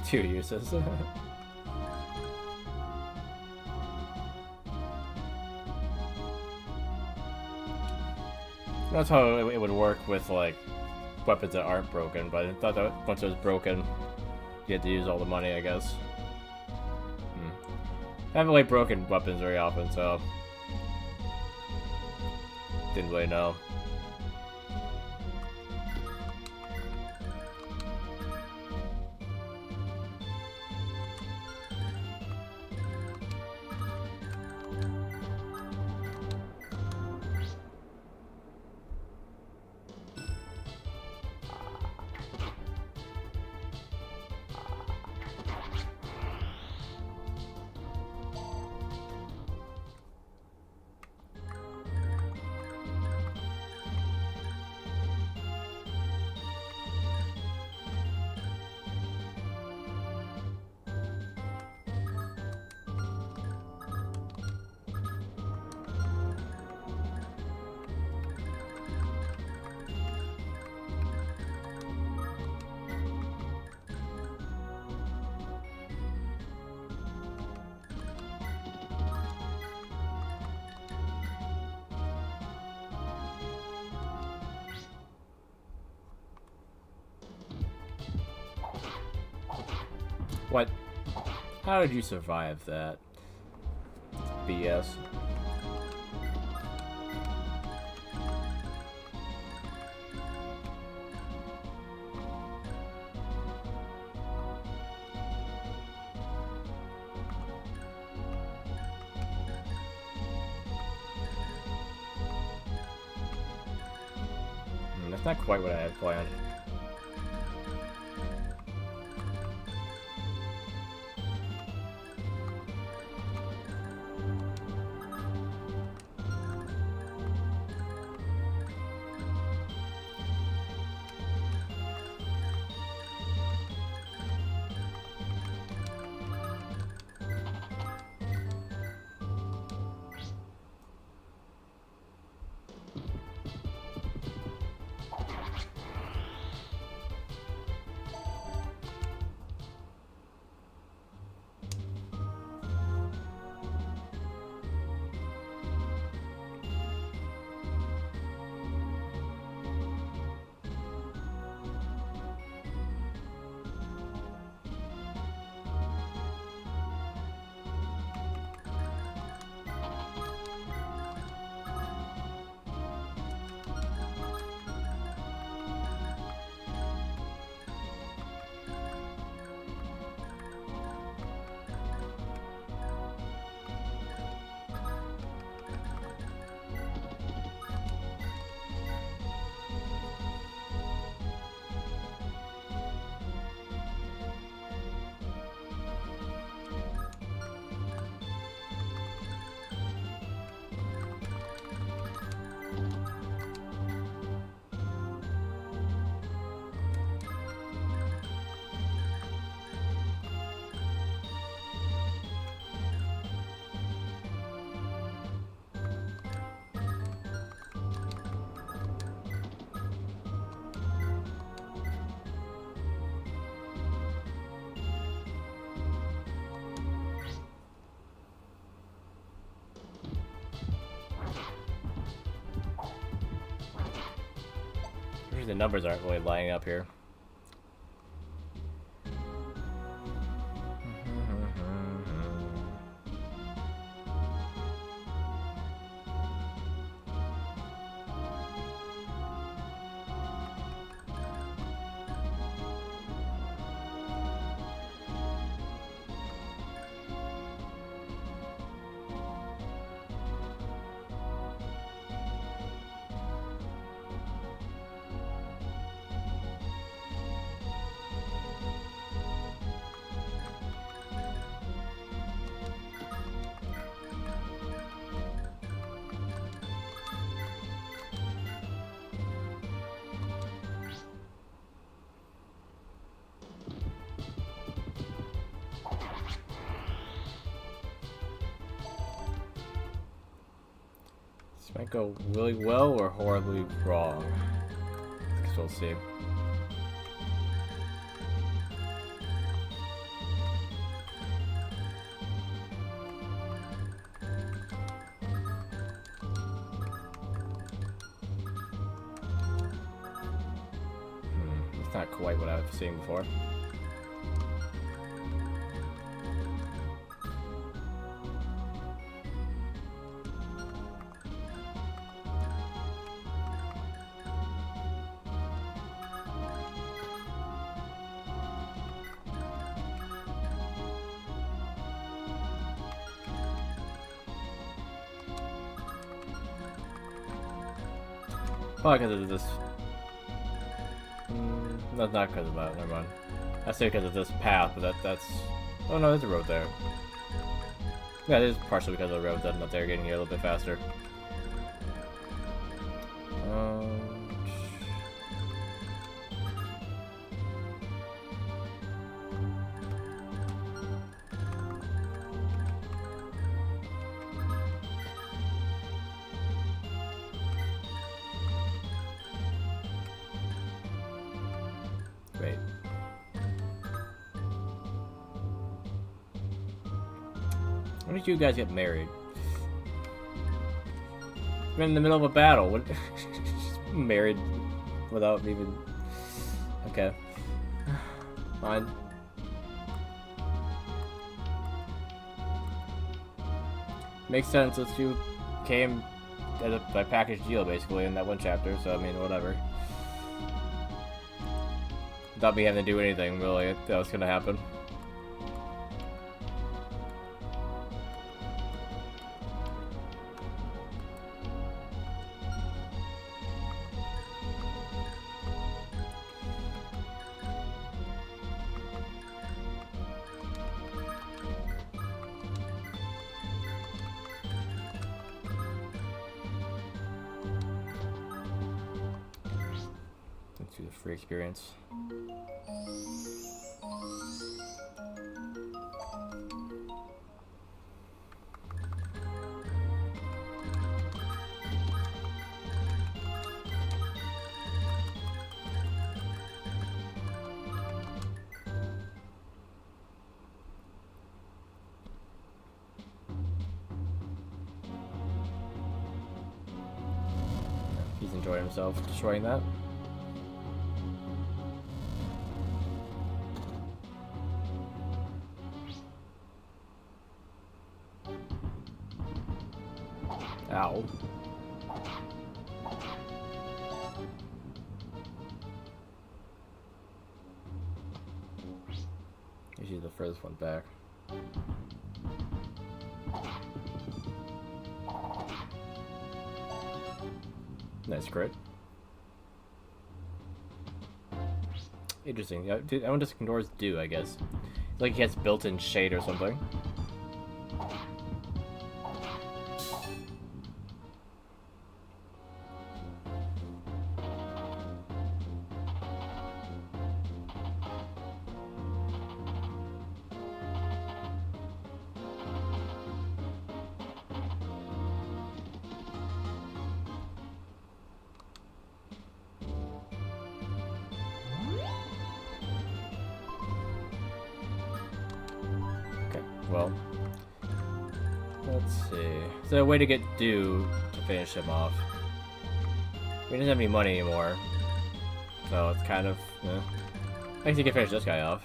2 uses. That's how it would work with like weapons that aren't broken, but I thought that once it was broken, you had to use all the money, I guess. I haven't like broken weapons very often, so didn't really know. What? How did you survive that? BS. That's not quite what I had planned. The numbers aren't really lining up here. This might go really well or horribly wrong. Guess we'll see. It's not quite what I've seen before. Probably because of this. No, not because of that. Never mind. I say because of this path, but that's. Oh no, there's a road there. Yeah, it is partially because of the road that's not there, getting here a little bit faster. Wait. When did you guys get married? We're in the middle of a battle. What? Married without even. Okay. Fine. Makes sense. Those two came as a package deal basically in that one chapter. So I mean, whatever. Without me having to do anything, really, that was gonna happen. Let's do the free experience. He's enjoying himself destroying that. Ow. Usually the furthest one back. Nice crit. Interesting. Yeah, dude, I wonder what Condors do, I guess. Like he has built-in shade or something. Well, let's see. Is there a way to get Dew to finish him off? He doesn't have any money anymore, so it's kind of. I guess you can finish this guy off.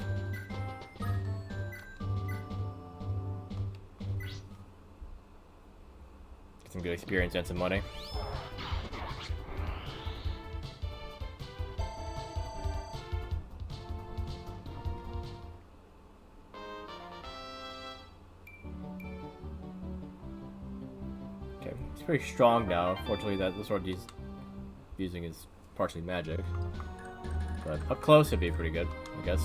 Get some good experience and some money. He's pretty strong now. Unfortunately, that the sword he's using is partially magic. But up close it'd be pretty good, I guess.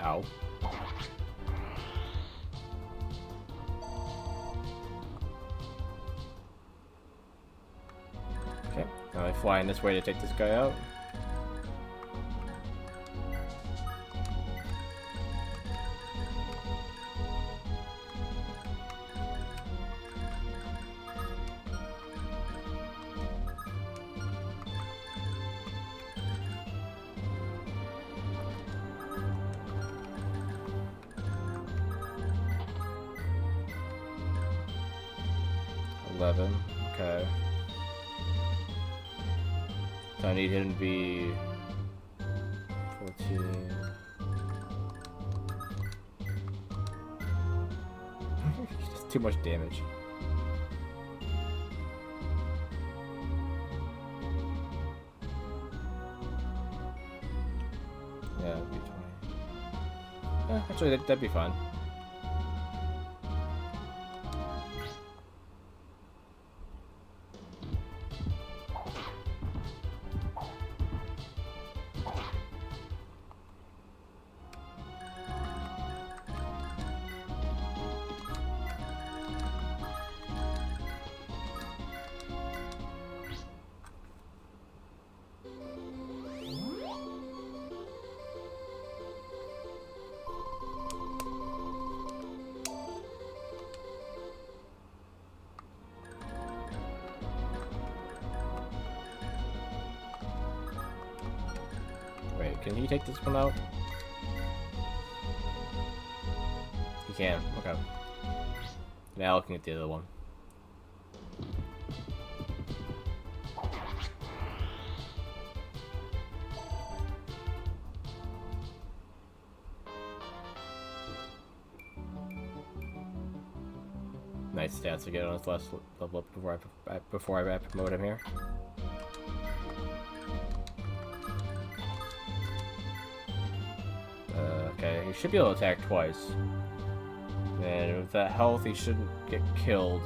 Ow. Okay, now I fly in this way to take this guy out. 11. Okay. So I need him to be 14. Just too much damage. Yeah, that'd be 20. Actually, that'd be fine. Wait, can he take this one out? He can, okay. Now looking at the other one. Nice stats to get on his last level up before I promote him here. Okay, he should be able to attack twice. And with that health, he shouldn't get killed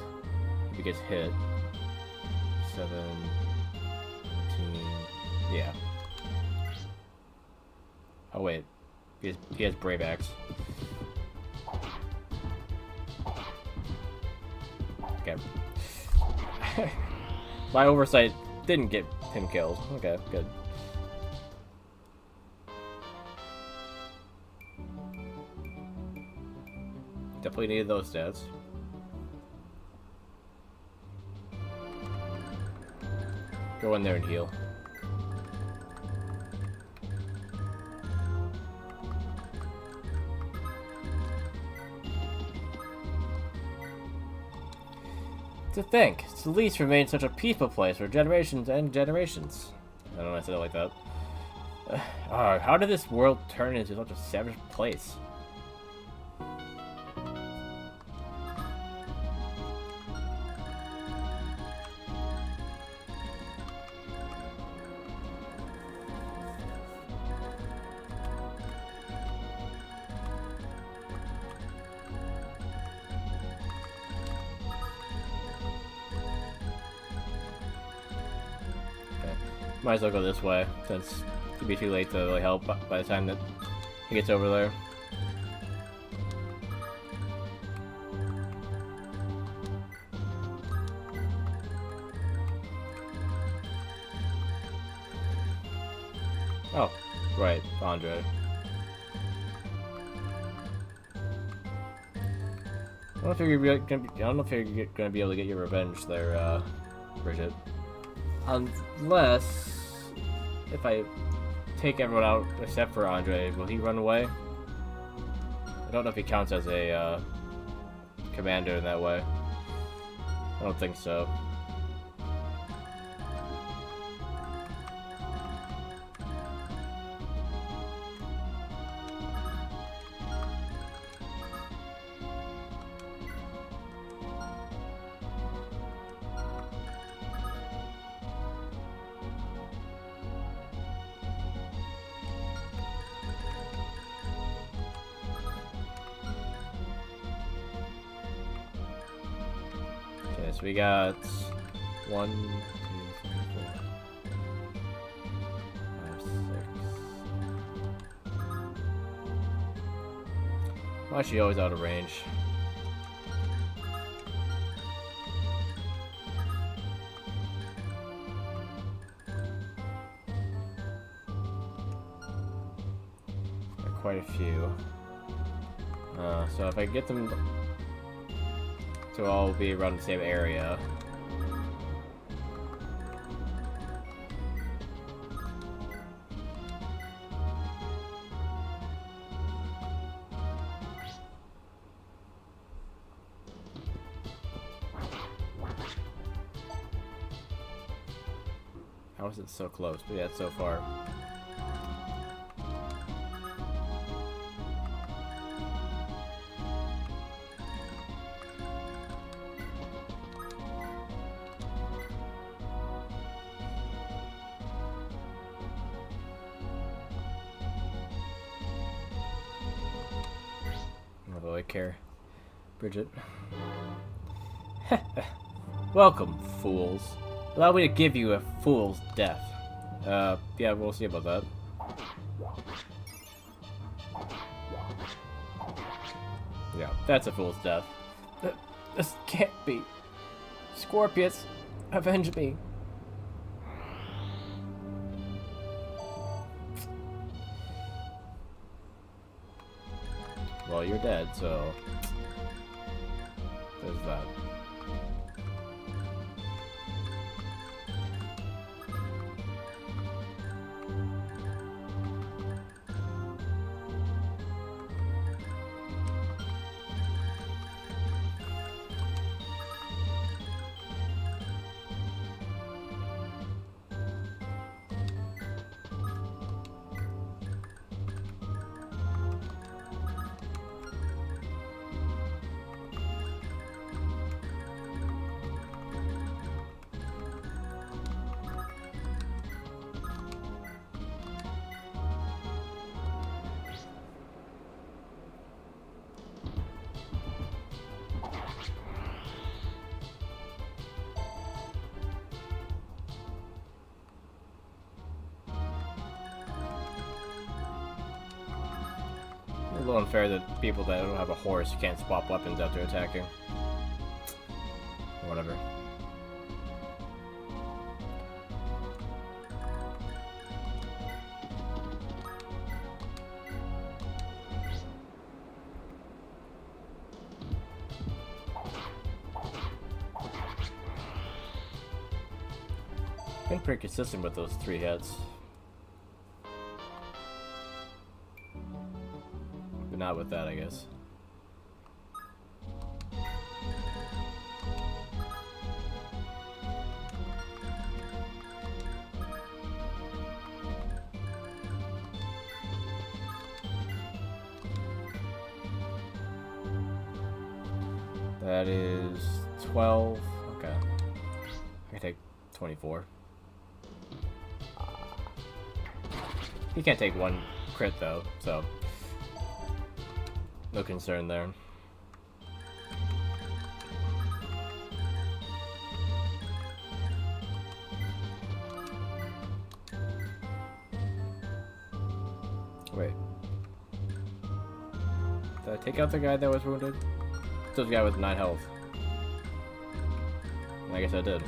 if he gets hit. 7, 15, yeah. Oh wait, he has Brave Axe. Okay. My oversight didn't get him killed. Okay, good. Definitely needed those stats. Go in there and heal. To think, Celeste remained such a peaceful place for generations and generations. I don't know why I said it like that. How did this world turn into such a savage place? Might as well go this way, since it'd be too late to really help by the time that he gets over there. Oh, right, Andre. I don't know if you're gonna be able to get your revenge there, Bridget. Unless, if I take everyone out except for Andre, will he run away? I don't know if he counts as a commander in that way. I don't think so. So we got 1, 2, 3, 4, 5, 6. Why is she always out of range? Got quite a few. So if I get them to all be around the same area. How is it so close? But yeah, it's so far. I don't really care. Bridget. Welcome, fools. Allow me to give you a fool's death. Yeah, we'll see about that. Yeah, that's a fool's death. This can't be. Scorpius, avenge me. Well, you're dead, so there's that. A little unfair that people that don't have a horse can't swap weapons after attacking. Whatever. Been pretty consistent with those 3 hits. But not with that, I guess. That is 12. Okay. I can take 24. He can't take 1 crit though, so no concern there. Wait. Did I take out the guy that was wounded? Still the guy with 9 health. I guess I did.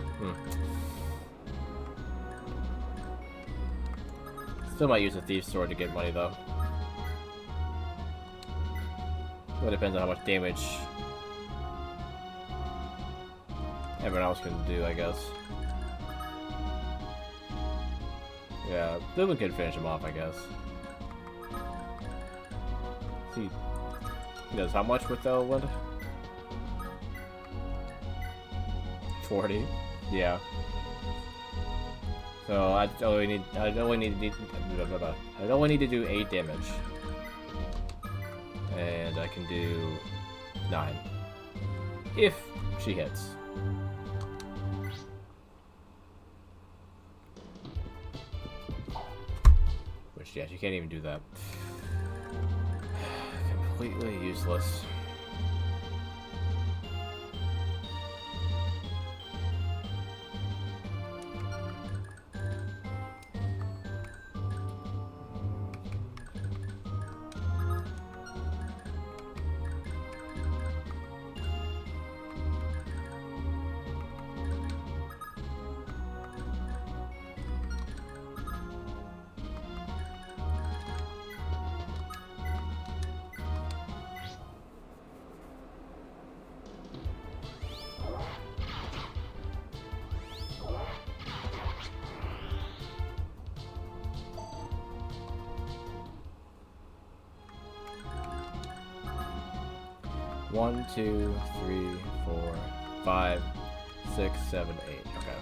Still might use a thief's sword to get money though. Well, it depends on how much damage everyone else can do, I guess. Yeah, Lumen could finish him off, I guess. See, he does how much with the wood? 40. Yeah. So I only need to do 8 damage. And I can do 9. If she hits. Which, yeah, she can't even do that. Completely useless. One, 2, 3, 4, 5, 6, 7, 8. Okay.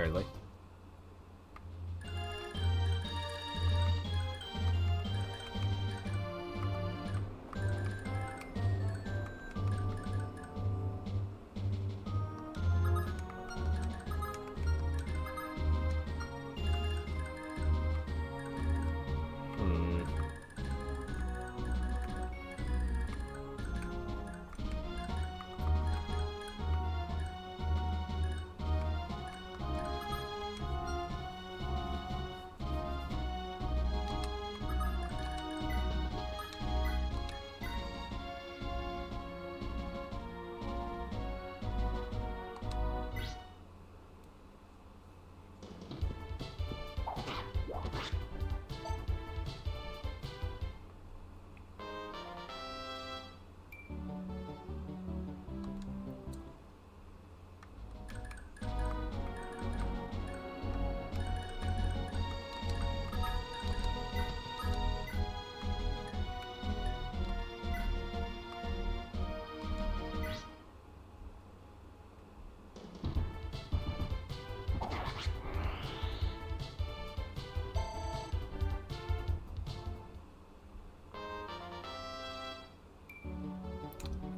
Barely.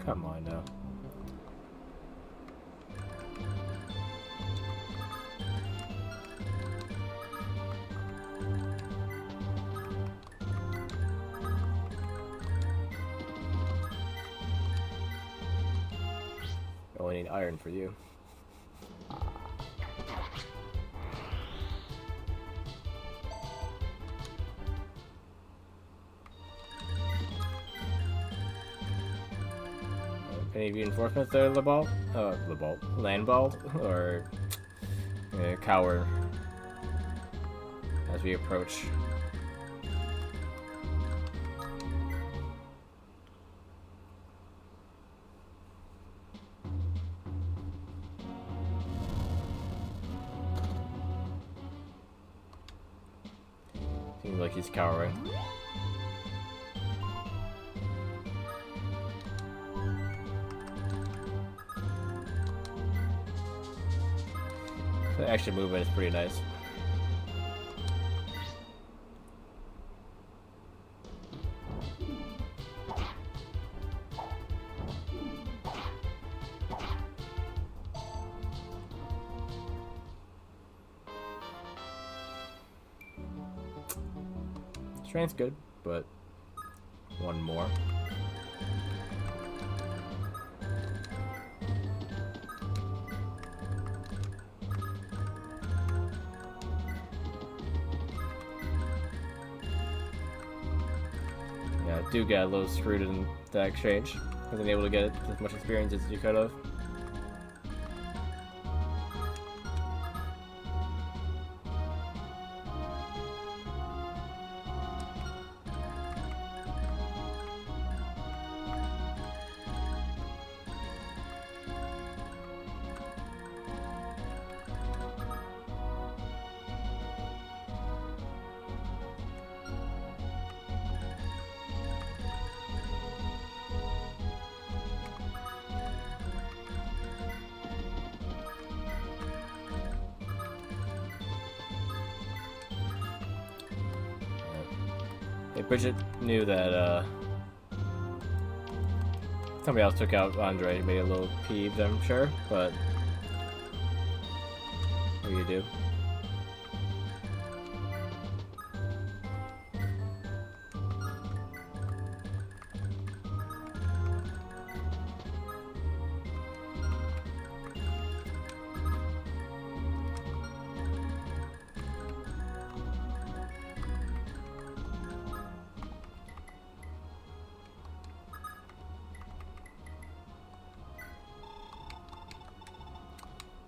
Come on now. Only need iron for you. Any reinforcements there, Lebalt? Landball? Or cower as we approach. Seems like he's cowering. The action movement is pretty nice. Strength's good, but one more. Yeah, I do get a little screwed in that exchange. Wasn't able to get as much experience as you could have. Hey, Bridget knew that somebody else took out Andre, made a little peeved, I'm sure, but what do you do?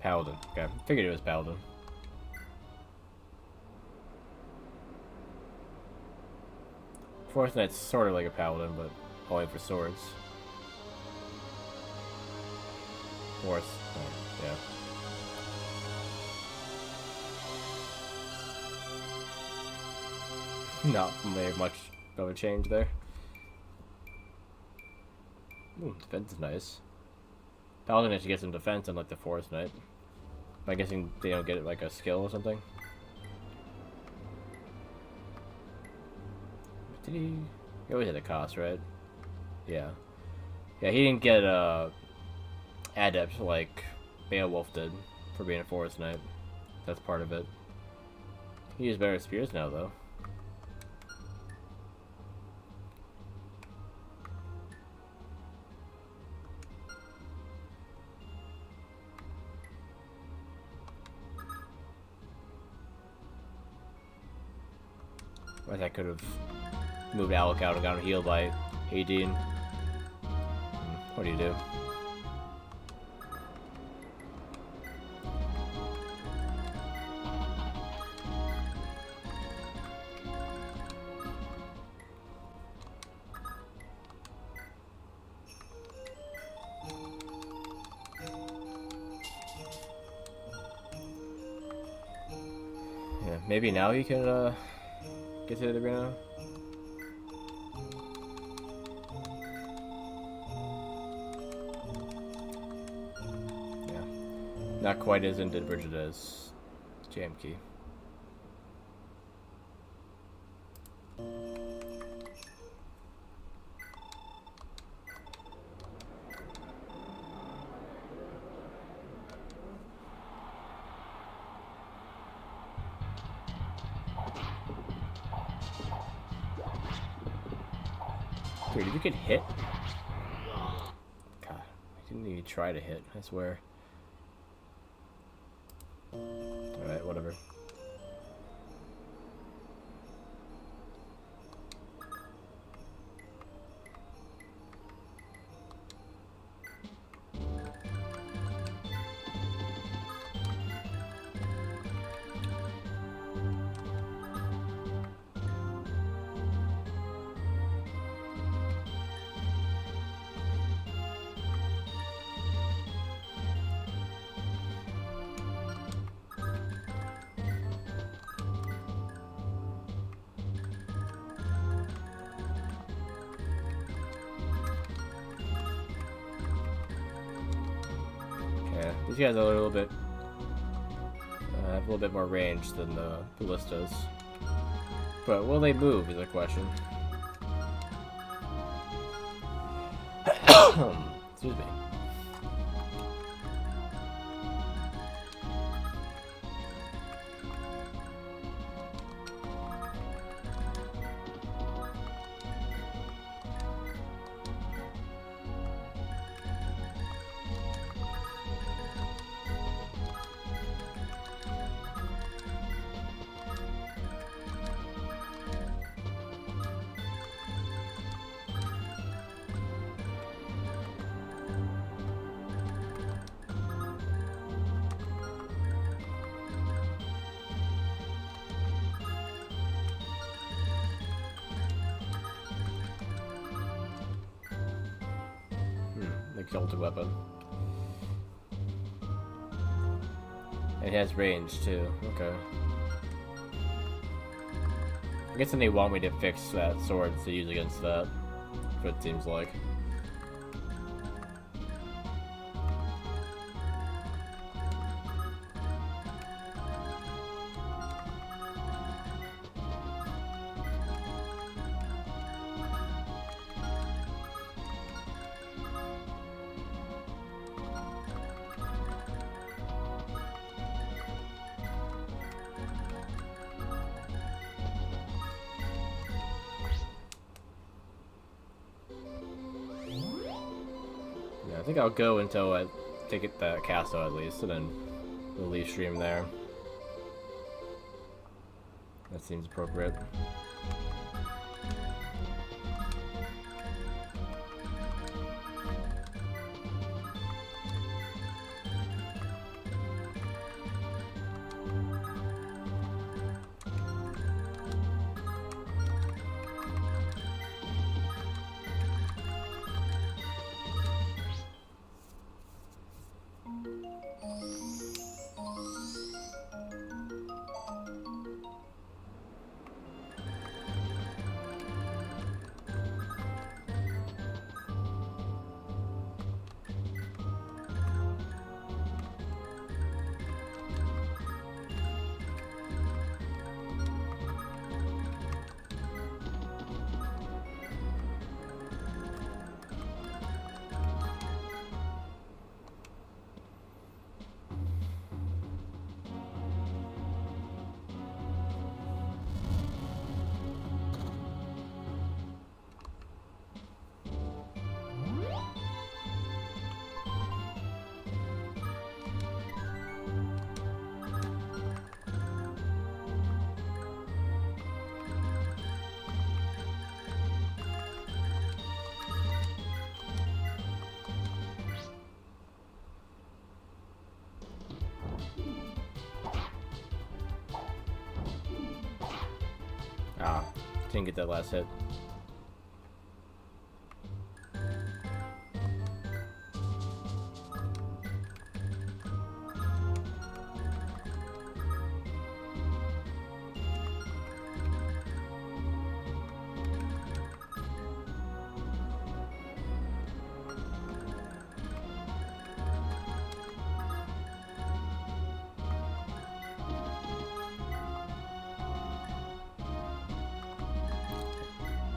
Paladin. Okay, figured it was Paladin. Fourth Knight's sort of like a Paladin, but only for swords. Fourth Knight, yeah. Not made much of a change there. Ooh, defense is nice. Paladin actually gets some defense unlike the Forest Knight. I'm guessing they don't get like a skill or something. Did he? He always had a cost, right? Yeah. Yeah, he didn't get adept like Beowulf did for being a forest knight. That's part of it. He uses better spears now, though. I could have moved Alec out and got him healed by 18. What do you do? Yeah, maybe now he can get to the arena. Yeah. Not quite as into Bridget as Jam Key. Dude, did you get hit? God, I didn't even try to hit, I swear. Alright, whatever. These guys are a little bit have a little bit more range than the ballistas. But will they move is the question. Excuse me. Exalted weapon. It has range too. Okay. I guess then they want me to fix that sword to use against that. That's what it seems like. I think I'll go until I take it the castle at least, and then we'll leave stream there. That seems appropriate. Didn't get that last hit.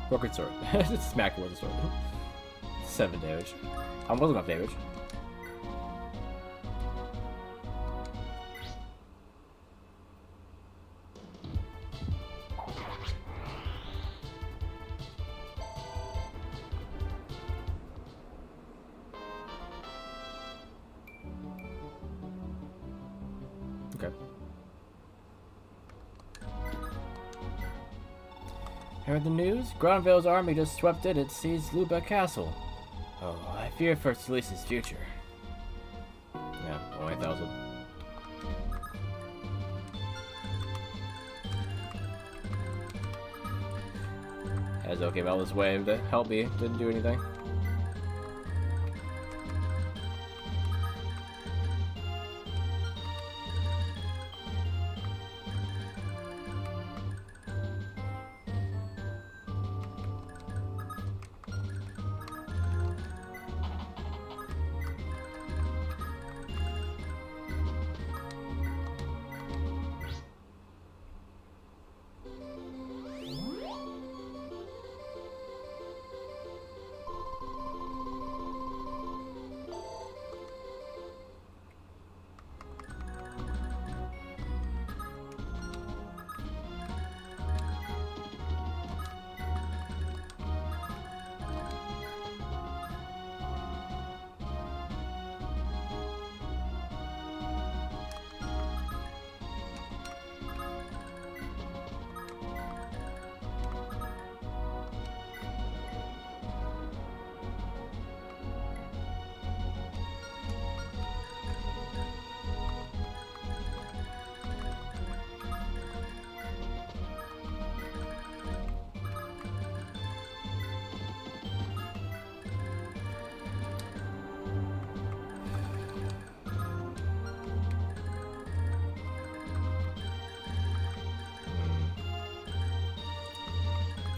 Broken sword. Smack him with the sword. 7 damage. Almost enough damage. Okay. Heard the news? Granville's army just swept in and seized Lubeck Castle. Oh, I fear for Salice's future. Yeah, only 1,000. Ezo came out of his way to help me. Didn't do anything.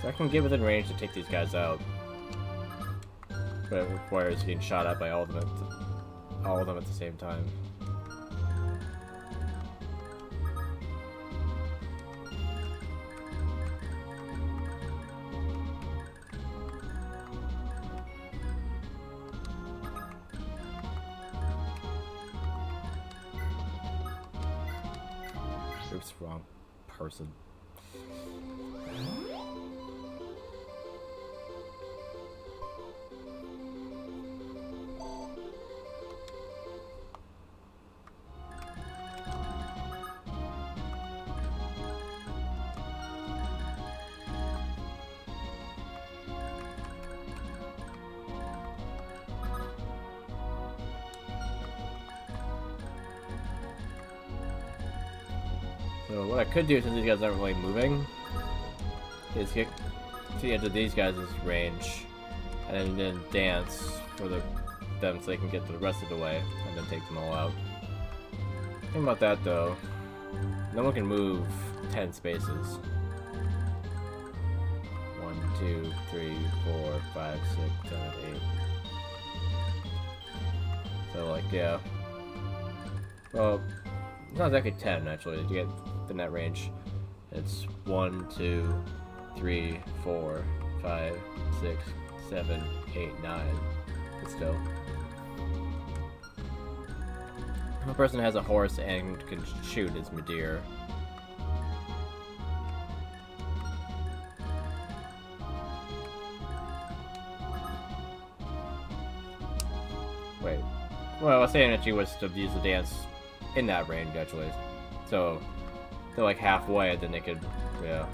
So I can get within range to take these guys out. But it requires getting shot at by all of them at the same time. Oops, wrong person. So what I could do, since these guys aren't really moving, is get to the edge of these guys' range, and then dance for them so they can get to the rest of the way, and then take them all out. Think about that though. No one can move 10 spaces. 1, 2, 3, 4, 5, 6, 7, 8. So like, yeah. Well, it's not exactly 10 actually to get in that range. It's 1, 2, 3, 4, 5, 6, 7, 8, 9. But still. One person has a horse and can shoot is Medir. Wait. Well, I was saying that she was to use the dance in that range actually. So they're like halfway, then they could, yeah.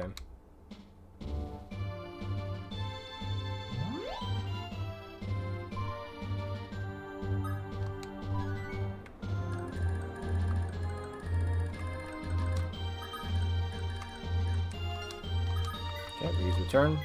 Okay. Okay, we use the turn.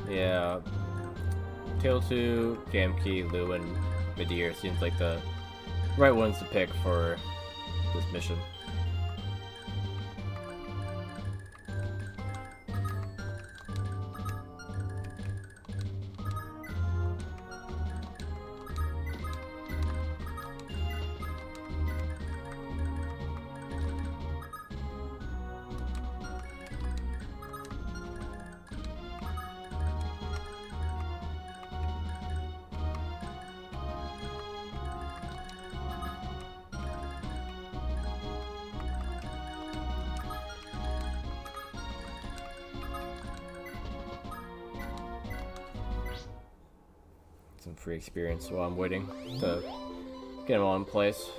Yeah, Tail 2, Gamkey, Lou, and Midir seems like the right ones to pick for this mission. Some free experience while I'm waiting to get them all in place.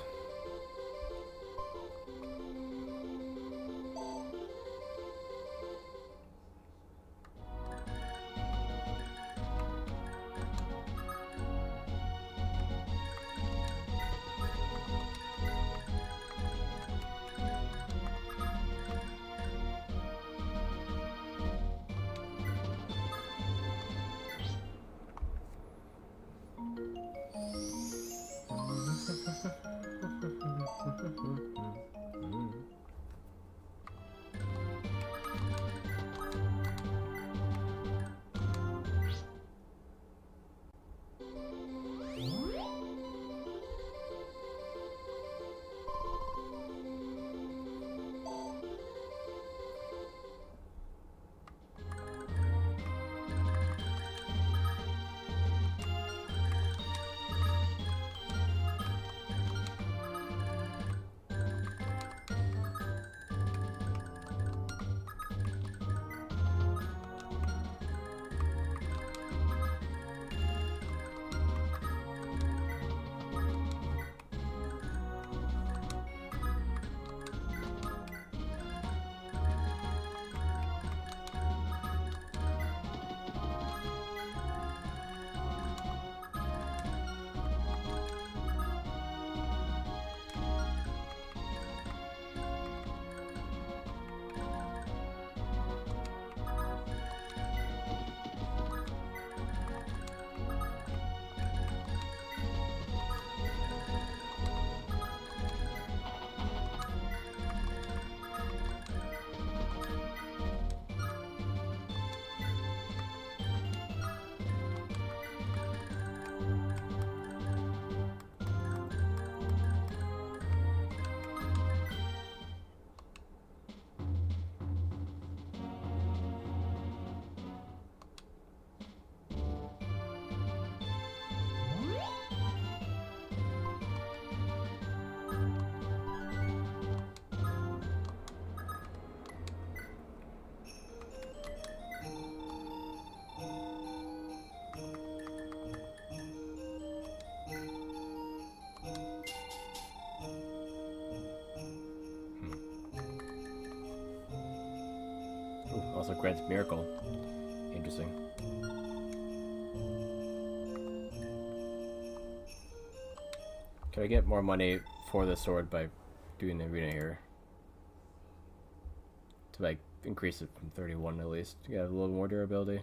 Ooh, also grants Miracle. Interesting. Can I get more money for the sword by doing the arena here? To like increase it from 31 at least. You got a little more durability.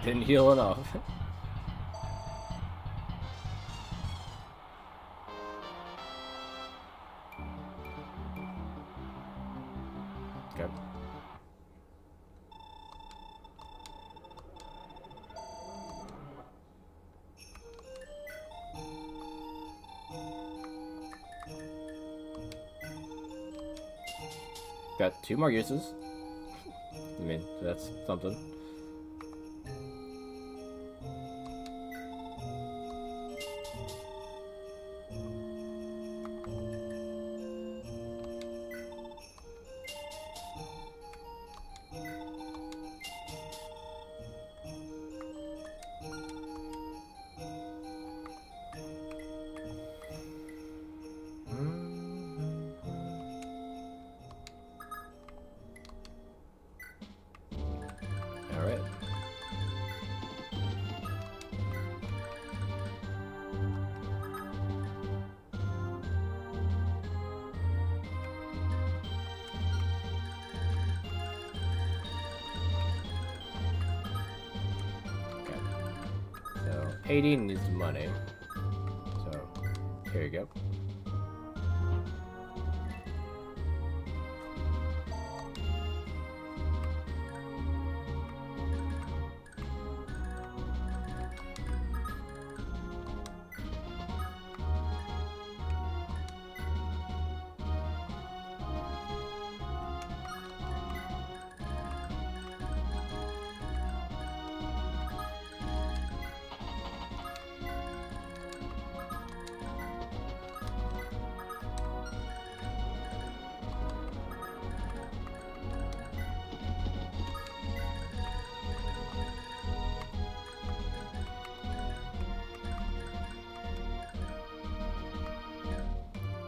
Didn't heal enough. Okay. Got 2 more uses. I mean, that's something. Alright. Okay. So 18 needs money. So here you go.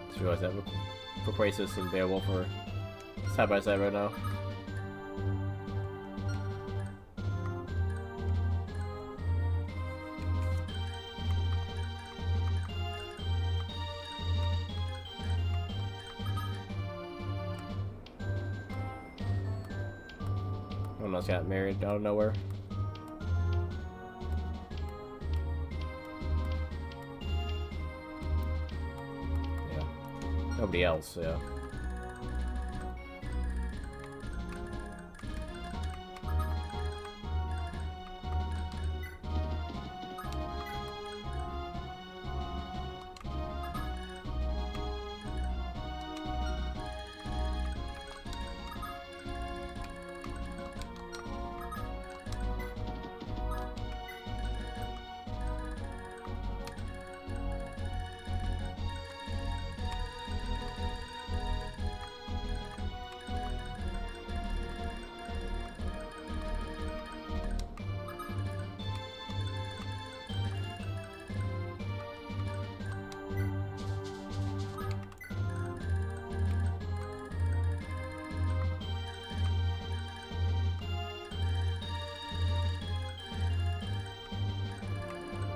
Just realized that Requasis and Beowulf are side by side right now. One else got married out of nowhere. Nobody else, yeah.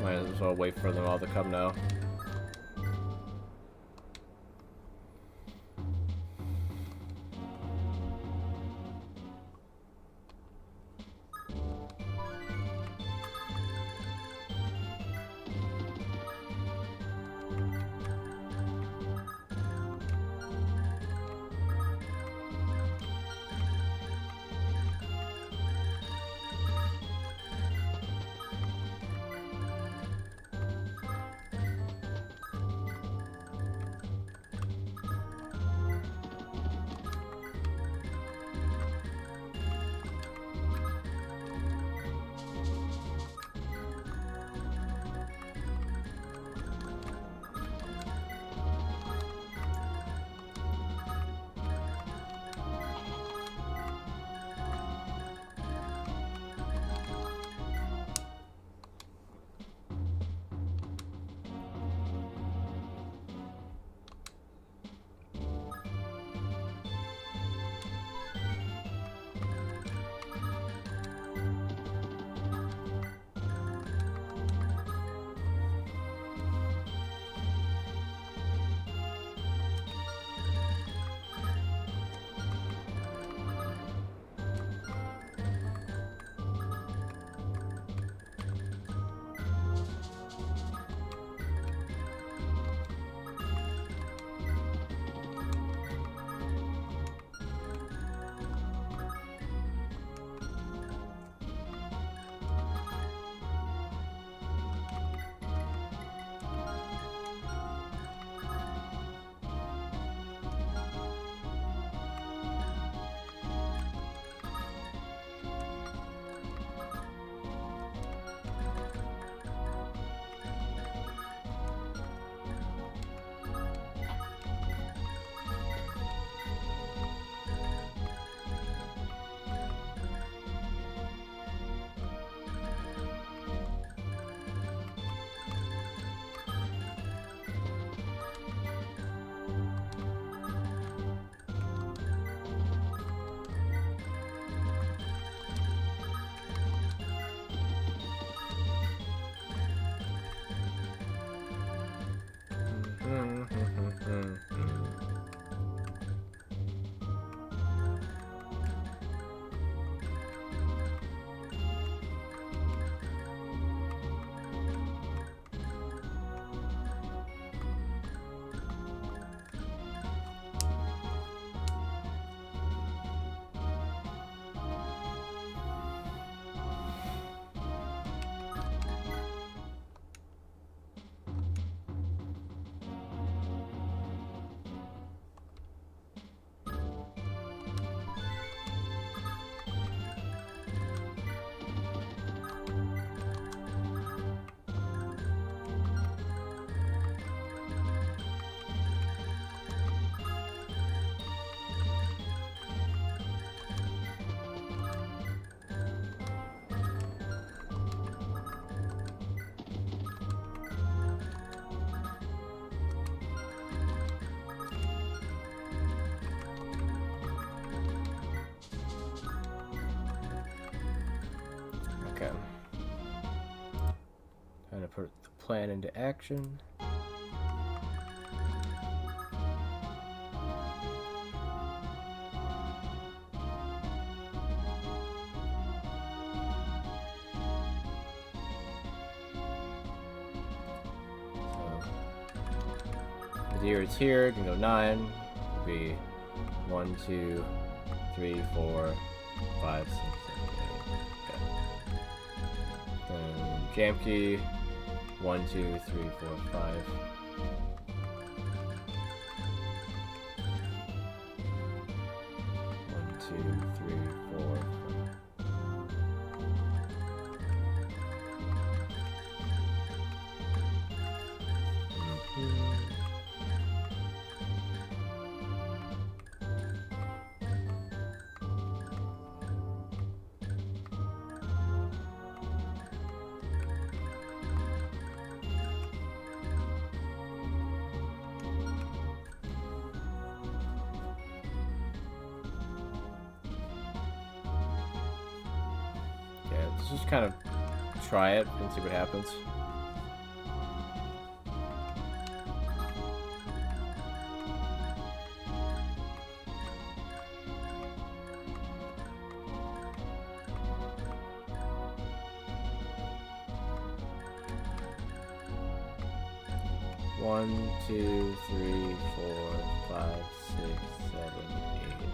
Might as well wait for them all to come now. Okay. Time to put the plan into action. The deer is here, you can go 9. It'll be 1, 2, 3, 4, 5, 6, 7, 8. Okay. Then jam key 1, 2, 3, 4, 5. 1, 2, 3, 4, 5. Yeah, let's just kind of try it and see what happens. One, 2, 3, 4, 5, 6, 7, 8.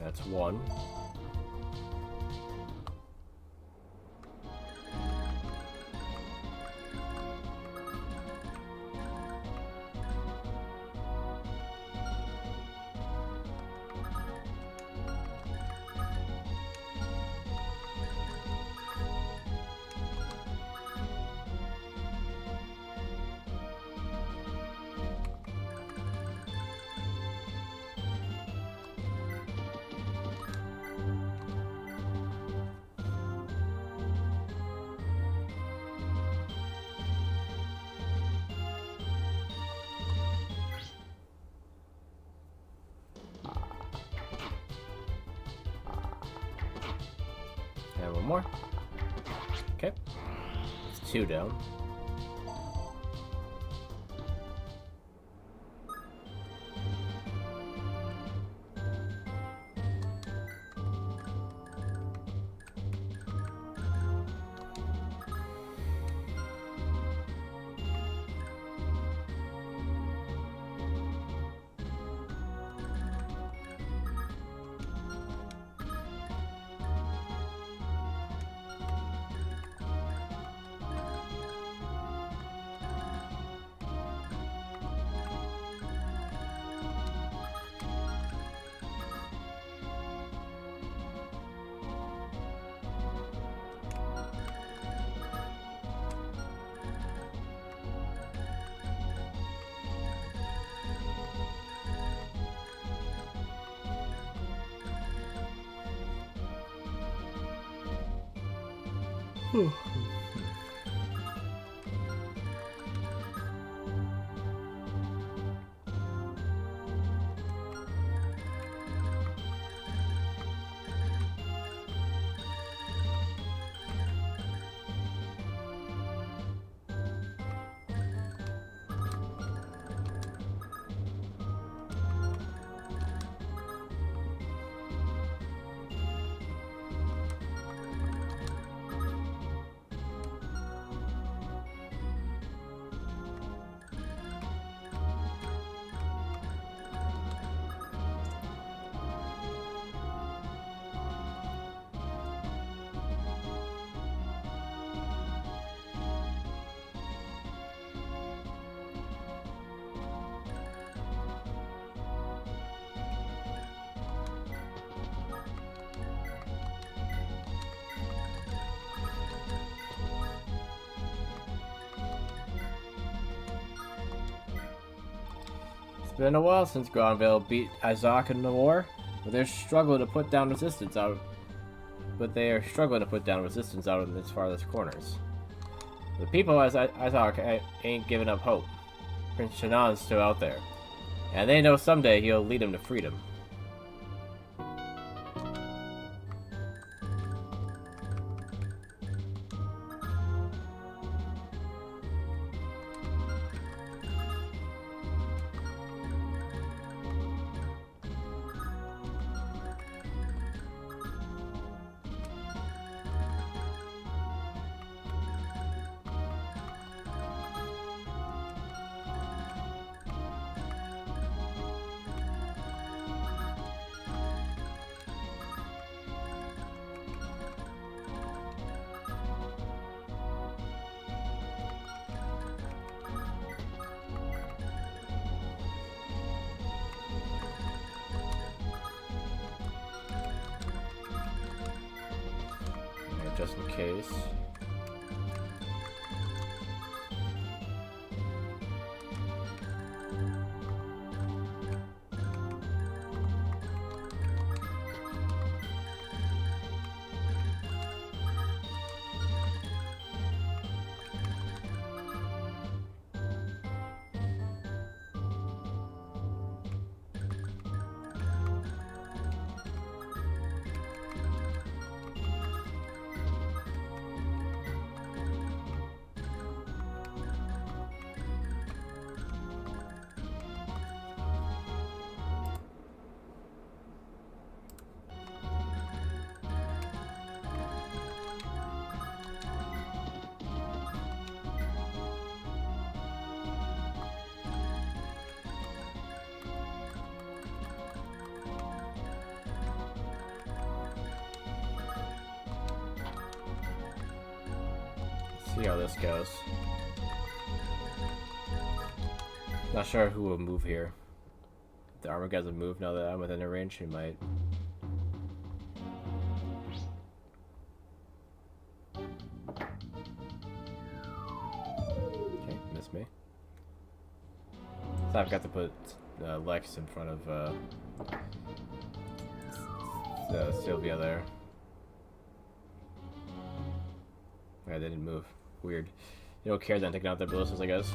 That's 1. And 1 more. Okay. It's 2 down. It's been a while since Gronville beat Isaac in the war, but they are struggling to put down resistance out in its farthest corners. The people as Isaac ain't giving up hope. Prince Shannon's still out there, and they know someday he'll lead them to freedom. Just in case. See how this goes. Not sure who will move here. If the armor guys will move now that I'm within a range, he might. Okay, missed me. So I've got to put Lex in front of Sylvia there. Yeah, they didn't move. Weird. You don't care then taking out their ballistas, I guess.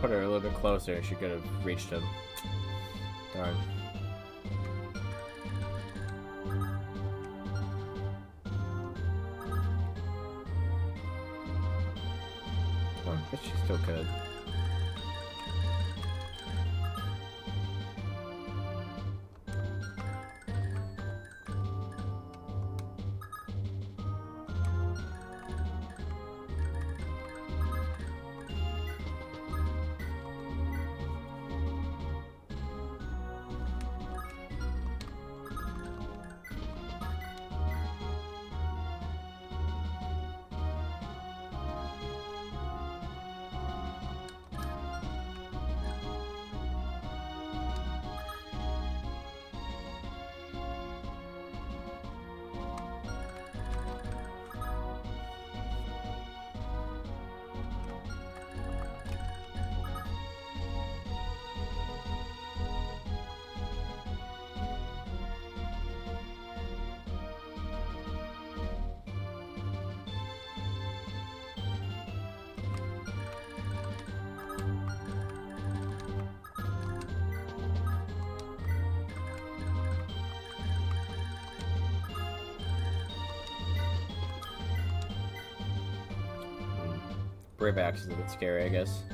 put her a little bit closer, she could have reached him. Darn. Oh, I guess she still could. Brayback is a bit scary, I guess.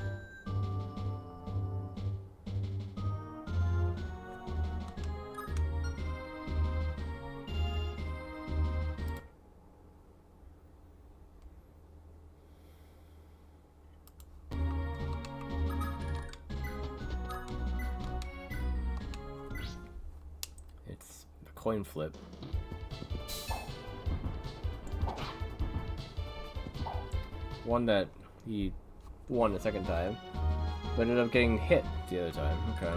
It's a coin flip. One that he won the second time, but ended up getting hit the other time. Okay.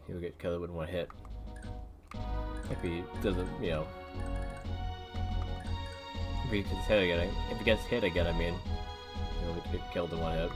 He'll get killed with one hit. If he doesn't, you know. If he gets hit again, I mean, he'll get killed in one hit.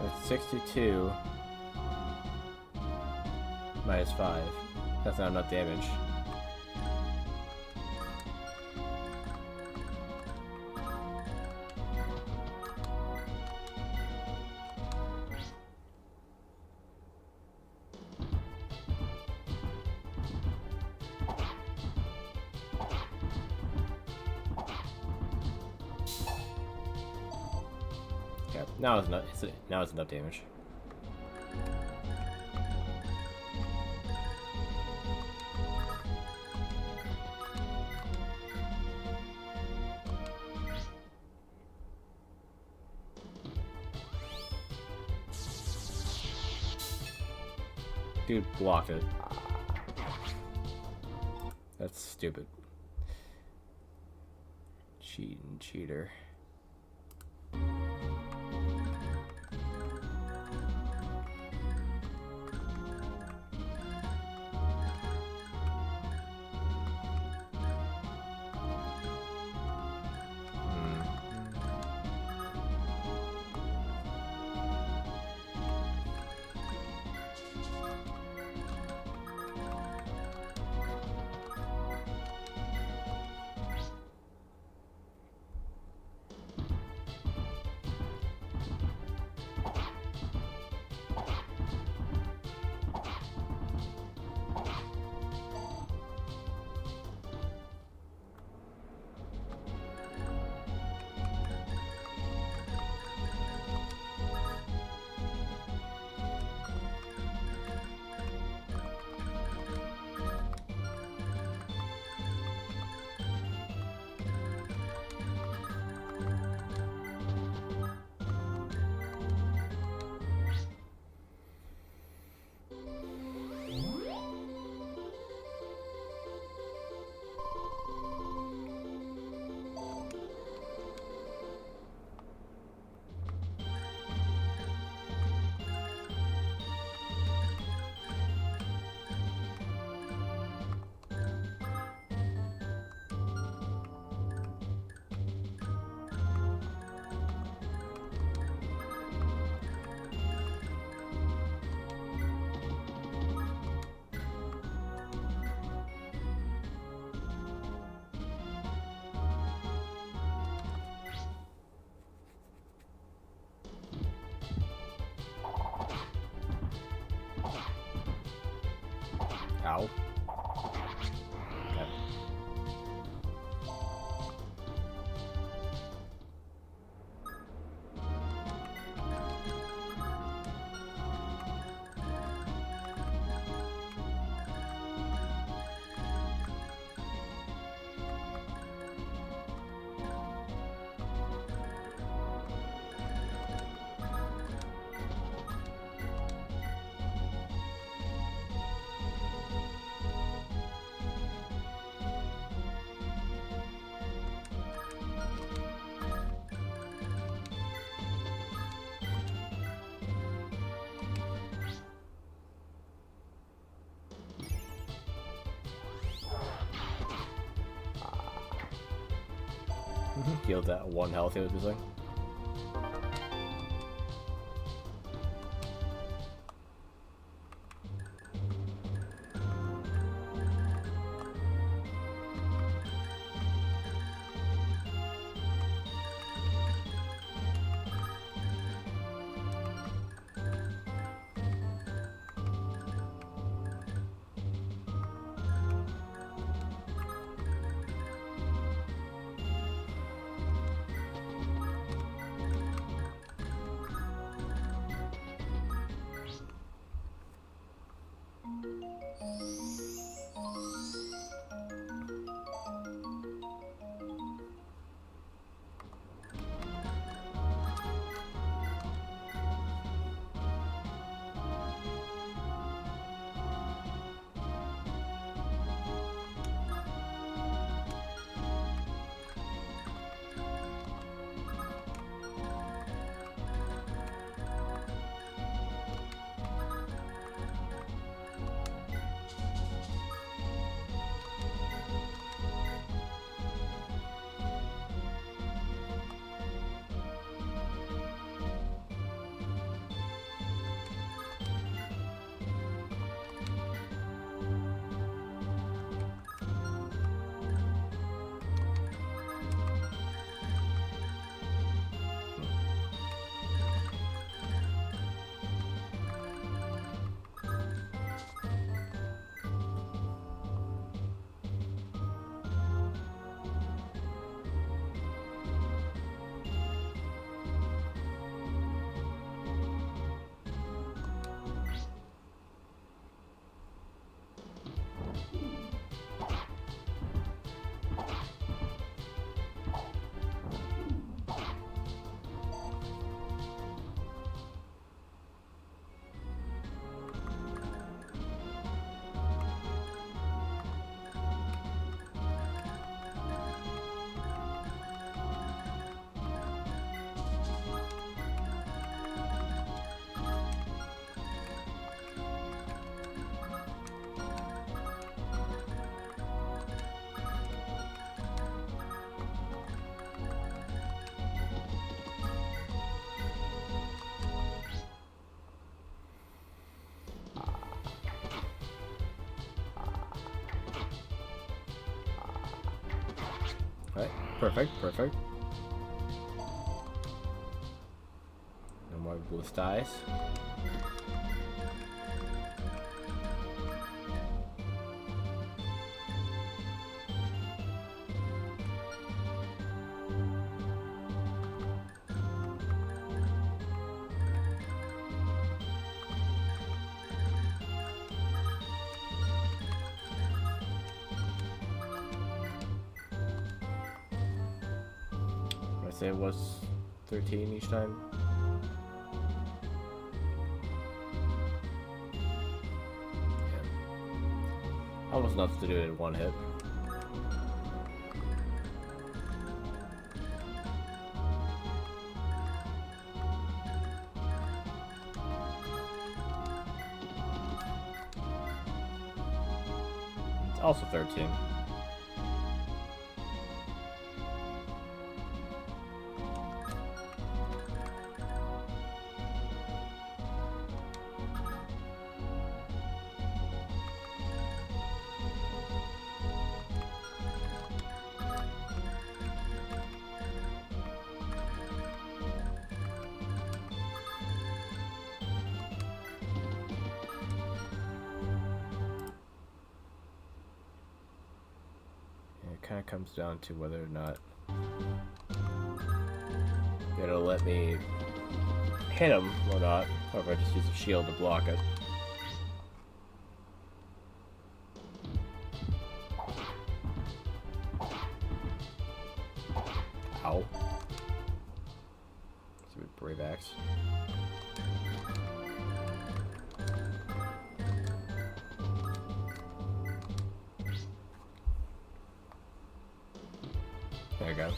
That's 62 minus 5. That's not enough damage. Now it's not. Now it's enough damage. Dude blocked it. That's stupid. Cheater. Ow. Okay. Healed that 1 health he was missing. Perfect, perfect. No more blue skies. I say it was 13 each time. Yeah. Almost enough to do it in one hit. It's also 13. Kind of comes down to whether or not it'll let me hit him or not, or if I just use a shield to block it. Ow. It's a brave axe. There you go.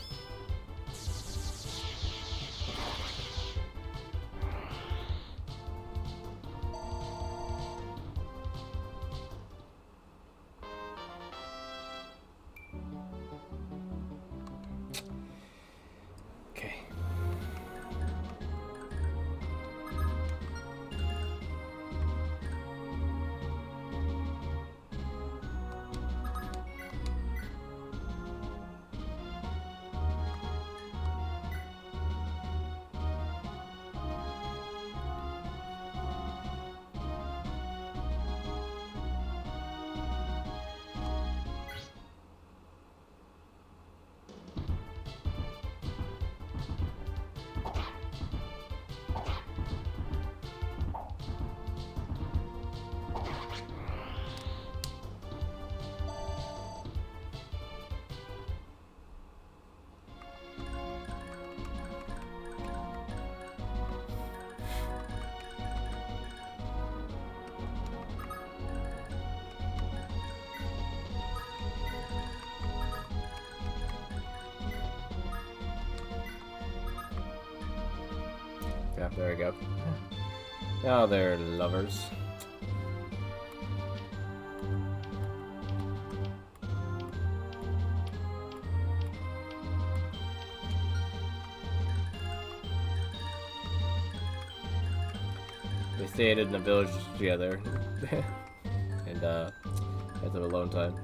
Okay. Yeah, there we go. Now they're lovers. They stayed in the village together and had some alone time.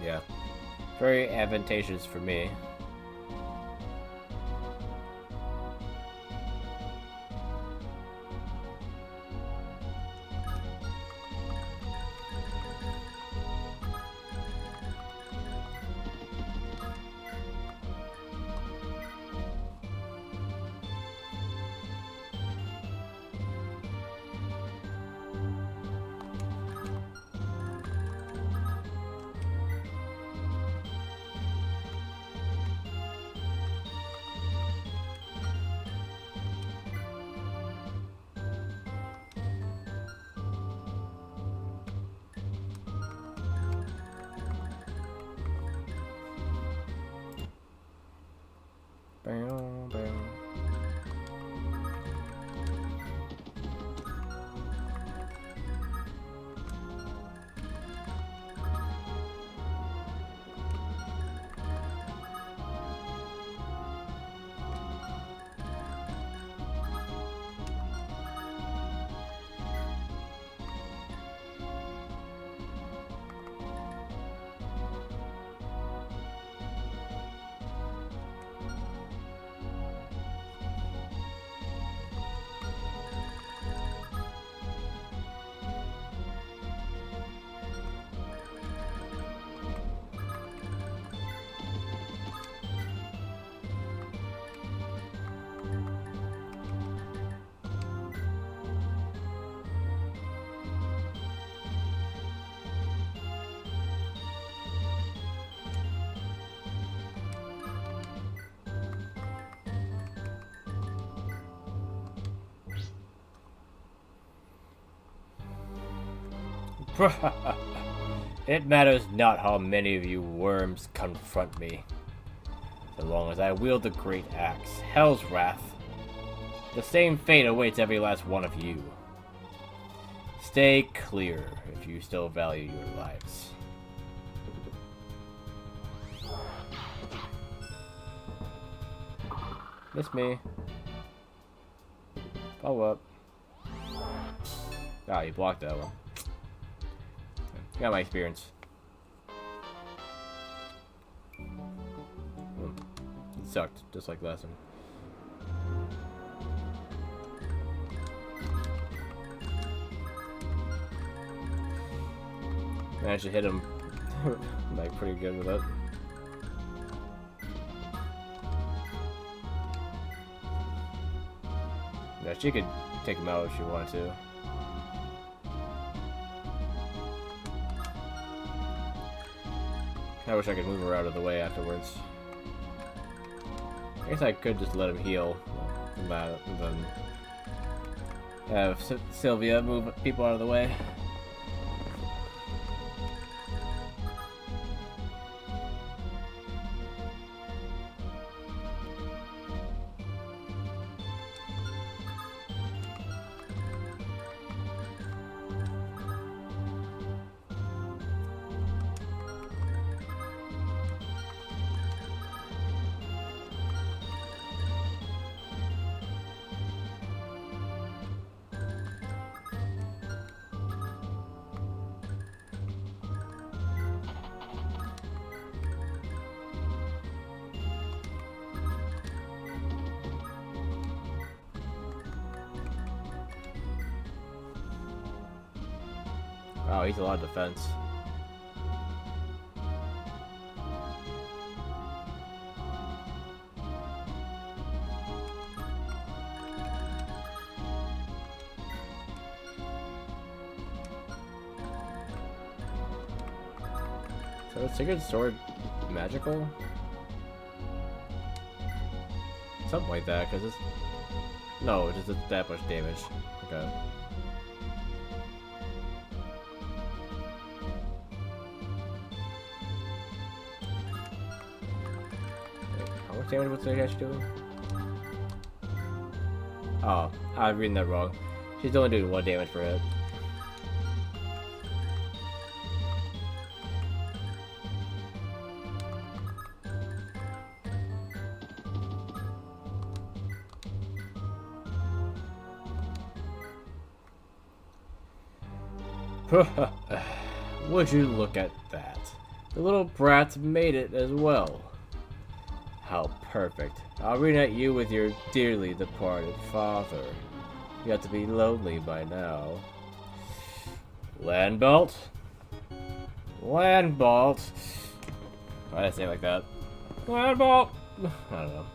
Yeah, very advantageous for me. Bow, bow. It matters not how many of you worms confront me. So long as I wield the great axe, Hell's Wrath, the same fate awaits every last one of you. Stay clear if you still value your lives. Miss me. Follow up. Ah, you blocked that one. Got my experience. It sucked, just like last time. I actually hit him like pretty good with it. Yeah, she could take him out if she wanted to. I wish I could move her out of the way afterwards. I guess I could just let him heal from that, and then have Sylvia move people out of the way. Wow, he's a lot of defense. So is Sacred Sword magical? Something like that, because it's... No, it just does that much damage. Okay. How much damage was it actually doing? Oh, I'm reading that wrong. She's only doing 1 damage per hit. Would you look at that? The little brat made it as well. How perfect. I'll reunite you with your dearly departed father. You have to be lonely by now. Landbolt? Landbolt? Why did I say it like that? Landbolt! I don't know.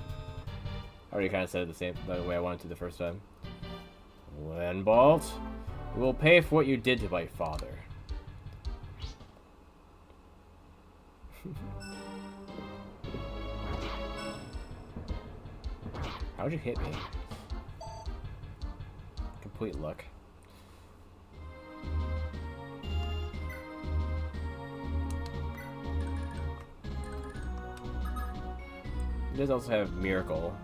I already kind of said it the way I wanted to the first time. Landbolt? You will pay for what you did to my father. How'd you hit me? Complete luck. He does also have Miracle.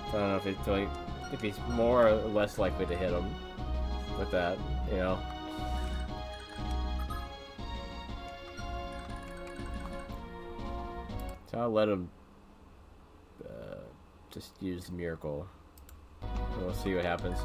I don't know if it's like if he's more or less likely to hit him with that, you know. So I'll let him just use Miracle. And we'll see what happens.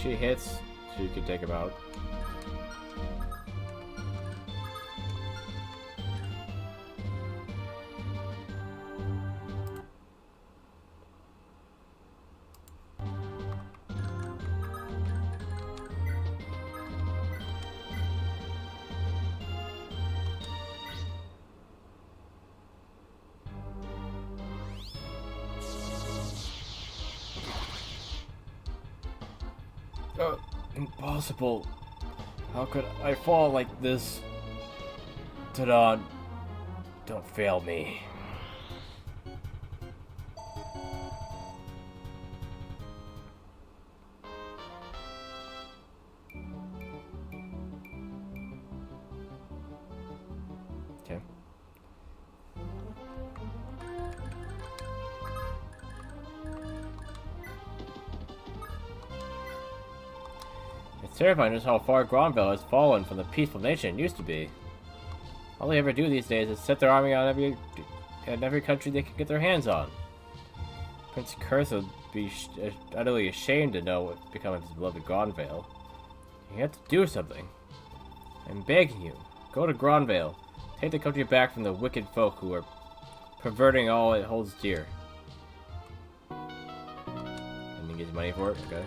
she hits, she can take him out. Impossible. How could I fall like this? Ta-da. Don't fail me. Okay. It's terrifying just how far Gronville has fallen from the peaceful nation it used to be. All they ever do these days is set their army on every country they can get their hands on. Prince Curse would be utterly ashamed to know what become of his beloved Gronvale. You have to do something. I'm begging you, go to Gronvale. Take the country back from the wicked folk who are perverting all it holds dear. And he gets money for it? Okay.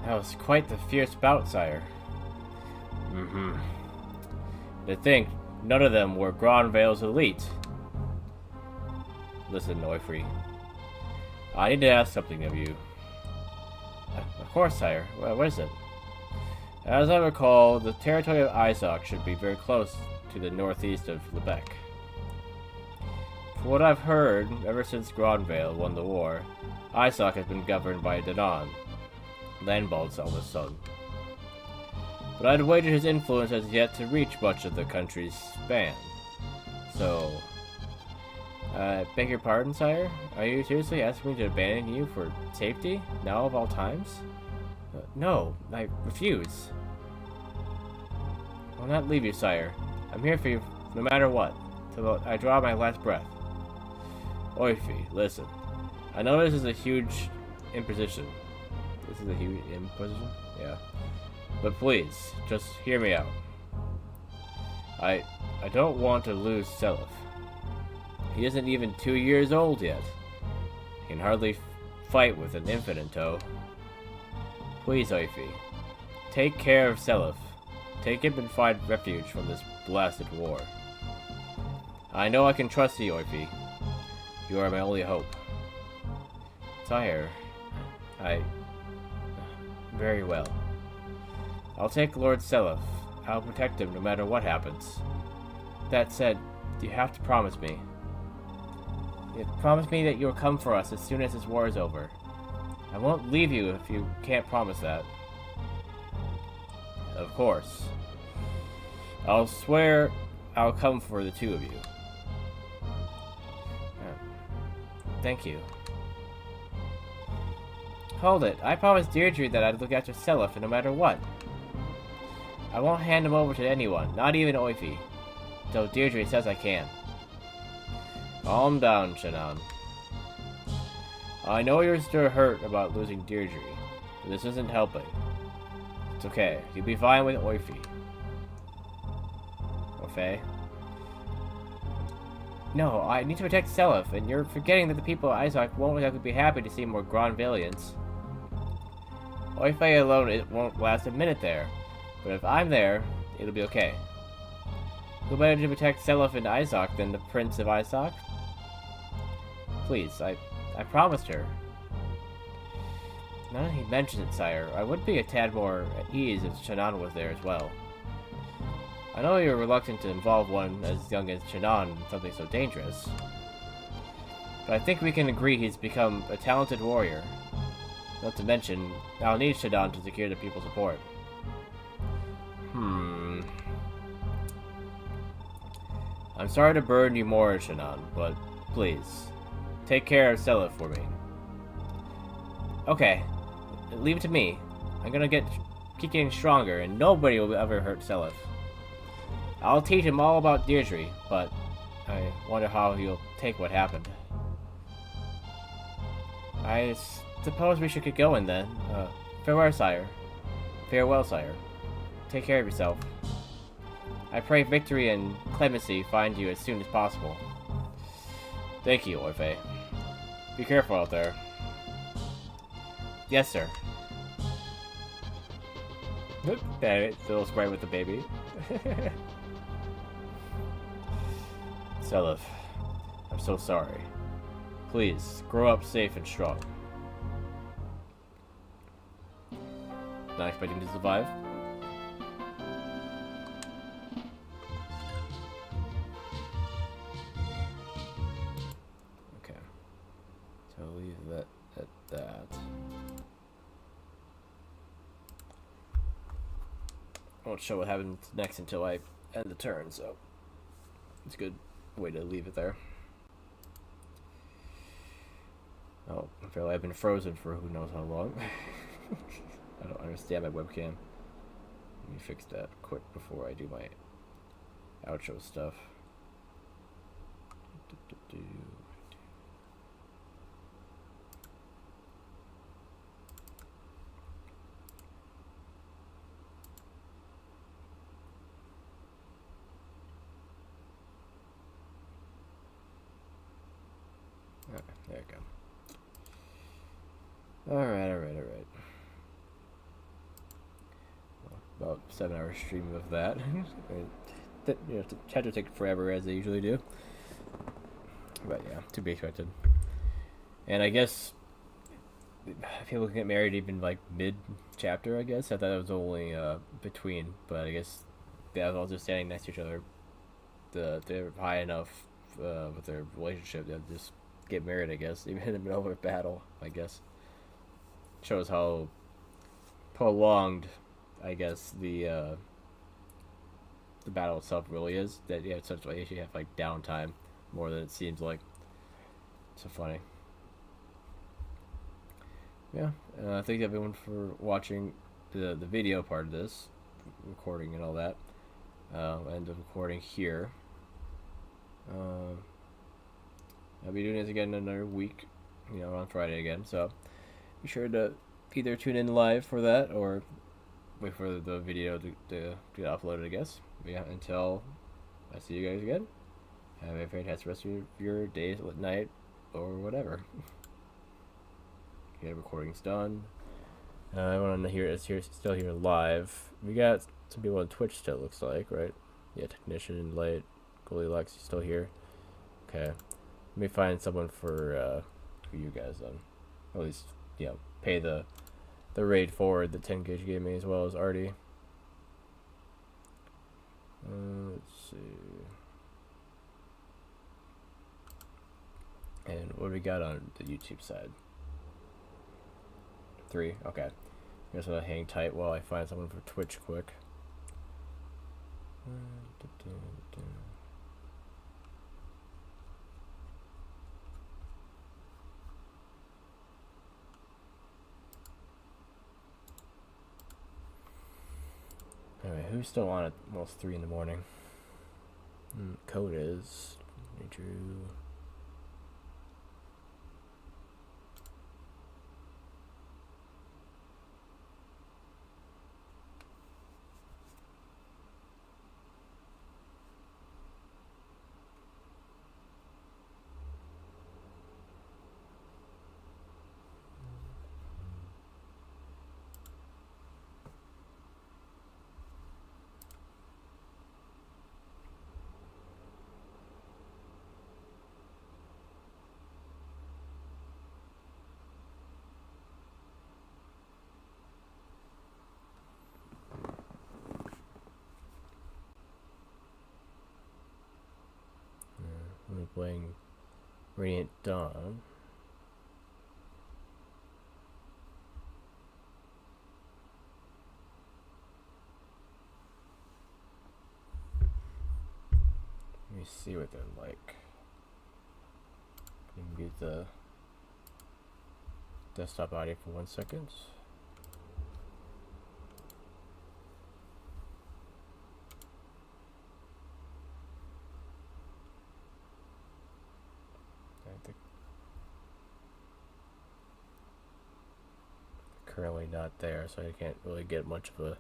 That was quite the fierce bout, sire. To think, none of them were Gronvale's elite. Listen, Neufrey. I need to ask something of you. Of course, sire. What is it? As I recall, the territory of Isaac should be very close to the northeast of Lebec. From what I've heard, ever since Gronvale won the war, Isaac has been governed by Danon, Landbald's eldest son. But I'd wager his influence has yet to reach much of the country's span. So, beg your pardon, sire? Are you seriously asking me to abandon you for safety, now of all times? No, I refuse. I will not leave you, sire. I'm here for you no matter what, till I draw my last breath. Oifi, listen. I know this is a huge imposition. This is a huge imposition? Yeah. But please, just hear me out. I don't want to lose Seliph. He isn't even 2 years old yet. He can hardly fight with an infant in tow. Please, Oifi, take care of Seliph. Take him and find refuge from this blasted war. I know I can trust you, Oifi. You are my only hope. Sire, very well. I'll take Lord Seliph. I'll protect him no matter what happens. That said, you have to promise me. You promise me that you'll come for us as soon as this war is over. I won't leave you if you can't promise that. Of course. I'll swear I'll come for the two of you. Thank you. Hold it. I promised Deirdre that I'd look after Seliph no matter what. I won't hand him over to anyone, not even Oifi, till Deirdre says I can. Calm down, Shannon. I know you're still hurt about losing Deirdre, but this isn't helping. It's okay. You'll be fine with Oifi. Or Faye. No, I need to protect Seliph, and you're forgetting that the people of Isaac won't exactly be happy to see more Grand Valiants. Oifei alone, it won't last a minute there. But if I'm there, it'll be okay. Who better to protect Seliph and Isaac than the Prince of Isaac? Please, I promised her. Now that he mentions it, sire, I would be a tad more at ease if Shannon was there as well. I know you're reluctant to involve one as young as Shannon in something so dangerous, but I think we can agree he's become a talented warrior. Not to mention, I'll need Shannon to secure the people's support. I'm sorry to burden you more, Shannon, but please, take care of Seliph for me. Okay, leave it to me. I'm gonna keep getting stronger, and nobody will ever hurt Seliph. I'll teach him all about Deirdre, but I wonder how he'll take what happened. I suppose we should get going then. Farewell, sire. Farewell, sire. Take care of yourself. I pray victory and clemency find you as soon as possible. Thank you, Orphe. Be careful out there. Yes, sir. That little square with the baby. Seliph, I'm so sorry. Please, grow up safe and strong. Not expecting to survive. Okay. So I'll leave that at that. I won't show what happens next until I end the turn, so it's a good way to leave it there. Oh, I feel like I've been frozen for who knows how long. I don't understand my webcam. Let me fix that quick before I do my outro stuff. Okay, there we go. Alright. Well, about 7 hours stream of that. You know, had to take forever as they usually do. But yeah, to be expected. And I guess people can get married even like mid-chapter, I guess. I thought it was only between, but I guess they were all just standing next to each other. They're high enough with their relationship they'll just get married, I guess, even in the middle of a battle, I guess. Shows how prolonged, I guess, the battle itself really is. That you have such like you have like downtime more than it seems like. So funny. Yeah, thank everyone for watching the video part of this recording and all that. And the recording here. I'll be doing this again in another week, you know, on Friday again. So be sure to either tune in live for that or wait for the video to get uploaded, I guess. But yeah, until I see you guys again, have a fantastic rest of your day, night, or whatever. Okay, recording's done. I want to hear it's here, still here live. We got some people on Twitch still, looks like, right? Yeah, Technician, Light, Goldilocks, you still here? Okay. Let me find someone for you guys then. At least, you know, pay the raid forward that 10 gauge gave me as well as Artie. Let's see. And what do we got on the YouTube side? 3. Okay. I guess I'll hang tight while I find someone for Twitch quick. Alright, who's still on at almost 3 in the morning? Code is Drew. Radiant Dawn. Let me see what they're like. Let me mute the desktop audio for 1 second. I think currently not there, so I can't really get much of a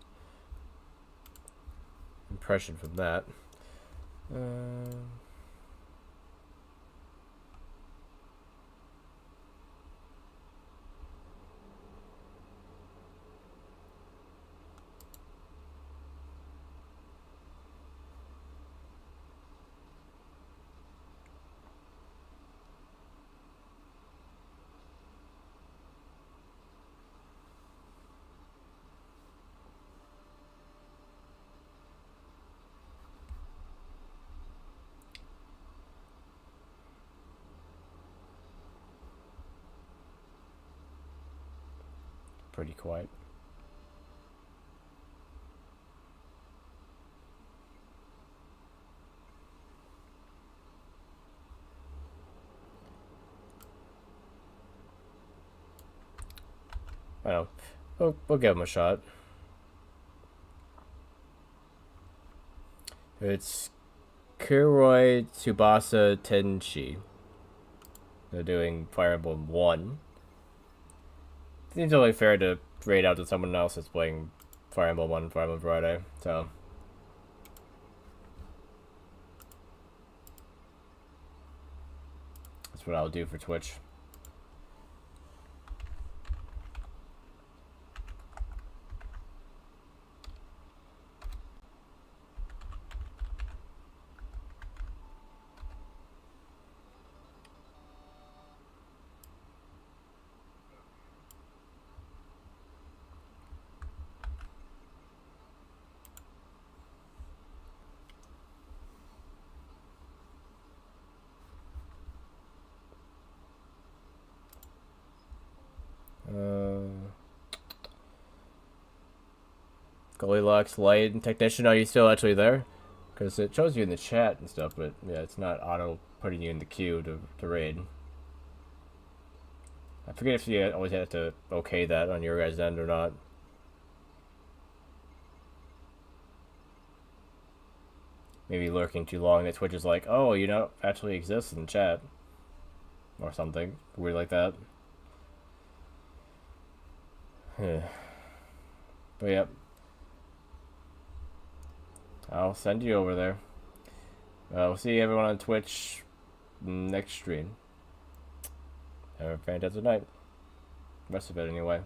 impression from that. Pretty quiet. I know. We'll give him a shot. It's Kuroi Tsubasa Tenshi. They're doing Fire Emblem 1. Seems only fair to raid out to someone else that's playing Fire Emblem 1 and Fire Emblem Friday, so. That's what I'll do for Twitch. Goldilocks, Light, and Technician, are you still actually there? Because it shows you in the chat and stuff, but yeah, it's not auto putting you in the queue to raid. I forget if you always have to okay that on your guys' end or not. Maybe lurking too long that Twitch is like, oh, you don't actually exist in chat. Or something weird like that. But yep. I'll send you over there. We'll see everyone on Twitch next stream. Have a fantastic night. Rest of it anyway.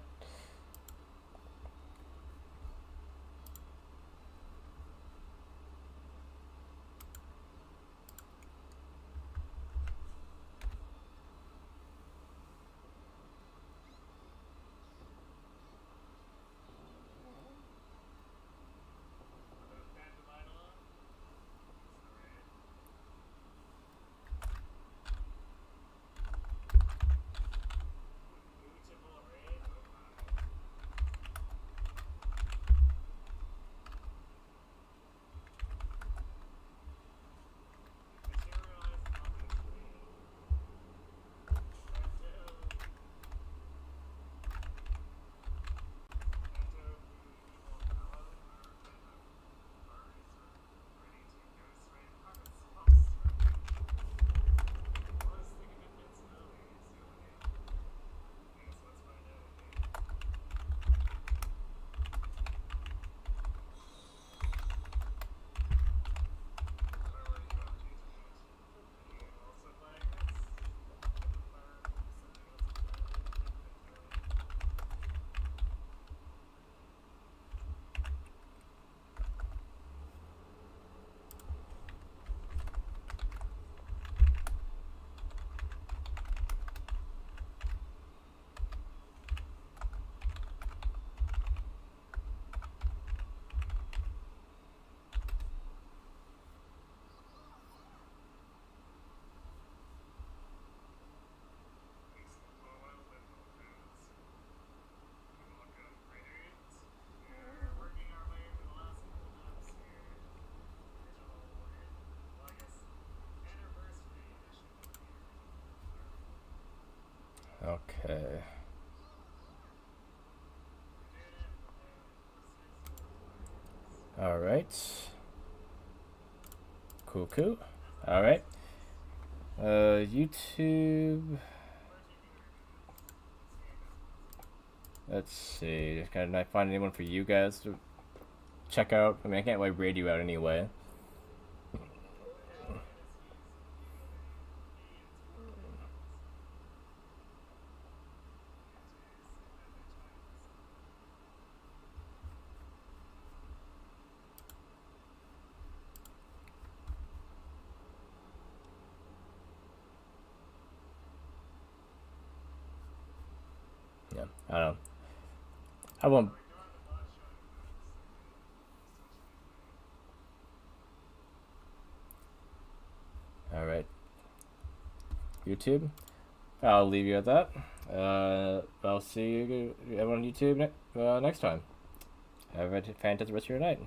Okay. Alright. Cool. Alright. YouTube. Let's see. Just kind of not find anyone for you guys to check out. I mean, I can't like raid you out anyway. Yeah, I don't know. I won't. Alright. YouTube. I'll leave you at that. I'll see you everyone on YouTube next time. Have a fantastic rest of your night.